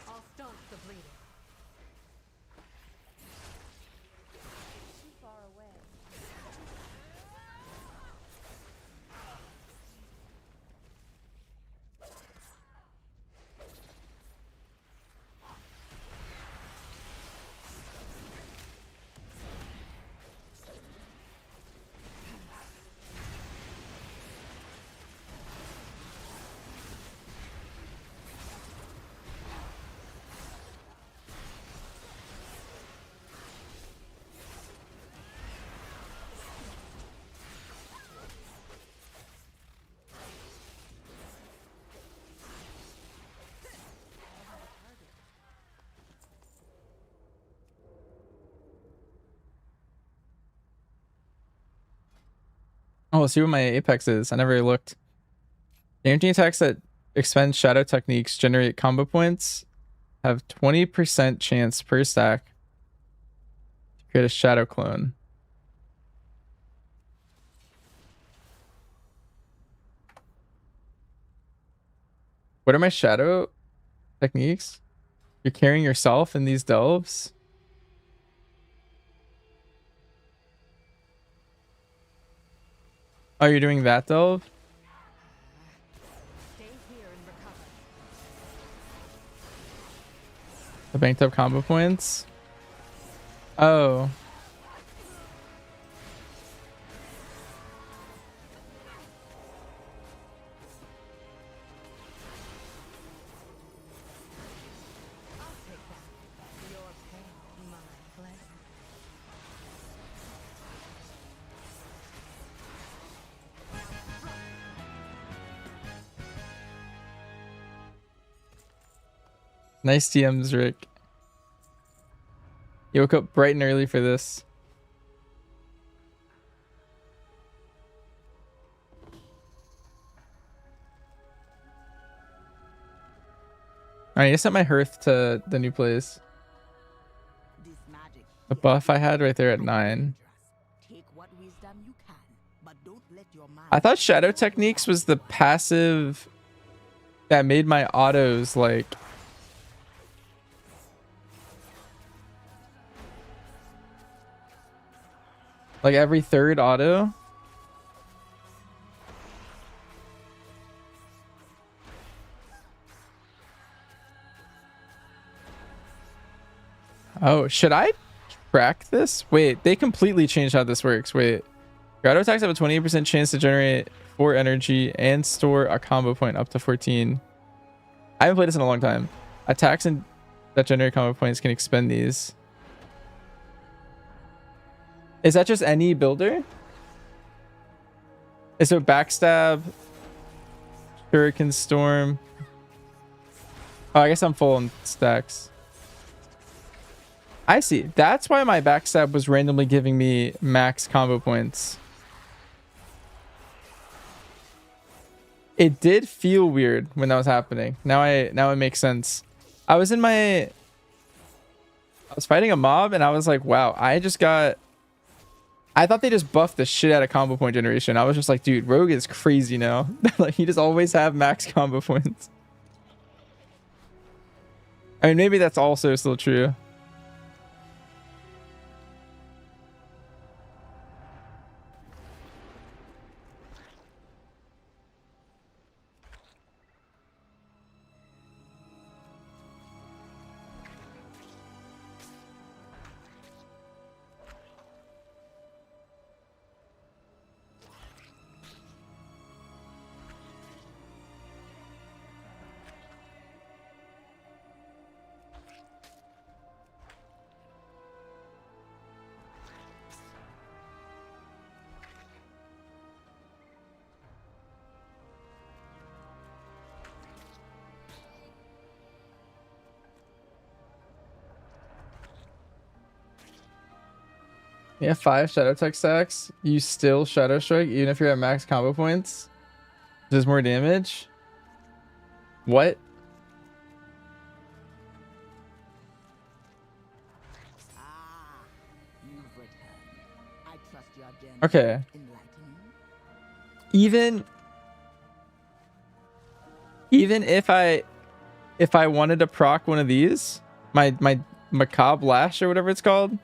I'll staunch the bleeding. Too far away. Oh, let's see what my apex is. I never really looked. Guaranteed attacks that expend shadow techniques generate combo points. Have 20% chance per stack to create a shadow clone. What are my shadow techniques? You're carrying yourself in these delves? Oh, you're doing that delve? Stay here and recover. The banked up combo points? Oh. I'll take that. Your pain, my pleasure. Nice TMs, Rick. You woke up bright and early for this. Alright, I set my hearth to the new place. The buff I had right there at 9. I thought Shadow Techniques was the passive that made my autos like every third auto. Oh, should I track this? Wait, they completely changed how this works. Wait. Your auto attacks have a 28% chance to generate 4 energy and store a combo point up to 14. I haven't played this in a long time. Attacks and that generate combo points can expend these. Is that just any builder? Is there backstab, Shuriken Storm? Oh, I guess I'm full on stacks. I see. That's why my backstab was randomly giving me max combo points. It did feel weird when that was happening. Now it makes sense. I was fighting a mob and I was like, wow, I thought they just buffed the shit out of combo point generation. I was just like, dude, Rogue is crazy now. Like, he just always have max combo points. I mean, maybe that's also still true. Yeah, 5 Shadow Tech stacks. You still Shadow Strike even if you're at max combo points. Does more damage. What? Okay. Even if I wanted to proc one of these, my Macabre Lash or whatever it's called.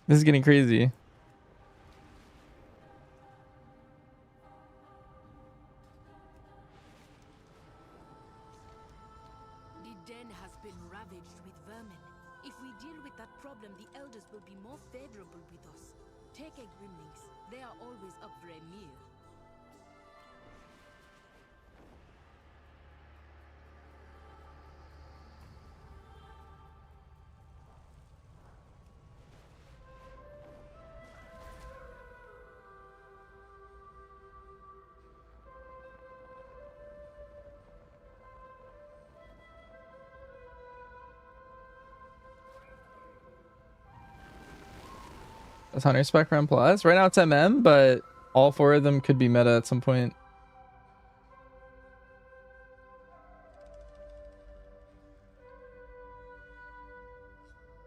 This is getting crazy. The den has been ravaged with vermin. If we deal with that problem, the elders will be more favorable with us. Take a Grimlings. They are always up for a meal. That's Hunter Spec Run Plus. Right now it's MM, but all 4 of them could be meta at some point.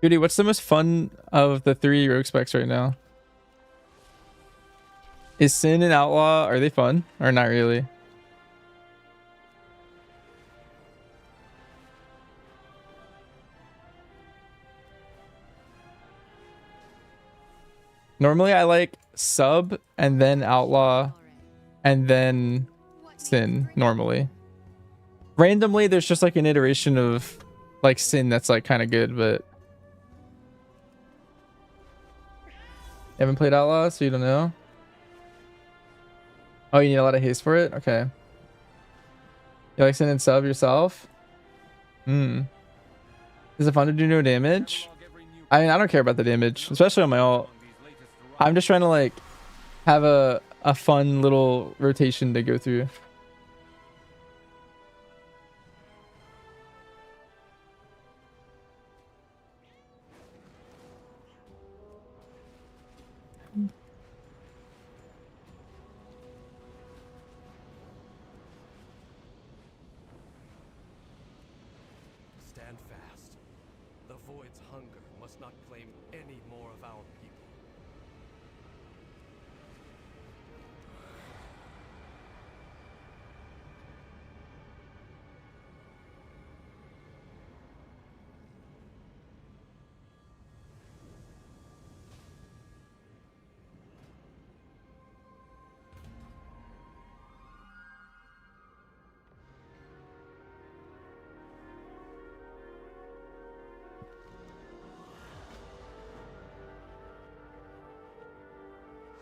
Judy, what's the most fun of the 3 rogue specs right now? Is Sin and Outlaw, are they fun? Or not really? Normally I like Sub and then Outlaw and then Sin normally. Randomly there's just like an iteration of like Sin that's like kind of good, but you haven't played Outlaw, so you don't know? Oh, you need a lot of haste for it? Okay. You like Sin and Sub yourself? Hmm. Is it fun to do no damage? I mean, I don't care about the damage, especially on my ult. I'm just trying to like have a fun little rotation to go through. Stand fast. The void's hunger must not claim any more of our people.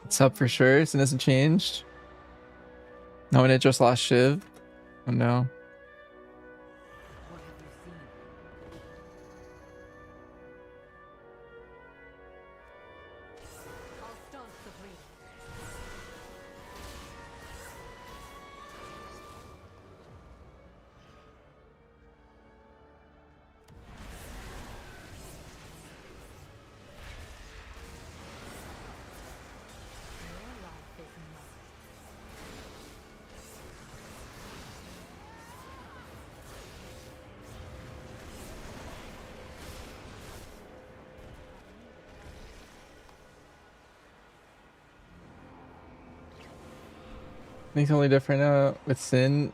It's up for sure. Sin hasn't changed. No, and it just lost Shiv. Oh no. I'll start the bleeding. Your life is mine. I think the only different with Sin,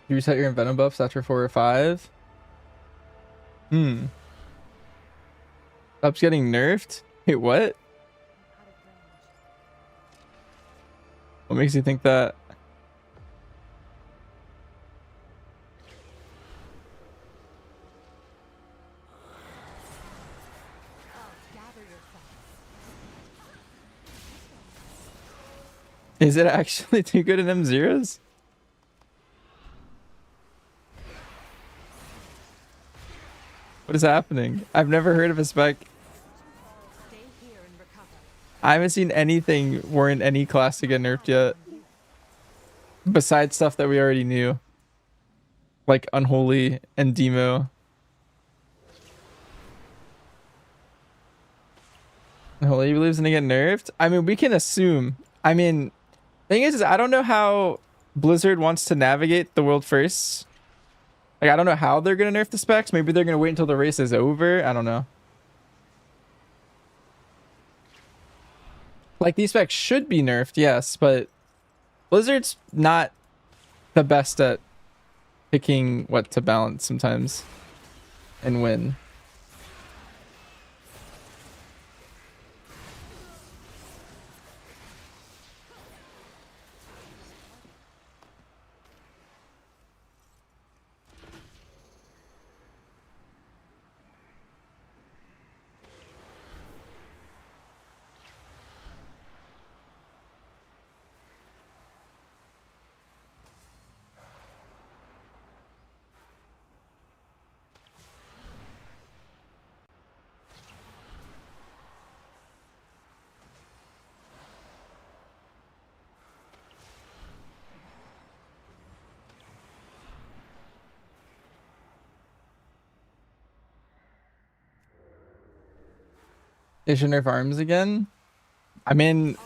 you reset your Venom buffs after 4 or 5. Up's getting nerfed? Wait, what? What makes you think that? Is it actually too good in M0s? What is happening? I've never heard of a spec. I haven't seen anything warrant any class to get nerfed yet. Besides stuff that we already knew. Like Unholy and Demo. Unholy believes in to get nerfed? I mean, we can assume. I mean, thing is I don't know how Blizzard wants to navigate the world first. Like, I don't know how they're going to nerf the specs. Maybe they're going to wait until the race is over. I don't know. Like, these specs should be nerfed, yes, but Blizzard's not the best at picking what to balance sometimes and win. They should nerf arms again. I mean,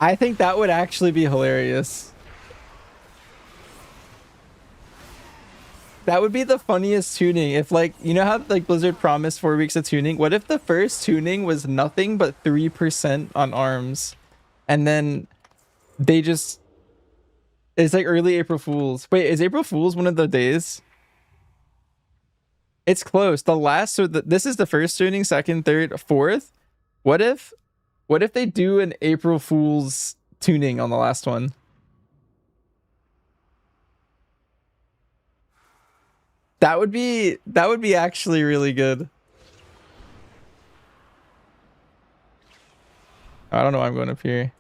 I think that would actually be hilarious. That would be the funniest tuning if, like, you know how like Blizzard promised 4 weeks of tuning? What if the first tuning was nothing but 3% on arms? And then they just... It's like early April Fools. Wait, is April Fools one of the days? It's close. The last, so this is the first tuning, second, third, fourth. What if they do an April Fool's tuning on the last one? That would be actually really good. I don't know why I'm going up here.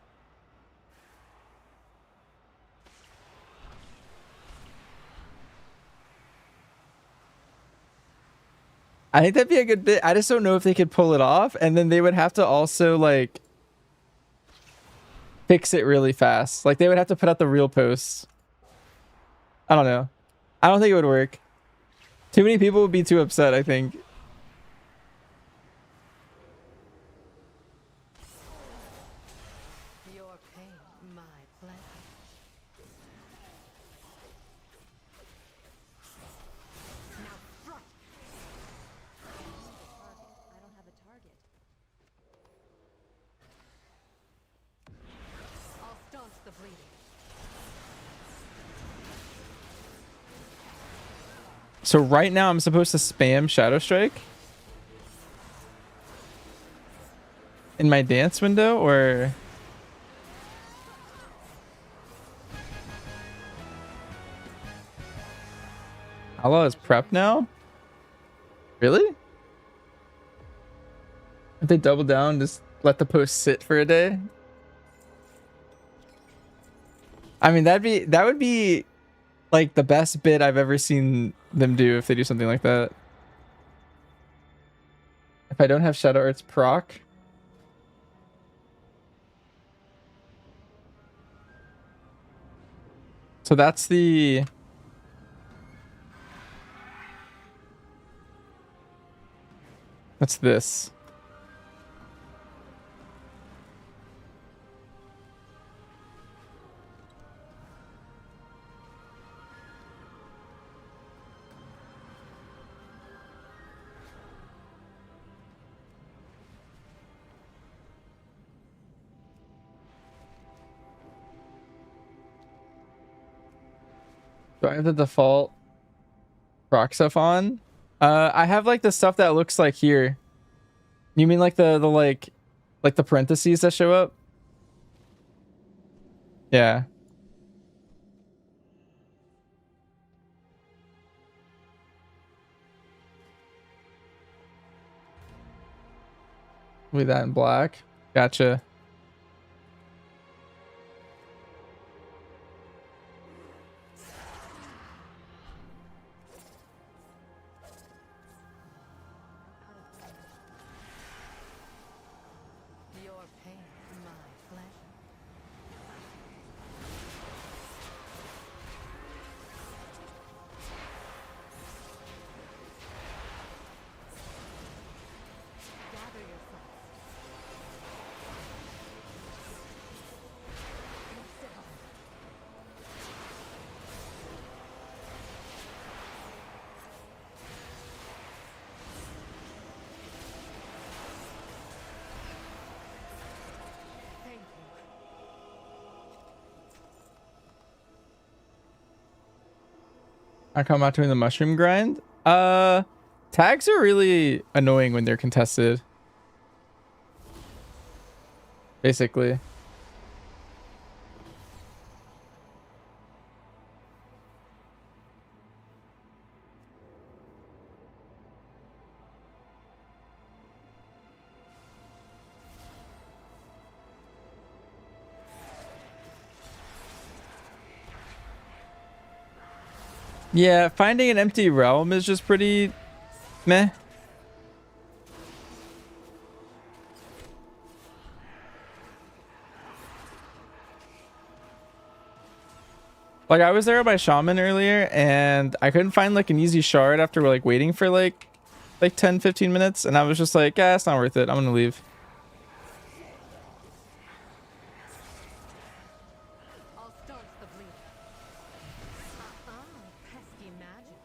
I think that'd be a good bit. I just don't know if they could pull it off, and then they would have to also like fix it really fast. Like they would have to put out the real posts. I don't know. I don't think it would work. Too many people would be too upset, I think. Your pain, my pleasure. I don't have a target. I'll staunch the bleeding. So right now I'm supposed to spam Shadow Strike in my dance window, or Allah is prep now? Really? If they double down, just let the post sit for a day? I mean, that would be like the best bit I've ever seen them do if they do something like that. If I don't have Shadow Arts proc. So that's the... What's this? Do I have the default proc stuff on? I have like the stuff that looks like here. You mean like the like the parentheses that show up? Yeah. With that in black. Gotcha. Your pain, my pleasure. Gather your thoughts. Thank you. I come out doing the mushroom grind. Tags are really annoying when they're contested. Basically. Yeah, finding an empty realm is just pretty meh. Like I was there with my shaman earlier and I couldn't find like an easy shard after like waiting for like 10-15 minutes, and I was just like, yeah, it's not worth it. I'm gonna leave. I'll start the bleeding. Pesky magic.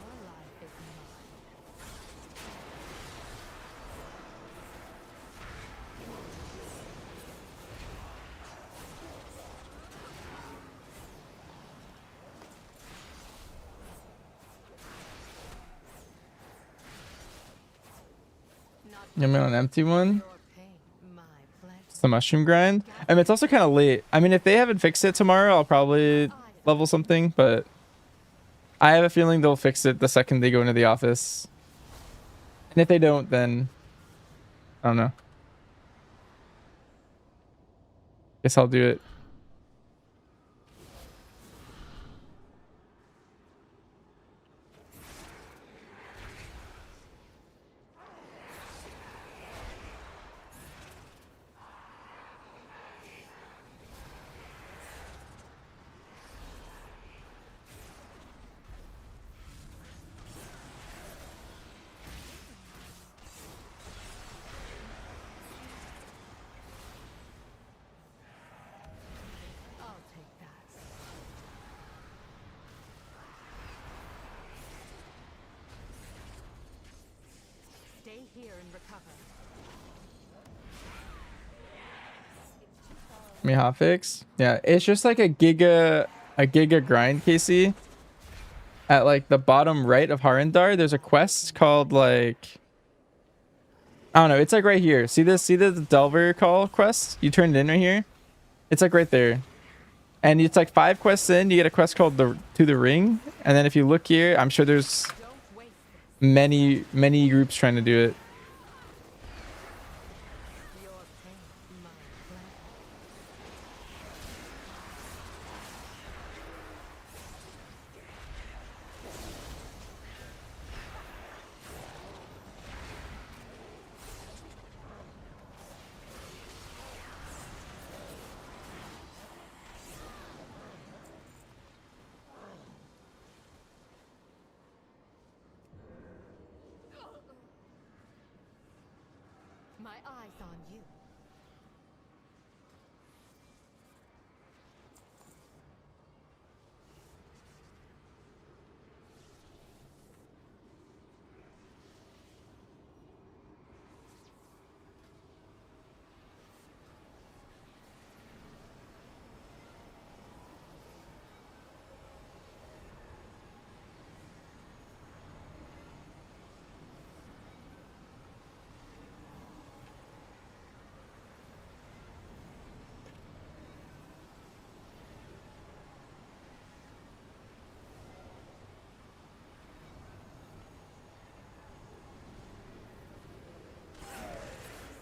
Your life is mine. You mean an empty one? Your pain, my pleasure. It's the mushroom grind. I mean, it's also kind of late. I mean, if they haven't fixed it tomorrow, I'll probably level something, but I have a feeling they'll fix it the second they go into the office. And if they don't, then I don't know. Guess I'll do it. I'll take that. Stay here and recover. Me hotfix. Yeah, it's just like a giga grind, Casey. At like the bottom right of Harindar, there's a quest called like, I don't know, it's like right here. See this? See the Delver Call quest? You turn it in right here. It's like right there. And it's like 5 quests in, you get a quest called To the Ring. And then if you look here, I'm sure there's many groups trying to do it. My eyes on you.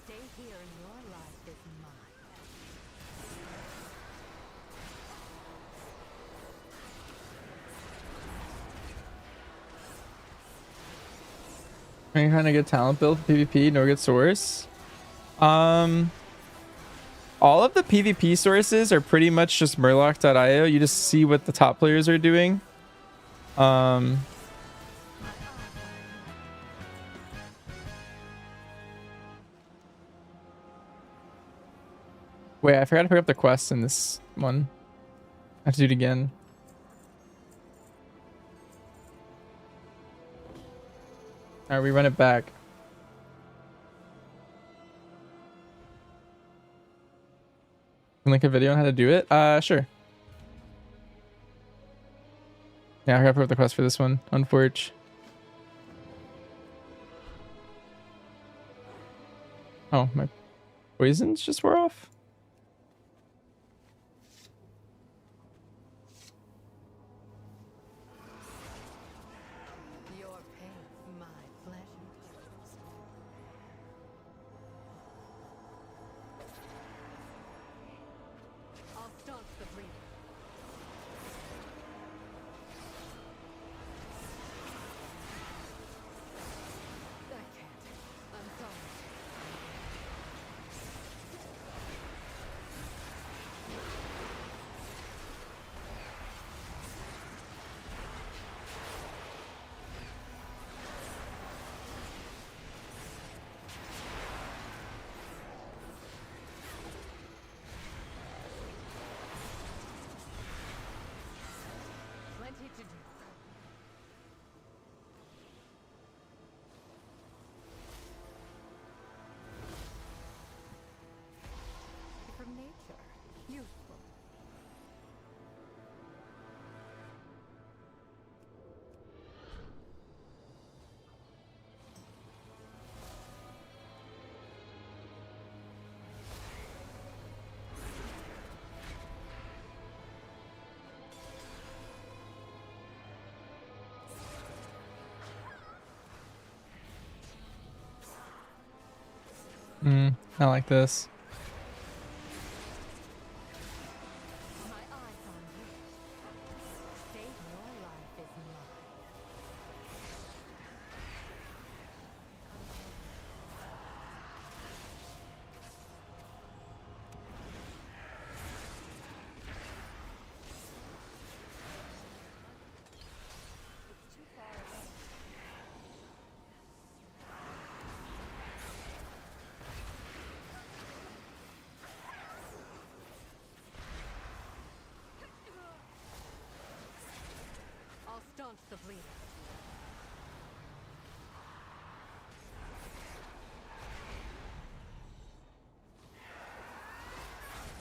Stay here and your life is mine. Are you trying to get talent build PvP, no good source? All of the PvP sources are pretty much just Murloc.io. You just see what the top players are doing. Wait, I forgot to pick up the quests in this one. I have to do it again. Alright, we run it back. Link a video on how to do it? Sure. Yeah, I forgot to pick up the quest for this one. Unforge. Oh, my poisons just wore off? Your pain, my pleasure. I'll staunch the bleeding. I can't. I'm sorry. Plenty to do. From nature. Useful. I like this. My eyes on you. Save your life is mine. I'll staunch the bleeding.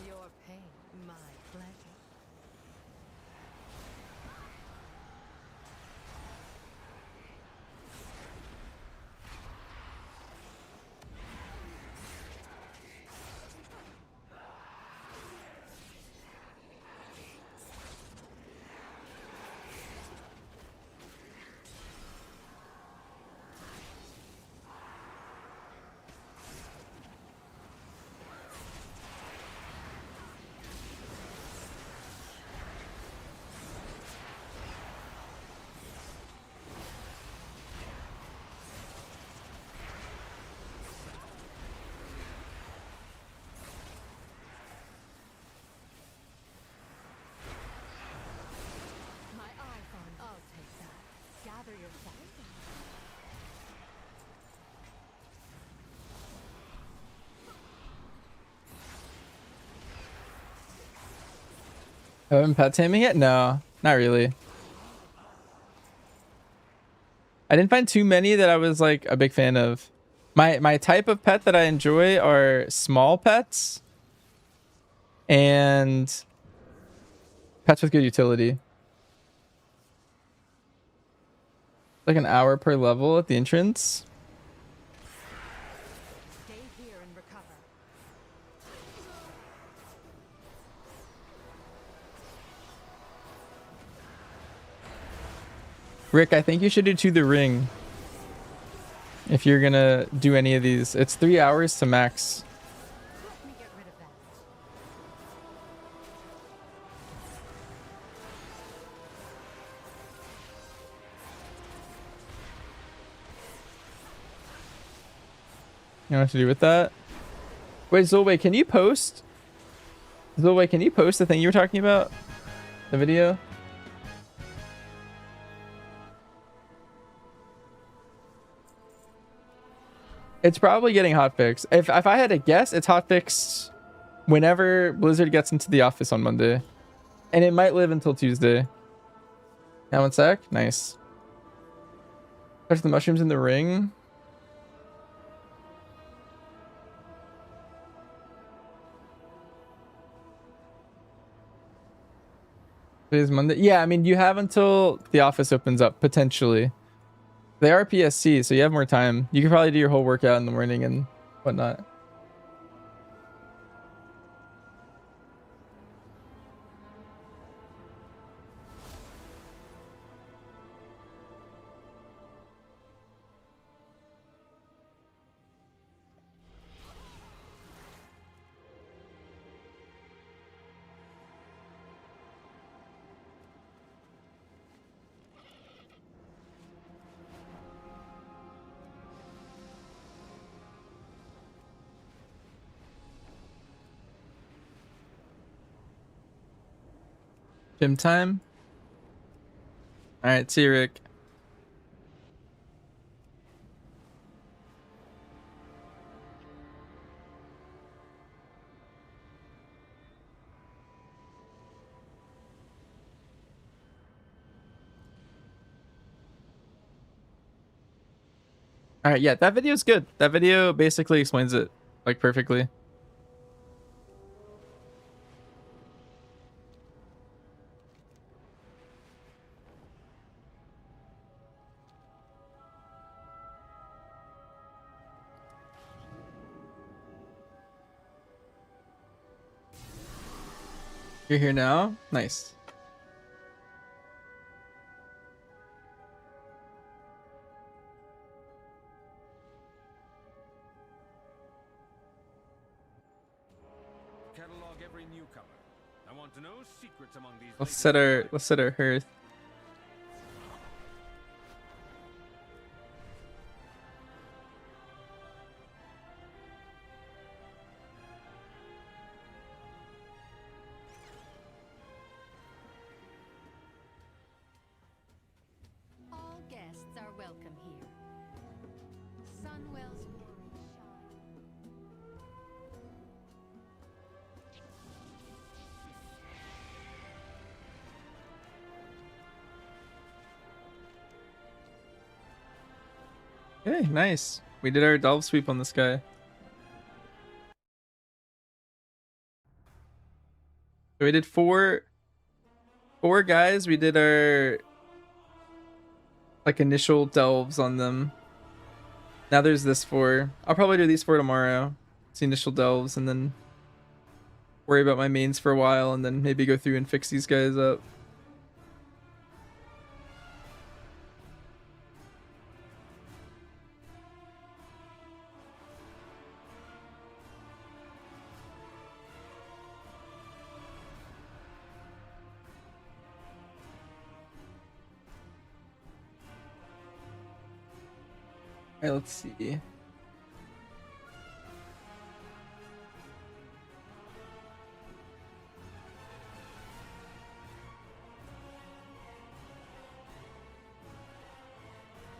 Your pain, my pleasure. I haven't pet taming it? No, not really. I didn't find too many that I was like a big fan of. My type of pet that I enjoy are small pets and pets with good utility. Like an hour per level at the entrance. Stay here and recover. Rick, I think you should do To the Ring. If you're gonna do any of these. It's 3 hours to max. Let me get rid of that. You know what to do with that? Wait, Zolway, can you post? Zolway, can you post the thing you were talking about? The video? It's probably getting hotfixed. If I had to guess, it's hotfixed whenever Blizzard gets into the office on Monday. And it might live until Tuesday. Now one sec. Nice. Touch the mushrooms in the ring. Today's Monday. Yeah, I mean, you have until the office opens up, potentially. They are PSC, so you have more time. You can probably do your whole workout in the morning and whatnot. Gym time? Alright, see you, Rick. Alright, yeah, that video is good. That video basically explains it, like, perfectly. You're here now? Nice. Catalog every newcomer. I want to know secrets among these. Let's set our hearth. All guests are welcome here. Sunwell's glory shine. Okay, nice. We did our delve sweep on this guy. So we did four guys. We did our like initial delves on them. Now there's this 4. I'll probably do these 4 tomorrow. It's the initial delves and then worry about my mains for a while and then maybe go through and fix these guys up. Alright, let's see.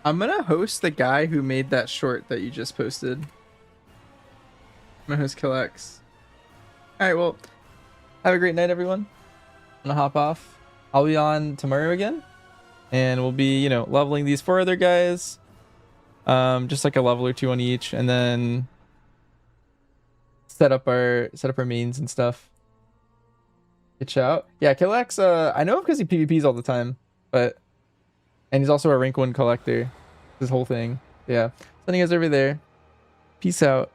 I'm gonna host the guy who made that short that you just posted. I'm gonna host KillX. Alright, well, have a great night, everyone. I'm gonna hop off. I'll be on tomorrow again, and we'll be, you know, leveling these 4 other guys. Just like a level or 2 on each, and then set up our mains and stuff. Good shout. Yeah, Killax, I know him because he PvPs all the time, and he's also a rank 1 collector. His whole thing. Yeah. Sending us over there. Peace out.